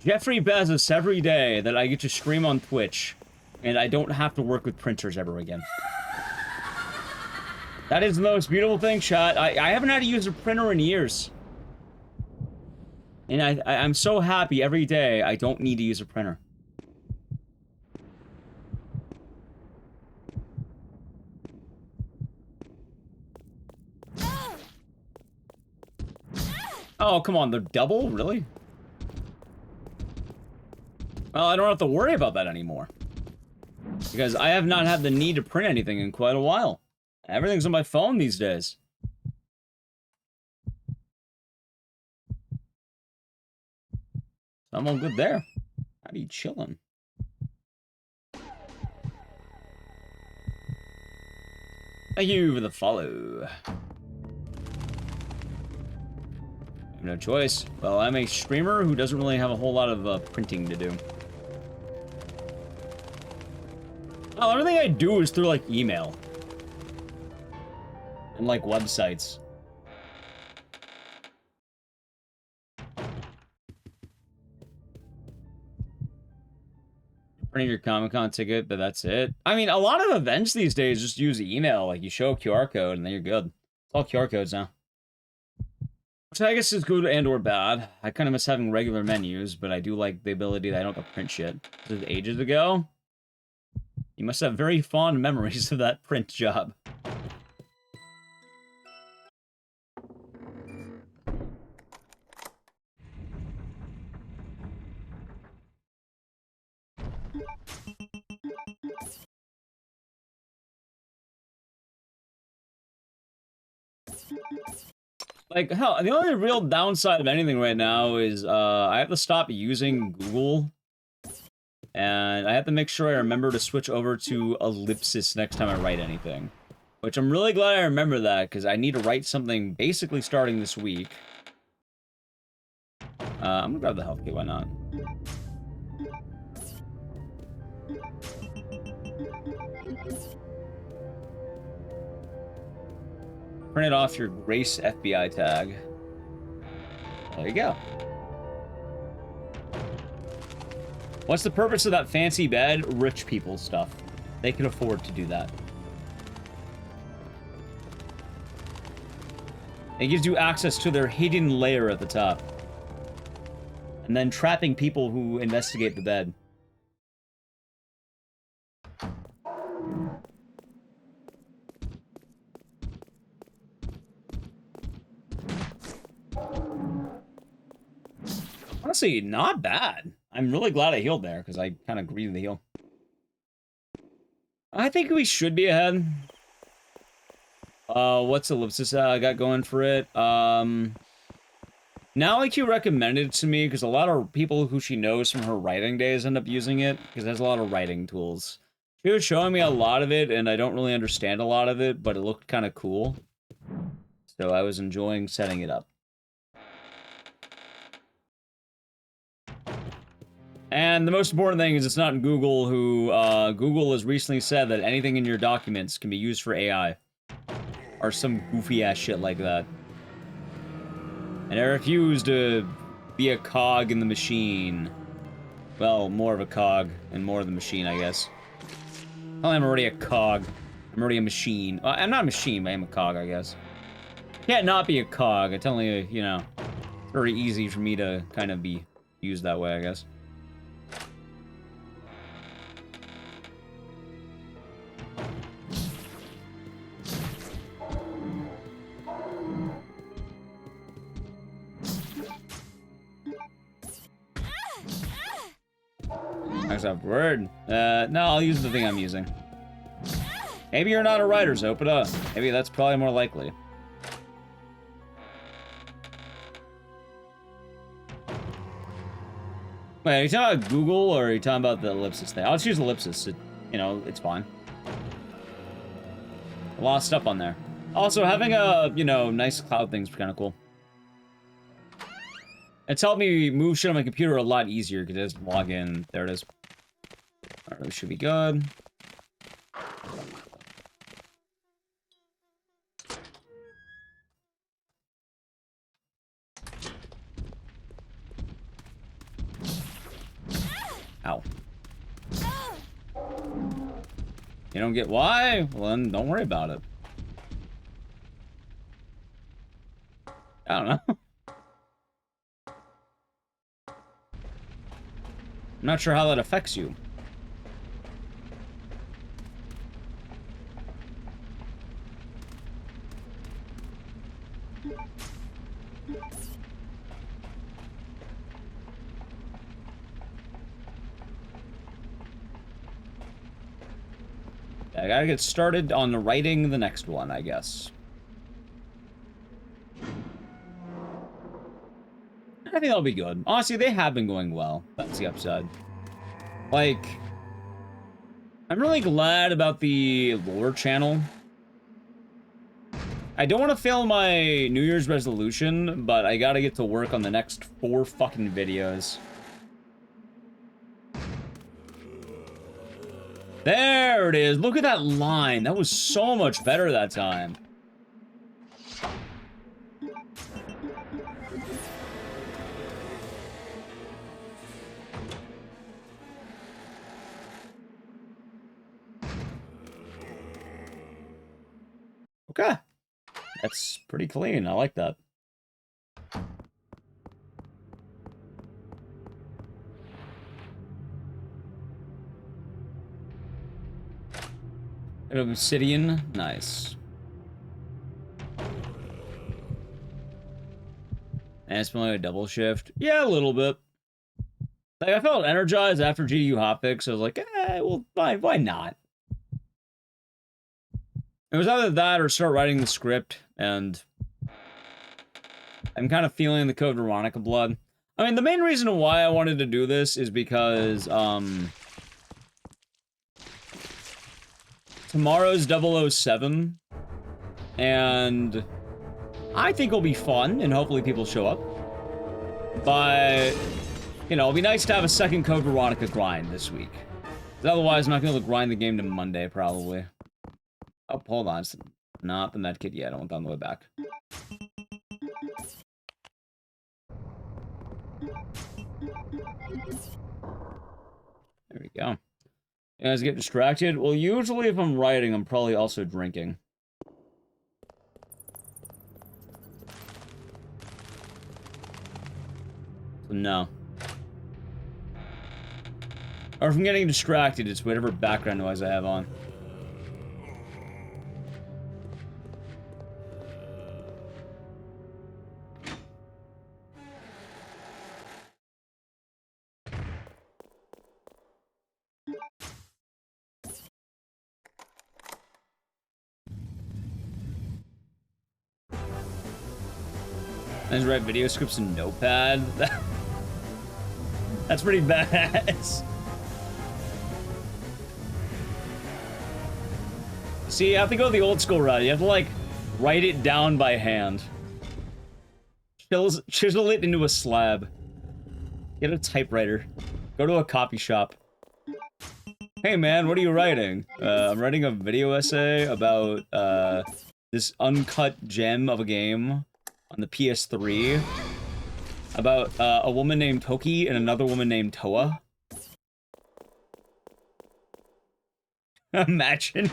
Jeffrey Bezos every day that I get to stream on Twitch, and I don't have to work with printers ever again. That is the most beautiful thing, chat. I haven't had to use a printer in years. And I'm so happy every day I don't need to use a printer. Oh, come on, they're double? Really? Well, I don't have to worry about that anymore. Because I have not had the need to print anything in quite a while. Everything's on my phone these days. I'm all good there. I be chilling. Thank you for the follow. I have no choice. Well, I'm a streamer who doesn't really have a whole lot of printing to do. Oh, everything I do is through, like, email. And, like, websites. Printing your Comic-Con ticket, but that's it. I mean, a lot of events these days just use email. Like, you show a QR code, and then you're good. It's all QR codes now. Which I guess is good and or bad. I kind of miss having regular menus, but I do like the ability that I don't have to print shit. This is ages ago. You must have very fond memories of that print job. Like, hell, the only real downside of anything right now is, I have to stop using Google. And I have to make sure I remember to switch over to ellipsis next time I write anything. Which I'm really glad I remember that, because I need to write something basically starting this week. I'm gonna grab the health kit, why not? Print it off your Grace FBI tag. There you go. What's the purpose of that fancy bed? Rich people stuff. They can afford to do that. It gives you access to their hidden lair at the top. And then trapping people who investigate the bed. Honestly, not bad. I'm really glad I healed there, because I kind of greeded the heal. I think we should be ahead. What's Ellipsis got going for it? Now, like, you recommended it to me, because a lot of people who she knows from her writing days end up using it, because it has a lot of writing tools. She was showing me a lot of it, and I don't really understand a lot of it, but it looked kind of cool. So I was enjoying setting it up. And the most important thing is it's not in Google, who, Google has recently said that anything in your documents can be used for AI. Or some goofy-ass shit like that. And I refuse to be a cog in the machine. Well, more of a cog, and more of the machine, I guess. Well, I'm already a cog. I'm already a machine. I'm not a machine, but I'm a cog, I guess. Can't not be a cog. It's only, you know, very easy for me to kind of be used that way, I guess. Microsoft Word. No, I'll use the thing I'm using. Maybe you're not a writer, Zopida. Maybe that's probably more likely. Wait, are you talking about Google or are you talking about the ellipsis thing? I'll just use ellipsis. You know, it's fine. A lot of stuff on there. Also, having a, you know, nice cloud thing's kind of cool. It's helped me move shit on my computer a lot easier, because I just log in. There it is. Alright, this should be good. Ow. You don't get why? Well, then don't worry about it. I don't know. I'm not sure how that affects you. I gotta get started on writing the next one, I guess. I think that'll be good. Honestly, they have been going well. That's the upside. Like, I'm really glad about the lore channel. I don't want to fail my New Year's resolution, but I gotta get to work on the next 4 fucking videos. There it is. Look at that line. That was so much better that time. Okay. That's pretty clean. I like that. Bit of obsidian. Nice. And it's been like a double shift. Yeah, a little bit. Like, I felt energized after GDU hotfix. So I was like, well, why not? It was either that or start writing the script, and I'm kind of feeling the Code Veronica blood. I mean, the main reason why I wanted to do this is because, tomorrow's 007, and I think it'll be fun, and hopefully people show up. But, you know, it'll be nice to have a second Code Veronica grind this week. Otherwise, I'm not going to grind the game to Monday, probably. Oh, hold on. It's not the medkit yet. I want that on the way back. There we go. You guys get distracted? Well, usually if I'm writing, I'm probably also drinking. So, no. Or if I'm getting distracted, it's whatever background noise I have on. I just write video scripts in Notepad. That's pretty badass. See, you have to go the old school route. You have to, like, write it down by hand. Chisel it into a slab. Get a typewriter. Go to a copy shop. Hey man, what are you writing? I'm writing a video essay about, this uncut gem of a game on the PS3 about a woman named Toki and another woman named Toa. Imagine.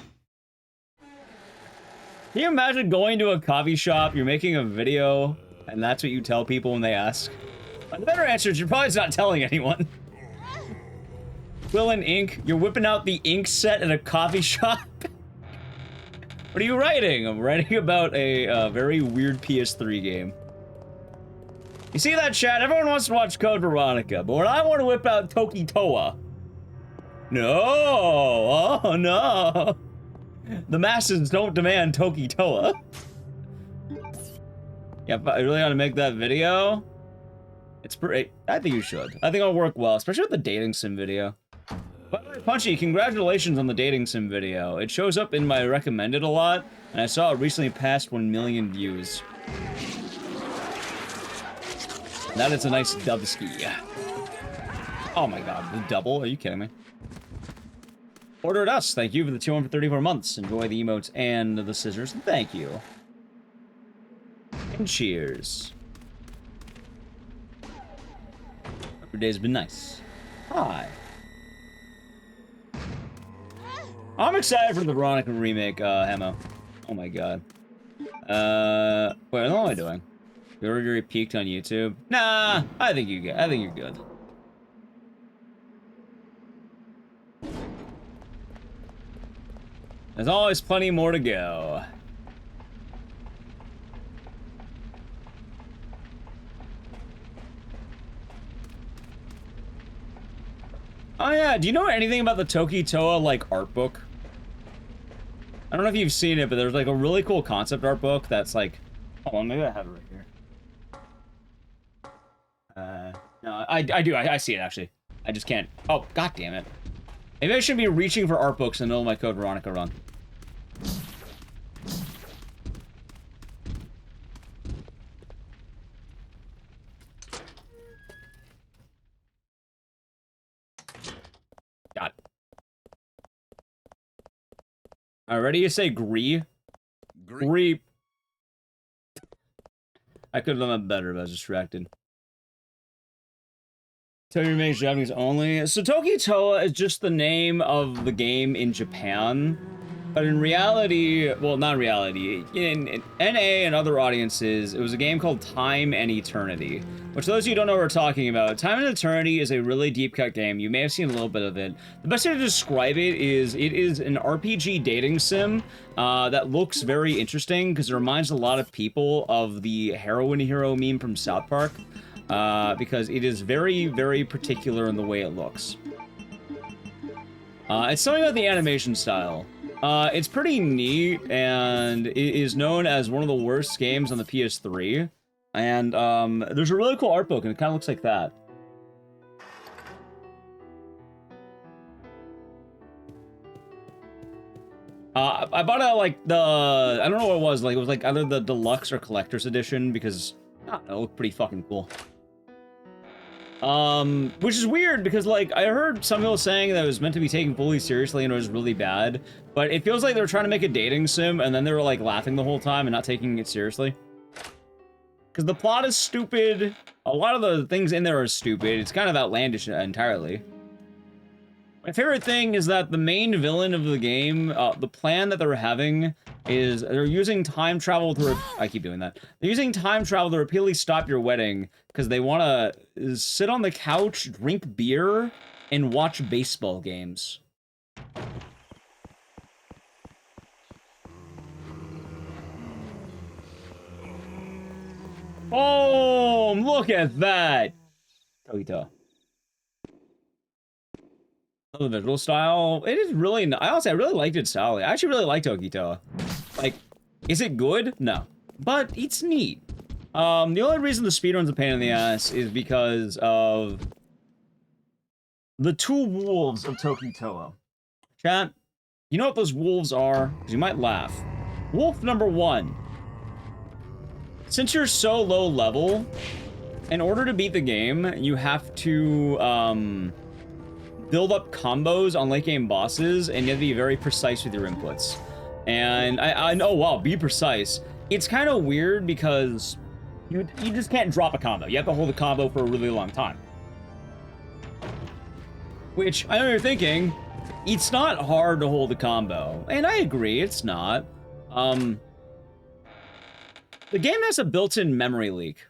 Can you imagine going to a coffee shop, you're making a video, and that's what you tell people when they ask? The better answer is you're probably not telling anyone. Quill and ink, you're whipping out the ink set at a coffee shop? What are you writing? I'm writing about a very weird PS3 game. You see that, chat? Everyone wants to watch Code Veronica, but when I want to whip out Toki Toa... No! Oh, no! The masses don't demand Toki Toa. Yeah, but I really want to make that video. It's pretty... I think you should. I think it'll work well, especially with the dating sim video. But Punchy, congratulations on the dating sim video. It shows up in my recommended a lot, and I saw it recently passed 1 million views. That is a nice dubski. Oh my god, the double? Are you kidding me? Ordered us. Thank you for the 234 months. Enjoy the emotes and the scissors. Thank you. And cheers. Every day's been nice. Hi. I'm excited for the Veronica remake, Hemo. Oh my god. Wait, what am I doing? You already peaked on YouTube? Nah, I think you're good. There's always plenty more to go. Oh yeah, do you know anything about the Toki Toa, like, art book? I don't know if you've seen it, but there's, like, a really cool concept art book that's, like... Hold on, maybe I have it right here. No, I do, I see it, actually. I just can't... Oh, god damn it. Maybe I should be reaching for art books in the middle of my Code Veronica run. God. Alright, ready to say gree? Gree. I could have done that better, but I was distracted. Toki remakes Japanese only. So Toki Toa is just the name of the game in Japan. But in reality, well, not reality, in NA and other audiences, it was a game called Time and Eternity. Which, those of you who don't know what we're talking about, Time and Eternity is a really deep-cut game. You may have seen a little bit of it. The best way to describe it is an RPG dating sim that looks very interesting because it reminds a lot of people of the heroin hero meme from South Park. Because it is very, very particular in the way it looks. It's something about the animation style. It's pretty neat, and it is known as one of the worst games on the PS3. And, there's a really cool art book, and it kind of looks like that. I bought it, like, I don't know what it was, like, it was, like, either the deluxe or collector's edition, because, I don't know, it looked pretty fucking cool. Which is weird because, like, I heard some people saying that it was meant to be taken fully seriously and it was really bad, but it feels like they were trying to make a dating sim and then they were, like, laughing the whole time and not taking it seriously. Because the plot is stupid, a lot of the things in there are stupid, it's kind of outlandish entirely. My favorite thing is that the main villain of the game, the plan that they're having is they're using time travel to... I keep doing that. They're using time travel to repeatedly stop your wedding because they want to sit on the couch, drink beer, and watch baseball games. Oh, look at that! Tokito. The visual style, it is really, honestly, I really liked its style. I actually really like Tokito. Like, is it good? No. But it's neat. The only reason the speedrun's a pain in the ass is because of the two wolves of Tokito. Chat, you know what those wolves are? Because you might laugh. Wolf number 1. Since you're so low level, in order to beat the game, you have to, build up combos on late game bosses, and you have to be very precise with your inputs. And I know, wow, be precise. It's kind of weird because you just can't drop a combo. You have to hold a combo for a really long time. Which, I know you're thinking, it's not hard to hold a combo. And I agree, it's not. The game has a built-in memory leak.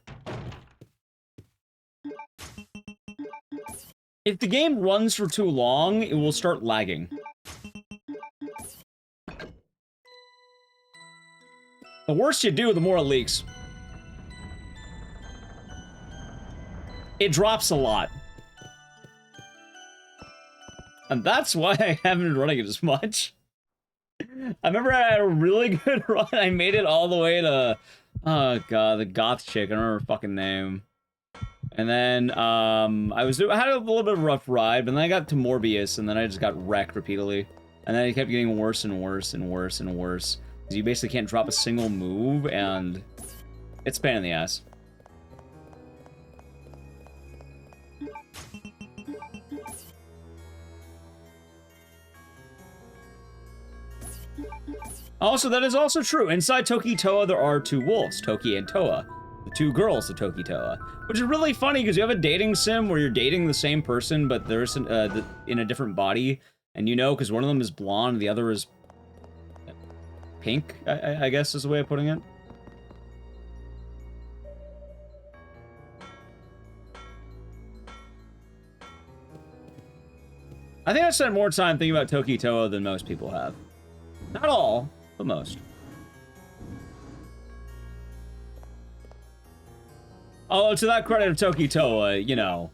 If the game runs for too long, it will start lagging. The worse you do, the more it leaks. It drops a lot. And that's why I haven't been running it as much. I remember I had a really good run. I made it all the way to... Oh god, the goth chick. I don't remember her fucking name. And then I had a little bit of a rough ride, but then I got to Morbius, and then I just got wrecked repeatedly. And then it kept getting worse and worse and worse and worse. Because you basically can't drop a single move, and it's a pain in the ass. Also, that is also true. Inside Toki Toa, there are two wolves, Toki and Toa. The two girls of Toki Toa. Which is really funny, because you have a dating sim where you're dating the same person, but they're in a different body. And you know, because one of them is blonde, the other is pink, I guess is the way of putting it. I think I spent more time thinking about Toki Toa than most people have. Not all, but most. Although, to that credit of Toki Toa, you know,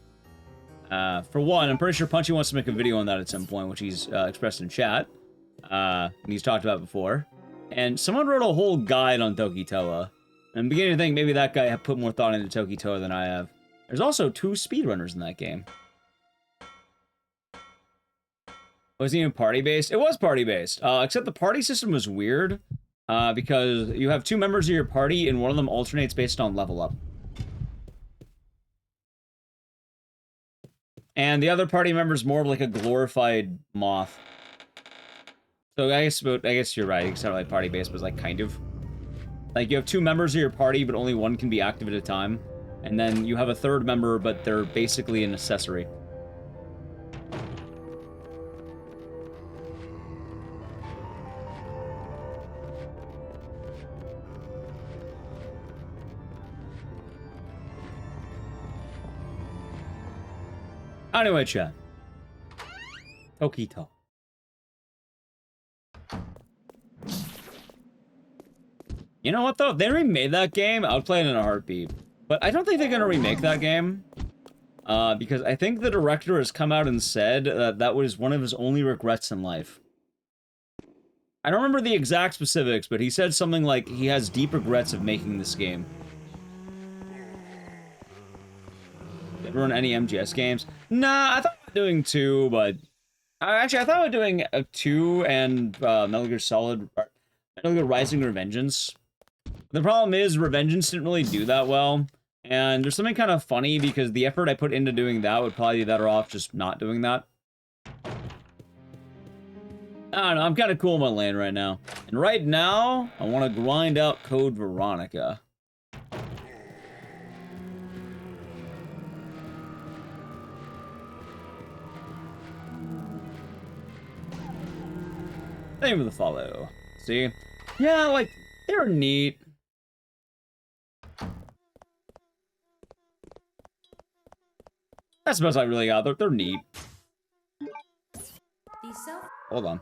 for one, I'm pretty sure Punchy wants to make a video on that at some point, which he's expressed in chat. And he's talked about before. And someone wrote a whole guide on Toki Toa. And I'm beginning to think maybe that guy put more thought into Toki Toa than I have. There's also 2 speedrunners in that game. Was it even party-based? It was party-based, except the party system was weird, because you have 2 members of your party, and one of them alternates based on level up. And the other party member is more of like a glorified moth. So I guess you're right, except like party-based was like kind of. Like you have 2 members of your party, but only one can be active at a time. And then you have a 3rd member, but they're basically an accessory. Anyway, chat. Toki Toa. You know what, though? If they remade that game, I would play it in a heartbeat. But I don't think they're going to remake that game. Because I think the director has come out and said that that was one of his only regrets in life. I don't remember the exact specifics, but he said something like he has deep regrets of making this game. Ever run any MGS games? Nah, I thought we were doing 2, but... Actually, I thought we were doing 2 and Metal Gear Solid... Metal Gear Rising Revengeance. The problem is, Revengeance didn't really do that well. And there's something kind of funny, because the effort I put into doing that would probably be better off just not doing that. I don't know, I'm kind of cool in my lane right now. And right now, I want to grind out Code Veronica. Thank you for the follow. See? Yeah, like, they're neat. That's the best I really got. They're neat. Hold on.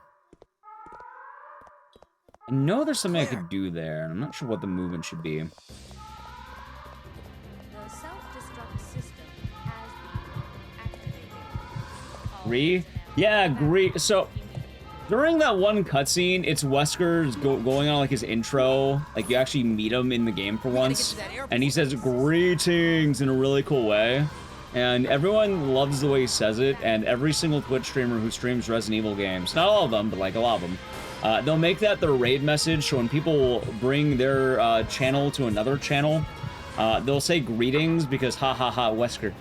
I know there's something I could do there, and I'm not sure what the movement should be. The self-destruct system has been activated. Agree? Yeah, agree. So, during that one cutscene, it's Wesker's going on, like, his intro. Like, you actually meet him in the game for once. And he says, "Greetings," in a really cool way. And everyone loves the way he says it, and every single Twitch streamer who streams Resident Evil games, not all of them, but like a lot of them, they'll make that their raid message, so when people bring their channel to another channel, they'll say greetings because ha ha ha, Wesker.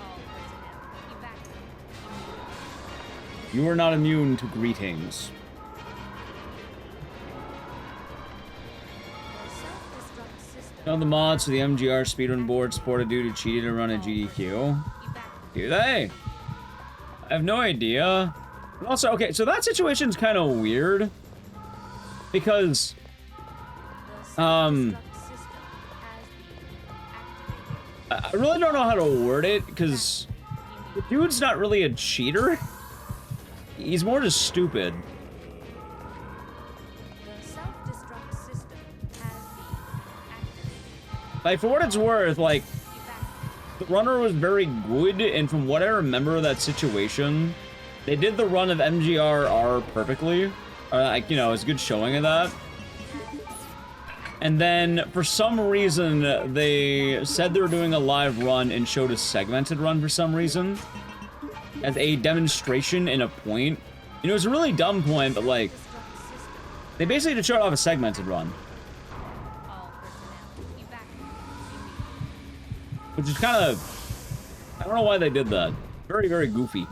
You are not immune to greetings. None of the mods for the MGR speedrun board support a dude who cheated to run a GDQ. Do they? I have no idea. And also, okay, so that situation's kind of weird. Because... I really don't know how to word it, because... the dude's not really a cheater. He's more just stupid. Like, for what it's worth, like... the runner was very good, and from what I remember of that situation, they did the run of MGRR perfectly. Or, like, you know, it's a good showing of that. And then, for some reason, they said they were doing a live run and showed a segmented run for some reason. As a demonstration in a point. You know, it was a really dumb point, but like... They basically just showed off a segmented run. Which is kind of... I don't know why they did that. Very, very goofy.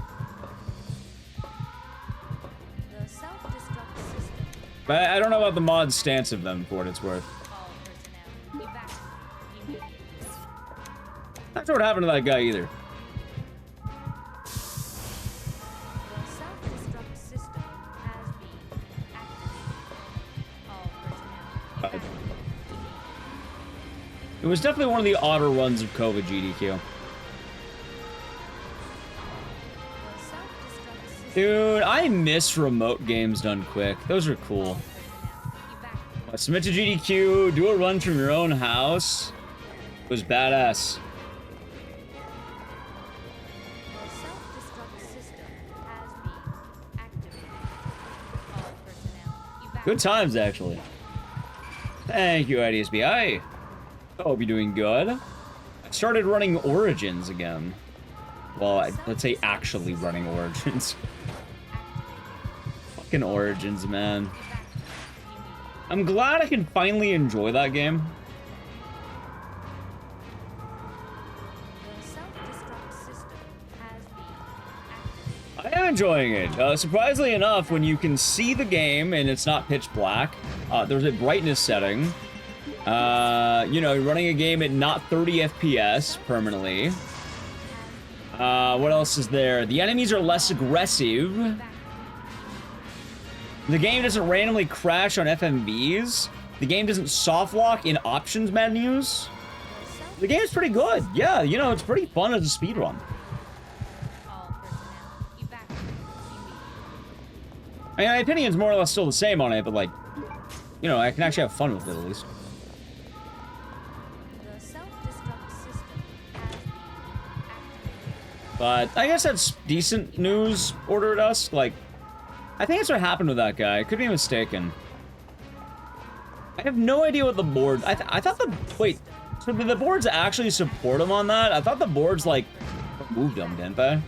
But I don't know about the mod stance of them, for what it's worth. Not sure what happened to that guy either. It was definitely one of the odder runs of COVID GDQ. Dude, I miss remote games done quick. Those are cool. Submit to GDQ, do a run from your own house. It was badass. Good times, actually. Thank you, IDSB. I hope you're doing good. I started running Origins again. Well, let's say actually running Origins. Fucking Origins, man. I'm glad I can finally enjoy that game. I am enjoying it. Surprisingly enough, when you can see the game and it's not pitch black, there's a brightness setting. You know, you're running a game at not 30 FPS permanently. What else is there? The enemies are less aggressive. The game doesn't randomly crash on FMVs. The game doesn't soft lock in options menus. The game's pretty good. Yeah, you know, it's pretty fun as a speedrun. I mean, my opinion's more or less still the same on it, but like, you know, I can actually have fun with it at least. But I guess that's decent news, Order at Dusk. Like, I think that's what happened with that guy. I could be mistaken. I have no idea what the board... I thought the... Wait, so did the boards actually support him on that? I thought the boards, like, removed him, didn't they?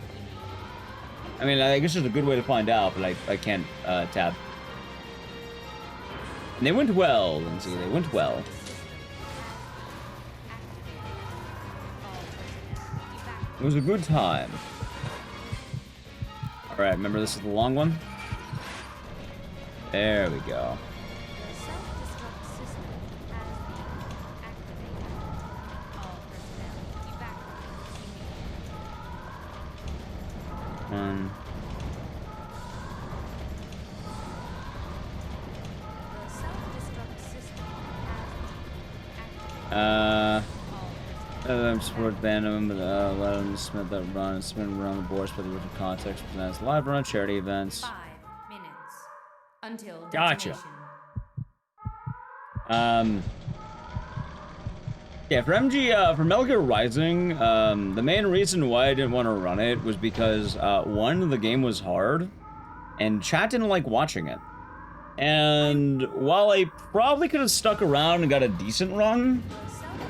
I mean, I guess there's a good way to find out, but I can't tab. And they went well, Lindsay. They went well. It was a good time. Alright, remember this is the long one? There we go. One. Support Venom, but let them submit that run and spin around the boards for the original context presents live run charity events. 5 minutes until Gotcha. detonation. Yeah, for MG, for Metal Gear Rising, the main reason why I didn't want to run it was because, one, the game was hard, and chat didn't like watching it. And while I probably could have stuck around and got a decent run,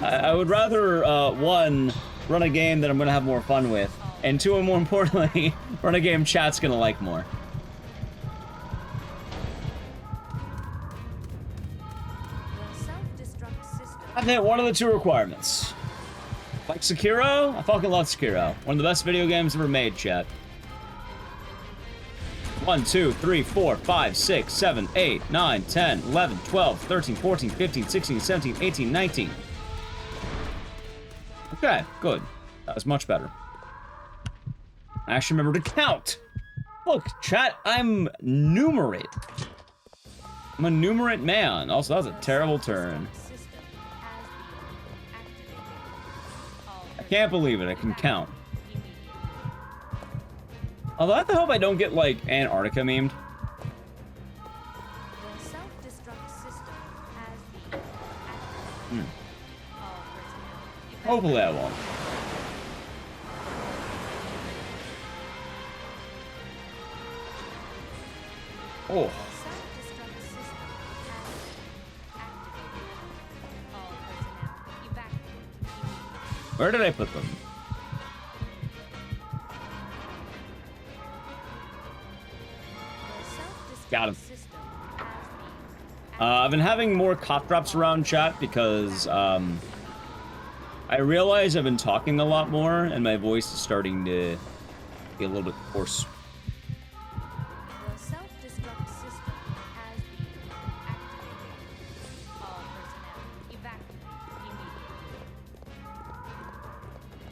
I would rather, one, run a game that I'm going to have more fun with, and two, and more importantly, run a game chat's going to like more. I've hit one of the two requirements. Like Sekiro? I fucking love Sekiro. One of the best video games ever made, chat. 1, 2, 3, 4, 5, 6, 7, 8, 9, 10, 11, 12, 13, 14, 15, 16, 17, 18, 19. Okay, good. That was much better. I actually remember to count. Look, chat, I'm numerate. I'm a numerate man. Also, that was a terrible turn. I can't believe it. I can count. Although I have to hope I don't get, like, Antarctica memed. Hopefully I won't. Oh. Where did I put them? Got him. I've been having more cough drops around chat because I realize I've been talking a lot more and my voice is starting to be a little bit hoarse. The self-destruct system has been activated. All personnel evacuate immediately.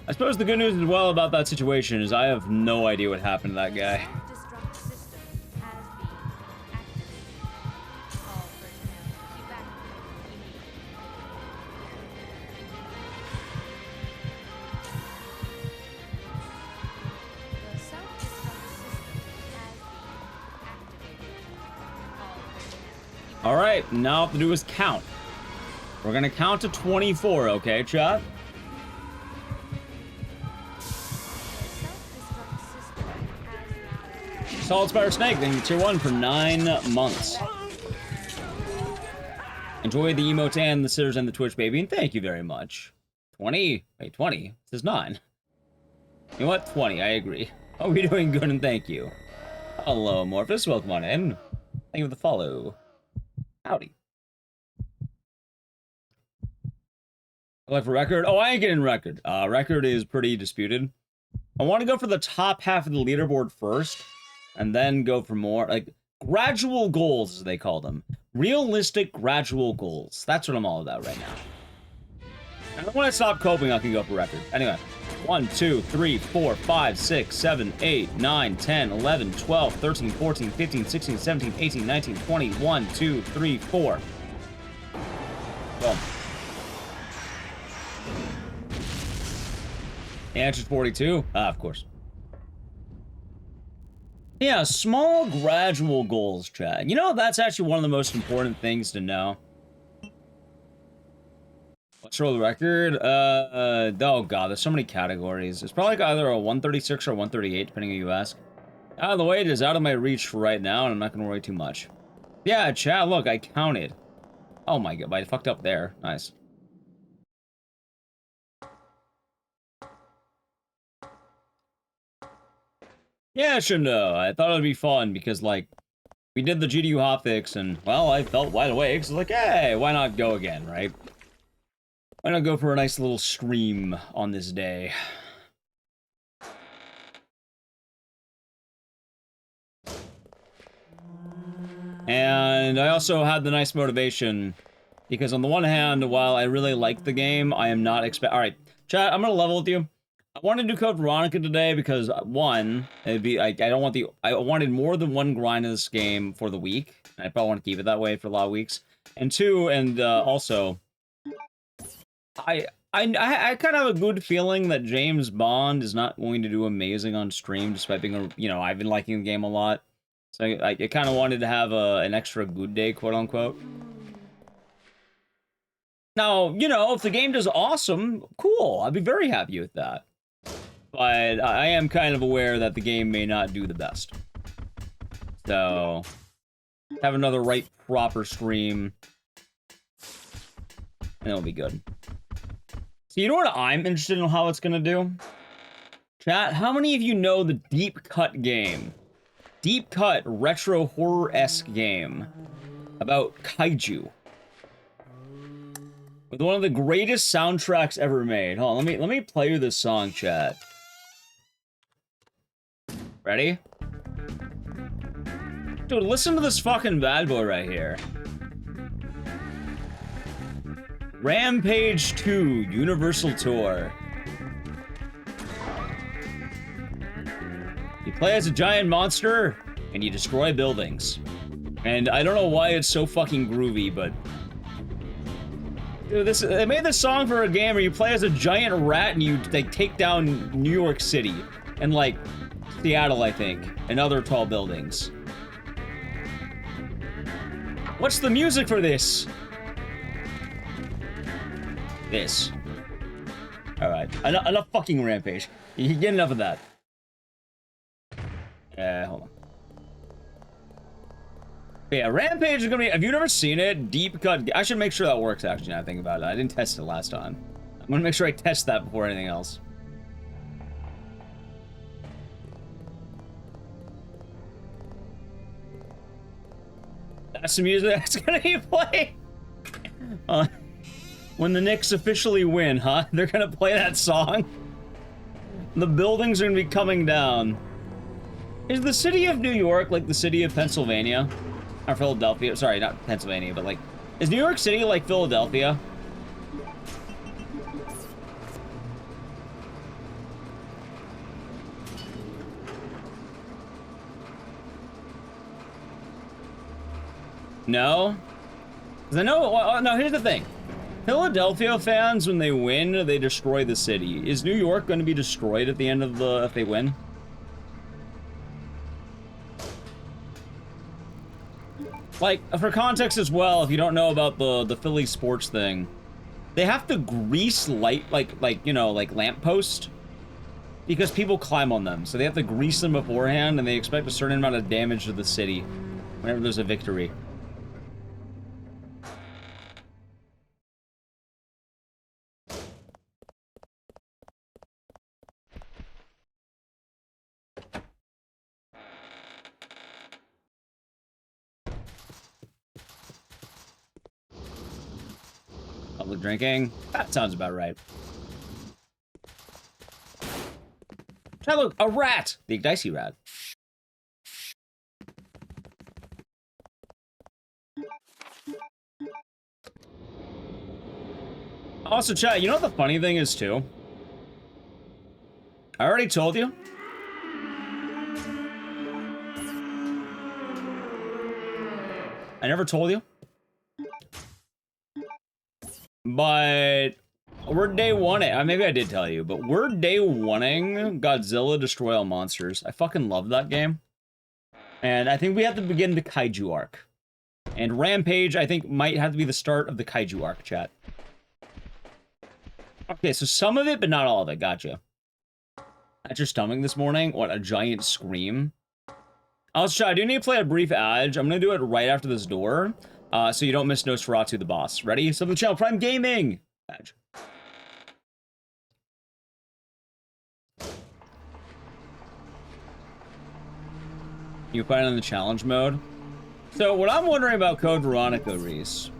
I suppose the good news as well about that situation is I have no idea what happened to that guy. Self-destruct system has been activated. All personnel evacuate immediately. The self-destruct system has been activated. All personnel All right, now all I have to do is count. We're gonna count to 24, okay, chat? Solid Spire Snake, thank you, tier 1 for 9 months. Enjoy the emote and the sitters and the Twitch, baby, and thank you very much. 20? Wait, 20? This is 9. You know what? 20, I agree. Oh, you're doing good, and thank you. Hello, Morphus, welcome on in. Thank you for the follow. Howdy. Like for record? Oh, I ain't getting record. Record is pretty disputed. I want to go for the top half of the leaderboard first, and then go for more, like, gradual goals, as they call them. Realistic gradual goals. That's what I'm all about right now. And when I stop coping, I can go for record. Anyway, 1, 2, 3, 4, 5, 6, 7, 8, 9, 10, 11, 12, 13, 14, 15, 16, 17, 18, 19, 20, 1, 2, 3, 4. Boom. The answer's 42? Of course. Yeah, small, gradual goals, chat. You know, that's actually one of the most important things to know. Let's roll the record. Oh god, there's so many categories. It's probably like either a 136 or 138, depending on who you ask. Out of the way, it is out of my reach for right now, and I'm not gonna worry too much. Yeah, chat, look, I counted. Oh my god, I fucked up there. Nice. Yeah, Shindo. I thought it would be fun because, like, we did the GDU hotfix and, well, I felt wide awake. So, like, hey, why not go again, right? Why not go for a nice little stream on this day? And I also had the nice motivation because, on the one hand, while I really like the game, I am not Alright, chat, I'm gonna level with you. I wanted to do Code Veronica today because, one, it'd be, I wanted more than one grind in this game for the week. And I probably want to keep it that way for a lot of weeks. And two, and also, I kind of have a good feeling that James Bond is not going to do amazing on stream, despite being a, you know, I've been liking the game a lot. So I kind of wanted to have an extra good day, quote unquote. Now, you know, if the game does awesome, cool. I'd be very happy with that. But I am kind of aware that the game may not do the best. So, have another right proper stream, and it'll be good. So you know what I'm interested in how it's gonna do? Chat, how many of you know the Deep Cut game? Deep Cut retro horror-esque game about kaiju. With one of the greatest soundtracks ever made. Hold on, let me play you this song, chat. Ready? Dude, listen to this fucking bad boy right here. Rampage 2 Universal Tour. You play as a giant monster, and you destroy buildings. And I don't know why it's so fucking groovy, but... Dude, they made this song for a game where you play as a giant rat and you, like, take down New York City. And, like, Seattle, I think. And other tall buildings. What's the music for this? This. Alright. Enough fucking Rampage. You can get enough of that. Hold on. But yeah, Rampage is gonna be... Have you never seen it? Deep Cut... I should make sure that works, actually, now I think about it. I didn't test it last time. I'm gonna make sure I test that before anything else. That's the music that's gonna be playing. When the Knicks officially win, huh? They're gonna play that song. The buildings are gonna be coming down. Is the city of New York like the city of Pennsylvania? Or Philadelphia? Sorry, not Pennsylvania, but like... Is New York City like Philadelphia? No? Because I know... Well, no, here's the thing. Philadelphia fans, when they win, they destroy the city. Is New York going to be destroyed at the end of the... if they win? Like, for context as well, if you don't know about the Philly sports thing, they have to grease light, like you know, like lamppost, because people climb on them. So they have to grease them beforehand, and they expect a certain amount of damage to the city whenever there's a victory. Public drinking? That sounds about right. Hey, look, a rat! The dicey rat. Also, chat, you know what the funny thing is, too? I already told you. I never told you. But we're day one. Maybe I did tell you, but we're day one-ing Godzilla Destroy All Monsters. I fucking love that game. And I think we have to begin the Kaiju arc. And Rampage, I think, might have to be the start of the Kaiju arc, chat. Okay, so some of it, but not all of it. Gotcha. At your stomach this morning? What, a giant scream? Also, chat, I do need to play a brief ad. I'm gonna do it right after this door. So you don't miss Nosferatu the boss. Ready? Sub to the channel, Prime Gaming! Badge. You find it in the challenge mode. So what I'm wondering about Code Veronica, Reese.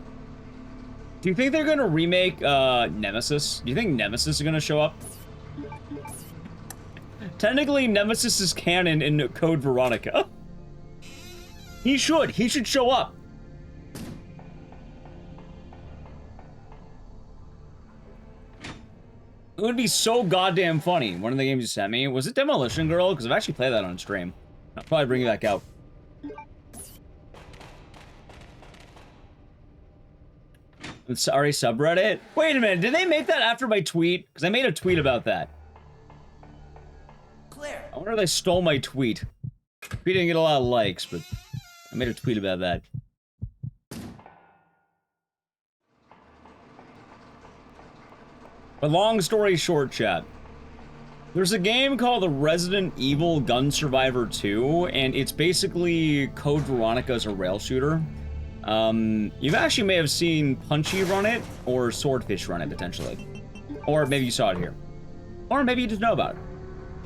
Do you think they're gonna remake Nemesis? Do you think Nemesis is gonna show up? Technically, Nemesis is canon in Code Veronica. He should show up. It would be so goddamn funny. One of the games you sent me, was it Demolition Girl? Because I've actually played that on stream. I'll probably bring it back out. Sorry, subreddit? Wait a minute, did they make that after my tweet? Because I made a tweet about that. Claire. I wonder if they stole my tweet. We didn't get a lot of likes, but I made a tweet about that. But long story short, chat. There's a game called the Resident Evil Gun Survivor 2, and it's basically Code Veronica as a rail shooter. You actually may have seen Punchy run it, or Swordfish run it, potentially. Or maybe you saw it here. Or maybe you just know about it.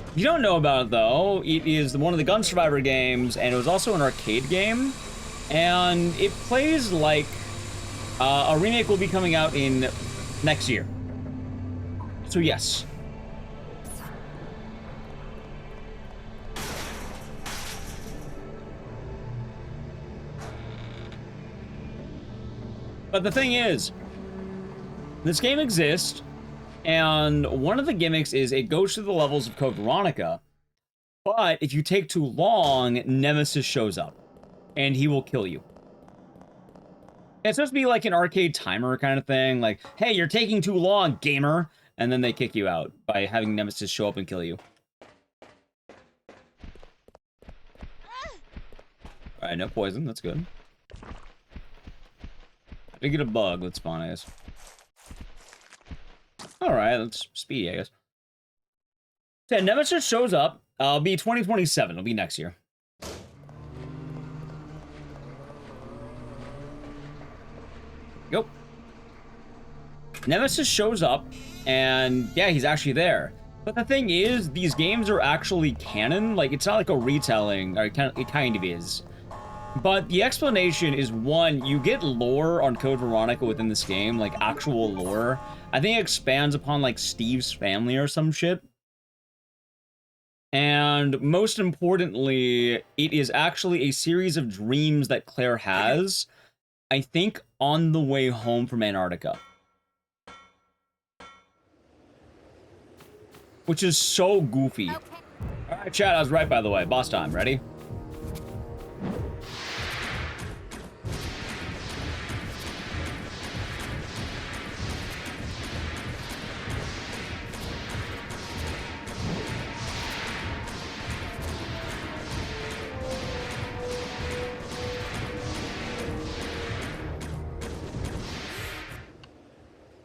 If you don't know about it, though, it is one of the Gun Survivor games, and it was also an arcade game. And it plays like a remake will be coming out in next year. So yes. But the thing is, this game exists, and one of the gimmicks is it goes through the levels of Code Veronica, but if you take too long, Nemesis shows up, and he will kill you. It's supposed to be like an arcade timer kind of thing, like, hey, you're taking too long, gamer! And then they kick you out by having Nemesis show up and kill you. Alright, no poison, that's good. I did get a bug, that's fine, I guess. Alright, let's speedy, I guess. So, Nemesis shows up, it'll be 2027, it'll be next year. Go. Nemesis shows up, and yeah, he's actually there. But the thing is, these games are actually canon. Like, it's not like a retelling, or it kind of is. But the explanation is, one, you get lore on Code Veronica within this game, like actual lore. I think it expands upon like Steve's family or some shit. And most importantly, it is actually a series of dreams that Claire has, I think, on the way home from Antarctica. Which is so goofy. Okay. Alright, chat, I was right, by the way. Boss time, ready?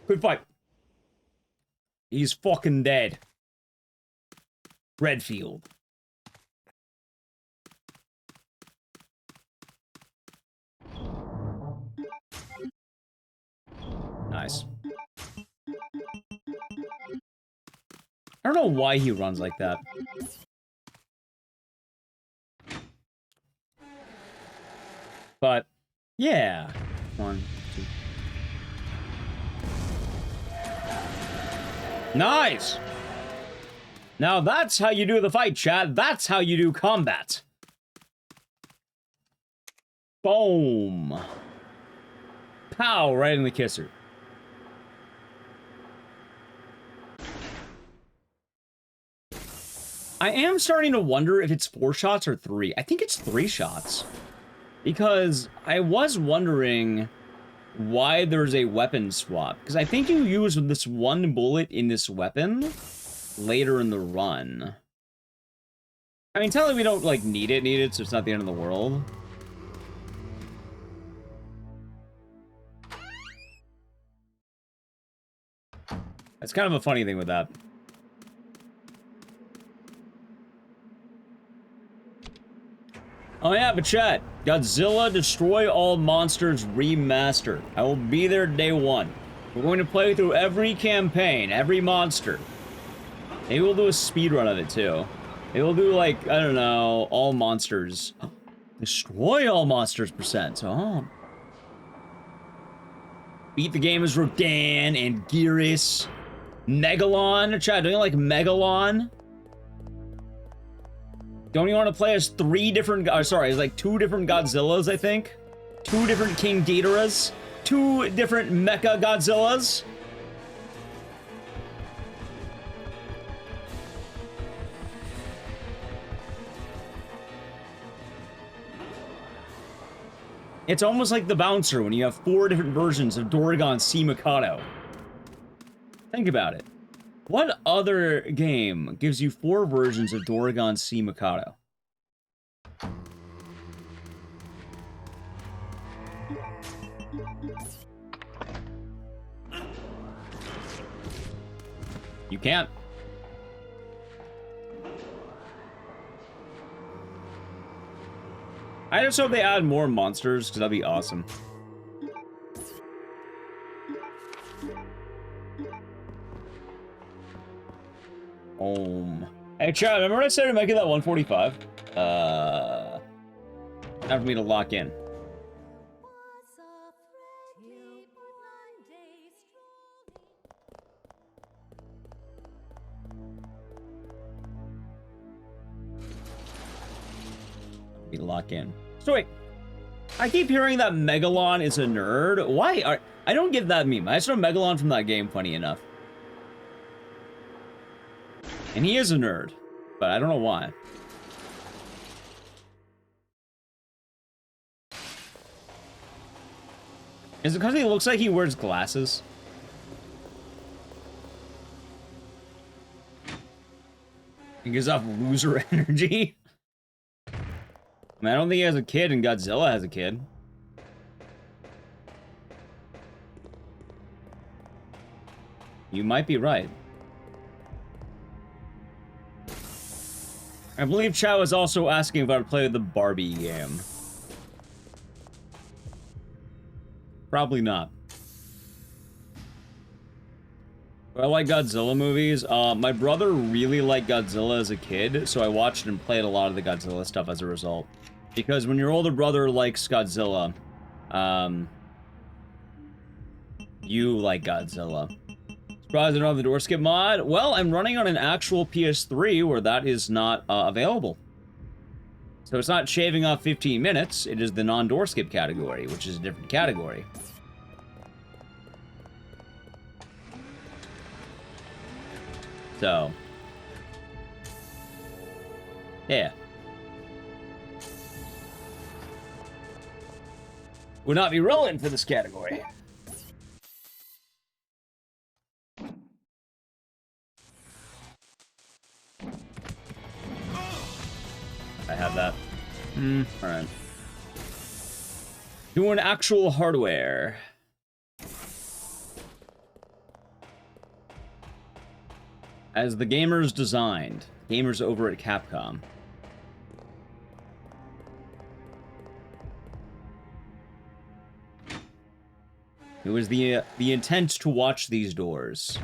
Good fight. He's fucking dead. Redfield. Nice. I don't know why he runs like that. But, yeah. 1, 2. Nice! Now that's how you do the fight, Chad. That's how you do combat. Boom. Pow, right in the kisser. I am starting to wonder if it's 4 shots or 3. I think it's 3 shots. Because I was wondering why there's a weapon swap. Because I think you use this one bullet in this weapon later in the run. I mean, tell me we don't, like, need it, so it's not the end of the world. That's kind of a funny thing with that. Oh yeah, but chat, Godzilla Destroy All Monsters Remastered. I will be there day 1. We're going to play through every campaign, every monster. Maybe we'll do a speedrun of it too. Maybe we'll do like, I don't know, all monsters. Destroy all monsters %. Oh. Beat the game as Rodan and Gearus. Megalon. Chat, don't you like Megalon? Don't you want to play as 3 different... sorry, it's like 2 different Godzillas, I think? 2 different King Ghidorahs? 2 different Mecha Godzillas? It's almost like the Bouncer when you have 4 different versions of Doragon C. Mikado. Think about it. What other game gives you 4 versions of Doragon C. Mikado? You can't. I just hope they add more monsters, because that'd be awesome. Hey, chat, remember I said to make it that 145? Time for me to lock in. Me to lock in. So wait, I keep hearing that Megalon is a nerd. Why? I don't get that meme. I just know Megalon from that game, funny enough. And he is a nerd, but I don't know why. Is it because he looks like he wears glasses? He gives off loser energy? I mean, I don't think he has a kid, and Godzilla has a kid. You might be right. I believe Chow is also asking if I would play the Barbie game. Probably not. I like Godzilla movies. My brother really liked Godzilla as a kid, so I watched and played a lot of the Godzilla stuff as a result. Because when your older brother likes Godzilla, you like Godzilla. Surprised I don't have the door skip mod? Well, I'm running on an actual PS3 where that is not available. So it's not shaving off 15 minutes, it is the non-door skip category, which is a different category. So, yeah. Would not be relevant for this category. I have that. Alright. Doing actual hardware. As the gamers designed. Gamers over at Capcom. It was the intent to watch these doors.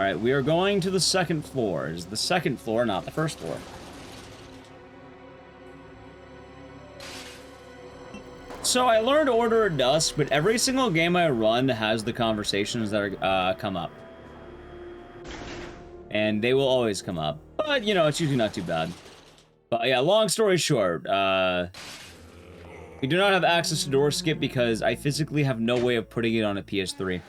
Alright, we are going to the second floor. It's the second floor, not the first floor. So I learned Order of Dusk, but every single game I run has the conversations that are, come up. And they will always come up. But, you know, it's usually not too bad. But yeah, long story short, we do not have access to door skip because I physically have no way of putting it on a PS3.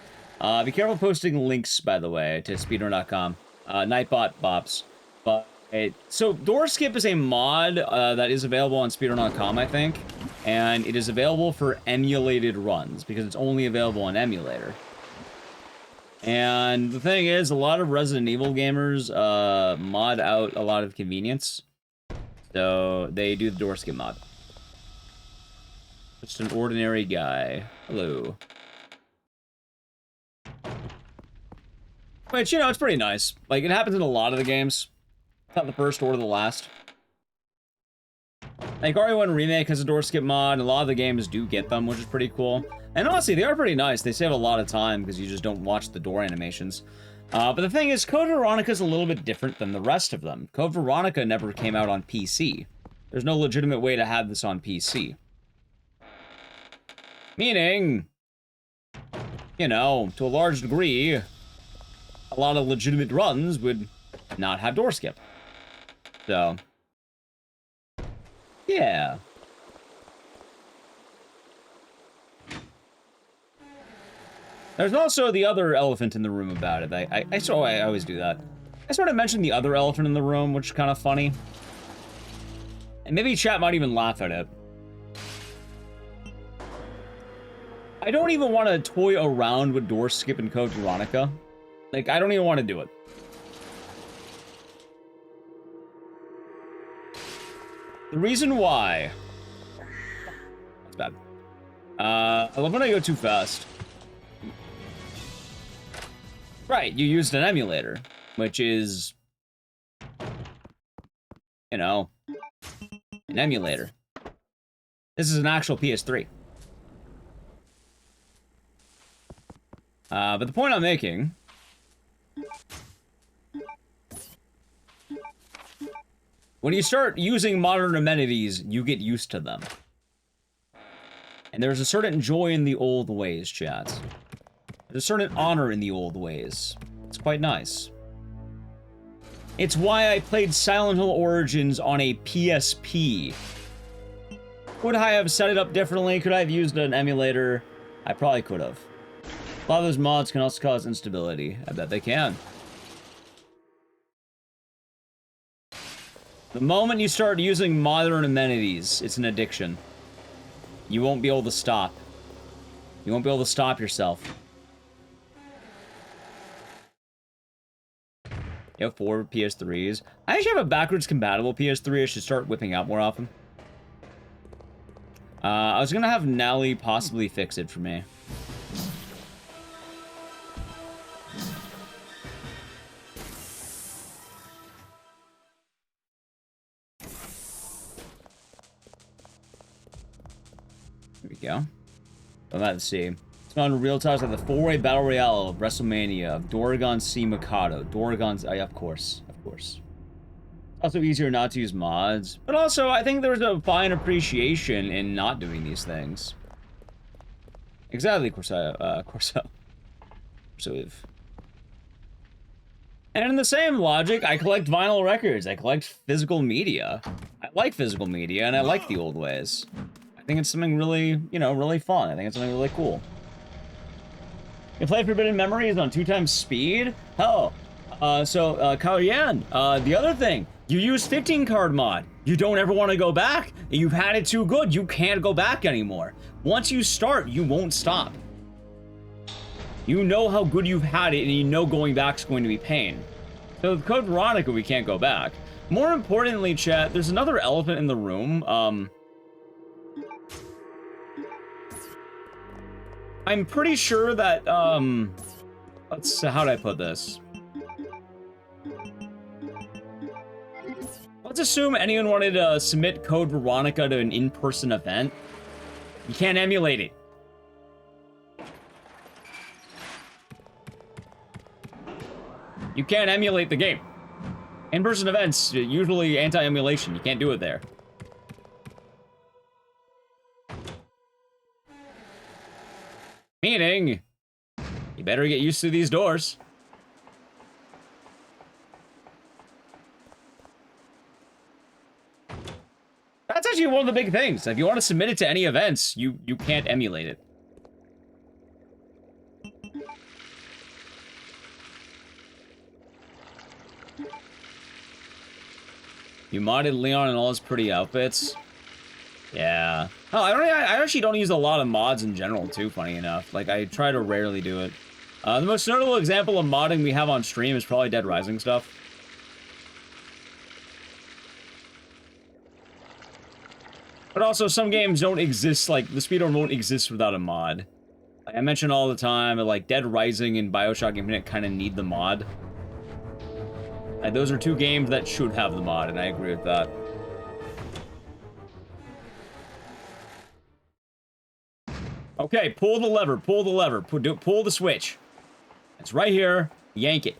Be careful posting links, by the way, to speedrun.com. Nightbot bops. But so door skip is a mod that is available on speedrun.com, I think. And it is available for emulated runs because it's only available on emulator. And the thing is, a lot of Resident Evil gamers mod out a lot of convenience. So they do the door skip mod. Just an ordinary guy. Hello. Which, you know, it's pretty nice. Like, it happens in a lot of the games. Not the first or the last. Like, RE1 Remake has a door skip mod, and a lot of the games do get them, which is pretty cool. And honestly, they are pretty nice. They save a lot of time, because you just don't watch the door animations. But the thing is, Code Veronica is a little bit different than the rest of them. Code Veronica never came out on PC. There's no legitimate way to have this on PC. Meaning, you know, to a large degree, a lot of legitimate runs would not have door skip. So, yeah. There's also the other elephant in the room about it. I always do that. I sort of mentioned the other elephant in the room, which is kind of funny. And maybe chat might even laugh at it. I don't even want to toy around with door skip and Code Veronica. Like, I don't even want to do it. The reason why... That's bad. I love when I go too fast. Right, you used an emulator, which is... You know... an emulator. This is an actual PS3. But the point I'm making... when you start using modern amenities, you get used to them. And there's a certain joy in the old ways, chat. There's a certain honor in the old ways. It's quite nice. It's why I played Silent Hill Origins on a PSP. Would I have set it up differently? Could I have used an emulator? I probably could have. A lot of those mods can also cause instability. I bet they can. The moment you start using modern amenities, it's an addiction. You won't be able to stop. You won't be able to stop yourself. You have 4 PS3s. I actually have a backwards compatible PS3 I should start whipping out more often. I was gonna have Nally possibly fix it for me. There we go. I'm about to see. It's on real times like the 4-way battle royale of WrestleMania, of Doragon C. Mikado. Doragon's, yeah, of course. Also easier not to use mods, but also I think there's a fine appreciation in not doing these things. Exactly, Corso. And in the same logic, I collect vinyl records. I collect physical media. I like physical media, and I like the old ways. I think it's something really, you know, really fun. I think it's something really cool. You play Forbidden Memories on 2x speed? Hell. Kyle Yan, the other thing, you use 15 card mod. You don't ever want to go back. You've had it too good. You can't go back anymore. Once you start, you won't stop. You know how good you've had it, and you know going back's going to be pain. So with Code Veronica, we can't go back. More importantly, chat, there's another elephant in the room. I'm pretty sure that, how'd I put this? Let's assume anyone wanted to submit Code Veronica to an in-person event. You can't emulate it. You can't emulate the game. In-person events, usually anti-emulation. You can't do it there. Meaning, you better get used to these doors. That's actually one of the big things. If you want to submit it to any events, you can't emulate it. You modded Leon and all his pretty outfits. Yeah. Oh, I actually don't use a lot of mods in general, too, funny enough. Like, I try to rarely do it. The most notable example of modding we have on stream is probably Dead Rising stuff. But also, some games don't exist, like, the speedrun won't exist without a mod. Like I mention all the time, like, Dead Rising and Bioshock Infinite kind of need the mod. And those are two games that should have the mod, and I agree with that. Okay, pull the lever, pull the switch. It's right here, yank it.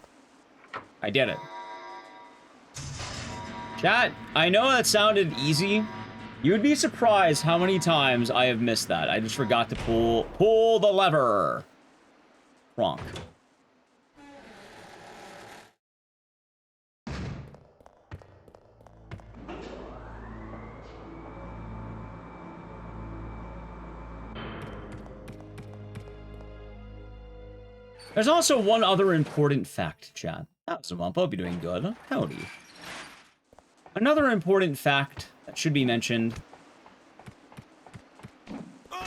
I did it. Chat, I know that sounded easy. You'd be surprised how many times I have missed that. I just forgot to pull the lever. Wrong. There's also one other important fact, chat. How's Wump? Hope you're doing good. Howdy. Another important fact that should be mentioned.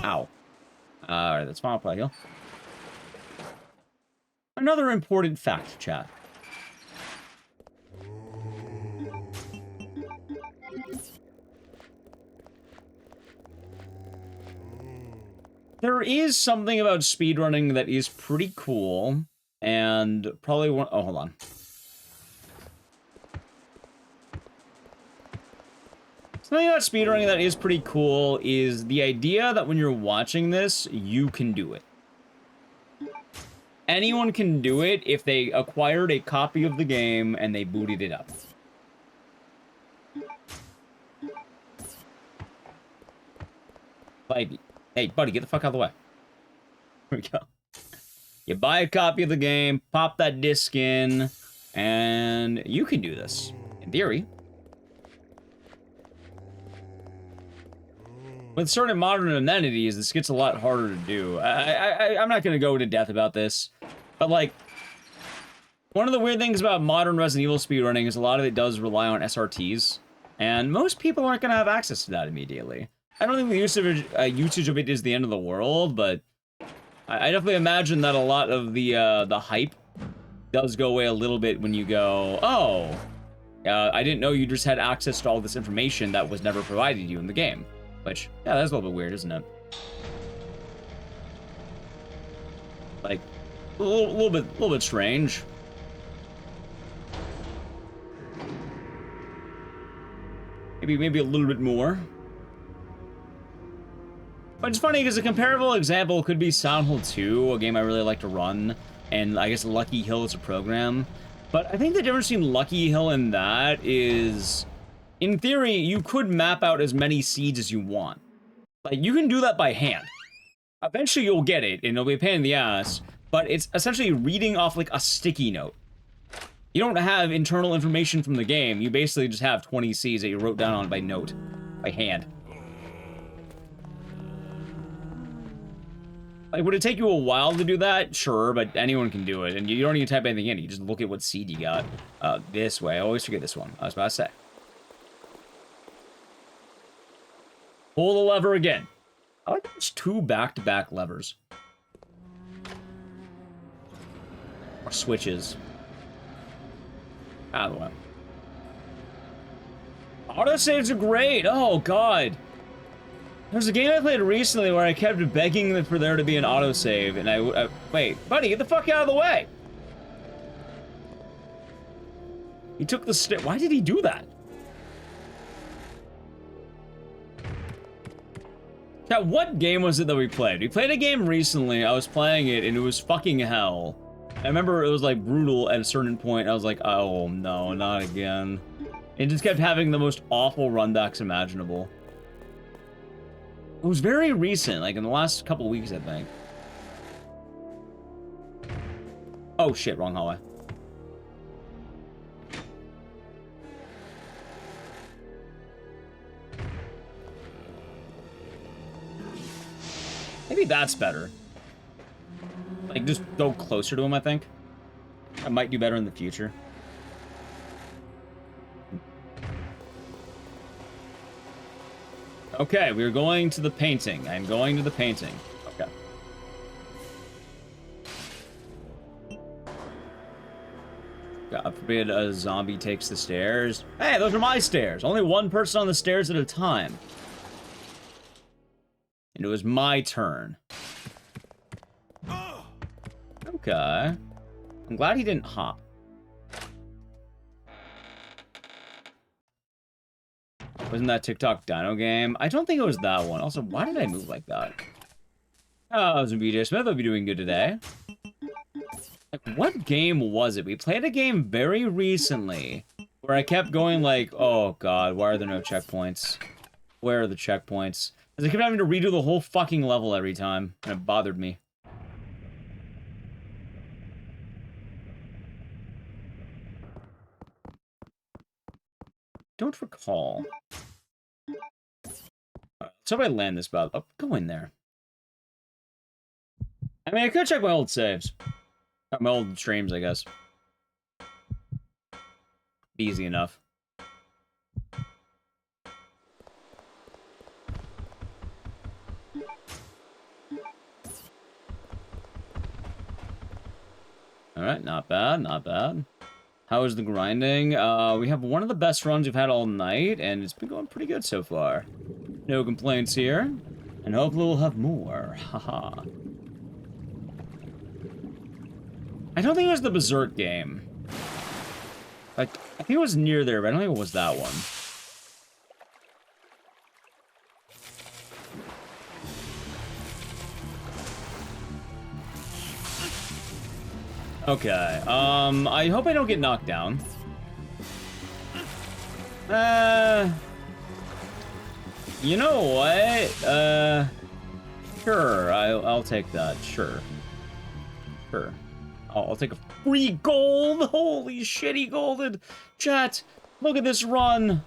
Ow. Alright, that's final play, yo. Another important fact, chat. There is something about speedrunning that is pretty cool, and probably one... Oh, hold on. Something about speedrunning that is pretty cool is the idea that when you're watching this, you can do it. Anyone can do it if they acquired a copy of the game and they booted it up. Like... Hey, buddy, get the fuck out of the way. Here we go. You buy a copy of the game, pop that disc in, and you can do this. In theory. With certain modern amenities, this gets a lot harder to do. I'm not going to go into depth about this, but, like, one of the weird things about modern Resident Evil speedrunning is a lot of it does rely on SRTs, and most people aren't going to have access to that immediately. I don't think the usage of it is the end of the world, but I definitely imagine that a lot of the hype does go away a little bit when you go, oh, I didn't know you just had access to all this information that was never provided to you in the game. Which, yeah, that's a little bit weird, isn't it? Like, a little bit strange. Maybe a little bit more. But it's funny because a comparable example could be Silent Hill 2, a game I really like to run, and I guess Lucky Hill is a program. But I think the difference between Lucky Hill and that is, in theory, you could map out as many seeds as you want. Like, you can do that by hand. Eventually you'll get it, and it'll be a pain in the ass, but it's essentially reading off, like, a sticky note. You don't have internal information from the game, you basically just have 20 seeds that you wrote down on by note. By hand. Like, would it take you a while to do that? Sure, but anyone can do it, and you don't even type anything in, you just look at what seed you got. This way, I always forget this one, I was about to say. Pull the lever again. I like there's 2 back-to-back levers. Or switches. Out of the way. Autosaves are great! Oh, God! There's a game I played recently where I kept begging for there to be an autosave, and I wait, buddy, get the fuck out of the way! He took the step. Why did he do that? Yeah, what game was it that we played? We played a game recently, I was playing it, and it was fucking hell. I remember it was, like, brutal at a certain point, I was like, oh no, not again. It just kept having the most awful runbacks imaginable. It was very recent, like in the last couple of weeks, I think. Oh shit, wrong hallway. Maybe that's better. Like, just go closer to him, I think. I might do better in the future. Okay, we're going to the painting. I'm going to the painting. Okay. God forbid a zombie takes the stairs. Hey, those are my stairs. Only one person on the stairs at a time. And it was my turn. Okay. I'm glad he didn't hop. Wasn't that TikTok Dino game? I don't think it was that one. Also, why did I move like that? Oh, it was BJ Smith. I'll be doing good today. Like, what game was it? We played a game very recently where I kept going like, oh god, why are there no checkpoints? Where are the checkpoints? Because I kept having to redo the whole fucking level every time, and it bothered me. Don't recall. So if I land this bug, oh, go in there. I mean, I could check my old saves. My old streams, I guess. Easy enough. Alright, not bad, not bad. How is the grinding? We have one of the best runs we've had all night, and it's been going pretty good so far. No complaints here, and hopefully we'll have more. Haha. I don't think it was the Berserk game. I think it was near there, but I don't think it was that one. Okay, I hope I don't get knocked down. You know what? Sure, I'll take that, sure. Sure. I'll take a free gold! Holy shit, he golded! Chat, look at this run!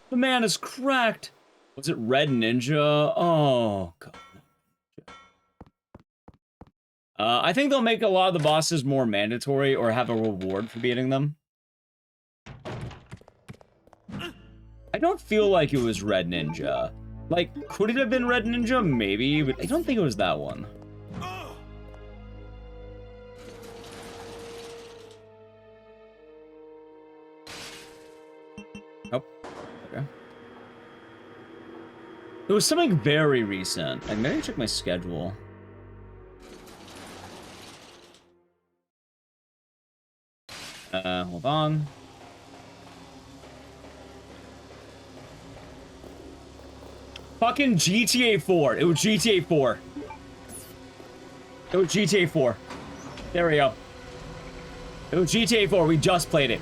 The man is cracked! Was it Red Ninja? Oh, god. I think they'll make a lot of the bosses more mandatory or have a reward for beating them. I don't feel like it was Red Ninja. Like, could it have been Red Ninja? Maybe, but I don't think it was that one. Oh, okay. It was something very recent. Like, maybe check my schedule. Hold on. Fucking GTA 4. It was GTA 4. It was GTA 4. There we go. It was GTA 4. We just played it.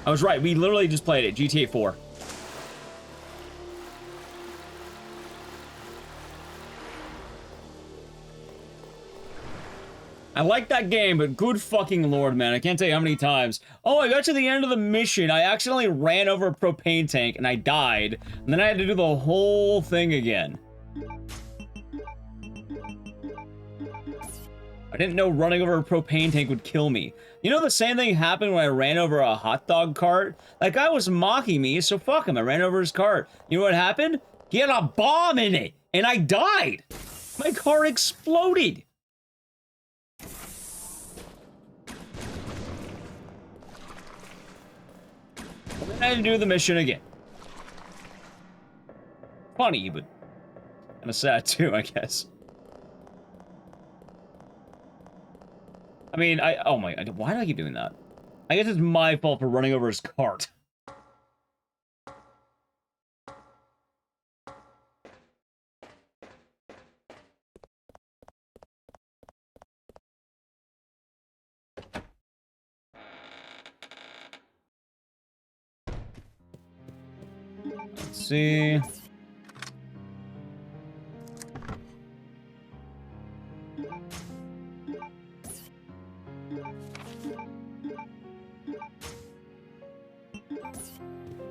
I was right. We literally just played it. GTA 4. I like that game, but good fucking lord, man. I can't tell you how many times. Oh, I got to the end of the mission. I accidentally ran over a propane tank and I died. And then I had to do the whole thing again. I didn't know running over a propane tank would kill me. You know, the same thing happened when I ran over a hot dog cart? That guy was mocking me, so fuck him. I ran over his cart. You know what happened? He had a bomb in it, and I died. My car exploded. And then I had to do the mission again. Funny, but kind of sad too, I guess. I mean, oh my god, why do I keep doing that? I guess it's my fault for running over his cart. Let's see.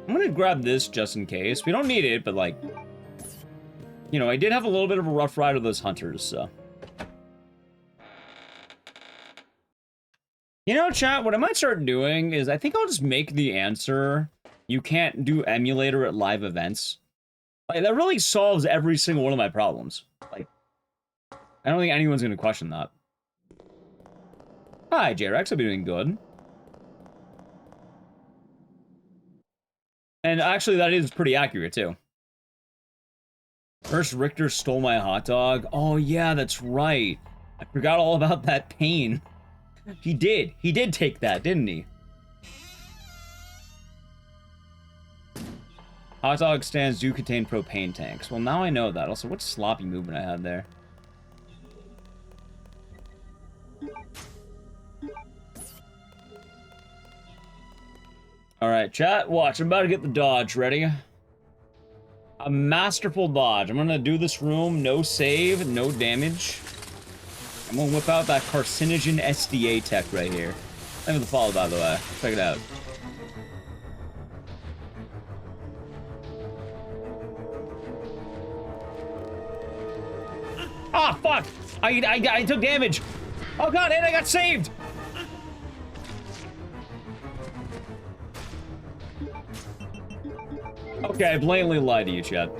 I'm gonna grab this just in case. We don't need it, but like, you know, I did have a little bit of a rough ride with those hunters, so. You know, chat, what I might start doing is I think I'll just make the answer, you can't do emulator at live events. Like, that really solves every single one of my problems. Like, I don't think anyone's gonna question that. Hi, J-Rex, I'll be doing good. And actually, that is pretty accurate, too. First, Richter stole my hot dog. Oh, yeah, that's right. I forgot all about that pain. He did. He did take that, didn't he? Hot dog stands do contain propane tanks. Well, now I know that. Also, what sloppy movement I had there. Alright, chat, watch. I'm about to get the dodge ready. A masterful dodge. I'm gonna do this room, no save, no damage. I'm gonna whip out that carcinogen SDA tech right here. Thank you for the follow, by the way. Check it out. Ah, fuck! I took damage! Oh god, and I got saved! Okay, I blatantly lied to you, Chad.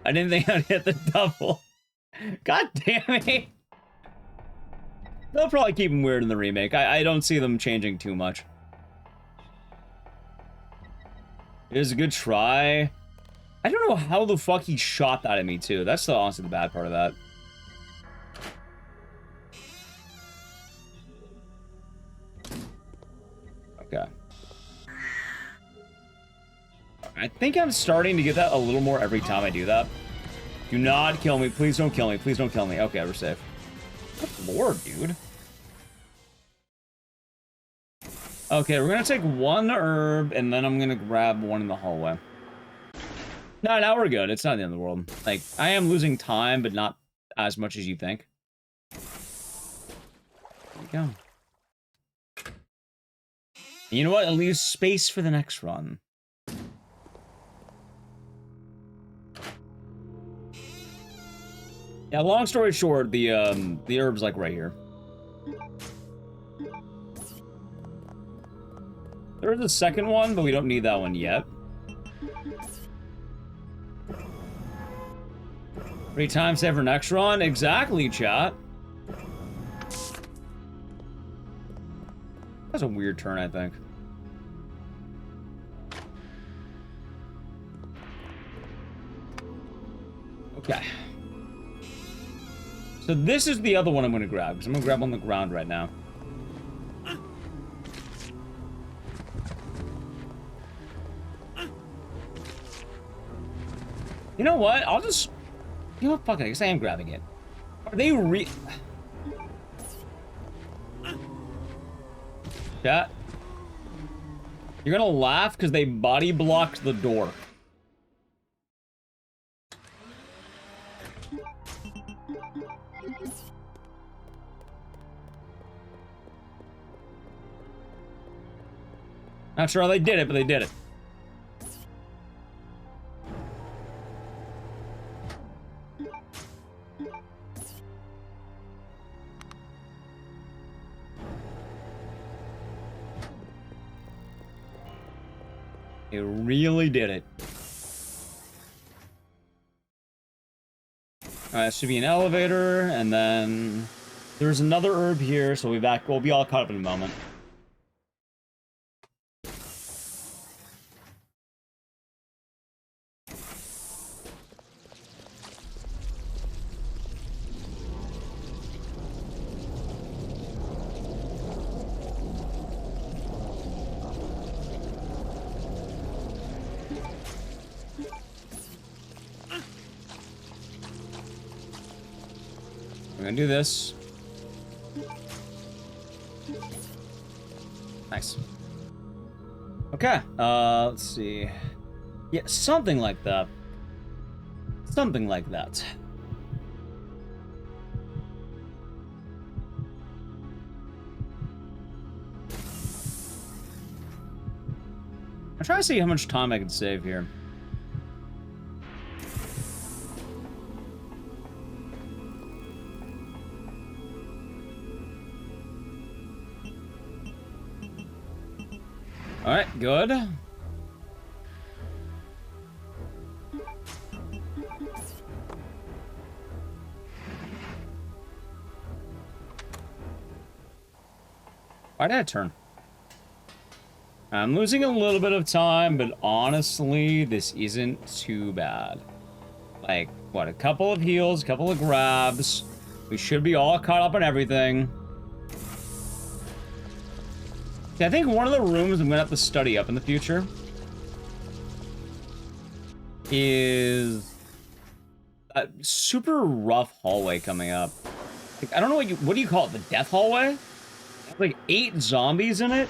I didn't think I'd hit the double. God damn it! They'll probably keep them weird in the remake. I don't see them changing too much. It was a good try. I don't know how the fuck he shot that at me, too. That's the honestly the bad part of that. Okay. I think I'm starting to get that a little more every time I do that. Do not kill me. Please don't kill me. Please don't kill me. Okay, we're safe. Good lord, dude. Okay, we're gonna take one herb, and then I'm gonna grab one in the hallway. No, now we're good. It's not the end of the world. Like, I am losing time, but not as much as you think. There we go. You know what? It leaves space for the next run. Yeah, long story short, the herb's like right here. There is a second one, but we don't need that one yet. 3 times save for next run? Exactly, chat. That's a weird turn, I think. Okay. So this is the other one I'm going to grab, because I'm going to grab on the ground right now. You know what? I'll just... You know what? Fuck it. I guess I am grabbing it. Are they Chat. You're gonna laugh because they body blocked the door. Not sure how they did it, but they did it. They really did it. Alright, it should be an elevator, and then there's another herb here, so we'll be all caught up in a moment. We're gonna do this. Nice. Okay, let's see. Yeah, something like that. Something like that. I'm trying to see how much time I can save here. Alright, good. Why did I turn? I'm losing a little bit of time, but honestly, this isn't too bad. Like, what, a couple of heals, a couple of grabs. We should be all caught up on everything. I think one of the rooms I'm gonna have to study up in the future is a super rough hallway coming up. Like, I don't know what do you call it? The death hallway? Like 8 zombies in it?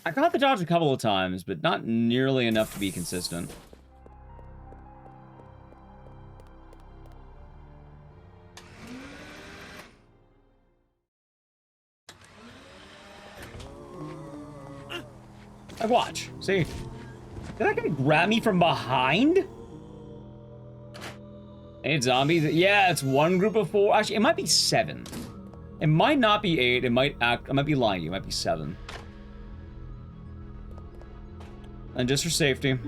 I got the dodge a couple of times, but not nearly enough to be consistent. Like, watch. See? Did that guy grab me from behind? 8 zombies? Yeah, it's one group of 4. Actually, it might be 7. It might not be 8. It might I might be lying to you. It might be 7. And just for safety.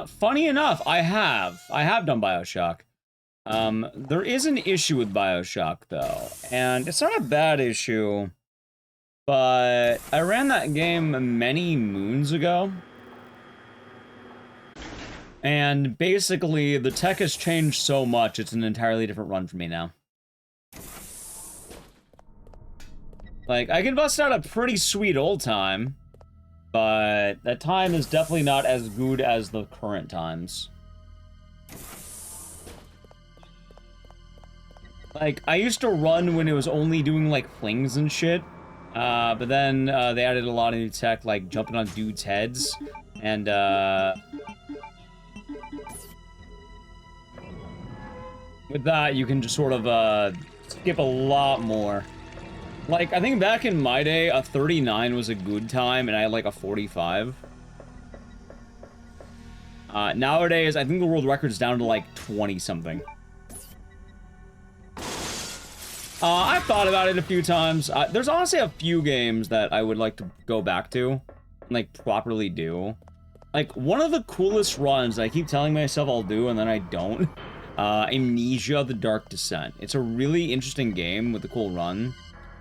Funny enough, I have done BioShock. There is an issue with BioShock, though, and it's not a bad issue, but I ran that game many moons ago, and basically, the tech has changed so much, it's an entirely different run for me now. Like, I can bust out a pretty sweet old time, but that time is definitely not as good as the current times. Like, I used to run when it was only doing, like, flings and shit. But then, they added a lot of new tech, like jumping on dudes' heads. And, with that, you can just sort of, skip a lot more. Like, I think back in my day, a 39 was a good time, and I had, like, a 45. Nowadays, I think the world record's down to, like, 20-something. I've thought about it a few times. There's honestly a few games that I would like to go back to, and, like, properly do. Like, one of the coolest runs I keep telling myself I'll do, and then I don't. Amnesia: The Dark Descent. It's a really interesting game with a cool run.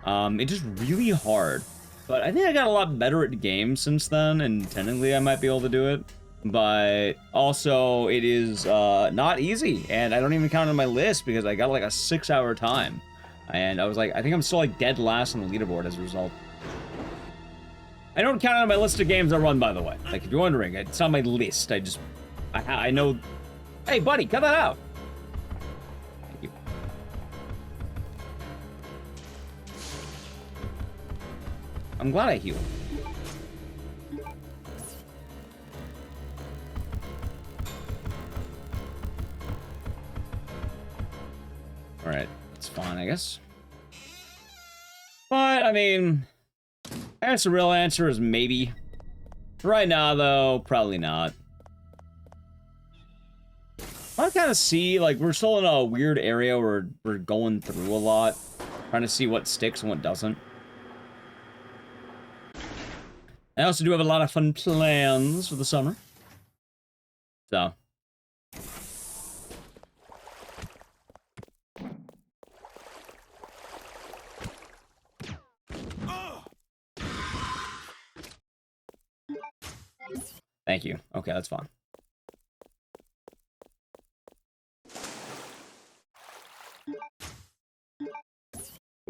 It's just really hard. But I think I got a lot better at games since then, and technically I might be able to do it. but also it is not easy, and I don't even count it on my list because I got like a 6-hour time, and I was like, I think I'm still like dead last on the leaderboard as a result. I don't count it on my list of games I run, by the way. Like, if you're wondering, it's on my list. I know. Hey, buddy, cut that out. Thank you. I'm glad I healed. Alright, it's fine, I guess. But, I mean, I guess the real answer is maybe. Right now, though, probably not. I kind of see, like, we're still in a weird area where we're going through a lot. Trying to see what sticks and what doesn't. I also do have a lot of fun plans for the summer. So. Thank you. Okay, that's fine.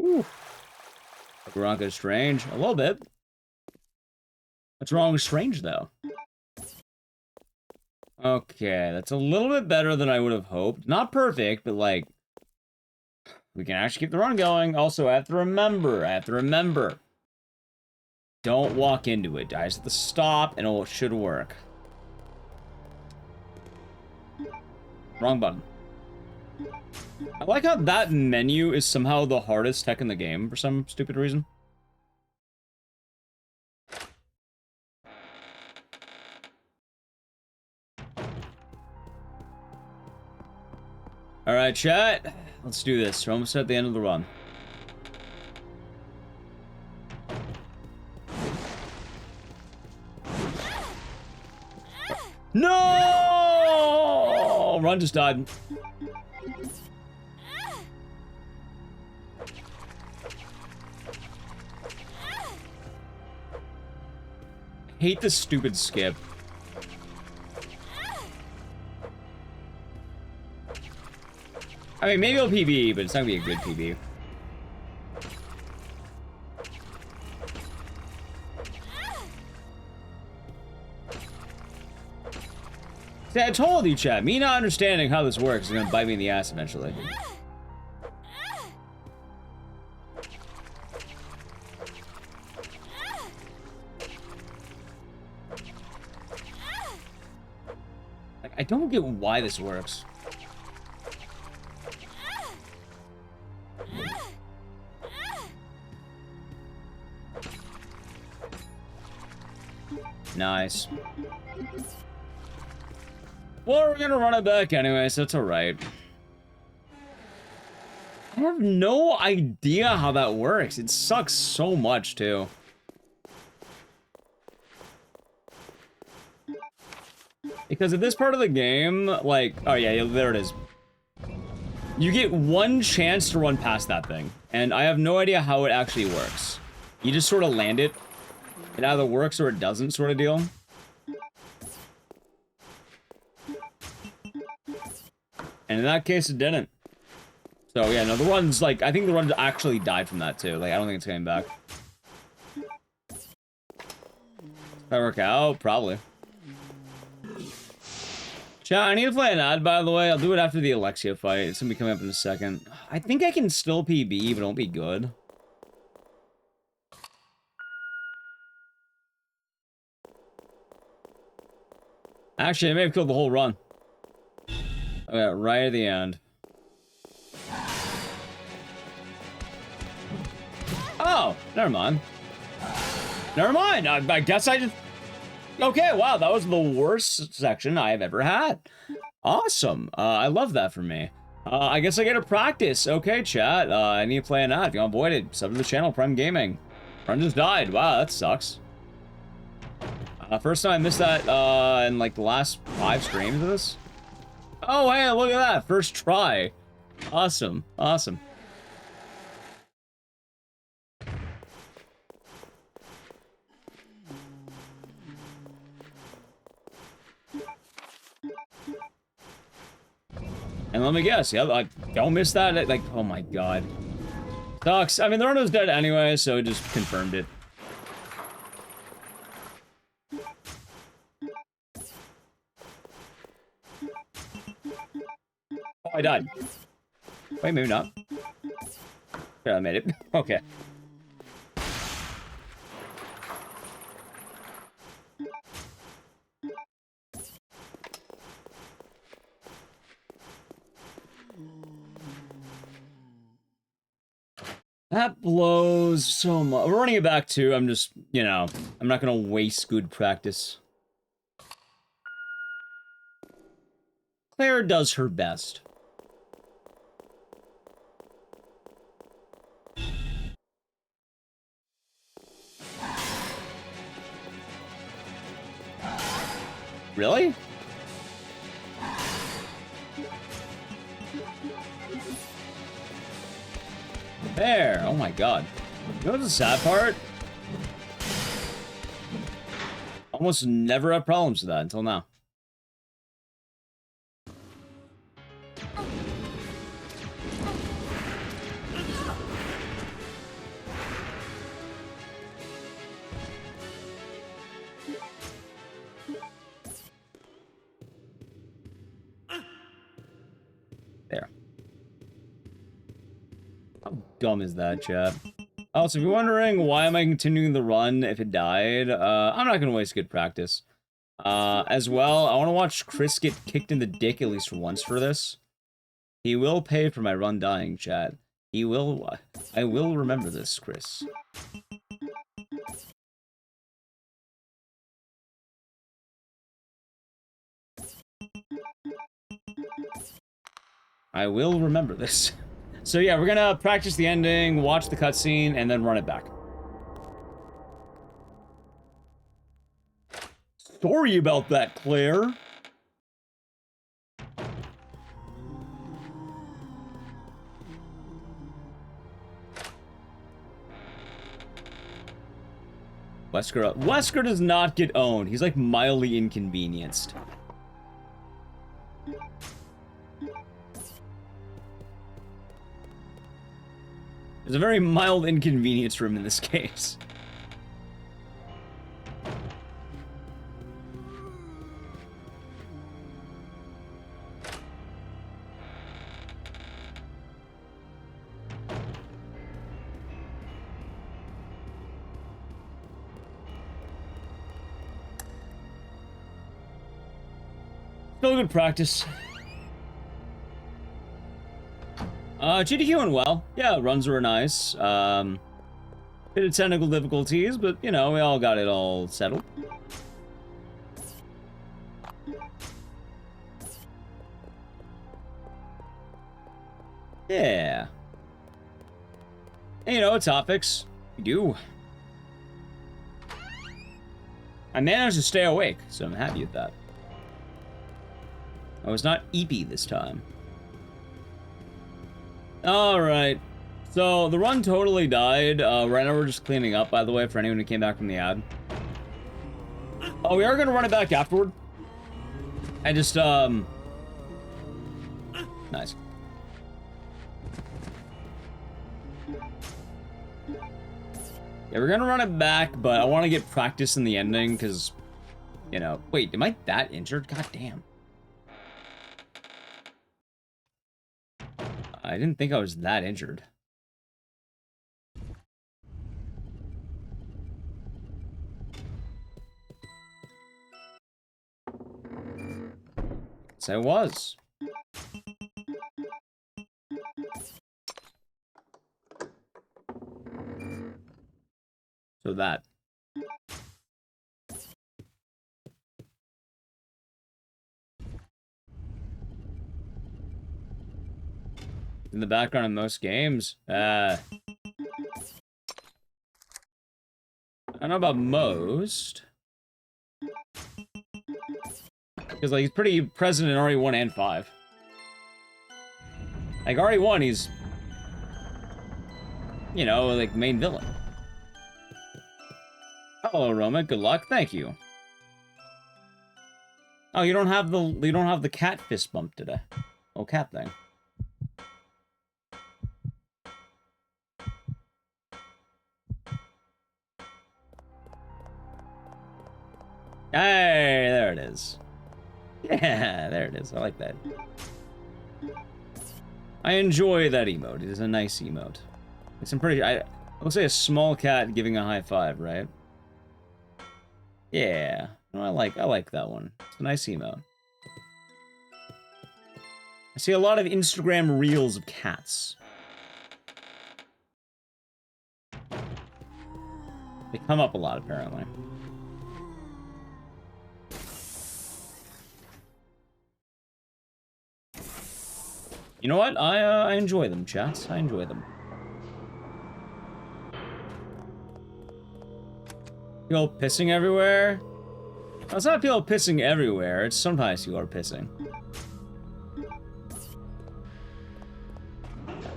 Ooh. Veronica is strange. A little bit. What's wrong with strange, though? Okay, that's a little bit better than I would have hoped. Not perfect, but, like, we can actually keep the run going. Also, I have to remember. Don't walk into it. I just have to stop, and it should work. Wrong button. I like how that menu is somehow the hardest tech in the game for some stupid reason. Alright, chat. Let's do this. We're almost at the end of the run. No! Run just died. Hate this stupid skip. I mean, maybe it'll PB, but it's not gonna be a good PB. See, I told you, chat. Me not understanding how this works is gonna bite me in the ass eventually. Like, I don't get why this works. Nice. Well, we're gonna run it back anyway, so it's alright. I have no idea how that works. It sucks so much, too. Because at this part of the game, like... Oh, yeah, there it is. You get one chance to run past that thing. And I have no idea how it actually works. You just sort of land it. It either works or it doesn't, sort of deal. And in that case, it didn't. So, yeah, no, the run's, like, I think the run actually died from that, too. Like, I don't think it's coming back. If I work out, probably. Chat, I need to play an ad, by the way. I'll do it after the Alexia fight. It's gonna be coming up in a second. I think I can still PB, but it won't be good. Actually, I may have killed the whole run. Okay, right at the end. Oh, never mind. Never mind. I guess I just... Okay, wow, that was the worst section I have ever had. Awesome. I love that for me. I guess I get to practice. Okay, chat. I need to play an ad. If you want to avoid it, sub to the channel, Prime Gaming. Friend just died. Wow, that sucks. First time I missed that in like the last 5 streams of this. Oh, hey, look at that. First try. Awesome. Awesome. And let me guess, yeah, like, don't miss that. Like, oh my god. Sucks. I mean, the runner's dead anyway, so it just confirmed it. Oh, I died. Wait, maybe not. Yeah, I made it. Okay. That blows so much. We're running it back too. I'm just, you know, I'm not gonna waste good practice. Claire does her best. Really? There. Oh my god. You know what's the sad part? Almost never have problems with that until now. There. How dumb is that, chat? Also, if you're wondering why am I continuing the run if it died, I'm not gonna waste good practice. As well, I want to watch Chris get kicked in the dick at least once for this. He will pay for my run dying, chat. He will. I will remember this, Chris. I will remember this. So yeah, we're gonna practice the ending, watch the cutscene, and then run it back. Sorry about that, Claire. Wesker does not get owned. He's like mildly inconvenienced. There's a very mild inconvenience for him in this case. Still good practice. GDQ went well. Yeah, runs were nice. Bit of technical difficulties, but, you know, we all got it all settled. Yeah. And, you know, topics. We do. I managed to stay awake, so I'm happy with that. I was not eepy this time. Alright. So, the run totally died. Right now we're just cleaning up, by the way, for anyone who came back from the ad. Oh, we are gonna run it back afterward. I just, Nice. Yeah, we're gonna run it back, but I want to get practice in the ending, because, you know... Wait, am I that injured? God damn. I didn't think I was that injured. Yes, I was. So that. In the background of most games. I don't know about most. Because, like, he's pretty present in RE1 and 5. Like, RE1, he's... You know, like, main villain. Hello, Roma. Good luck. Thank you. Oh, you don't have the cat fist bump today. little cat thing. Hey, there it is. Yeah, there it is. I like that. I enjoy that emote. It is a nice emote. It's some pretty. I'll say a small cat giving a high five, right? Yeah, no, I like that one. It's a nice emote. I see a lot of Instagram reels of cats. They come up a lot, apparently. You know what? I enjoy them, chats. I enjoy them. People pissing everywhere? Well, it's not people pissing everywhere. It's sometimes people are pissing.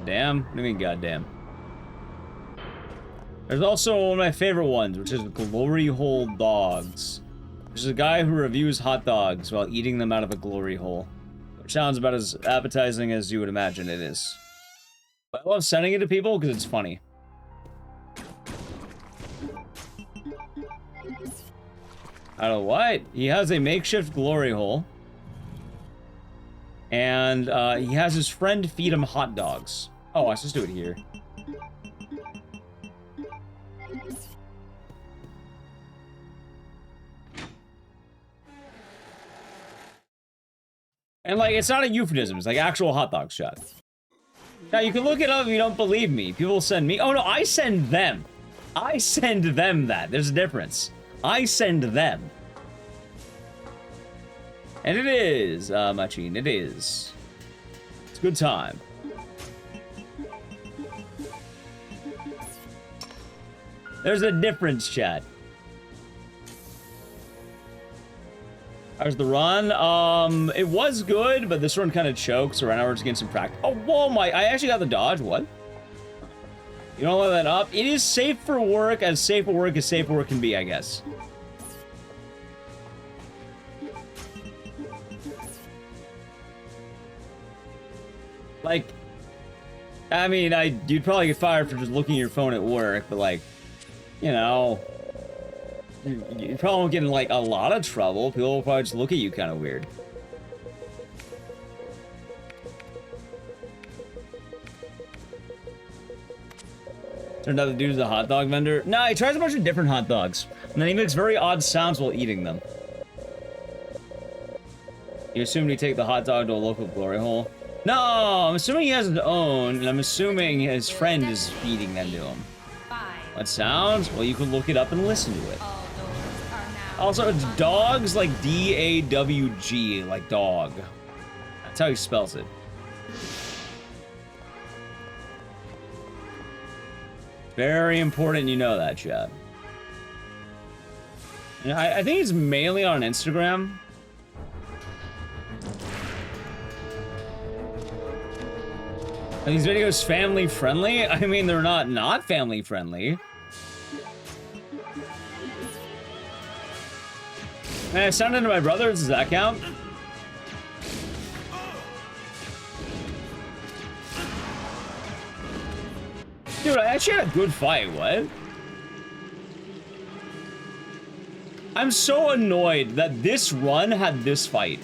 Damn? What do you mean, goddamn? There's also one of my favorite ones, which is Glory Hole Dogs. Which is a guy who reviews hot dogs while eating them out of a glory hole. Which sounds about as appetizing as you would imagine it is. But I love sending it to people because it's funny. I don't know what. He has a makeshift glory hole. And he has his friend feed him hot dogs. Oh, let's just do it here. And, like, it's not a euphemism. It's, like, actual hot dog shot. Now, you can look it up if you don't believe me. People send me... Oh, no, I send them. I send them that. There's a difference. I send them. And it is, Machine. It is. It's a good time. There's a difference, chat. How's the run? It was good, but this run kind of chokes, so right now we're just getting some practice. Oh, whoa, I actually got the dodge. What? You don't let that up? It is safe for work, as safe for work can be, I guess. Like, I mean, you'd probably get fired for just looking at your phone at work, but like, you know, you probably won't get in like a lot of trouble. People will probably just look at you kind of weird. Turned out the dude's a hot dog vendor. No, he tries a bunch of different hot dogs, and then he makes very odd sounds while eating them. You assume you take the hot dog to a local glory hole? No, I'm assuming he has his own, and I'm assuming his friend is feeding them to him. What sounds? Well, you can look it up and listen to it. Also, it's dogs like D-A-W-G, like dog. That's how he spells it. Very important you know that, chat. And I think it's mainly on Instagram. Are these videos family friendly? I mean, they're not family friendly. Man, I sounded into my brother's. Does that count? Dude, I actually had a good fight. What? I'm so annoyed that this run had this fight.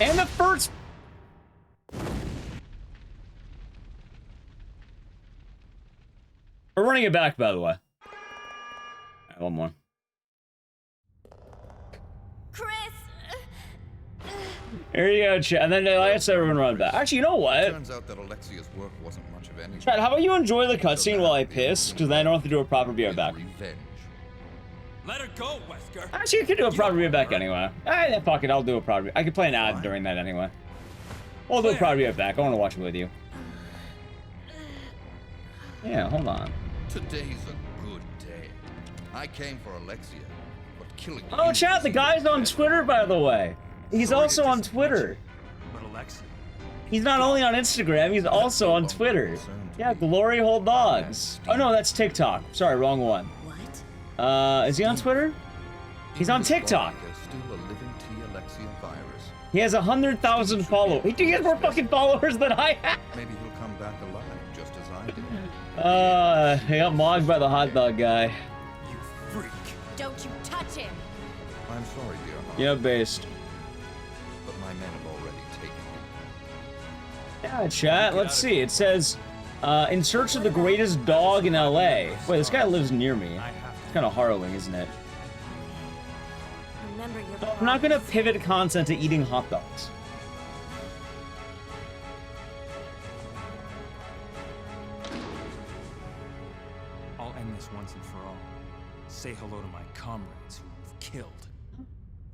And the first... We're running it back, by the way. Right, one more. Chris! Here you go, chat. And then like I said, we're gonna run it back. Actually, you know what? Turns out that Alexia's work wasn't much of any. Chat, how about you enjoy the cutscene while I piss? Because then I don't have to do a proper beer back. Revenge. Let her go, Wesker. Actually, you can do a proper beer back anyway. Fuck it, I'll do a proper beer. I can play an ad during that anyway. I'll do a proper beer back. I want to watch it with you. Yeah, hold on. Today's a good day. I came for Alexia, but killing. Oh, chat, the guy's on Twitter, by the way. He's also on Twitter. But Alexia. He's not only on Instagram, he's also on Twitter. Yeah, Glory Hole Dogs. Oh no, that's TikTok. Sorry, wrong one. What? Is he on Twitter? He's on TikTok. There's still a living T. Alexia virus. He has 100,000 followers. He has more fucking followers than I have. Maybe he'll come back alive, just as I did. He got mogged by the hot dog guy. You freak. Don't you touch him! I'm sorry, dear heart. Yeah, based. But my men have already taken him. Yeah, chat. Let's see. It says, in search of the greatest dog in LA. Wait, this guy lives near me. It's kind of harrowing, isn't it? Remember your So I'm not gonna pivot content to eating hot dogs. I'll end this once and for all. Say hello to my comrades who you've killed.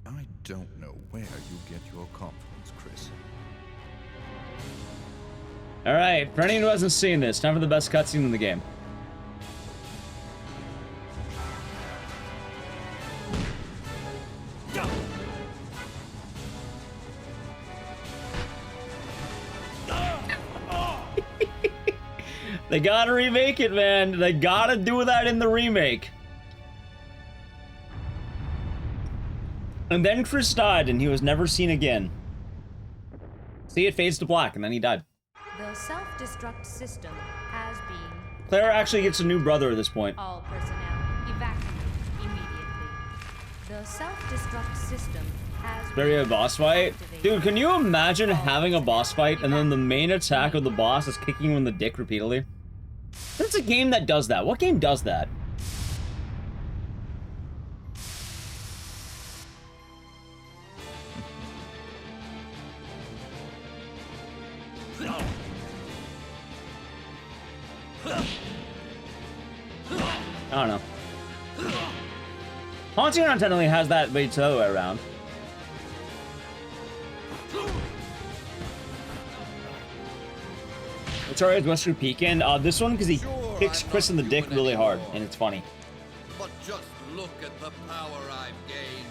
I don't know where you get your confidence, Chris. All right, for anyone who hasn't seen this, time for the best cutscene in the game. They gotta remake it, man. They gotta do that in the remake. And then Chris died, and he was never seen again. See, it fades to black, and then he died. The self-destruct system has been. Claire actually gets a new brother at this point. All personnel evacuate immediately. The self-destruct system has There you been have a boss fight. activated. Dude, can you imagine All having a boss fight and then the main evacuate attack of the boss is kicking you in the dick repeatedly? That's a game that does that. What game does that? I don't know. Haunting technically has that, but it's the other way around. Sorry, it's Wesker Pekin. This one because he kicks Chris in the dick really hard, and it's funny. But just look at the power I've gained.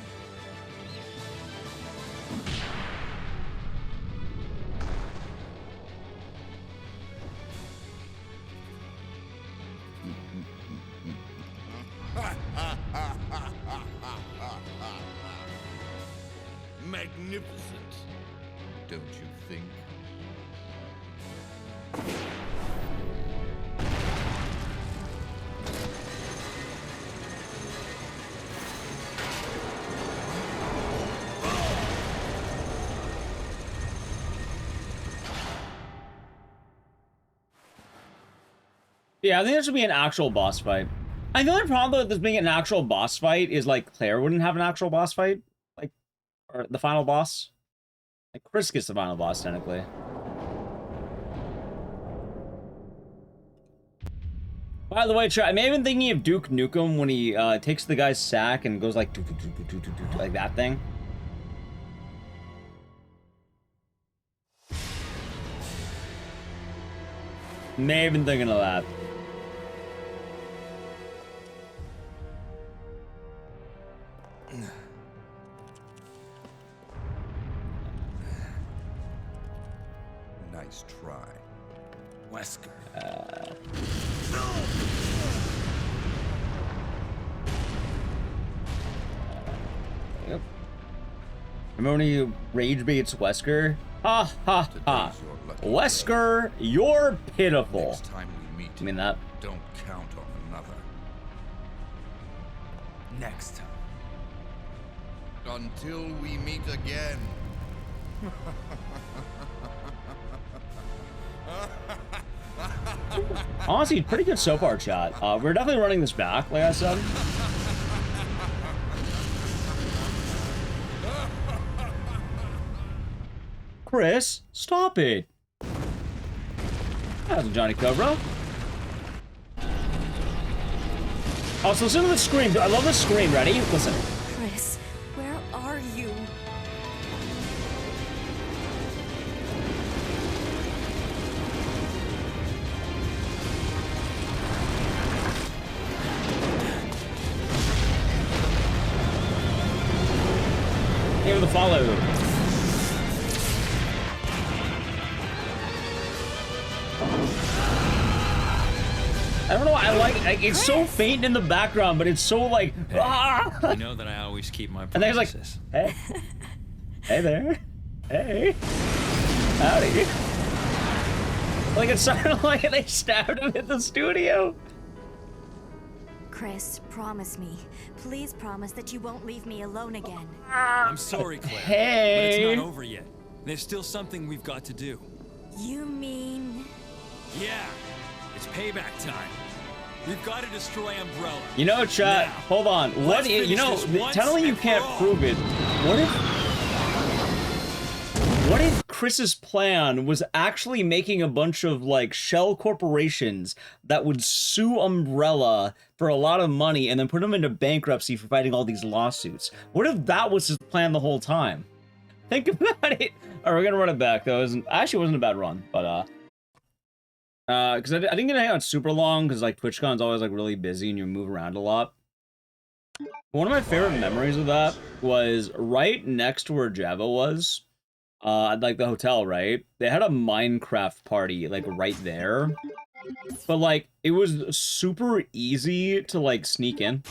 Magnificent, don't you think? Yeah, I think there should be an actual boss fight. I know the problem with this being an actual boss fight is like Claire wouldn't have an actual boss fight, like, or the final boss. Like Chris gets the final boss technically. By the way, I may have been thinking of Duke Nukem when he takes the guy's sack and goes like like that thing. May have been thinking of that. Nice try. Wesker. Yep. Remember when you rage baits Wesker? Ha ha ha. Today's your lucky Wesker, you're pitiful. Next time we meet, I mean that. don't count on another. Next time. Until we meet again. Honestly, pretty good so far, chat. We're definitely running this back, like I said. Chris, stop it. That's Johnny Cobra. Oh, so listen to the scream. I love the scream. Ready? Listen. Chris, where are you? Give the follow. I don't know. I Like, it's so faint in the background, but it's so like, You know that I always keep my and then he's like, promises. hey, hey there, hey, howdy. Like, it sounded like they stabbed him at the studio. Chris, promise me. Please promise that you won't leave me alone again. I'm sorry, Claire. Hey. But it's not over yet. There's still something we've got to do. You mean... Yeah, it's payback time. We've got to destroy Umbrella. You know, chat, Now, hold on. What let's is, you know, finish this once telling you and can't for all. prove it. What if Chris's plan was actually making a bunch of, like, shell corporations that would sue Umbrella for a lot of money and then put them into bankruptcy for fighting all these lawsuits? What if that was his plan the whole time? Think about it. All right, we're gonna run it back, though. Actually, it wasn't a bad run, but, because I didn't get to hang out super long, because, like, TwitchCon's always, like, really busy and you move around a lot. One of my favorite memories of that was right next to where Java was. Like the hotel, right? They had a Minecraft party, like, right there. But, like, it was super easy to, like, sneak in.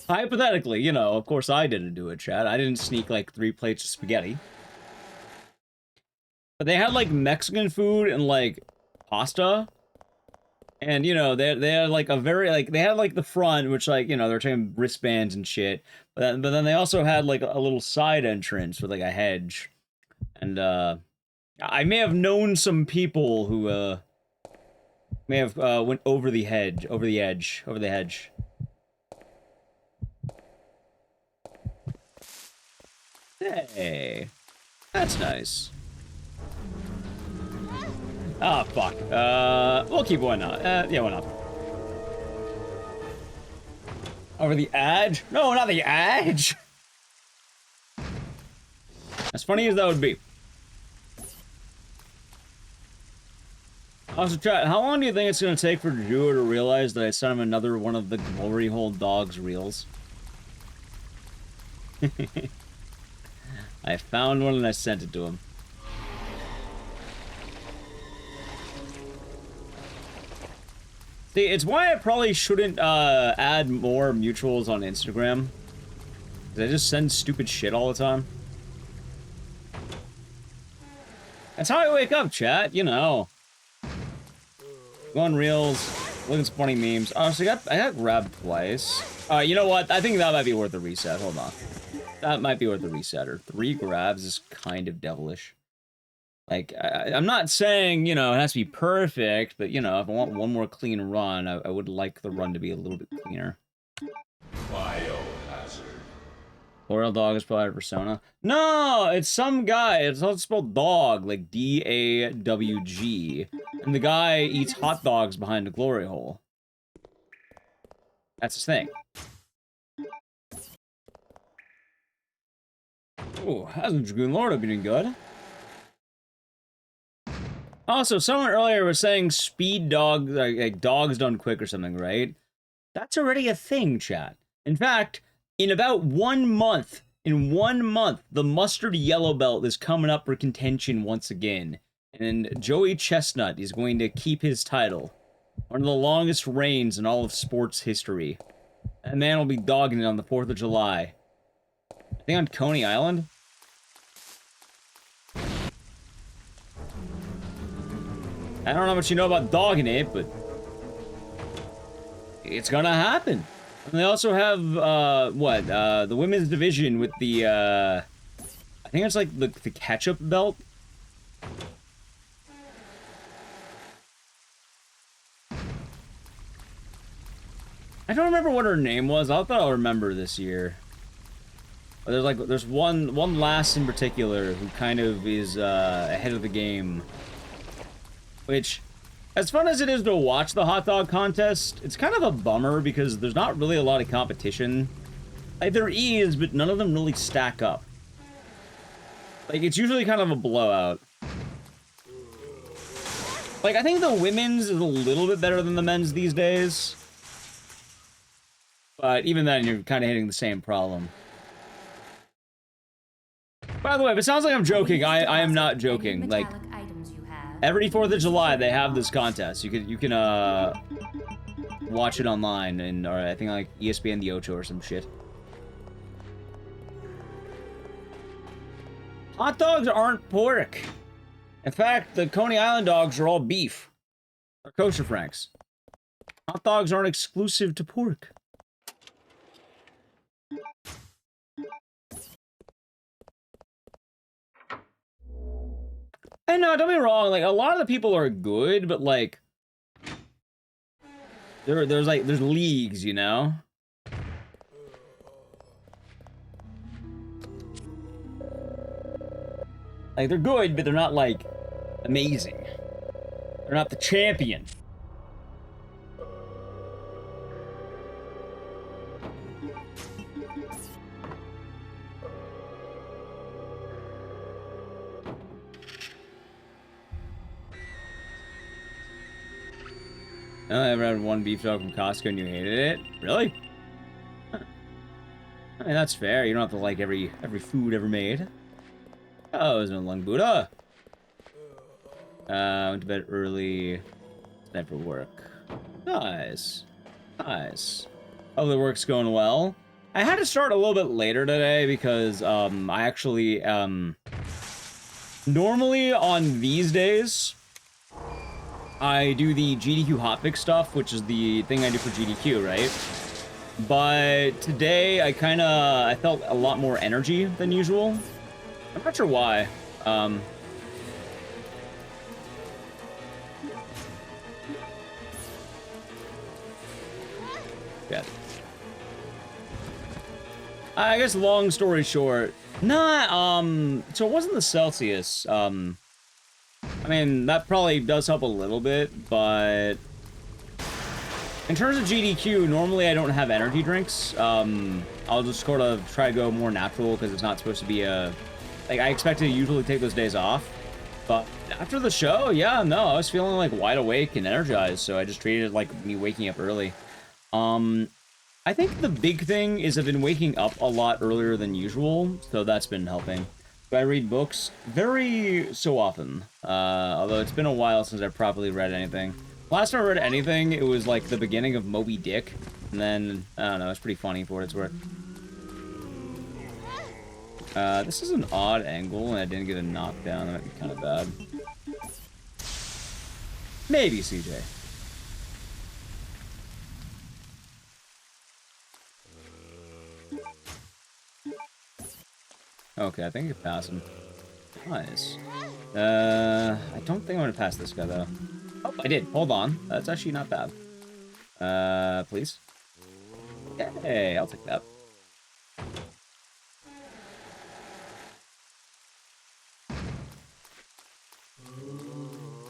Hypothetically, you know, of course I didn't do it, chat. I didn't sneak, like, 3 plates of spaghetti. But they had, like, Mexican food and, like, pasta. And, you know, they had, like, a very, like, they had, like, the front, which, like, you know, they're taking wristbands and shit. But then they also had, like, a little side entrance with, like, a hedge. And, I may have known some people who, may have, went over the hedge. Hey. That's nice. Ah, fuck. We'll keep why not. Yeah, why not? Over the edge? No, not the edge! As funny as that would be. Also, chat, how long do you think it's gonna take for Drew to realize that I sent him another one of the Glory Hole Dogs reels? I found one and I sent it to him. See, it's why I probably shouldn't add more mutuals on Instagram. 'Cause I just send stupid shit all the time. That's how I wake up, chat, you know. Go on reels, look at some funny memes. Honestly, I got grabbed twice. You know what? I think that might be worth a reset. Hold on. That might be worth a reset. Or 3 grabs is kind of devilish. Like, I'm not saying, you know, it has to be perfect, but, you know, if I want one more clean run, I would like the run to be a little bit cleaner. Biohazard. L'Oreal Dog is probably a persona. No, it's some guy. It's also spelled dog, like D-A-W-G. And the guy eats hot dogs behind a glory hole. That's his thing. Ooh, hasn't Dragoon Lord been doing good? Also, someone earlier was saying speed dog, like dogs done quick or something, right? That's already a thing, chat. In fact, in about 1 month, the mustard yellow belt is coming up for contention once again. And Joey Chestnut is going to keep his title. One of the longest reigns in all of sports history. That man will be dogging it on the 4th of July. I think on Coney Island? I don't know how much you know about dogging it, but it's gonna happen. And they also have, the women's division with the, I think it's like the ketchup belt. I don't remember what her name was. I thought I'll remember this year. But there's one lass in particular who kind of is, ahead of the game. Which, as fun as it is to watch the hot dog contest, it's kind of a bummer because there's not really a lot of competition. Like, there is, but none of them really stack up. Like, it's usually kind of a blowout. Like, I think the women's is a little bit better than the men's these days. But even then, you're kind of hitting the same problem. By the way, if it sounds like I'm joking, I am not joking. Like, every 4th of July, they have this contest. You can watch it online, and or I think like ESPN the Ocho or some shit. Hot dogs aren't pork. In fact, the Coney Island dogs are all beef. They're kosher franks. Hot dogs aren't exclusive to pork. And no, don't be wrong, like, a lot of the people are good, but, like, there's leagues, you know? Like, they're good, but they're not, like, amazing. They're not the champion. I ever had one beef dog from Costco and you hated it? Really? Huh. I mean, that's fair. You don't have to like every food ever made. Oh, it was no Lung Buddha. Went to bed early. Time for work. Nice. Nice. Oh, the work's going well. I had to start a little bit later today because, I actually, normally on these days, I do the GDQ hotfix stuff, which is the thing I do for GDQ, right? But today, I felt a lot more energy than usual. I'm not sure why. Yeah. I guess long story short, so it wasn't the Celsius, I mean, that probably does help a little bit, but in terms of GDQ, normally I don't have energy drinks. I'll just sort of try to go more natural because it's not supposed to be like, I expect to usually take those days off. But after the show, yeah, no, I was feeling like wide awake and energized, so I just treated it like me waking up early. I think the big thing is I've been waking up a lot earlier than usual, so that's been helping. Do I read books? Very so often. Although it's been a while since I've properly read anything. Last time I read anything, it was like the beginning of Moby Dick. And then, I don't know, it's pretty funny for what it's worth. This is an odd angle, and I didn't get a knockdown. That might be kind of bad. Maybe, CJ. Okay, I think I can pass him. Nice. I don't think I'm gonna pass this guy, though. Oh, I did. Hold on. That's actually not bad. Please? Hey, I'll take that.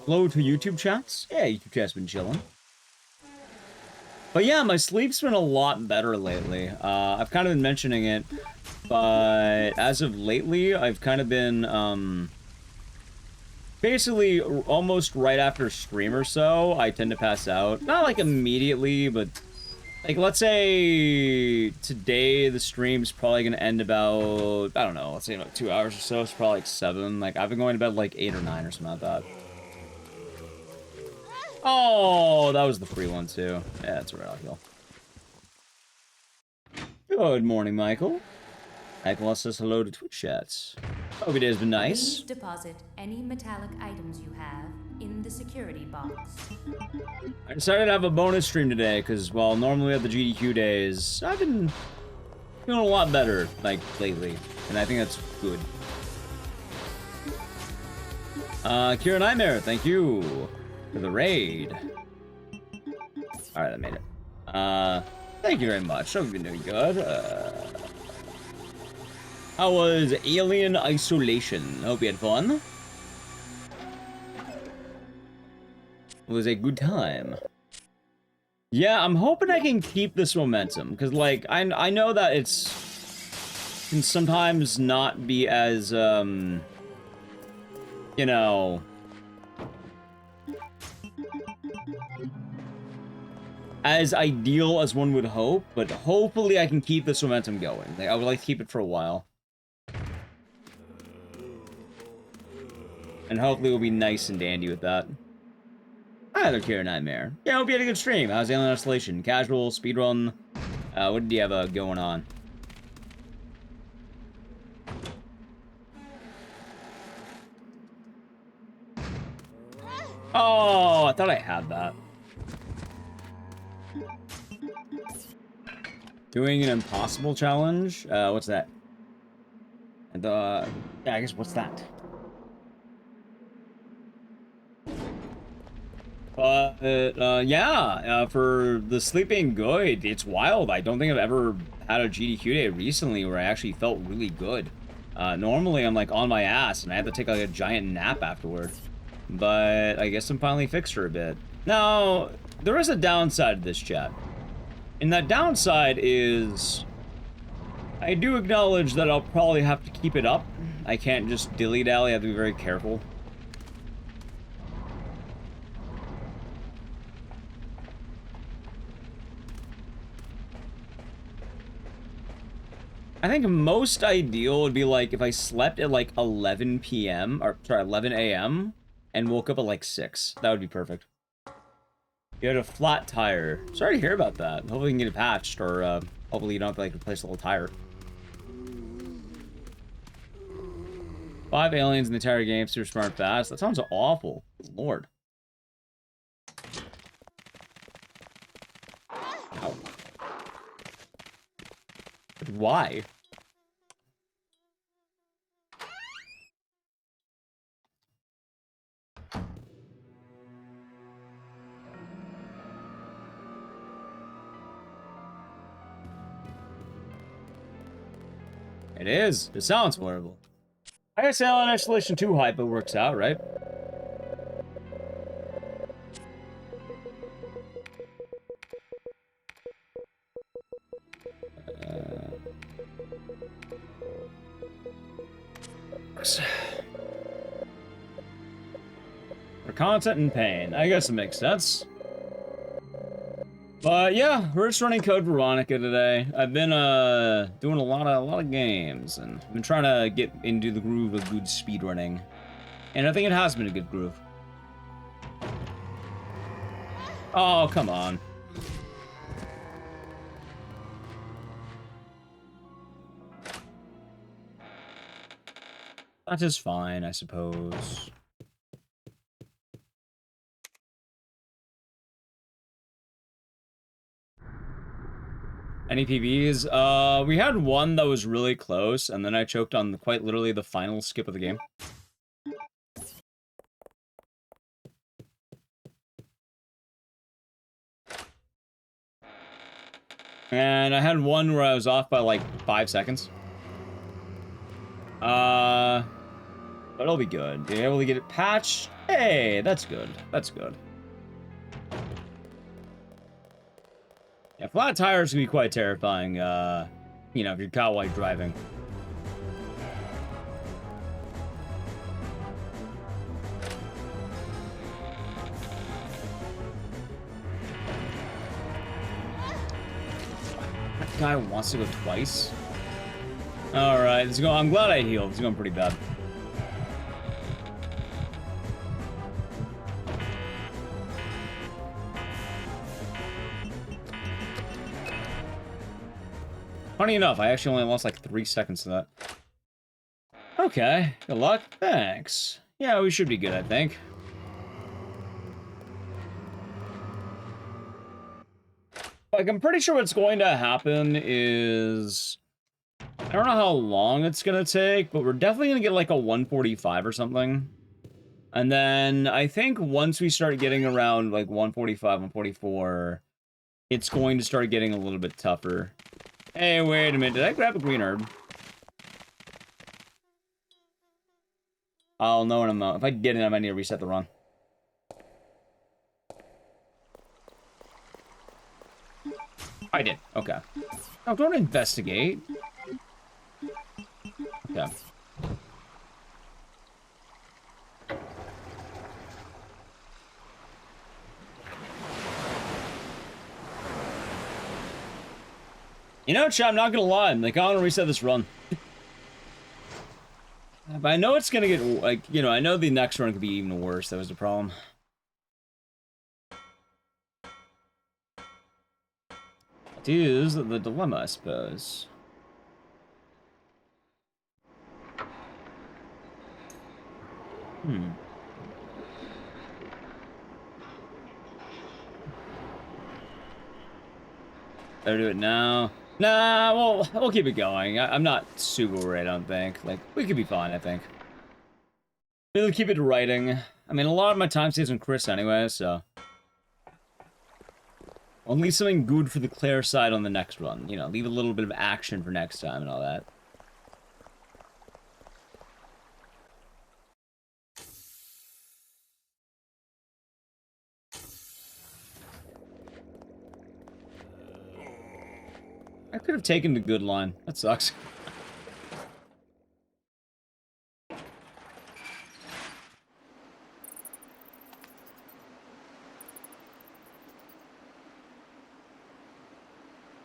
Hello to YouTube chats? Yeah, YouTube chat's been chilling. But yeah, my sleep's been a lot better lately. I've kind of been mentioning it, but as of lately, I've kind of been, basically, almost right after stream or so, I tend to pass out. Not, like, immediately, but, like, let's say today the stream's probably gonna end about, I don't know, let's say about 2 hours or so. It's probably, like, 7. Like, I've been going to bed, like, 8 or 9 or something like that. Oh, that was the free one, too. Yeah, that's right, I'll kill. Good morning, Michael. Michael says hello to Twitch chats. Hope your day's been nice. Please deposit any metallic items you have in the security box. I decided to have a bonus stream today, because, well, normally at the GDQ days, I've been feeling a lot better, like, lately. And I think that's good. Kira Nightmare, thank you for the raid. Alright, I made it. Thank you very much. Hope you've been doing good. How was Alien Isolation? Hope you had fun. It was a good time. Yeah, I'm hoping I can keep this momentum, because, like, I know that can sometimes not be as, you know, as ideal as one would hope, but hopefully I can keep this momentum going. Like, I would like to keep it for a while. And hopefully we'll be nice and dandy with that. Hi there, Kira Nightmare. Yeah, hope you had a good stream. How's Alien Isolation? Casual, speedrun? What did you have going on? Oh, I thought I had that. Doing an impossible challenge? What's that? And, yeah, I guess what's that? Yeah, for the sleeping good, it's wild. I don't think I've ever had a GDQ day recently where I actually felt really good. Normally I'm like on my ass and I have to take like a giant nap afterward. But I guess I'm finally fixed for a bit. Now, there is a downside to this, chat. And that downside is I do acknowledge that I'll probably have to keep it up. I can't just dilly-dally, I have to be very careful. I think most ideal would be like if I slept at like 11 p.m. or sorry, 11 a.m. and woke up at like 6. That would be perfect. You had a flat tire. Sorry to hear about that. Hopefully you can get it patched, or hopefully you don't have to like replace the whole tire. 5 aliens in the entire game, super smart, fast. That sounds awful. Lord. Ow. Why? It is. It sounds horrible. I guess Alien Isolation 2 hype, it works out, right? For content and pain. I guess it makes sense. But yeah, we're just running Code Veronica today. I've been doing a lot of games, and I've been trying to get into the groove of good speedrunning. And I think it has been a good groove. Oh, come on. That is fine, I suppose. Any PBs? We had one that was really close, and then I choked on quite literally the final skip of the game. And I had one where I was off by like 5 seconds. But it'll be good. Being able to get it patched? Hey, that's good. That's good. Yeah, flat tires can be quite terrifying, you know, if you're cowboy driving. That guy wants to go twice? Alright, I'm glad I healed. It's going pretty bad. Funny enough, I actually only lost like 3 seconds to that. Okay, good luck. Thanks. Yeah, we should be good, I think. Like, I'm pretty sure what's going to happen is... I don't know how long it's gonna take, but we're definitely gonna get like a 145 or something. And then I think once we start getting around like 145, 144, it's going to start getting a little bit tougher. Hey, wait a minute. Did I grab a green herb? I'll know in a moment. If I get it, I might need to reset the run. I did. Okay. Oh, don't investigate. Okay. You know, chat, I'm not gonna lie. I'm like, I want to reset this run. But I know it's gonna get, like, you know, I know the next run could be even worse. That was the problem. It is the dilemma, I suppose. Better do it now. Nah, we'll keep it going. I'm not super worried, I don't think. Like, we could be fine, I think. We'll keep it writing. I mean, a lot of my time stays on Chris anyway, so... I'll leave something good for the Claire side on the next run. You know, leave a little bit of action for next time and all that. I could have taken the good line. That sucks.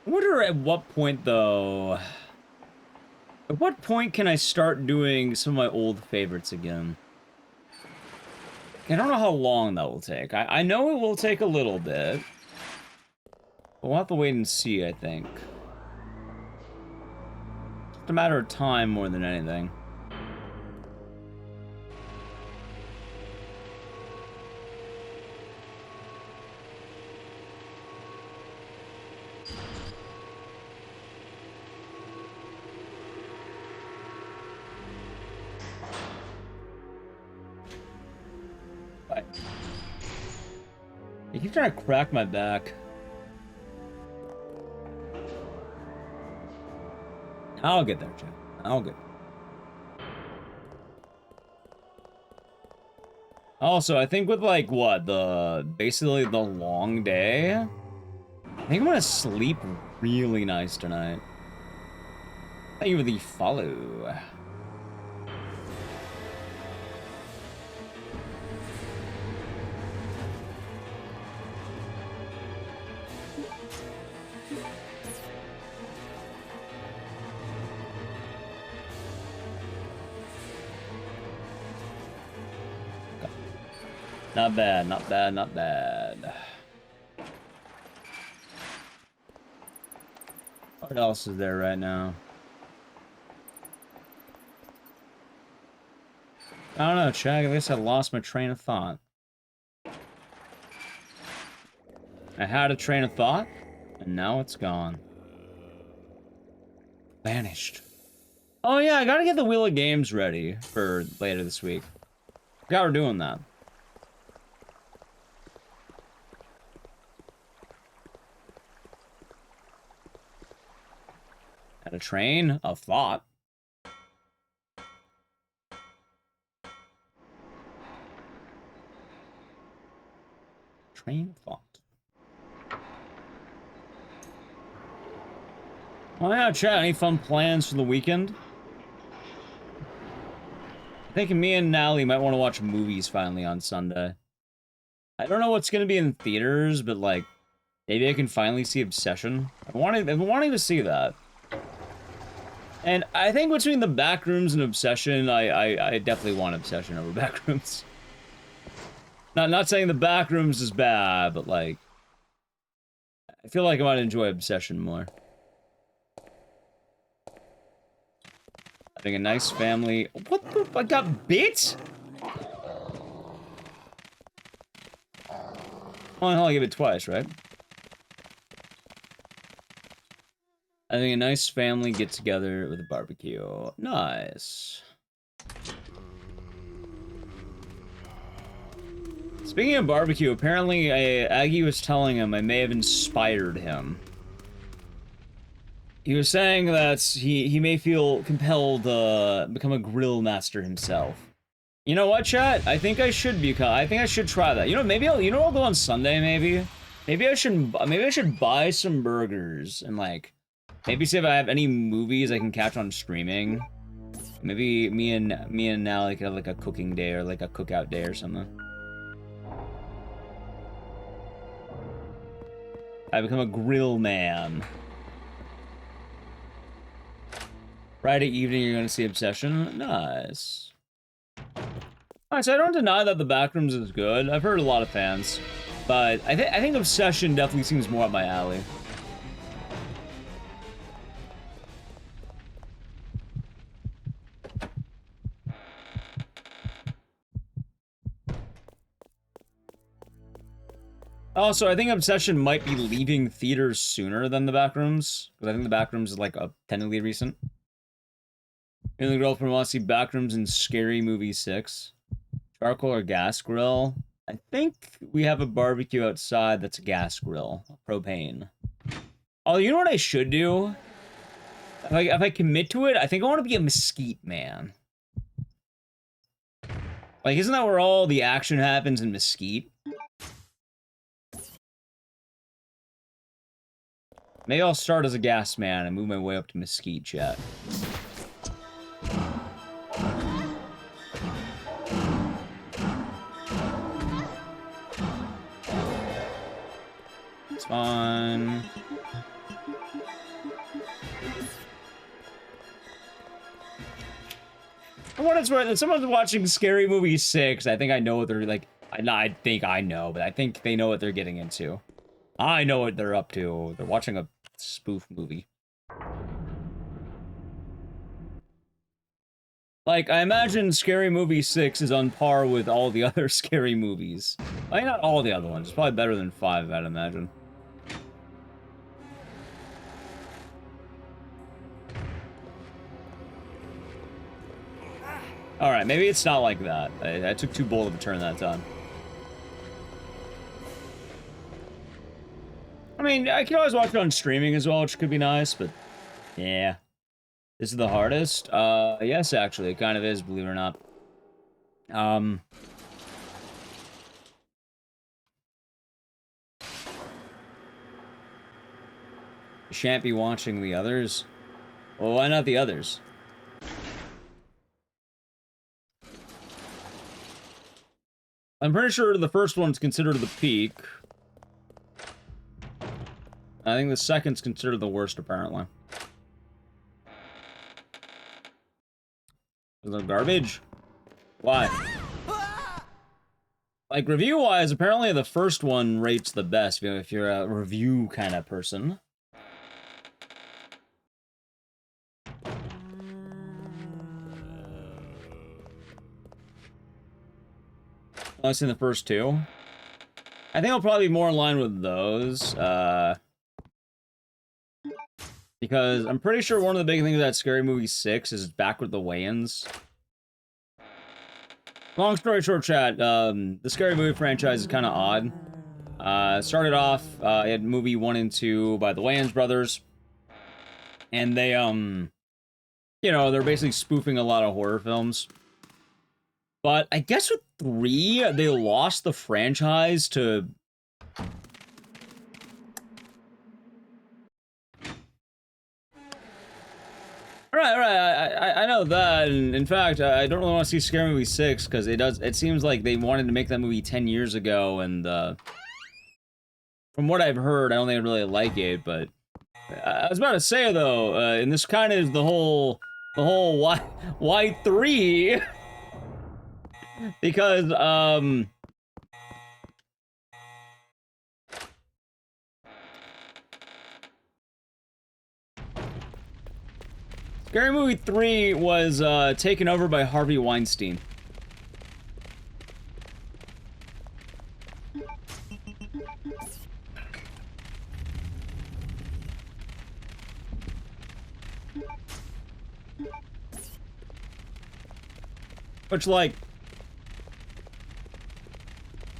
I wonder at what point, though... At what point can I start doing some of my old favorites again? I don't know how long that will take. I know it will take a little bit. But we'll have to wait and see, I think. It's a matter of time more than anything. Bye. You keep trying to crack my back. I'll get there, Chad. I'll get there. Also, I think with, like, what, basically the long day, I think I'm gonna sleep really nice tonight. Thank you for the follow. Not bad, not bad, not bad. What else is there right now? I don't know, Chad. I guess I lost my train of thought. I had a train of thought, and now it's gone. Vanished. Oh yeah, I gotta get the Wheel of Games ready for later this week. Forgot we're doing that. Had a train of thought. Train of thought. Oh yeah, chat, any fun plans for the weekend? I think me and Nally might want to watch movies finally on Sunday. I don't know what's going to be in theaters, but like, maybe I can finally see Obsession. I've been wanting to see that. And I think between the Backrooms and Obsession, I definitely want Obsession over Backrooms. Not saying the Backrooms is bad, but like, I feel like I might enjoy Obsession more. Having a nice family. What the? I got bit? Oh, hell, I give it twice, right? Having a nice family get together with a barbecue. Nice. Speaking of barbecue, apparently Aggie was telling him I may have inspired him. He was saying that he may feel compelled to become a grill master himself. You know what, chat? I think I should try that. You know, maybe I'll go on Sunday, maybe. Maybe I should buy some burgers and like maybe see if I have any movies I can catch on streaming. Maybe me and Nally could have like a cooking day or like a cookout day or something. I become a grill man. Friday evening, you're gonna see Obsession? Nice. Alright, so I don't deny that the Backrooms is good. I've heard a lot of fans. But I think Obsession definitely seems more up my alley. Also, I think Obsession might be leaving theaters sooner than the Backrooms, because I think the Backrooms is like technically recent. And the girlfriend wants to see Backrooms in Scary Movie 6. Charcoal or gas grill? I think we have a barbecue outside that's a gas grill. Propane. Oh, you know what I should do? If I commit to it, I think I want to be a mesquite man. Like, isn't that where all the action happens in Mesquite? Maybe I'll start as a gas man and move my way up to Mesquite, chat. It's fine. For what it's worth, if someone's watching Scary Movie 6, I think I know what they're like. I think I know, but I think they know what they're getting into. I know what they're up to. They're watching a spoof movie. Like, I imagine Scary Movie 6 is on par with all the other scary movies. I mean, not all the other ones. It's probably better than 5, I'd imagine. Alright, maybe it's not like that. I took too bold of a turn that time. I mean, I can always watch it on streaming as well, which could be nice, but... yeah. This is the hardest? Yes, actually, it kind of is, believe it or not. You shan't be watching the others? Well, why not the others? I'm pretty sure the first one's considered the peak. I think the second's considered the worst, apparently. Is it garbage? Why? Like, review-wise, apparently the first one rates the best, you know, if you're a review kind of person. I've seen the first two. I think I'll probably be more in line with those, because I'm pretty sure one of the big things about Scary Movie 6 is back with the weigh-ins. Long story short, chat, the Scary Movie franchise is kind of odd. Started off, it had movie 1 and 2 by the Wayans brothers. And they, you know, they're basically spoofing a lot of horror films. But I guess with 3, they lost the franchise to... Right, I know that, and in fact, I don't really want to see Scary Movie 6, because it seems like they wanted to make that movie 10 years ago, and, from what I've heard, I don't think I really like it, but... I was about to say, though, and this kind of is the whole why 3? Because, Scary Movie 3 was, taken over by Harvey Weinstein. Which, like...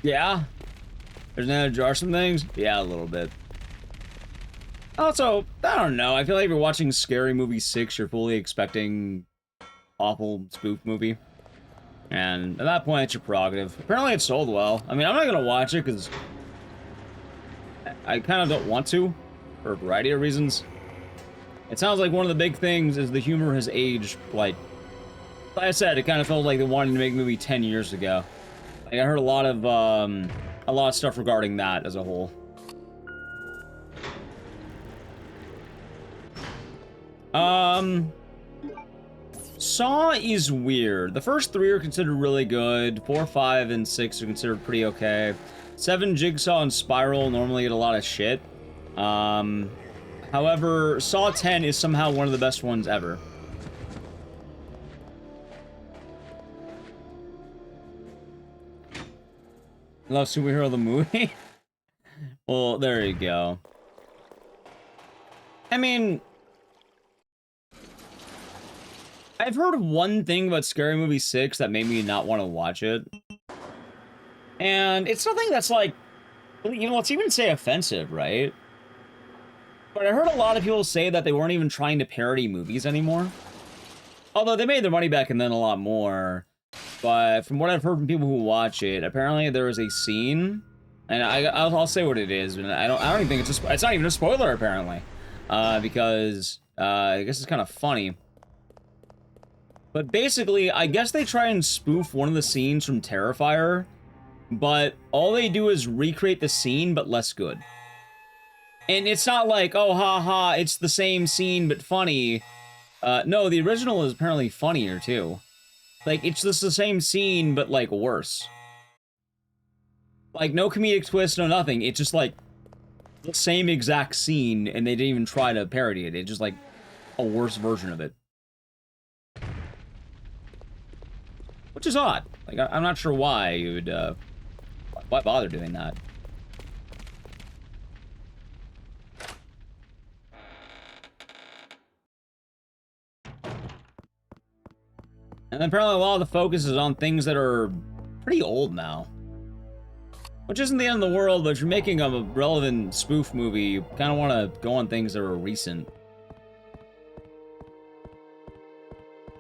yeah? There's an edge or some things? Yeah, a little bit. Also, I don't know, I feel like if you're watching Scary Movie 6, you're fully expecting awful spoof movie. And at that point, it's your prerogative. Apparently it sold well. I mean, I'm not gonna watch it, because I kind of don't want to, for a variety of reasons. It sounds like one of the big things is the humor has aged, like I said, it kind of felt like they wanted to make a movie 10 years ago. Like, I heard a lot of stuff regarding that as a whole. Saw is weird. The first 3 are considered really good. 4, 5, and 6 are considered pretty okay. 7, Jigsaw, and Spiral normally get a lot of shit. However, Saw 10 is somehow one of the best ones ever. Love Superhero the movie? Well, there you go. I mean, I've heard one thing about Scary Movie 6 that made me not want to watch it. And it's something that's like, you know, let's even say offensive, right? But I heard a lot of people say that they weren't even trying to parody movies anymore. Although they made their money back and then a lot more. But from what I've heard from people who watch it, apparently there is a scene, and I'll say what it is, and I don't even think it's not even a spoiler apparently, because I guess it's kind of funny. But basically, I guess they try and spoof one of the scenes from Terrifier, but all they do is recreate the scene but less good. And it's not like, oh, haha, it's the same scene but funny. No, the original is apparently funnier too. Like, it's just the same scene but like worse. Like, no comedic twist, no nothing. It's just like the same exact scene, and they didn't even try to parody it. It's just like a worse version of it. Which is odd. Like, I'm not sure why you would, why bother doing that? And apparently a lot of the focus is on things that are pretty old now. Which isn't the end of the world, but if you're making a relevant spoof movie, you kind of want to go on things that are recent.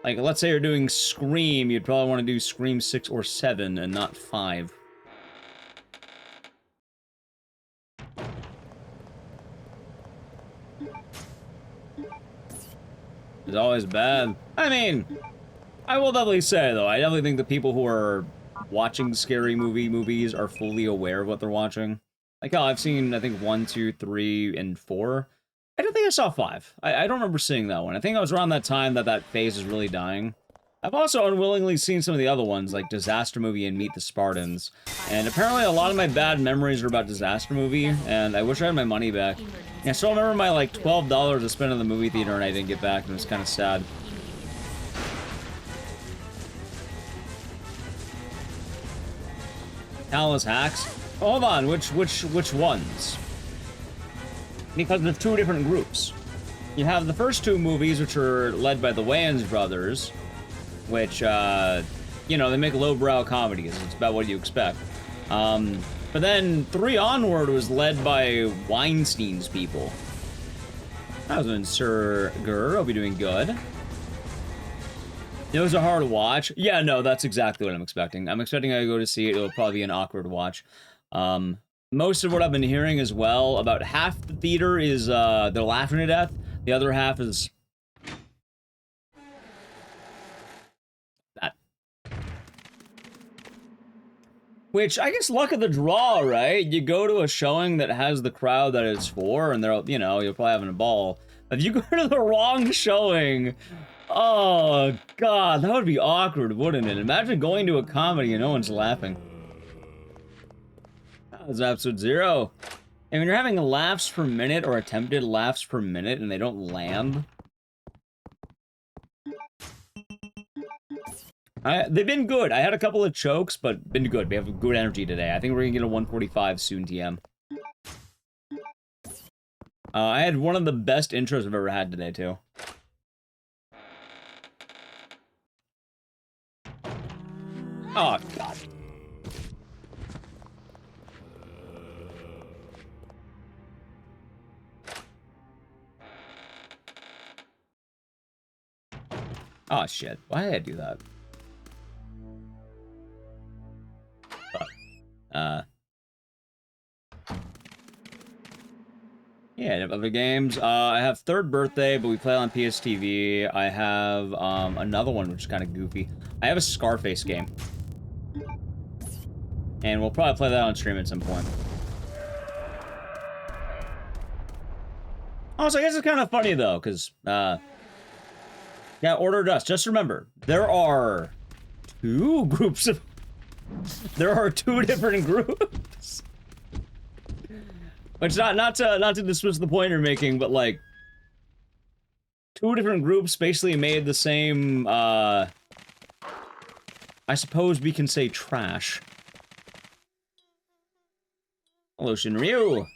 Like, let's say you're doing Scream, you'd probably want to do Scream 6 or 7 and not 5. It's always bad. I mean, I will definitely say, though, I definitely think the people who are watching scary movies are fully aware of what they're watching. Like, oh, I've seen, I think, 1, 2, 3, and 4. I don't think I saw 5. I don't remember seeing that one. I think I was around that time that phase is really dying. I've also unwillingly seen some of the other ones, like Disaster Movie and Meet the Spartans. And apparently a lot of my bad memories are about Disaster Movie, and I wish I had my money back. I still remember my, like, $12 to spend in the movie theater and I didn't get back, and it was kind of sad. Countless hacks? Hold on, which ones? Because there's two different groups. You have the first two movies, which are led by the Wayans brothers, which, you know, they make lowbrow comedies. It's about what you expect. But then 3 onward was led by Weinstein's people. How's it, Sir Gurr? Hope you're doing good. It was a hard watch. Yeah, no, that's exactly what I'm expecting. I'm expecting I go to see it. It'll probably be an awkward watch. Most of what I've been hearing as well, about half the theater is, they're laughing to death. The other half is... that. Which, I guess, luck of the draw, right? You go to a showing that has the crowd that it's for, and they're, you know, you're probably having a ball. If you go to the wrong showing... oh, God, that would be awkward, wouldn't it? Imagine going to a comedy and no one's laughing. That was episode 0. And when you're having laughs per minute or attempted laughs per minute and they don't land... they've been good. I had a couple of chokes, but been good. We have good energy today. I think we're gonna get a 145 soon, TM. I had one of the best intros I've ever had today, too. Oh, God. Oh, shit. Why did I do that? Yeah, other games. I have Third Birthday, but we play on PSTV. I have another one, which is kind of goofy. I have a Scarface game. And we'll probably play that on stream at some point. Also, I guess it's kind of funny, though, because, yeah, Order Dust. Just remember, there are 2 groups of... there are 2 different groups. Which, not to dismiss the point you're making, but, like... 2 different groups basically made the same, I suppose we can say trash. Hello, Shinryu.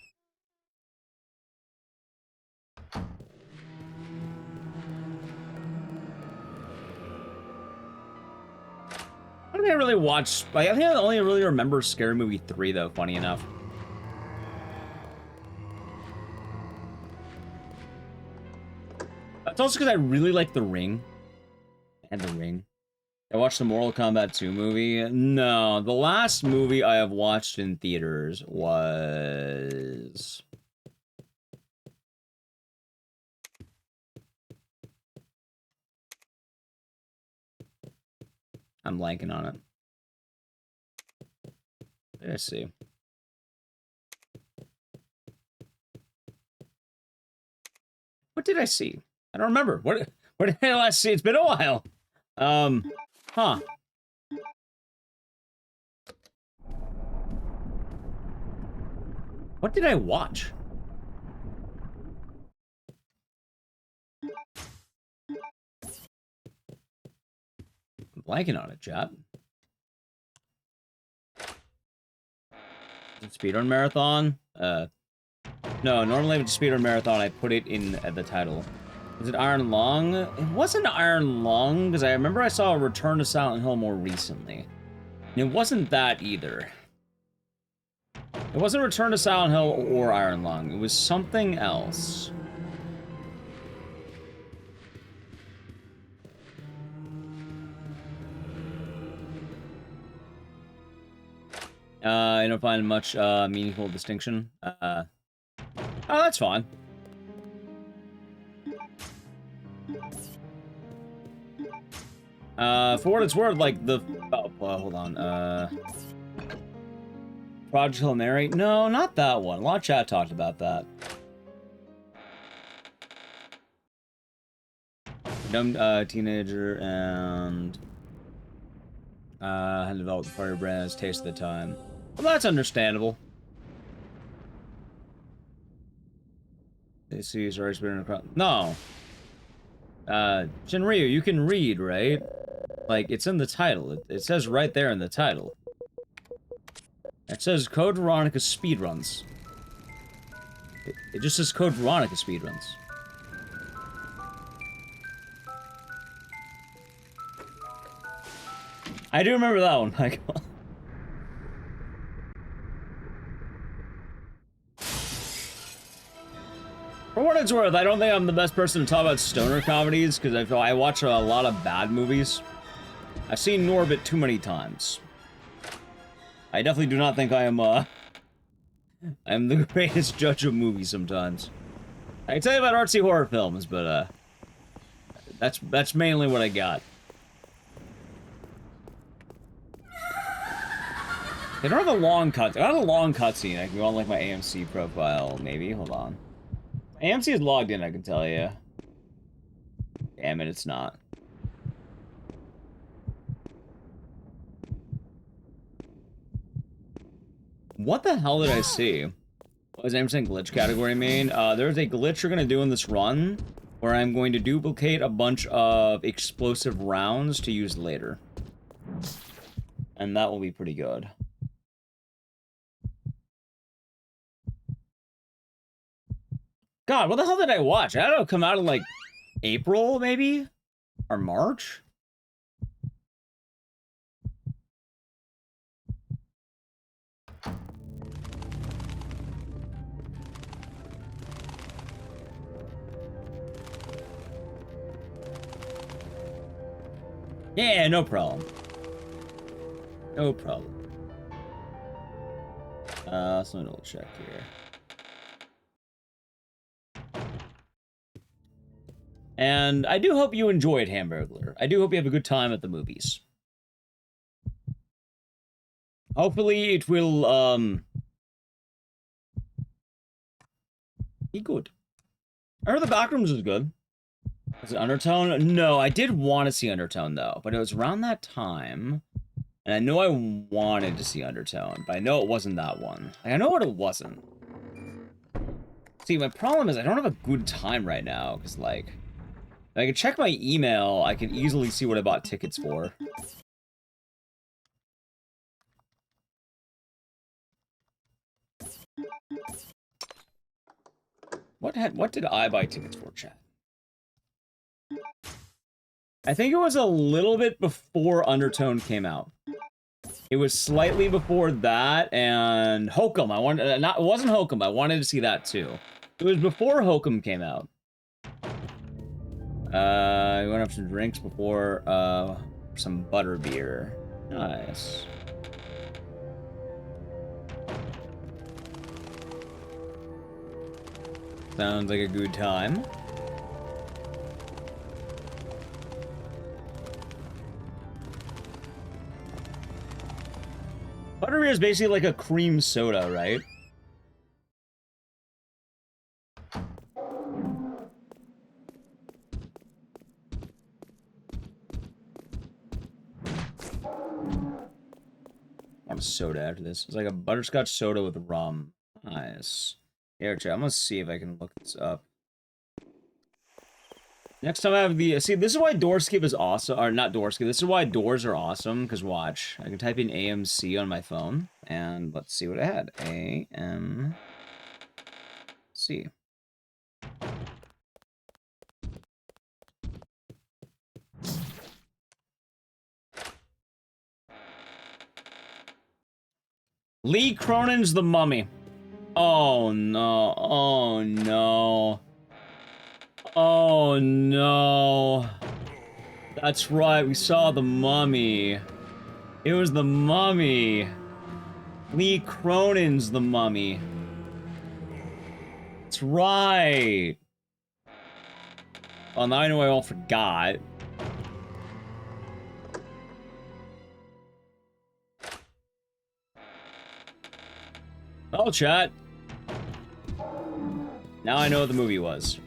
I don't think I really watched... Like, I think I only really remember Scary Movie 3, though, funny enough. That's also because I really like The Ring. And The Ring. I watched the Mortal Kombat 2 movie. No, the last movie I have watched in theaters was... I'm blanking on it. Let's see. What did I see? I don't remember. What did I last see? It's been a while. Huh. What did I watch? I'm blanking on it, chat. Speedrun marathon? No, normally with speedrun marathon, I put it in the title. Was it Iron Lung? It wasn't Iron Lung, because I remember I saw a Return to Silent Hill more recently. And it wasn't that either. It wasn't Return to Silent Hill or Iron Lung. It was something else. I don't find much meaningful distinction. Oh, that's fine. For what it's worth, like the... Oh, hold on. Project Hail Mary? No, not that one. A lot of chat talked about that. Dumb teenager and... had developed the party brand as Taste of the Time. Well, that's understandable. They see his already been across. No. Shinryu, you can read, right? Like, it's in the title. It says right there in the title. It says Code Veronica Speedruns. It just says Code Veronica Speedruns. I do remember that one, Michael. For what it's worth, I don't think I'm the best person to talk about stoner comedies, because I feel I watch a lot of bad movies. I've seen Norbit too many times. I definitely do not think I am the greatest judge of movies sometimes. I can tell you about artsy horror films, but, that's mainly what I got. They don't have a long cut. I have a long cutscene. I can go on, like, my AMC profile, maybe. Hold on. AMC is logged in, I can tell you. Damn it, it's not. What the hell did I see? What was AMC glitch category mean? There's a glitch you're gonna do in this run where I'm going to duplicate a bunch of explosive rounds to use later. And that will be pretty good. God, what the hell did I watch? I don't know, come out in like April, maybe? Or March? Yeah, no problem. No problem. So I'm gonna check here. And I do hope you enjoyed Hamburglar. I do hope you have a good time at the movies. Hopefully it will, be good. I heard the Backrooms is good. Was it Undertone? No, I did want to see Undertone, though. But it was around that time. And I know I wanted to see Undertone, but I know it wasn't that one. Like, I know what it wasn't. See, my problem is I don't have a good time right now, because, like... If I could check my email, I can easily see what I bought tickets for. What did I buy tickets for, chat? I think it was a little bit before Undertone came out. It was slightly before that, and Hokum. I wanted it wasn't Hokum. I wanted to see that too. It was before Hokum came out. We went up some drinks before some butterbeer. Nice. Sounds like a good time. Butterbeer is basically like a cream soda, right? I want a soda after this. It's like a butterscotch soda with rum. Nice. Here, chat. I'm gonna see if I can look this up. Next time I have the... See, this is why Doorskip is awesome. Or not Doorskip. This is why doors are awesome. Because watch. I can type in AMC on my phone. And let's see what I had. AMC. Lee Cronin's The Mummy. Oh no. Oh no. Oh no. That's right, we saw The Mummy. It was The Mummy. Lee Cronin's The Mummy. That's right. Well, now I know I all forgot. Oh, chat. Now I know what the movie was.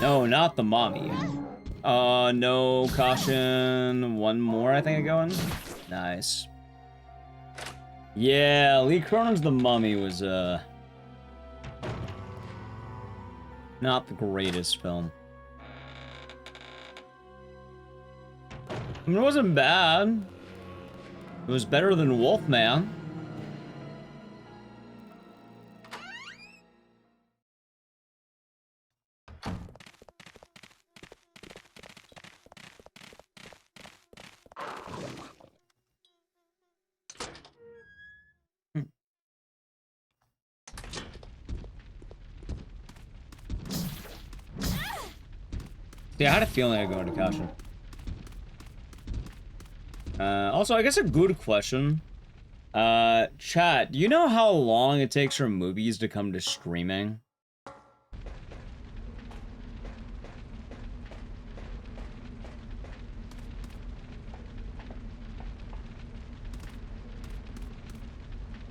No, not The Mummy. No, caution. One more, I think I go in. Nice. Yeah, Lee Cronin's The Mummy was, not the greatest film. I mean, it wasn't bad. It was better than Wolfman. Yeah, I had a feeling I'd go into caution. Also, I guess a good question. Chat, do you know how long it takes for movies to come to streaming?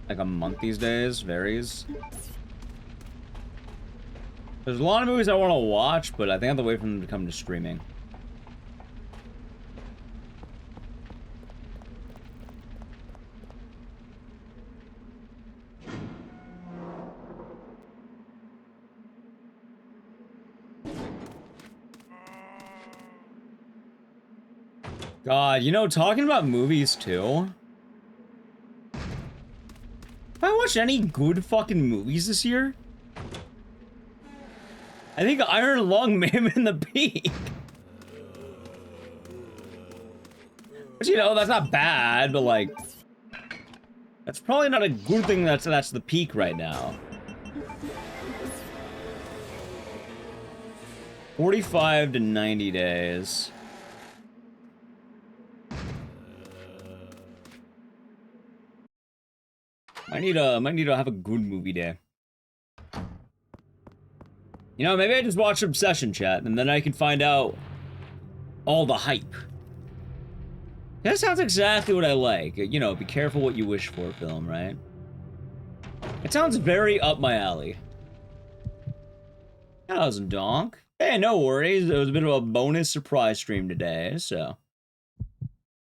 Like a month these days? Varies. There's a lot of movies I want to watch, but I think I have to wait for them to come to streaming. God, you know, talking about movies too. Have I watched any good fucking movies this year? I think Iron Lung may have been the peak. But you know, that's not bad, but like... That's probably not a good thing that's the peak right now. 45 to 90 days. Might need to have a good movie day. You know, maybe I just watch Obsession, chat, and then I can find out all the hype. That sounds exactly what I like. You know, be careful what you wish for, film, right? It sounds very up my alley. How's donk? Hey, no worries. It was a bit of a bonus surprise stream today, so...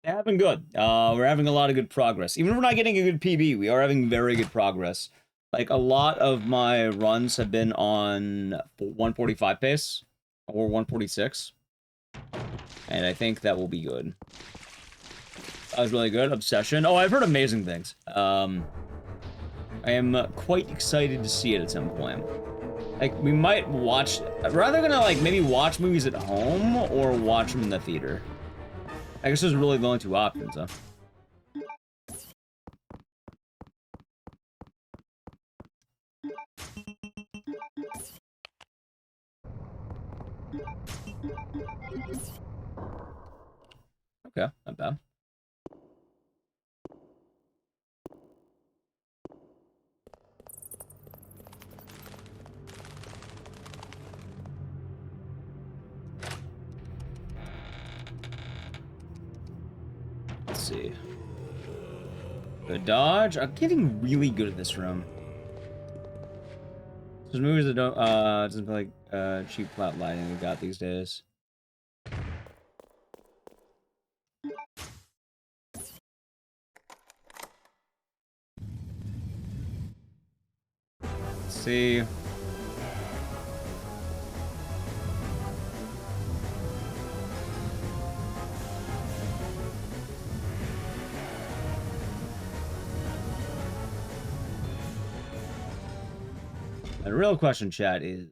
Yeah, been good. We're having a lot of good progress. Even if we're not getting a good PB, we are having very good progress. Like, a lot of my runs have been on 145 pace, or 146. And I think that will be good. That was really good. Obsession. Oh, I've heard amazing things. I am quite excited to see it at some point. Like, we might watch... Rather gonna, like, maybe watch movies at home or watch them in the theater. I guess those are really the only two options, huh? Okay, not bad. Let's see. Good dodge. I'm getting really good at this room. There's movies that don't, doesn't feel like, cheap flat lighting we got these days. Let's see. The real question, chat, is...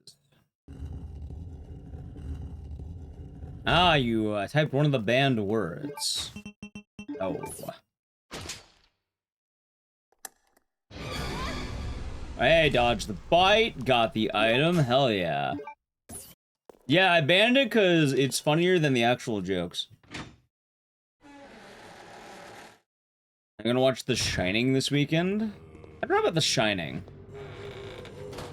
you typed one of the banned words. Oh. Hey, dodged the bite, got the item, hell yeah. Yeah, I banned it because it's funnier than the actual jokes. I'm gonna watch The Shining this weekend. I don't know about The Shining.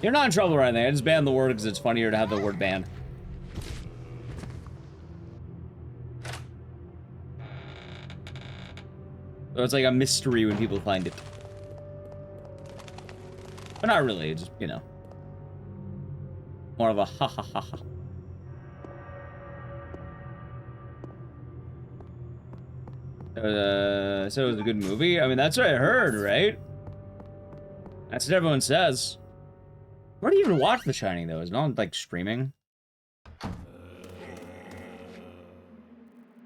You're not in trouble or anything, I just banned the word because it's funnier to have the word banned. So it's like a mystery when people find it. But not really, just, you know. More of a ha ha ha ha. So it was a good movie? I mean, that's what I heard, right? That's what everyone says. Where do you even watch The Shining, though? Is it on, like, streaming?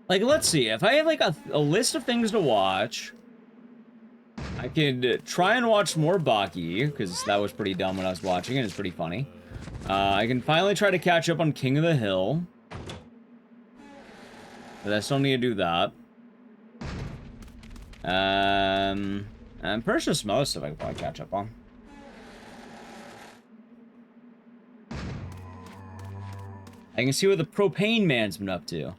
Like, let's see. If I have, like, a list of things to watch, I could try and watch more Baki, because that was pretty dumb when I was watching it. It's pretty funny. I can finally try to catch up on King of the Hill. But I still need to do that. I'm pretty sure some other stuff I can probably catch up on. I can see what the Propane Man's been up to.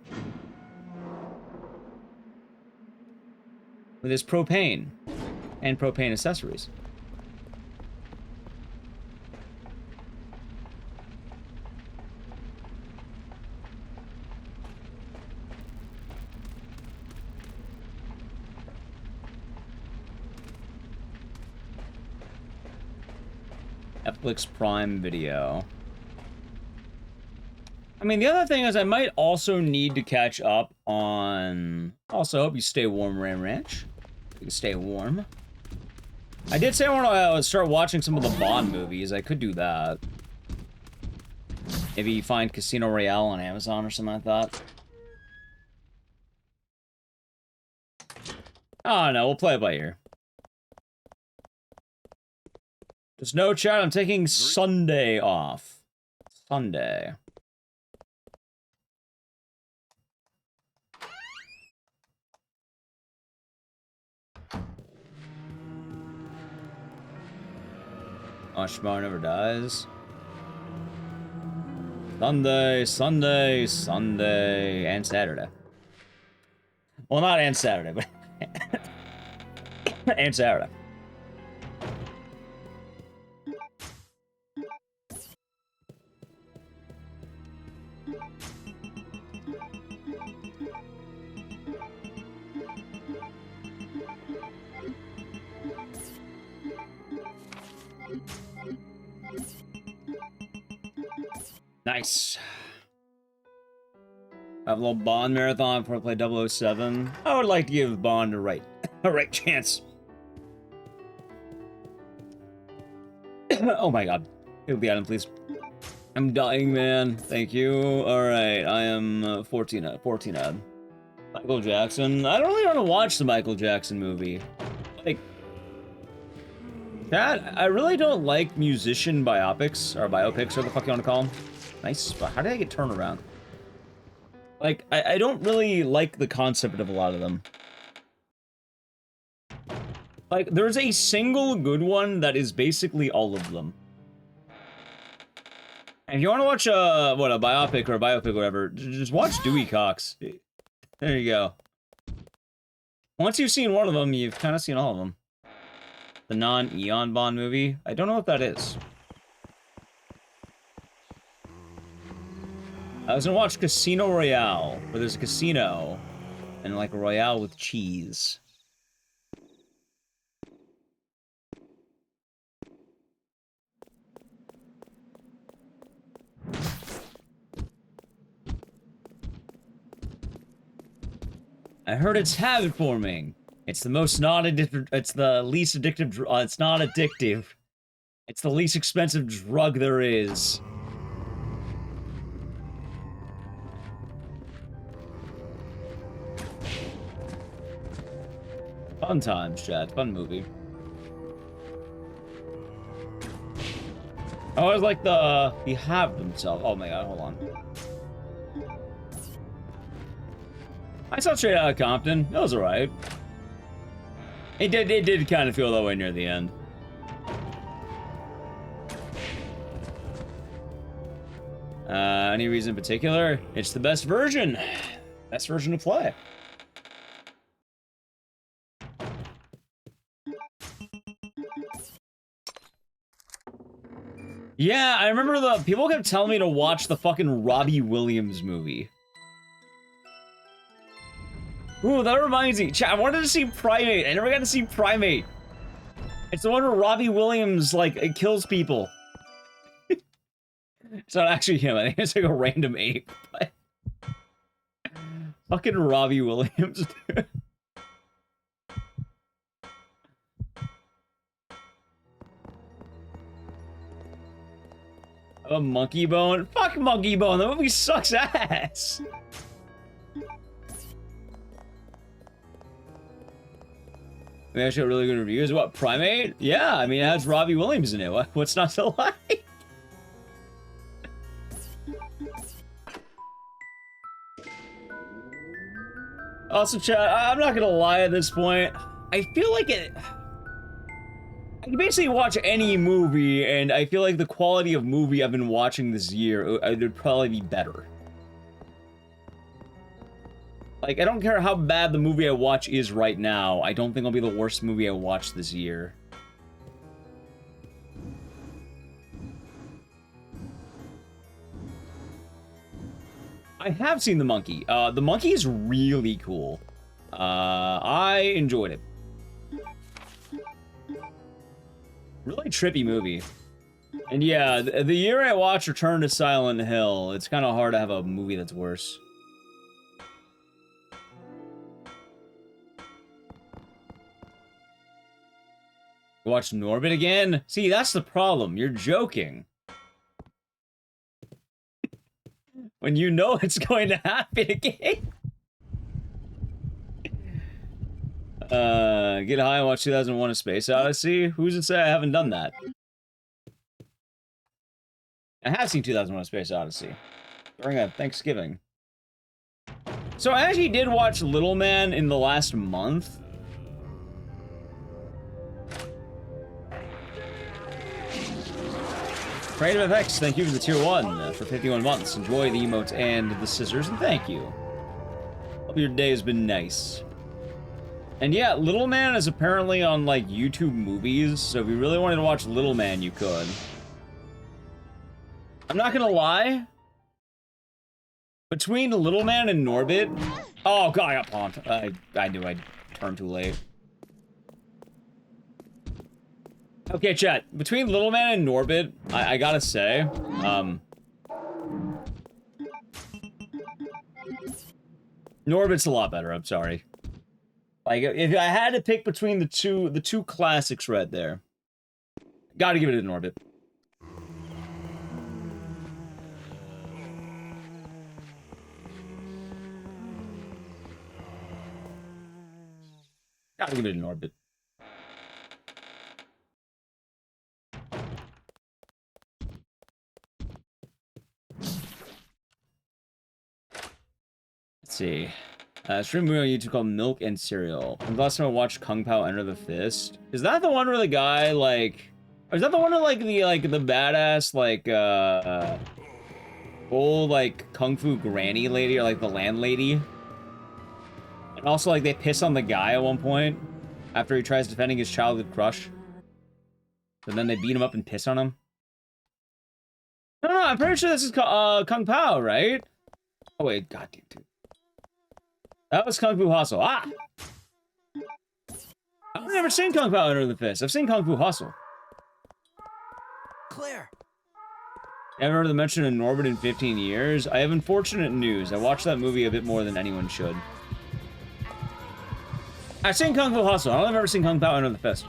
With his propane. And propane accessories. Netflix Prime Video. I mean, the other thing is I might also need to catch up on... Also, hope you stay warm, Ram Ranch. You can stay warm. I did say I want to start watching some of the Bond movies. I could do that. Maybe find Casino Royale on Amazon or something like that. Oh, no, we'll play it by ear. Just no chat, I'm taking Sunday off. Sunday. Ashmar never dies. Sunday, Sunday, Sunday, and Saturday. Well, not and Saturday, but... and Saturday. Nice. I have a little Bond marathon before I play 007. I would like to give Bond a right chance. Oh my god. Give the item, please. I'm dying, man. Thank you. Alright, I am 14 ad. Michael Jackson. I don't really want to watch the Michael Jackson movie. Like, Chat, I really don't like musician biopics, or biopics, or the fuck you want to call them. Nice, but how did I get turned around? Like, I don't really like the concept of a lot of them. Like, there's a single good one that is basically all of them. And if you want to watch a biopic or whatever, just watch Dewey Cox. There you go. Once you've seen one of them, you've kind of seen all of them. The non-Eon Bond movie. I don't know what that is. I was gonna watch Casino Royale, where there's a casino, and like a Royale with cheese. I heard it's habit forming. It's the most not addictive. It's the least addictive. It's not addictive. It's the least expensive drug there is. Fun times, chat. Fun movie. I always like the have themselves. Oh my god, hold on. I saw Straight Outta Compton. That was alright. It did kind of feel that way near the end. Any reason in particular? It's the best version. Best version to play. Yeah, I remember the people kept telling me to watch the fucking Robbie Williams movie. Ooh, that reminds me. Chat, I wanted to see Primate. I never got to see Primate. It's the one where Robbie Williams, like, it kills people. It's not actually him. I think it's like a random ape. But... fucking Robbie Williams, dude. A Monkey Bone? Fuck Monkey Bone. That movie sucks ass. I mean, actually, a really good review is what, Primate? Yeah, I mean, it has Robbie Williams in it. What's not to like? Also, chat, I'm not gonna lie at this point. I feel like I can basically watch any movie, and I feel like the quality of movie I've been watching this year, it would probably be better. Like, I don't care how bad the movie I watch is right now. I don't think it'll be the worst movie I watched this year. I have seen The Monkey. The Monkey is really cool. I enjoyed it. Really trippy movie. And yeah, the year I watched Return to Silent Hill, it's kind of hard to have a movie that's worse. You watched Norbit again? See, that's the problem. You're joking. When you know it's going to happen again. Get high and watch 2001: A Space Odyssey? Who's to say I haven't done that? I have seen 2001: A Space Odyssey during a Thanksgiving. So I actually did watch Little Man in the last month. Creative FX, thank you for the tier 1 for 51 months. Enjoy the emotes and the scissors, and thank you. Hope your day has been nice. And yeah, Little Man is apparently on, like, YouTube movies, so if you really wanted to watch Little Man, you could. I'm not gonna lie. Between Little Man and Norbit... oh, God, I got pumped. I knew I'd turn too late. Okay, chat. Between Little Man and Norbit, I gotta say, Norbit's a lot better, I'm sorry. Like, if I had to pick between the two classics right there, gotta give it to Norbit. Gotta give it to Norbit. Let's see. Stream movie on YouTube called Milk and Cereal. When the last time I watched Kung Pao Enter the Fist? Is that the one where the guy, like... Or is that the one where, like, the badass, like, old, like, kung fu granny lady, or, like, the landlady? And also, like, they piss on the guy at one point after he tries defending his childhood crush. And then they beat him up and piss on him. No, I'm pretty sure this is Kung Pao, right? Oh, wait, goddamn, dude. That was Kung Fu Hustle. Ah! I've never seen Kung Pao Enter the Fist. I've seen Kung Fu Hustle. Claire. Never heard the mention of Norbit in 15 years. I have unfortunate news. I watched that movie a bit more than anyone should. I've seen Kung Fu Hustle. I don't think I've ever seen Kung Pao Enter the Fist.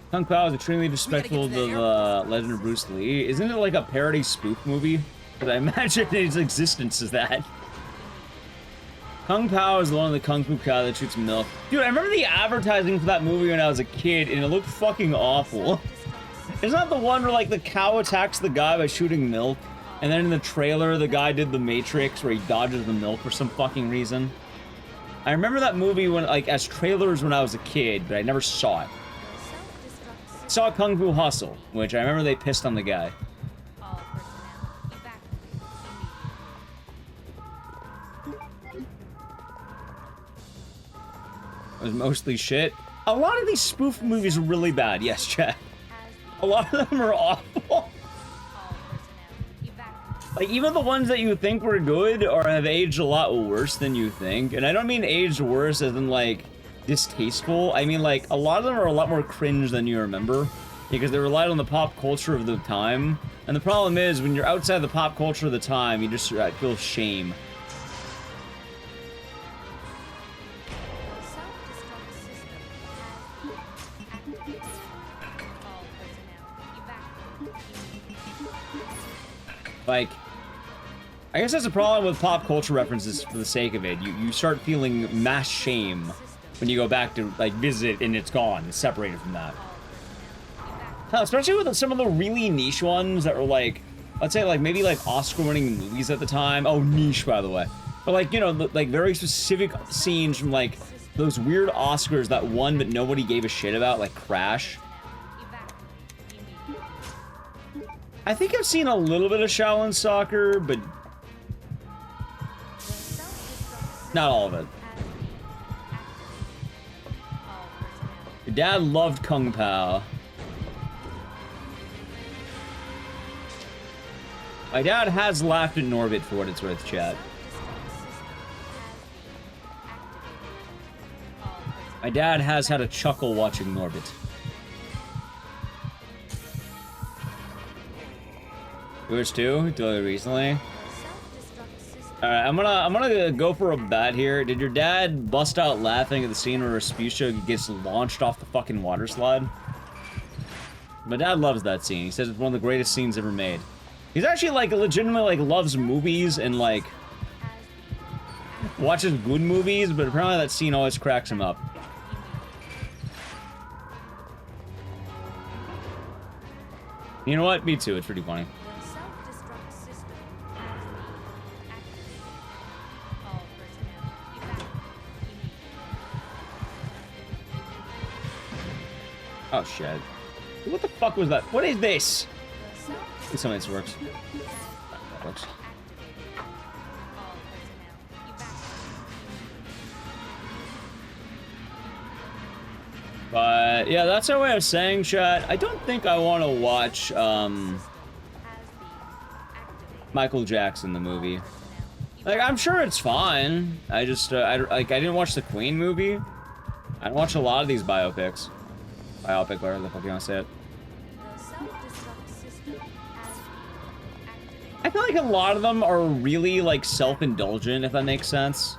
Kung Pao is extremely disrespectful to the Legend of Bruce Lee. Isn't it like a parody spoof movie? But I imagine its existence is that. Kung Pao is the one of the Kung Fu cow that shoots milk. Dude, I remember the advertising for that movie when I was a kid, and it looked fucking awful. Isn't that the one where, like, the cow attacks the guy by shooting milk? And then in the trailer, the guy did the Matrix where he dodges the milk for some fucking reason? I remember that movie when, like, as trailers when I was a kid, but I never saw it. I saw Kung Fu Hustle, which I remember they pissed on the guy. All personnel, evacuate. It was mostly shit. A lot of these spoof movies are really bad. Yes, chat. A lot of them are awful. All personnel, evacuate. Like, even the ones that you think were good or have aged a lot worse than you think. And I don't mean aged worse as in, like, distasteful. I mean, like, a lot of them are a lot more cringe than you remember. Because they relied on the pop culture of the time. And the problem is, when you're outside the pop culture of the time, you just feel shame. Self-destruct system has been activated. All personnel, evacuate. Like, I guess that's a problem with pop culture references for the sake of it. You start feeling mass shame when you go back to, like, visit and it's gone. It's separated from that. Especially with some of the really niche ones that were, like, let's say, like, maybe, like, Oscar-winning movies at the time. Oh, niche, by the way. But, like, you know, like, very specific scenes from, like, those weird Oscars that won but nobody gave a shit about, like Crash. I think I've seen a little bit of Shaolin Soccer, but not all of it. Your dad loved Kung Pao. My dad has laughed at Norbit for what it's worth, chat. My dad has had a chuckle watching Norbit. Yours too? Did recently? Alright, I'm gonna go for a bet here. Did your dad bust out laughing at the scene where Rasputia gets launched off the fucking water slide? My dad loves that scene. He says it's one of the greatest scenes ever made. He's actually, like, legitimately, like, loves movies and, like, watches good movies, but apparently that scene always cracks him up. You know what? Me too. It's pretty funny. Self-destruct system has been activated. All personnel, evacuate immediately. Oh, shit. What the fuck was that? What is this? Let's see if this works. That works. All personnel, evacuate. But, yeah, that's our way of saying, chat. I don't think I want to watch, Michael Jackson, the movie. Like, I'm sure it's fine. I just, I didn't watch the Queen movie. I don't watch a lot of these biopics. Biopic, whatever the fuck you want to say it. I feel like a lot of them are really, like, self-indulgent, if that makes sense.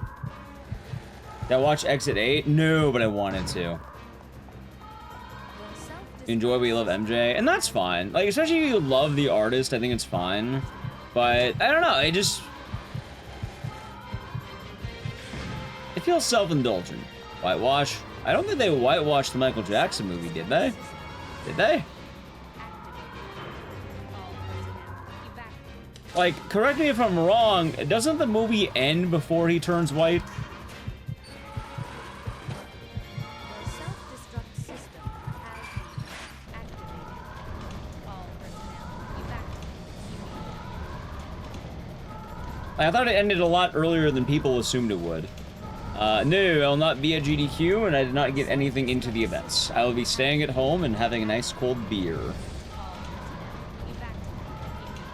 Did I watch Exit 8? No, but I wanted to. Enjoy We Love MJ, and that's fine. Like, especially if you love the artist, I think it's fine. But, I don't know, it feels self-indulgent. Whitewash? I don't think they whitewashed the Michael Jackson movie, did they? Did they? Like, correct me if I'm wrong, doesn't the movie end before he turns white? The self-destruct system has been activated. All personnel evacuate immediately. I thought it ended a lot earlier than people assumed it would. No, I'll not be at GDQ, and I did not get anything into the events. I will be staying at home and having a nice cold beer. All personnel evacuate immediately.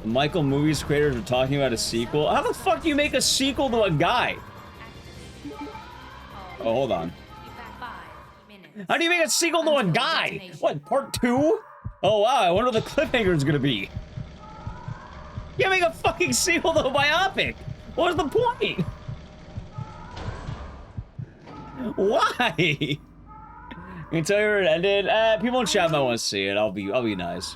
The Michael movies creators are talking about a sequel. How the fuck do you make a sequel to a guy? Oh, hold on. 5 minutes. How do you make a sequel to a guy? What, part 2? Oh wow, I wonder what the cliffhanger is gonna be. You can't make a fucking sequel to a biopic! What was the point? Why? I can tell you where it ended. People in chat might want to see it. I'll be nice.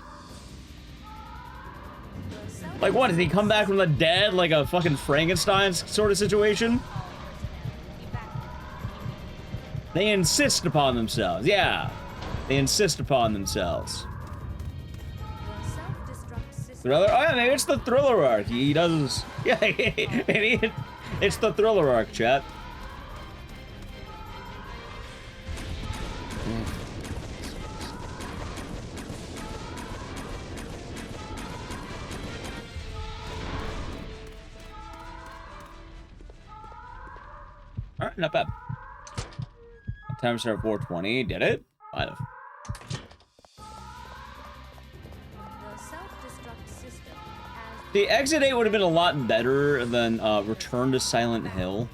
Like what, did he come back from the dead like a fucking Frankenstein sort of situation? They insist upon themselves. Yeah. They insist upon themselves. Thriller? Oh yeah, maybe it's the thriller arc. He does. Yeah, maybe it's the thriller arc, chat. Alright, not bad. Time start 420. Did it? Might have. The exit 8 would have been a lot better than Return to Silent Hill.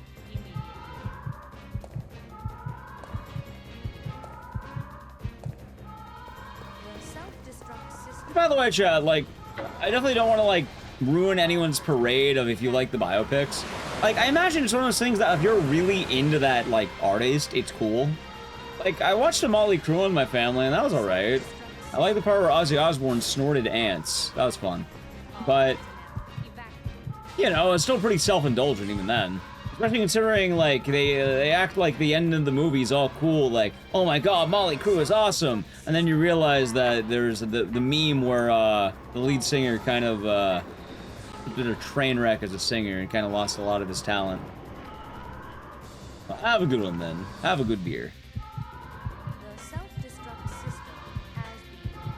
By the way, chat, like, I definitely don't want to, like, ruin anyone's parade of if you like the biopics. Like, I imagine it's one of those things that if you're really into that, like, artist, it's cool. Like, I watched a Motley Crue with my family, and that was alright. I like the part where Ozzy Osbourne snorted ants. That was fun. But, you know, it's still pretty self-indulgent even then. Especially considering, like, they act like the end of the movie's all cool, like, oh my god, Motley Crue is awesome! And then you realize that there's the meme where, the lead singer kind of, did a train wreck as a singer and kind of lost a lot of his talent. Well, have a good one then. Have a good beer.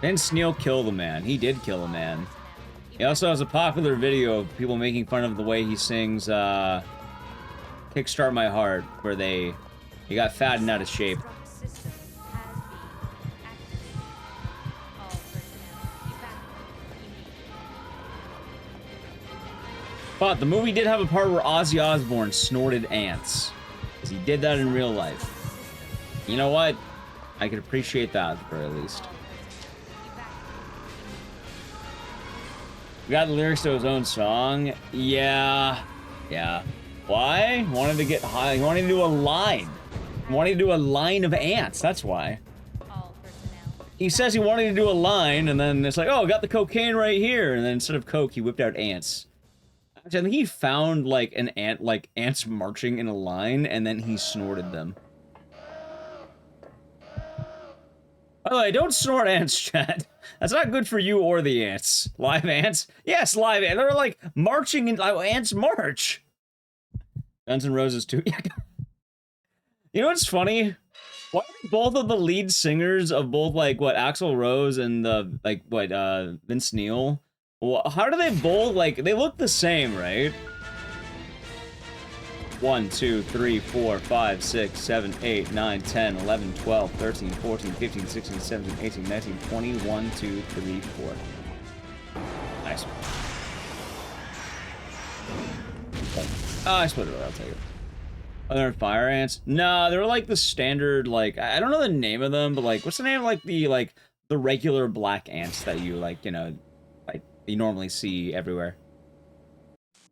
Vince Neil killed a man. He did kill a man. He also has a popular video of people making fun of the way he sings, Kickstart My Heart, where he got fat and out of shape. But the movie did have a part where Ozzy Osbourne snorted ants. Because he did that in real life. You know what? I could appreciate that at the very least. We got the lyrics to his own song. Yeah. Yeah. Why? He wanted to get high. He wanted to do a line. He wanted to do a line of ants. That's why. He says he wanted to do a line, and then it's like, oh, got the cocaine right here. And then instead of coke, he whipped out ants. Actually, I think he found, like, an ant, like, ants marching in a line, and then he snorted them. By the way, don't snort ants, chat. That's not good for you or the ants. Live ants? Yes, live ants. They're, like, marching in... ants march. Guns N' Roses too. You know what's funny? Why are both of the lead singers of both, like, what, Axl Rose and the, like, what, Vince Neil? Well, how do they both, like, they look the same, right? 1, 2, 3, 4, 5, 6, 7, 8, 9, 10, 11, 12, 13, 14, 15, 16, 17, 18, 19, 20, 1, 2, 3, 4. Nice. I split it, I'll take it. Are there fire ants? No, they're like the standard, like, I don't know the name of them, but like, what's the name of like the regular black ants that you like, you know, like you normally see everywhere?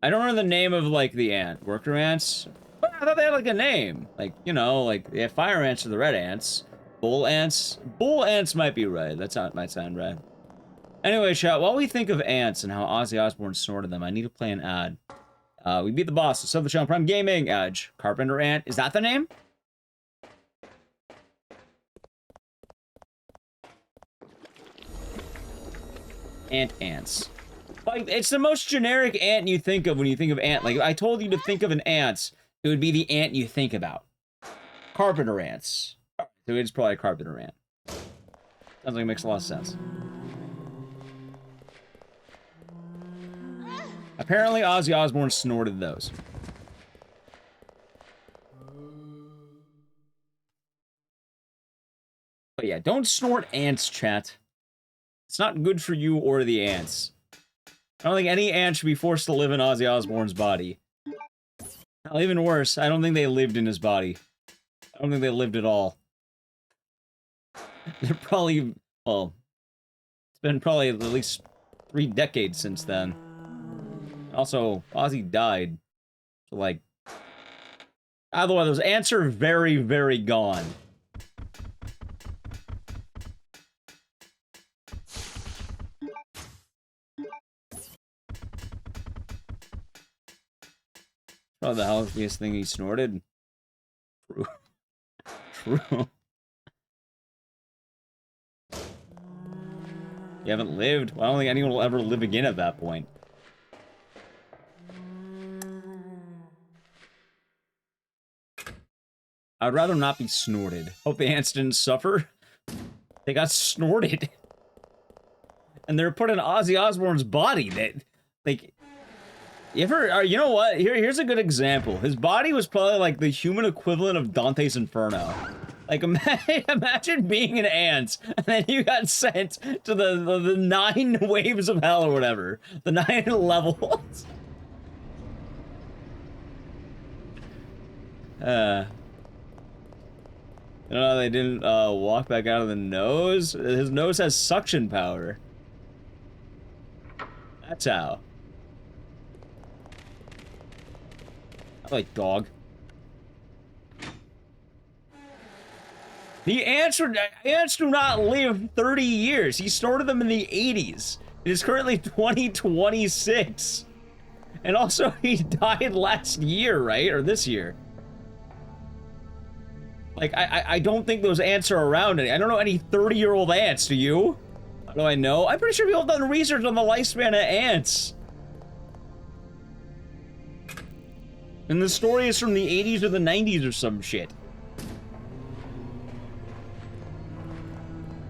I don't know the name of like the ant. Worker ants? But I thought they had like a name. Like, you know, like they have fire ants or the red ants. Bull ants? Bull ants might be right. That might sound right. Anyway, chat, while we think of ants and how Ozzy Osbourne snorted them, I need to play an ad. We beat the boss. So the channel Prime Gaming. Edge. Carpenter Ant. Is that the name? Ants. Like, it's the most generic ant you think of when you think of ant. Like, if I told you to think of an ant, it would be the ant you think about. Carpenter ants. So it's probably a carpenter ant. Sounds like it makes a lot of sense. Apparently, Ozzy Osbourne snorted those. But yeah, don't snort ants, chat. It's not good for you or the ants. I don't think any ant should be forced to live in Ozzy Osbourne's body. Hell, even worse, I don't think they lived in his body. I don't think they lived at all. They're probably, well, it's been probably at least 3 decades since then. Also, Ozzy died. So, like, either way, those ants are very, very gone. Probably the healthiest thing he snorted. True. True. You haven't lived? Well, I don't think anyone will ever live again at that point. I'd rather not be snorted. Hope the ants didn't suffer. They got snorted. And they're put in Ozzy Osbourne's body. That, like, you ever, you know what? Here's a good example. His body was probably like the human equivalent of Dante's Inferno. Like, imagine being an ant, and then you got sent to the 9 waves of hell or whatever. The 9 levels. You know, they didn't walk back out of the nose. His nose has suction power. That's how. I like dog. The ants do not live 30 years. He started them in the 80s. It is currently 2026. And also, he died last year, right? Or this year. Like, I don't think those ants are around any. I don't know any 30-year-old ants, do you? How do I know? I'm pretty sure people have done research on the lifespan of ants. And the story is from the 80s or the 90s or some shit.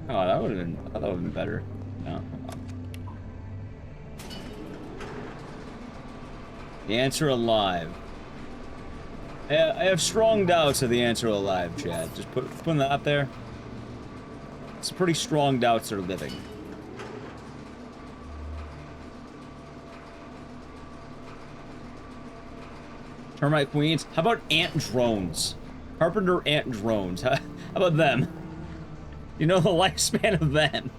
Oh, that would have been better. No. The ants are alive. I have strong doubts that the ants are alive, Chad. Just putting that up there. It's pretty strong doubts they're living. Termite queens. How about ant drones? Carpenter ant drones. How about them? You know the lifespan of them.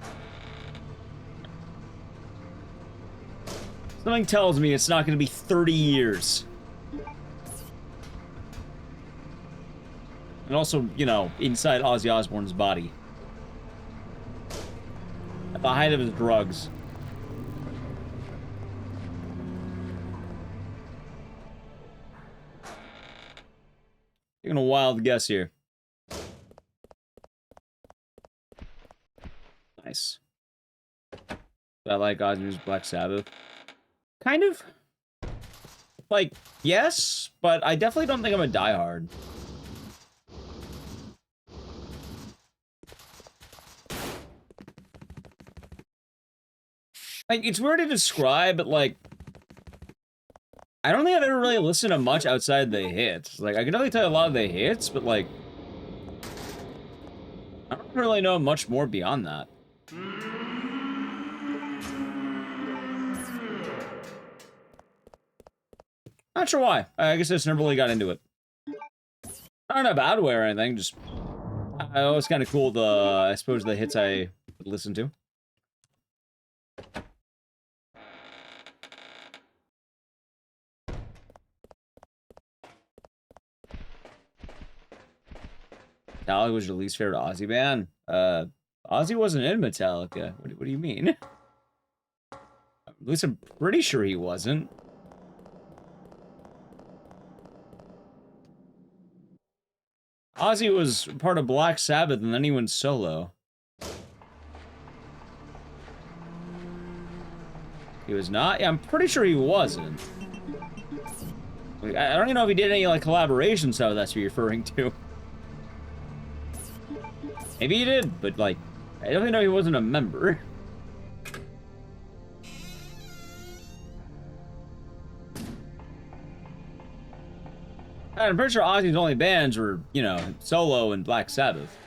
Something tells me it's not going to be 30 years. And also, you know, inside Ozzy Osbourne's body. At the height of his drugs. Taking a wild guess here. Nice. I like Ozzy's Black Sabbath. Kind of. Like, yes, but I definitely don't think I'm a diehard. Like, it's weird to describe, but, like, I don't think I've ever really listened to much outside the hits. Like, I can definitely tell you a lot of the hits, but, like, I don't really know much more beyond that. Not sure why. I guess I just never really got into it. Not in a bad way or anything, just... I always kind of cool I suppose, the hits I listen to. Metallica was your least favorite Ozzy band? Ozzy wasn't in Metallica. What do you mean? At least I'm pretty sure he wasn't. Ozzy was part of Black Sabbath and then he went solo. was not? Yeah, I'm pretty sure he wasn't. I don't even know if he did any, like, collaboration stuff that's what you're referring to. Maybe he did, but, like, I definitely know he wasn't a member. I'm pretty sure Ozzy's only bands were, you know, Solo and Black Sabbath.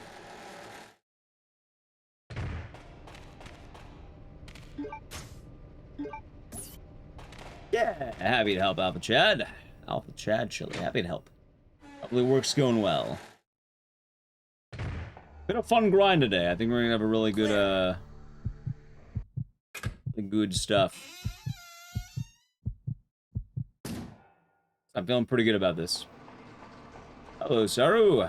Yeah, happy to help Alpha Chad. Alpha Chad Chili, happy to help. Hopefully work's going well. Been a fun grind today. I think we're gonna have a really good, good stuff. I'm feeling pretty good about this. Hello, Saru.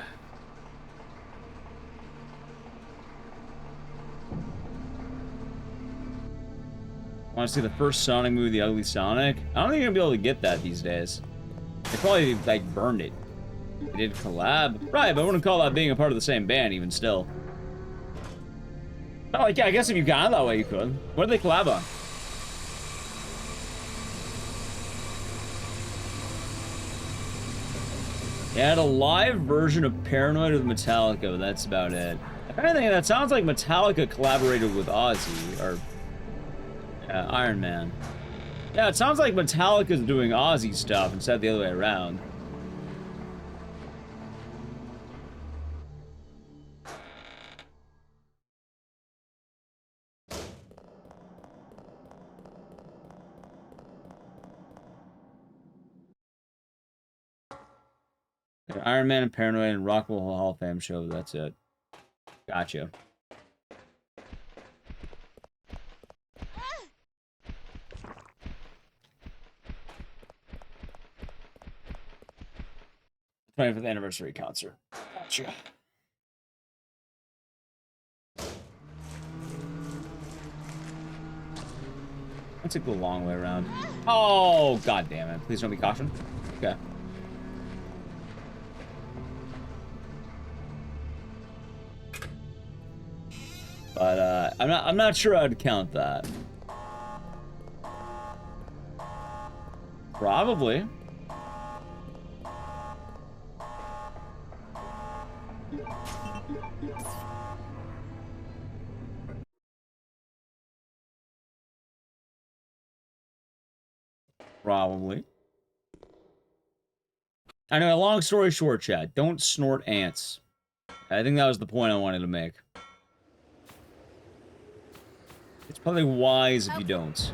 Want to see the first Sonic movie, The Ugly Sonic? I don't think you're gonna be able to get that these days. They probably, like, burned it. They did collab. Right, but I wouldn't call that being a part of the same band, even still. Oh, like, yeah, I guess if you got it that way, you could. What did they collab on? They had a live version of Paranoid with Metallica, but that's about it. If anything, that sounds like Metallica collaborated with Ozzy, or Iron Man. Yeah, it sounds like Metallica's doing Ozzy stuff instead of the other way around. Iron Man and Paranoid and Rockwell Hall of Fame show, that's it. Gotcha. The 25th anniversary concert. Gotcha. I took the long way around. Oh, god damn it. Please don't be cautioned. Okay. But I'm not sure I'd count that. Probably. Probably. I know, long story short, chat, don't snort ants. I think that was the point I wanted to make. It's probably wise if you don't.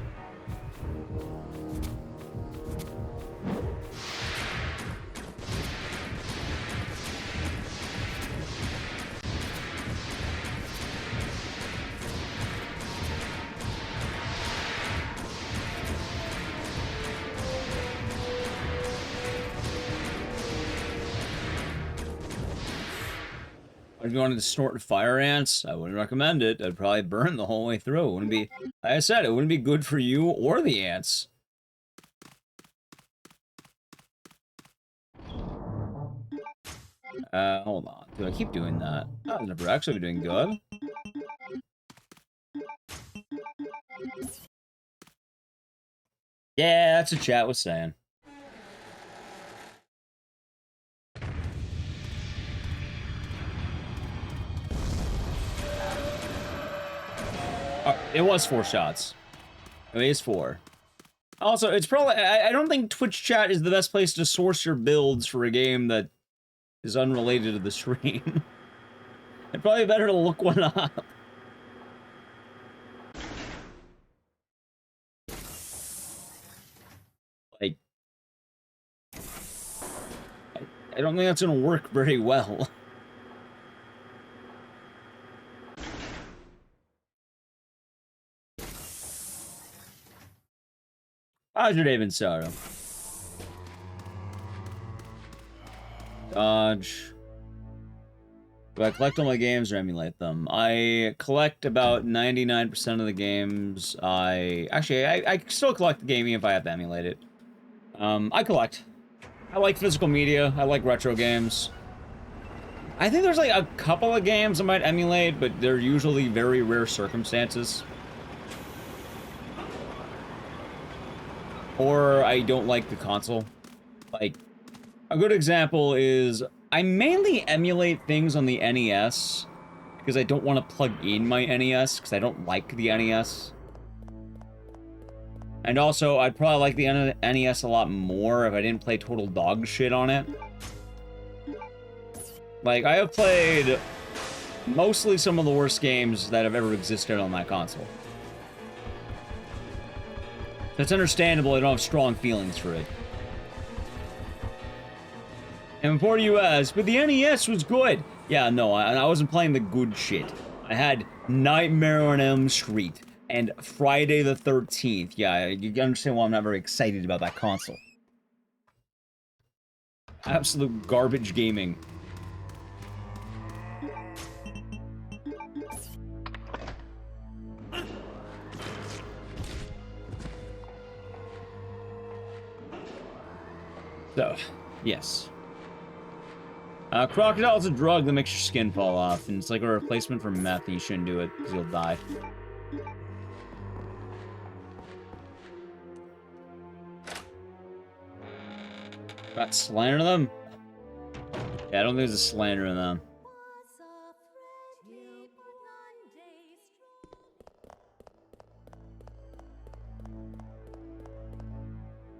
If you wanted to snort fire ants, I wouldn't recommend it. I'd probably burn the whole way through. It wouldn't be, like I said, it wouldn't be good for you or the ants. Hold on. Do I keep doing that? Oh, I've never actually been doing good. Yeah, that's what chat was saying. It was 4 shots. It is 4. Also, it's probably... I don't think Twitch chat is the best place to source your builds for a game that is unrelated to the stream. It's probably better to look one up. Like... I don't think that's gonna work very well. How's your day been, Sarah? Dodge. Do I collect all my games or emulate them? I collect about 99% of the games. I still collect the game even if I have to emulate it. I collect. I like physical media. I like retro games. I think there's like a couple of games I might emulate, but they're usually very rare circumstances. or I don't like the console. Like, a good example is I mainly emulate things on the NES because I don't want to plug in my NES because I don't like the NES. And also, I'd probably like the NES a lot more if I didn't play total dog shit on it. Like, I have played mostly some of the worst games that have ever existed on that console. It's understandable I don't have strong feelings for it. And before you ask, but the NES was good. Yeah, no, I wasn't playing the good shit. I had Nightmare on Elm Street and Friday the 13th. Yeah, you understand why I'm not very excited about that console. Absolute garbage gaming. So, yes. Crocodile's a drug that makes your skin fall off, and it's like a replacement for meth, and you shouldn't do it, because you'll die. Got slander them? Yeah, I don't think there's a slander in them.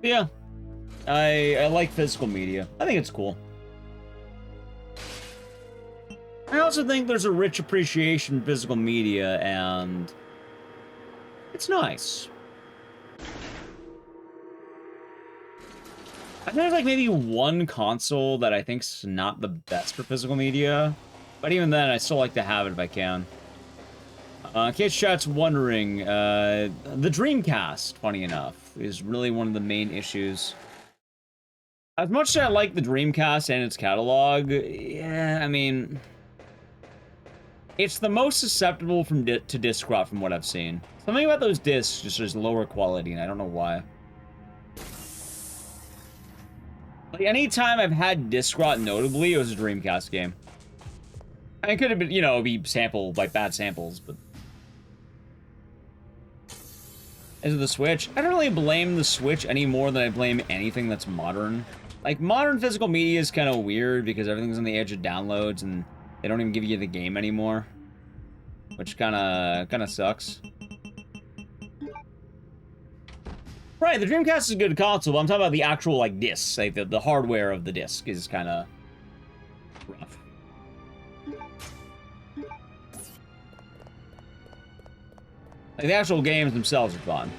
Yeah. I like physical media. I think it's cool. I also think there's a rich appreciation in physical media, and it's nice. I think there's like maybe one console that I think's not the best for physical media, but even then, I still like to have it if I can. In case chat's wondering, the Dreamcast, funny enough, is really one of the main issues. As much as I like the Dreamcast and its catalog, yeah, I mean, it's the most susceptible to disc rot from what I've seen. Something about those discs just is lower quality, and I don't know why. Like, anytime I've had disc rot, notably, it was a Dreamcast game. I mean, it could have been, you know, be sampled, like, bad samples, but... Is it the Switch? I don't really blame the Switch any more than I blame anything that's modern. Like, modern physical media is kind of weird because everything's on the edge of downloads and they don't even give you the game anymore. Which kind of sucks. Right, the Dreamcast is a good console, but I'm talking about the actual, like, discs. Like, the hardware of the disc is kind of rough. Like, the actual games themselves are fun.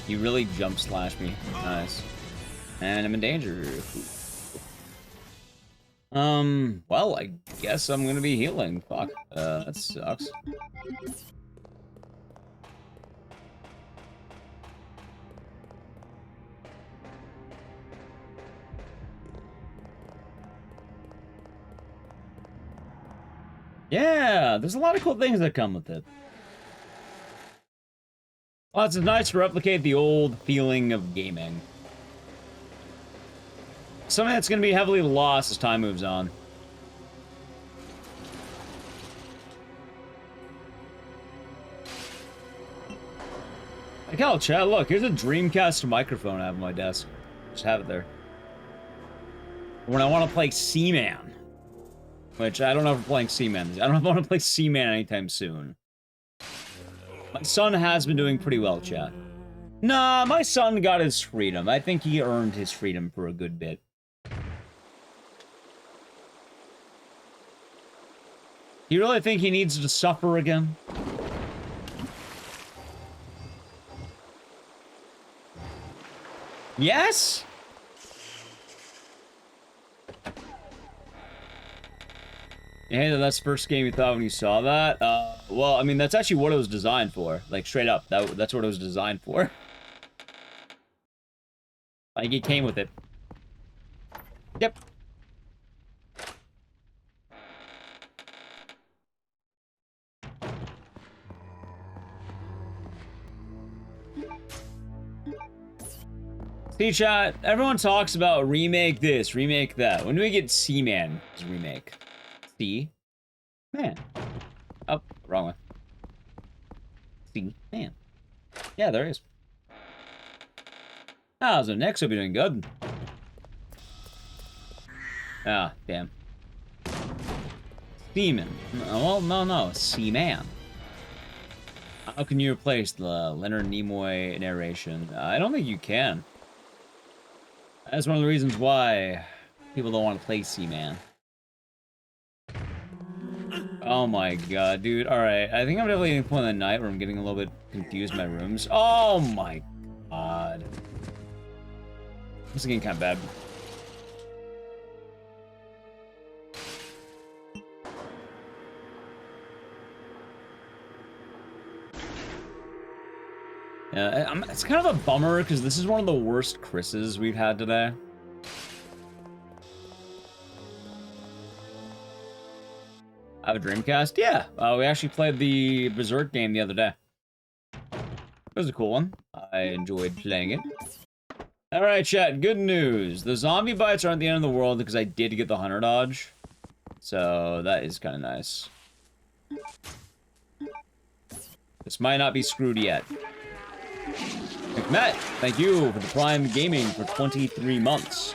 You really jump slash me. Nice. And I'm in danger. Well, I guess I'm gonna be healing. Fuck. That sucks. Yeah, there's a lot of cool things that come with it. Well, it's nice to replicate the old feeling of gaming. Something that's going to be heavily lost as time moves on. Like, hell, chat, look, here's a Dreamcast microphone I have on my desk. Just have it there. When I want to play Seaman. Which, I don't know if we're playing Seaman. I don't know if I want to play Seaman anytime soon. My son has been doing pretty well, chat. Nah, my son got his freedom. I think he earned his freedom for a good bit. You really think he needs to suffer again? Yes? Yeah, that's the first game you thought when you saw that? Well, I mean, that's actually what it was designed for. Like, straight up, that's what it was designed for. Like, it came with it. Yep. See, chat, everyone talks about remake this, remake that. When do we get Seaman's remake? Man. Oh, wrong one. Man. Yeah, there he is. Ah, so next will be doing good. Ah, damn. Seaman. Well, no, Seaman. How can you replace the Leonard Nimoy narration? I don't think you can. That's one of the reasons why people don't want to play Seaman. Oh my god, dude. Alright, I think I'm definitely in the point of the night where I'm getting a little bit confused in my rooms. Oh my god. This is getting kind of bad. Yeah, it's kind of a bummer because this is one of the worst Chris's we've had today. I have a Dreamcast? Yeah, we actually played the Berserk game the other day. It was a cool one. I enjoyed playing it. Alright, chat, good news. The zombie bites aren't the end of the world because I did get the Hunter Dodge. So, that is kind of nice. This might not be screwed yet. Matt, thank you for the Prime Gaming for 23 months.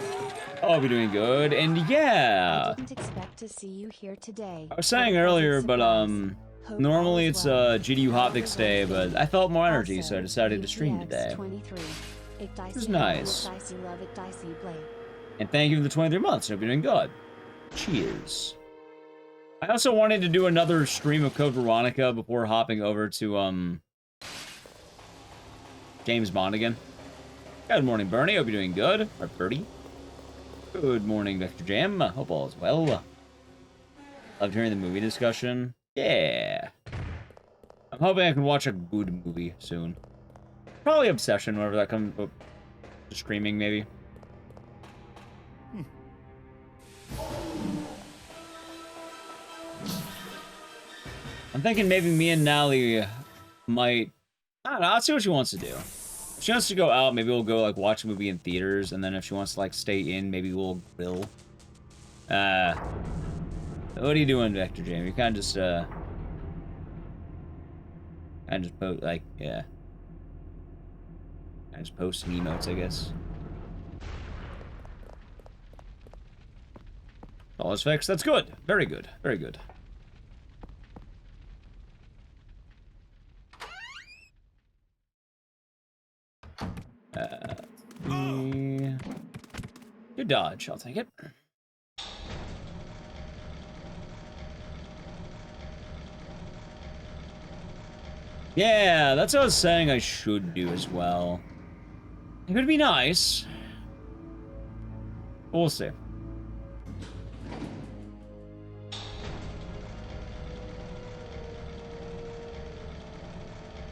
I'll be doing good, and yeah. I didn't expect to see you here today. I was saying earlier, but normally it's GDU Hotfix Day, but I felt more energy, so I decided to stream today. It was nice. And thank you for the 23 months. Hope you're doing good. Cheers. I also wanted to do another stream of Code Veronica before hopping over to James Bond again. Good morning, Bernie. Hope you're doing good. Or Birdie. Good morning, Vector Jam. Hope all is well. Loved hearing the movie discussion. Yeah. I'm hoping I can watch a good movie soon. Probably Obsession, whenever that comes up to streaming, maybe. I'm thinking maybe me and Nally might... I don't know, I'll see what she wants to do. If she wants to go out, maybe we'll go, like, watch a movie in theaters, and then if she wants to, like, stay in, maybe we'll grill. What are you doing, Vector Jam? You kind of just, post, like, yeah. I just post emotes, I guess. All is fixed. That's good. Very good. Very good. Good dodge. I'll take it. Yeah, that's what I was saying I should do as well. It would be nice. We'll see.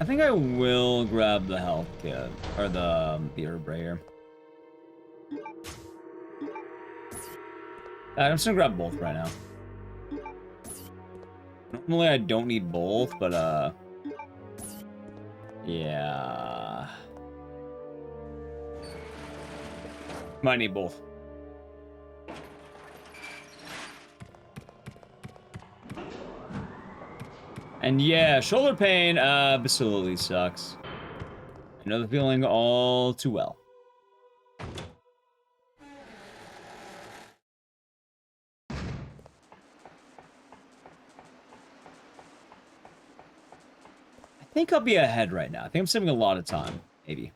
I think I will grab the health kit, or the herb right here. I'm just gonna grab both right now. Normally I don't need both, but yeah. Might need both. And yeah, shoulder pain absolutely sucks. I know the feeling all too well. I think I'll be ahead right now. I think I'm saving a lot of time, maybe.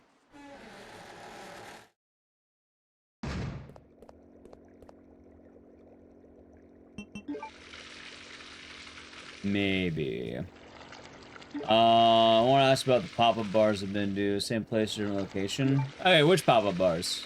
Maybe. I want to ask about the pop-up bars I've been to. Same place, different location. Okay, which pop-up bars?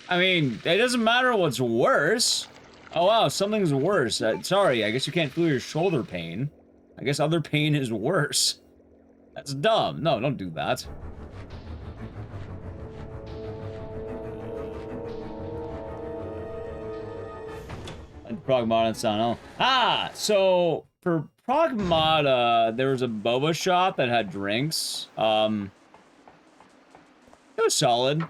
I mean, it doesn't matter what's worse. Oh wow, something's worse. Sorry, I guess you can't feel your shoulder pain. I guess other pain is worse. That's dumb. No, don't do that. Pragmata and Sano. Ah, so for Pragmata, there was a boba shop that had drinks. It was solid.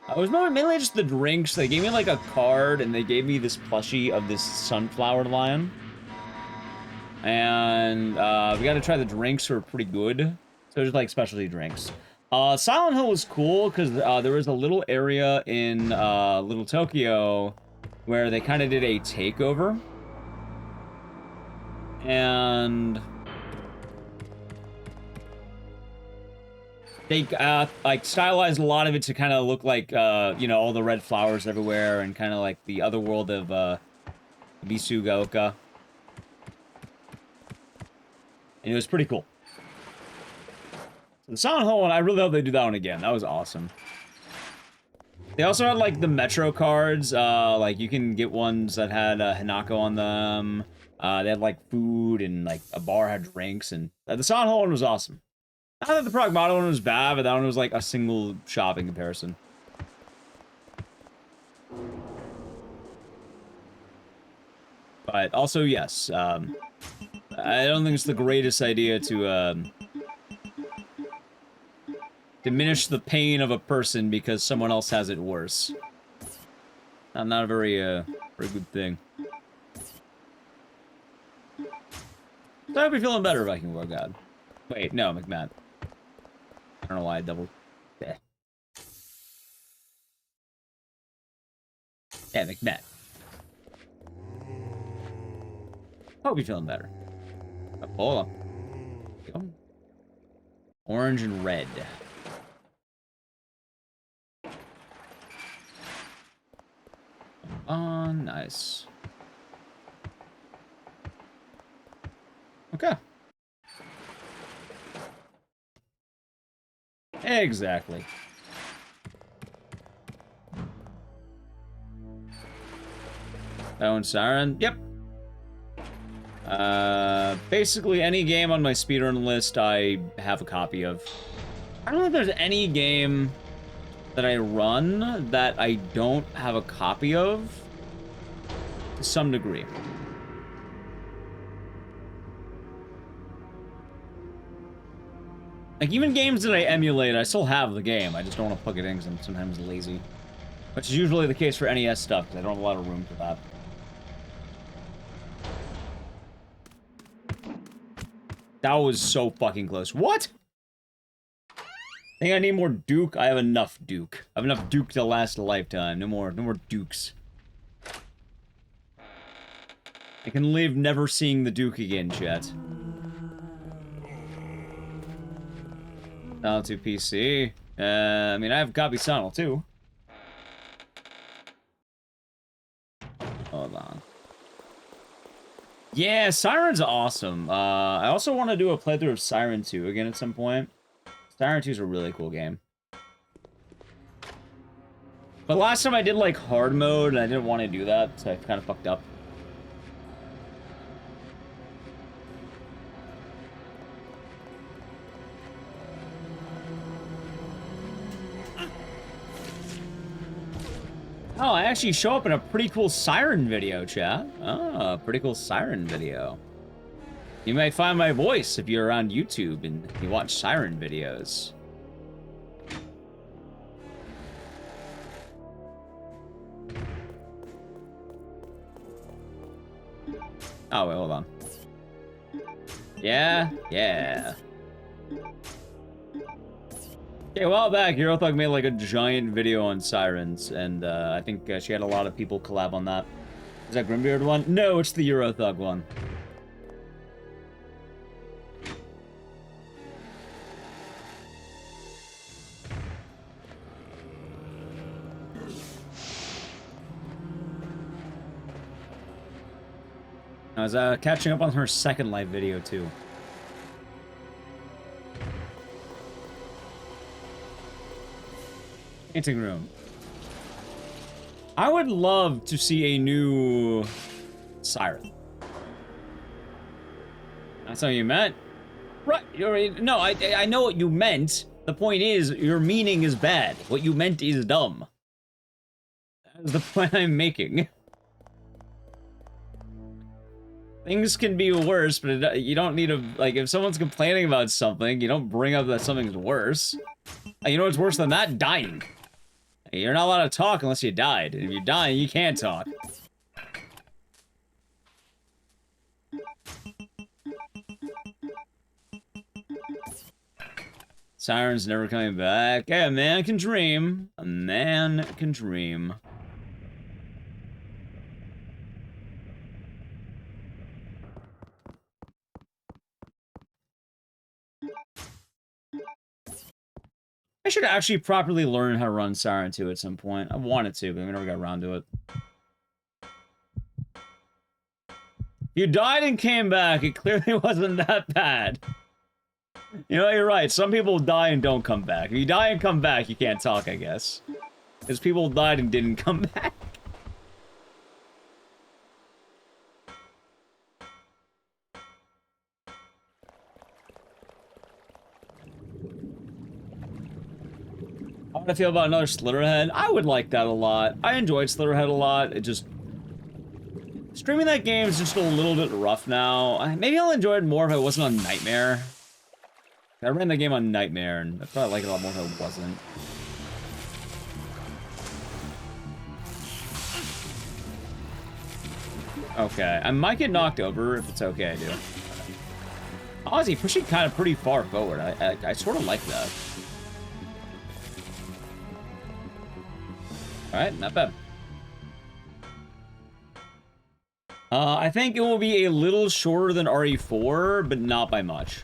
It was mainly just the drinks. They gave me like a card, and they gave me this plushie of this sunflower lion. And we got to try the drinks, who were pretty good. So just like specialty drinks. Silent Hill was cool because there was a little area in Little Tokyo where they kind of did a takeover. And they like stylized a lot of it to kind of look like you know, all the red flowers everywhere and kind of like the other world of Bisugaoka. And it was pretty cool. So the Silent Hill one, I really hope they do that one again. That was awesome. They also had like the Metro cards. Like you can get ones that had Hinako on them. They had like food, and like a bar had drinks, and the Silent Hill one was awesome. Not that the Pragmata one was bad, but that one was like a single shop in comparison. But also, yes, I don't think it's the greatest idea to diminish the pain of a person because someone else has it worse. Not a very good thing. So I hope you're feeling better, Viking War God. Wait, no, McMahon. I don't know why I doubled. Yeah, McMahon. Hope you're feeling better. Oh, hold on. Orange and red. Oh, nice. Okay. Exactly. That one's Siren? Yep. Basically any game on my speedrun list I have a copy of. I don't know if there's any game that I run that I don't have a copy of, to some degree. Like, even games that I emulate, I still have the game. I just don't want to plug it in because I'm sometimes lazy. Which is usually the case for NES stuff, because I don't have a lot of room for that. That was so fucking close. What? Think I need more Duke? I have enough Duke. I have enough Duke to last a lifetime. No more Dukes. I can live never seeing the Duke again, chat. Sonal 2 PC. I mean, I have copy Sonal too. Hold on. Yeah, Siren's awesome. I also want to do a playthrough of Siren 2 again at some point. Siren 2 is a really cool game. But last time I did, like, hard mode, and I didn't want to do that, so I kind of fucked up. Oh, I actually show up in a pretty cool Siren video, chat. Oh, pretty cool Siren video. You might find my voice if you're on YouTube and you watch Siren videos. Oh, wait, hold on. Yeah? Yeah. Okay, a while back, Eurothug made like a giant video on Sirens, and I think she had a lot of people collab on that. Is that Grimbeard one? No, it's the Eurothug one. I was catching up on her second live video too. Painting room. I would love to see a new Siren. That's how you meant? Right. No, I know what you meant. The point is, your meaning is bad. What you meant is dumb. That is the point I'm making. Things can be worse, but you don't need to, like, if someone's complaining about something, you don't bring up that something's worse. You know what's worse than that? Dying. You're not allowed to talk unless you died. If you're dying, you can't talk. Siren's never coming back. Hey, a man can dream. A man can dream. I should actually properly learn how to run Siren 2 at some point. I wanted to, but we never got around to it. You died and came back. It clearly wasn't that bad. You know, you're right. Some people die and don't come back. If you die and come back, you can't talk, I guess. Because people died and didn't come back. How would I feel about another Slitherhead? I would like that a lot. I enjoyed Slitherhead a lot. It just... Streaming that game is just a little bit rough now. Maybe I'll enjoy it more if I wasn't on Nightmare. I ran the game on Nightmare, and I probably like it a lot more if I wasn't. Okay, I might get knocked over if it's okay, I do. Honestly, pushing kind of pretty far forward. I sort of like that. Alright, not bad. I think it will be a little shorter than RE4, but not by much.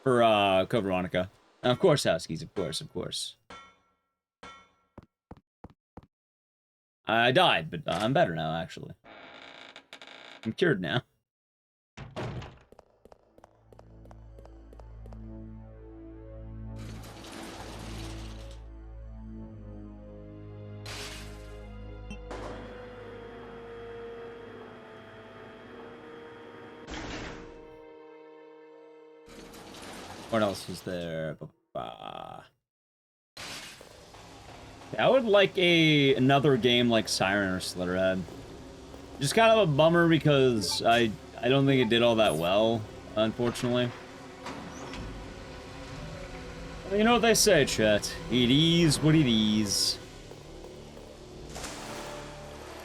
For, Code Veronica. And of course, Huskies, of course, of course. I died, but I'm better now, actually. I'm cured now. What else was there? I would like another game like Siren or Slitherhead. Just kind of a bummer because I don't think it did all that well, unfortunately. You know what they say, chat. It is what it is.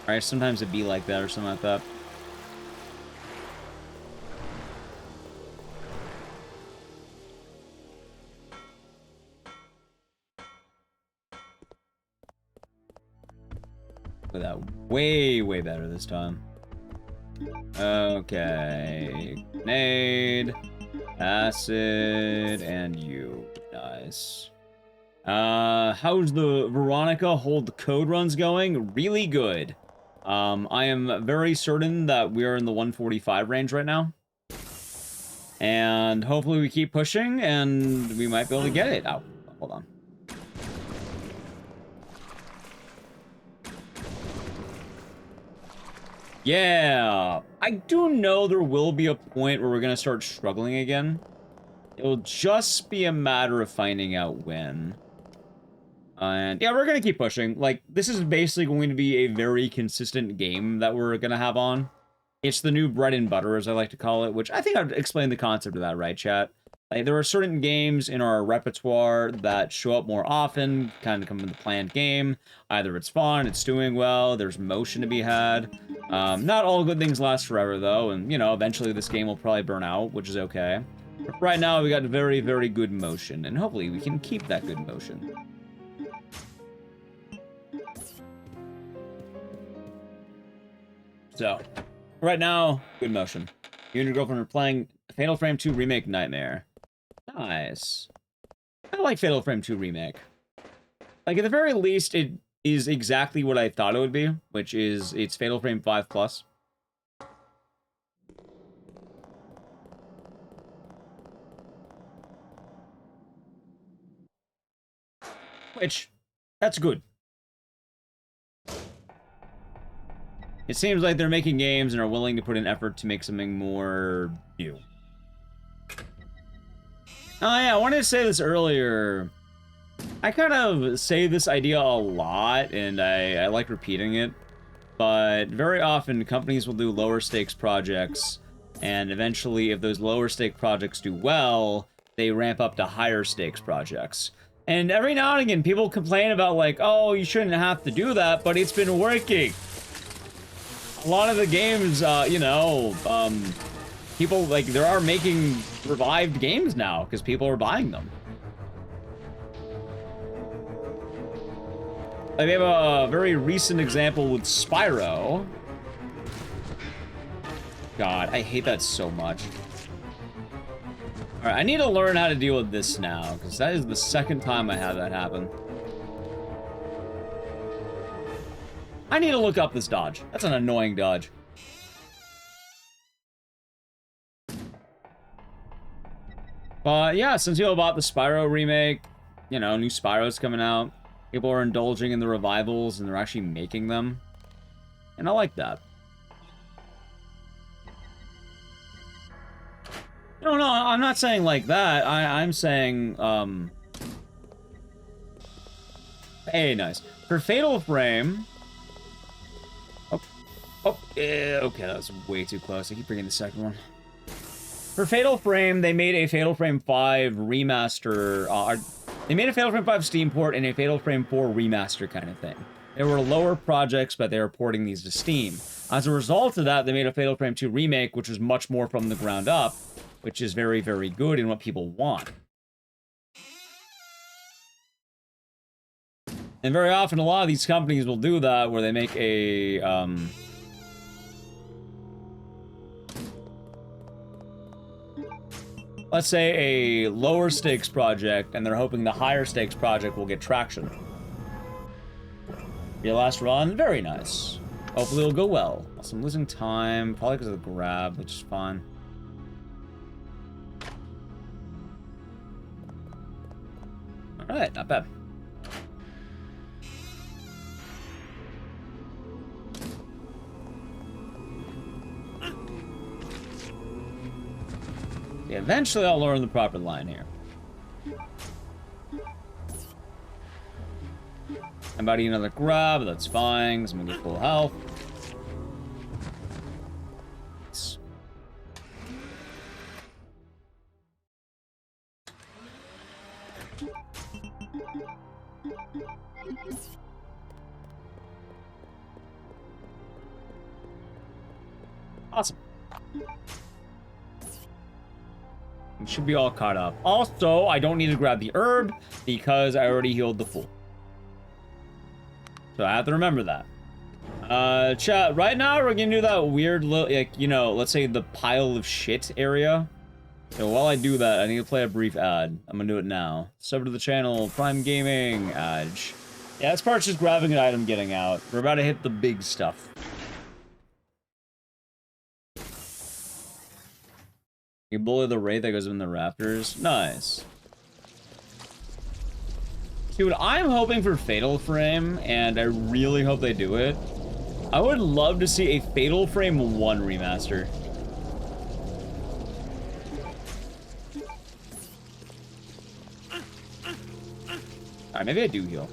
Alright, sometimes it'd be like that or something like that. That way better this time. Okay. Nade, acid, and you. Nice. How's the Veronica hold code runs going? Really good. I am very certain that we're in the 145 range right now. And hopefully we keep pushing and we might be able to get it. Oh, hold on. Yeah, I do know there will be a point where we're gonna start struggling again. It'll just be a matter of finding out when. And yeah, we're gonna keep pushing. Like, this is basically going to be a very consistent game that we're gonna have on. It's the new bread and butter, as I like to call it, which I think I've explained the concept of that, right, chat? Like, there are certain games in our repertoire that show up more often, kind of come in the planned game. Either it's fun, it's doing well, there's motion to be had. Not all good things last forever, though, and, you know, eventually this game will probably burn out, which is okay. But right now, we got very, very good motion, and hopefully we can keep that good motion. So, right now, good motion. You and your girlfriend are playing Fatal Frame 2 Remake Nightmare. Nice. I like Fatal Frame 2 Remake. Like, at the very least, it is exactly what I thought it would be, which is, it's Fatal Frame 5 Plus. Which, that's good. It seems like they're making games and are willing to put in effort to make something more new. Oh yeah, I wanted to say this earlier. I kind of say this idea a lot, and I like repeating it. But very often, companies will do lower stakes projects, and eventually, if those lower stake projects do well, they ramp up to higher stakes projects. And every now and again, people complain about, like, oh, you shouldn't have to do that, but it's been working. A lot of the games, you know, people, like, there are making revived games now, because people are buying them. Like, we have a very recent example with Spyro. God, I hate that so much. Alright, I need to learn how to deal with this now, because that is the second time I had that happen. I need to look up this dodge. That's an annoying dodge. But yeah, since you know about the Spyro remake, you know, new Spyro's coming out. People are indulging in the revivals, and they're actually making them. And I like that. No, I'm not saying like that. I'm saying, hey, nice. For Fatal Frame... okay, that was way too close. I keep bringing the second one. For Fatal Frame, they made a Fatal Frame 5 remaster, they made a Fatal Frame 5 Steam port and a Fatal Frame 4 remaster kind of thing. They were lower projects, but they were porting these to Steam. As a result of that, they made a Fatal Frame 2 remake, which was much more from the ground up, which is very, very good and what people want. And very often, a lot of these companies will do that, where they make a, let's say a lower stakes project, and they're hoping the higher stakes project will get traction. Your last run, very nice. Hopefully it'll go well. Also, I'm losing time, probably because of the grab, which is fine. Alright, not bad. Yeah, eventually I'll learn the proper line here. I'm about to eat another grab, but that's fine, because I'm gonna get full health. Nice. Awesome. We should be all caught up. Also, I don't need to grab the herb because I already healed the fool. So I have to remember that. Chat, right now we're gonna do that weird little, like, you know, let's say the pile of shit area. So while I do that, I need to play a brief ad. I'm gonna do it now. Sub to the channel, Prime Gaming, Adge. Yeah, this part's just grabbing an item, getting out. We're about to hit the big stuff. You bully the wraith that goes in the rafters. Nice. Dude, I'm hoping for Fatal Frame, and I really hope they do it. I would love to see a Fatal Frame 1 remaster. Alright, maybe I do heal.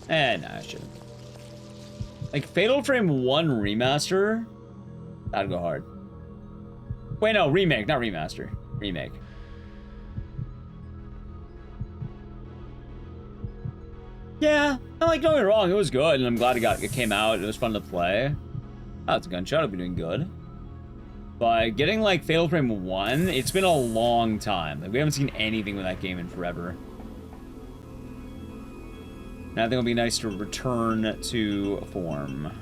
Nah, I shouldn't. Like, Fatal Frame 1 remaster? That'd go hard. Wait, no, remake, not remaster. Remake. Yeah, like, don't get me wrong, it was good, and I'm glad it came out, it was fun to play. Oh, it's a gunshot, I'll be doing good. But getting, like, Fatal Frame 1, it's been a long time. Like, we haven't seen anything with that game in forever. And I think it'll be nice to return to form.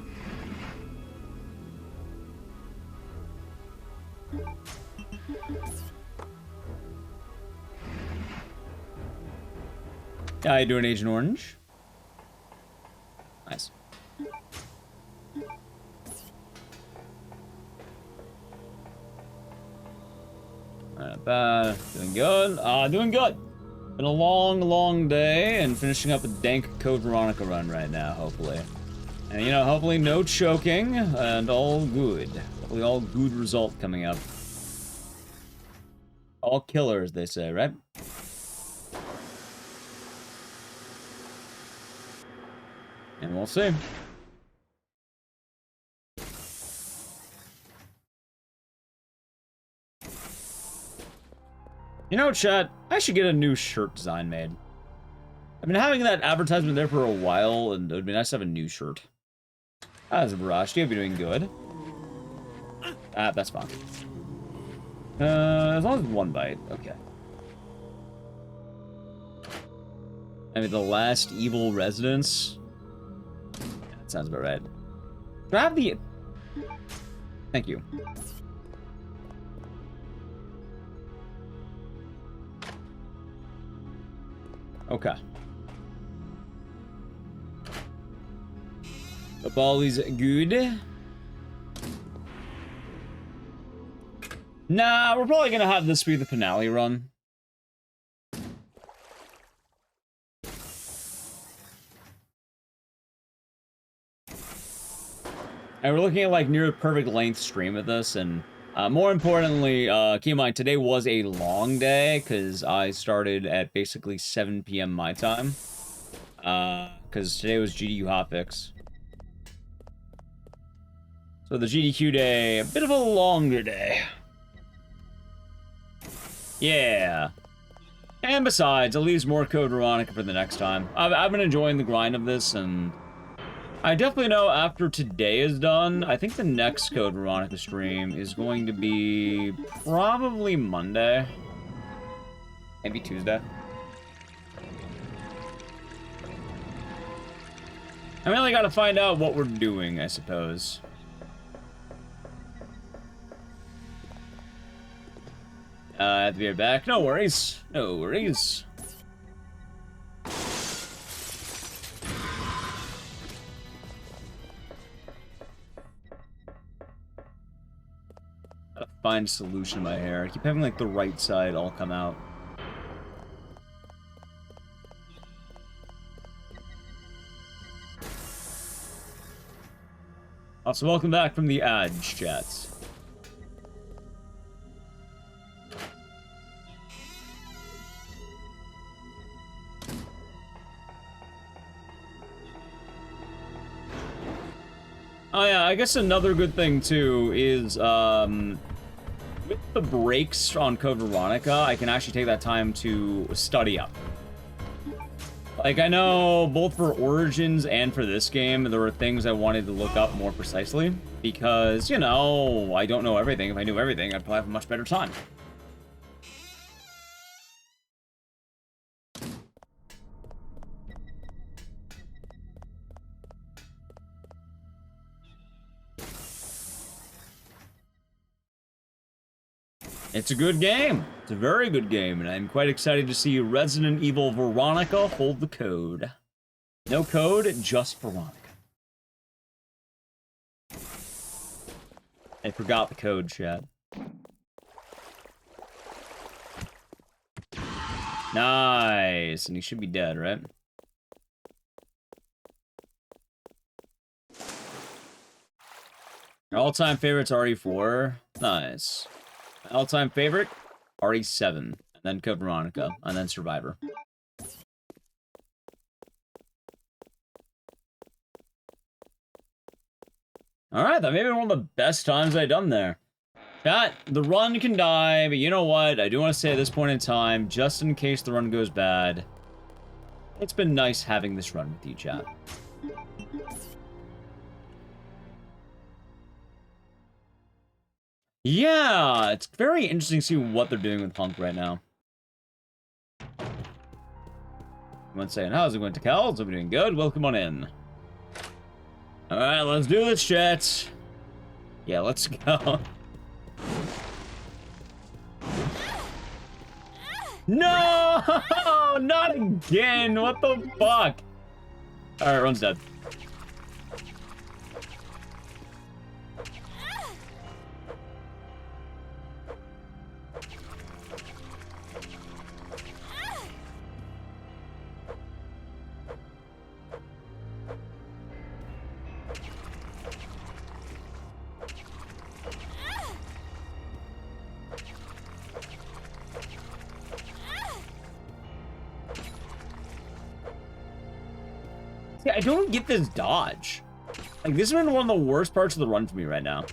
How you doing, Agent Orange? Nice. Not bad. Doing good. Doing good. Been a long, long day, and finishing up a dank Code Veronica run right now, hopefully. And, you know, hopefully no choking, and all good. Hopefully all good result coming up. All killers, they say, right? And we'll see. You know, chat, I should get a new shirt design made. I've been having that advertisement there for a while, and it would be nice to have a new shirt. As a brush, you'll be doing good. That's fine. As long as one bite, okay. Maybe the last evil residence. Yeah, that sounds about right. Do I have the... Thank you. Okay. The ball is good. Nah, we're probably gonna have this be the finale run. And we're looking at like near a perfect length stream of this, and more importantly, keep in mind today was a long day because I started at basically 7 p.m. my time. Because today was GDQ hotfix. So the GDQ day, a bit of a longer day. Yeah. And besides, it leaves more Code Veronica for the next time. I've been enjoying the grind of this, and I definitely know after today is done, I think the next Code Veronica stream is going to be probably Monday. Maybe Tuesday. I really gotta find out what we're doing, I suppose. I have to be right back. No worries. No worries. Gotta find a solution in my hair. I keep having like the right side all come out. Also, welcome back from the Edge, chats. Oh yeah, I guess another good thing too is, with the breaks on Code Veronica, I can actually take that time to study up. Like, I know both for Origins and for this game, there were things I wanted to look up more precisely, because, you know, I don't know everything. If I knew everything, I'd probably have a much better time. It's a good game. It's a very good game, and I'm quite excited to see Resident Evil Veronica hold the code. No code, just Veronica. I forgot the code, chat. Nice, and he should be dead, right? Your all-time favorite's RE4. Nice. My all-time favorite, RE7, and then Code Veronica, and then Survivor. Alright, that may be one of the best times I've done there. Chat, the run can die, but you know what? I do want to say at this point in time, just in case the run goes bad, it's been nice having this run with you, chat. Yeah, it's very interesting to see what they're doing with Punk right now. Everyone's saying, how's it going to Cal? I'm doing good. Welcome on in. Alright, let's do this, chat. Yeah, let's go. No! Not again! What the fuck? Alright, Run's dead. Yeah, I don't get this dodge. Like, this has been one of the worst parts of the run for me right now.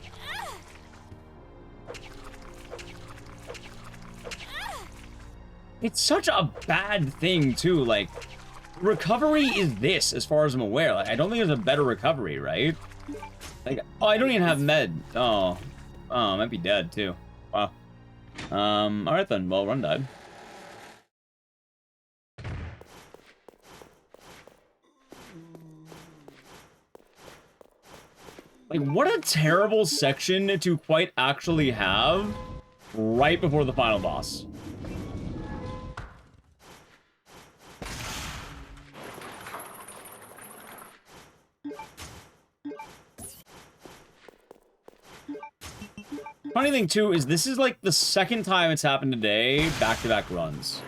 It's such a bad thing, too. Like, recovery is this, as far as I'm aware. Like, I don't think there's a better recovery, right? Like, oh, I don't even have med. Oh. Oh, I might be dead, too. Wow. Alright then. Well, run died. Like, what a terrible section to quite actually have right before the final boss. Funny thing, too, is this is, like, the second time it's happened today, back-to-back runs.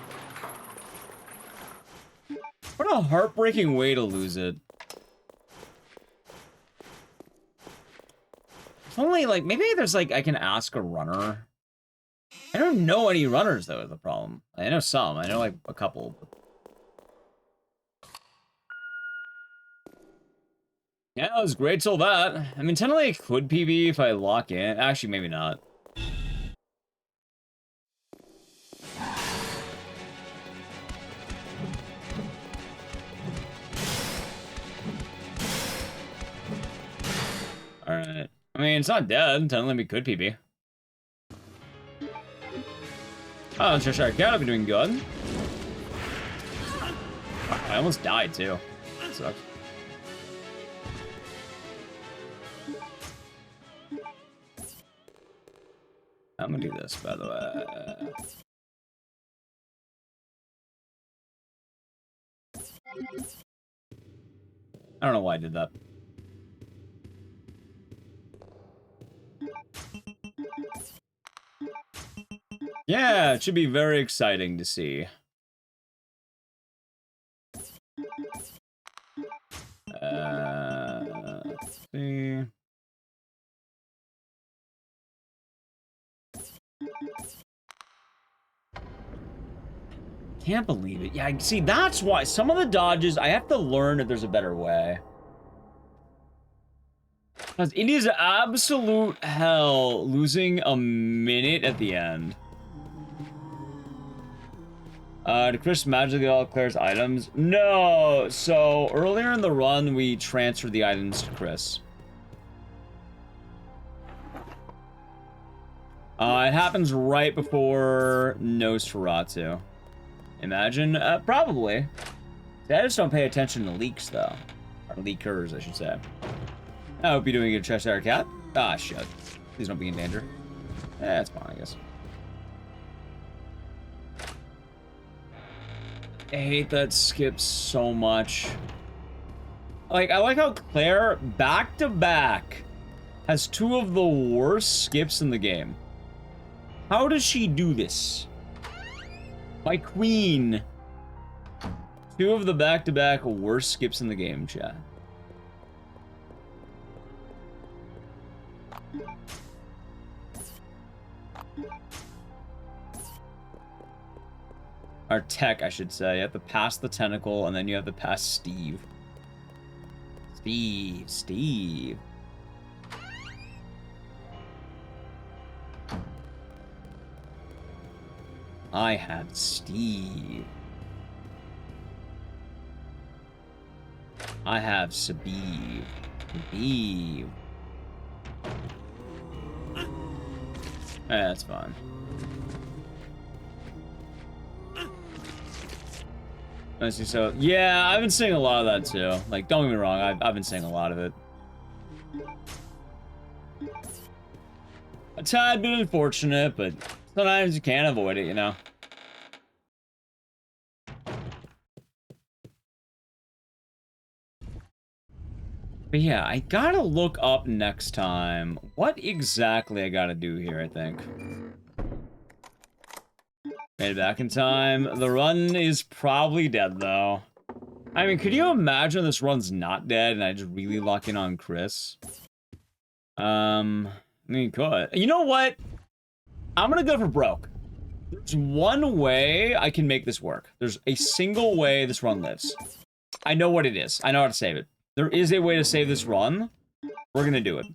What a heartbreaking way to lose it. If only, like, maybe there's, like, I can ask a runner. I don't know any runners, though, is the problem. I know some. I know, like, a couple. Yeah, it was great till that. I mean, technically it could PB if I lock in. Actually, maybe not. Alright. I mean, it's not dead. Technically we could PB. Oh, Cheshire Cat, I've been doing good. I almost died, too. That sucks. I'm gonna do this, by the way. I don't know why I did that. Yeah, it should be very exciting to see. Let's see. Can't believe it. Yeah, see, that's why some of the dodges, I have to learn if there's a better way. Because it is absolute hell losing a minute at the end. Did Chris magically all Claire's items? No! So, earlier in the run, we transferred the items to Chris. It happens right before Nosferatu. Imagine? Probably. See, I just don't pay attention to leaks, though. Or leakers, I should say. I hope you're doing a Cheshire Cat. Ah, shit. Please don't be in danger. That's fine, I guess. I hate that skip so much. Like, I like how Claire, back-to-back, has two of the worst skips in the game. How does she do this? My queen. Two of the back-to-back worst skips in the game, chat. Or tech, I should say. You have to pass the tentacle, and then you have to pass Steve. Steve. I have Steve. I have Sabib. That's fine. I see. So yeah, I've been seeing a lot of that too. Like, don't get me wrong, I've been seeing a lot of it. A tad bit unfortunate, but sometimes you can't avoid it, you know. But yeah, I gotta look up next time what exactly I gotta do here, I think. Made it back in time. The run is probably dead, though. I mean, could you imagine this run's not dead and I just really lock in on Chris? I mean, could. You know what? I'm gonna go for broke. There's one way I can make this work. There's a single way this run lives. I know what it is. I know how to save it. There is a way to save this run. We're gonna do it.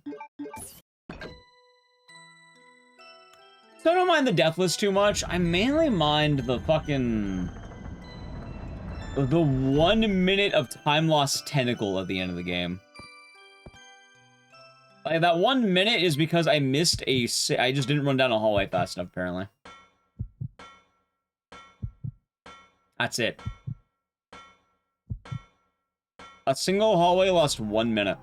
So I don't mind the deathless too much. I mainly mind the fucking... the 1 minute of time lost tentacle at the end of the game. Like, that 1 minute is because I missed I just didn't run down a hallway fast enough, apparently. That's it. A single hallway lost 1 minute.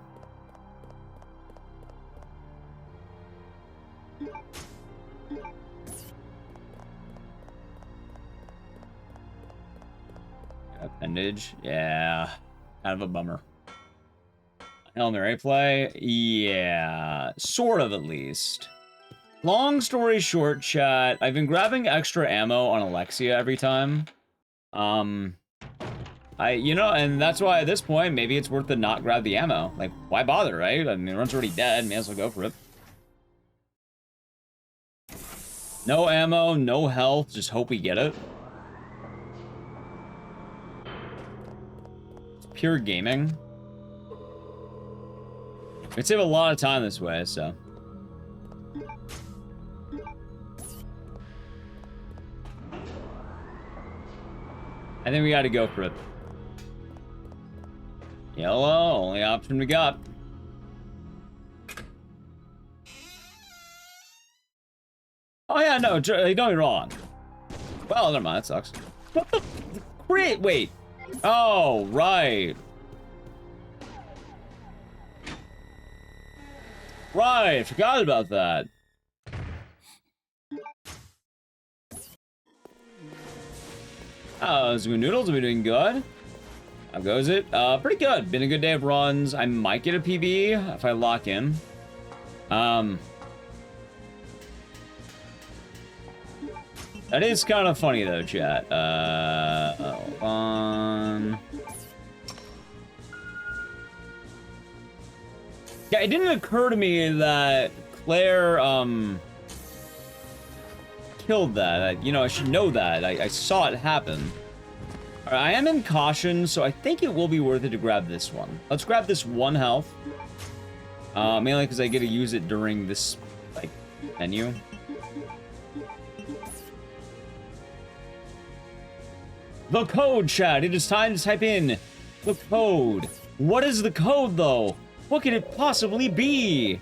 Appendage, yeah, kind of a bummer. Hail Mary play, yeah, sort of at least. Long story short, chat, I've been grabbing extra ammo on Alexia every time. You know, and that's why at this point, maybe it's worth to not grab the ammo. Like, why bother, right? I mean, the run's already dead, may as well go for it. No ammo, no health, just hope we get it. Pure gaming. We save a lot of time this way, so. I think we gotta go for it. Yellow, only option we got. Oh yeah, no, don't get me wrong. Well, never mind, that sucks. What the? Great, wait. Oh, right. Right, forgot about that. Oh, Zoo Noodles, are we doing good? How goes it? Pretty good. Been a good day of runs. I might get a PB if I lock in. That is kind of funny though, chat. Hold on. Yeah, it didn't occur to me that Claire, killed that. You know, I should know that. I saw it happen. All right, I am in caution, so I think it will be worth it to grab this one. Let's grab this 1 health. Mainly because I get to use it during this, like, menu. The code, chat. It is time to type in the code. What is the code, though? What could it possibly be?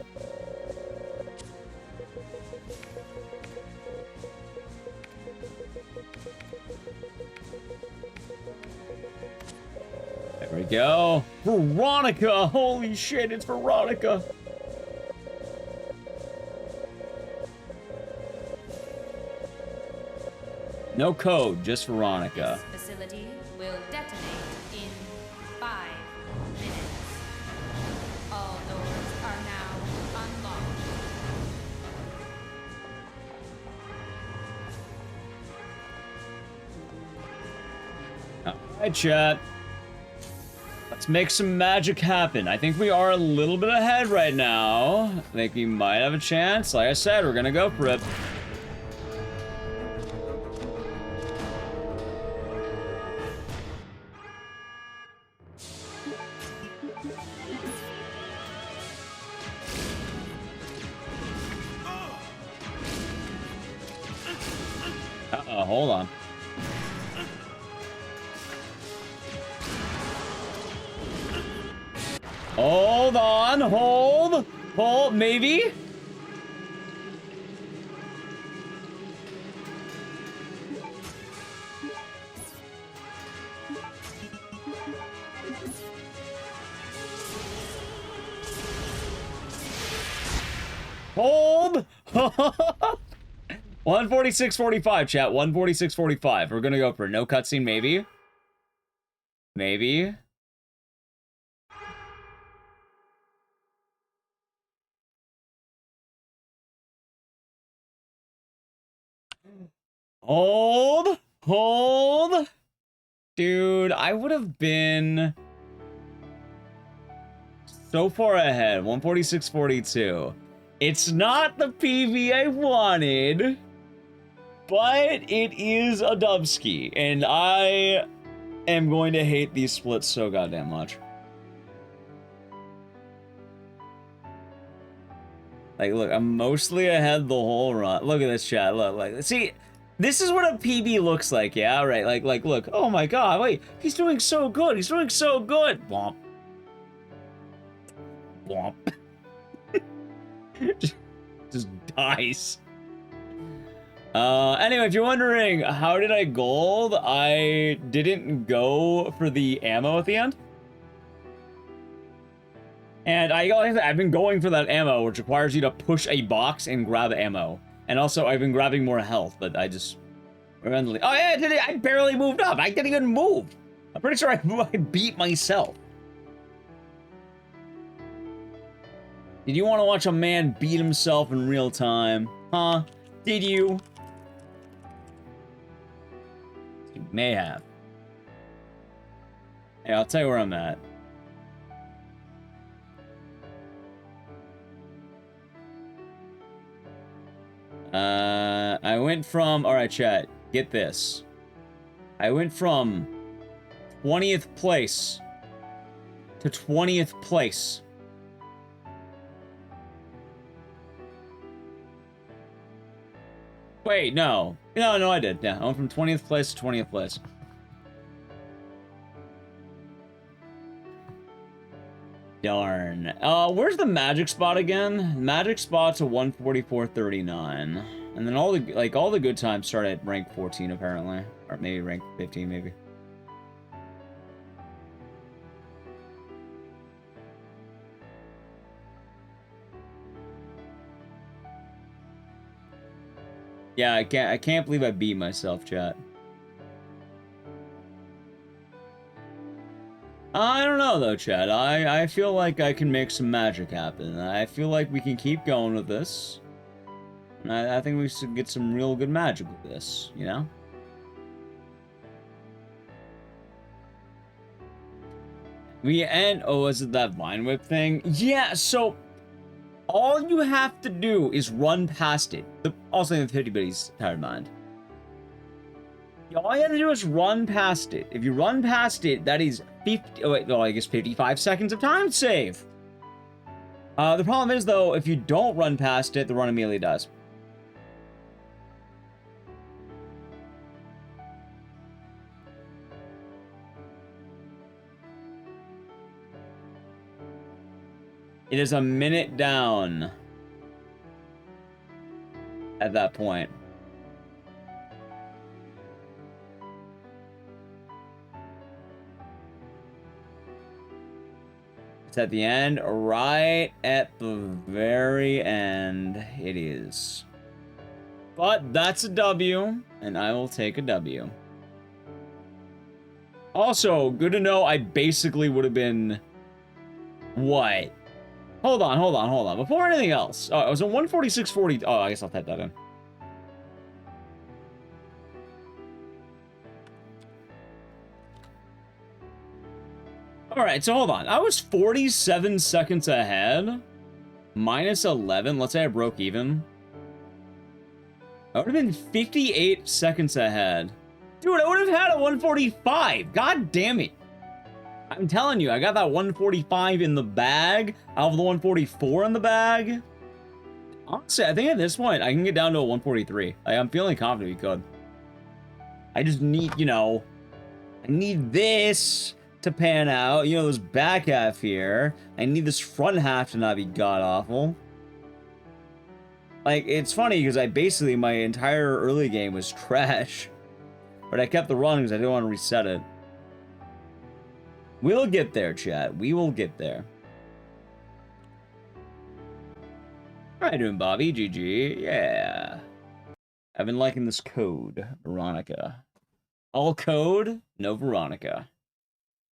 There we go. Veronica! Holy shit, it's Veronica! No code, just Veronica. This facility will detonate in 5 minutes. All doors are now unlocked. Alright, chat. Let's make some magic happen. I think we are a little bit ahead right now. I think we might have a chance. Like I said, we're gonna go for it. Uh-oh, hold on. Hold on, hold, maybe? Hold! 146.45, chat, 146.45. We're gonna go for no cutscene, maybe? Maybe? Hold. Dude, I would have been so far ahead. 146.42. It's not the PV I wanted, but it is a dubski, and I am going to hate these splits so goddamn much. Like, look, I'm mostly ahead the whole run. Look at this chat. Look, like, see, this is what a PB looks like, yeah? Right, like, look. Oh my god, wait. He's doing so good. He's doing so good. Womp. Womp. just dies. Anyway, if you're wondering, how did I gold? I didn't go for the ammo at the end. And I've been going for that ammo, which requires you to push a box and grab ammo. And also, I've been grabbing more health, but I just... randomly... Oh, yeah, I barely moved up. I didn't even move. I'm pretty sure I beat myself. Did you want to watch a man beat himself in real time? Huh? Did you? You may have. Hey, I'll tell you where I'm at. I went from... Alright, chat. Get this. I went from 20th place to 20th place. Wait, no. No, I did. Yeah, I went from 20th place to 20th place. Darn. Where's the magic spot again? Magic spot's a 144.39. And then all the good times start at rank 14 apparently. Or maybe rank 15 maybe. Yeah, I can't believe I beat myself, chat. I don't know though, chat. I feel like I can make some magic happen. I feel like we can keep going with this. And I think we should get some real good magic with this, you know? Oh, is it that Vine Whip thing? Yeah, so all you have to do is run past it. Also in the 50 bitties, tired mind. All you have to do is run past it. If you run past it, that is 50... Oh, wait, well, I guess 55 seconds of time save. The problem is, though, if you don't run past it, the run immediately dies. It is a minute down at that point. It's at the end, right at the very end. It is. But that's a W, and I will take a W. Also, good to know I basically would have been... What? Hold on. Before anything else. Oh, I was on 146.40. Oh, I guess I'll type that in. Alright, so hold on. I was 47 seconds ahead. Minus 11. Let's say I broke even. I would have been 58 seconds ahead. Dude, I would have had a 145. God damn it. I'm telling you, I got that 145 in the bag out of the 144 in the bag. Honestly, I think at this point, I can get down to a 143. I'm feeling confident we could. I just need, you know, I need this to pan out. You know, this back half here. I need this front half to not be god-awful. Like, it's funny because my entire early game was trash. But I kept the run because I didn't want to reset it. We'll get there, chat. We will get there. How you doing, Bobby? GG. Yeah. I've been liking this code, Veronica. All code, no Veronica.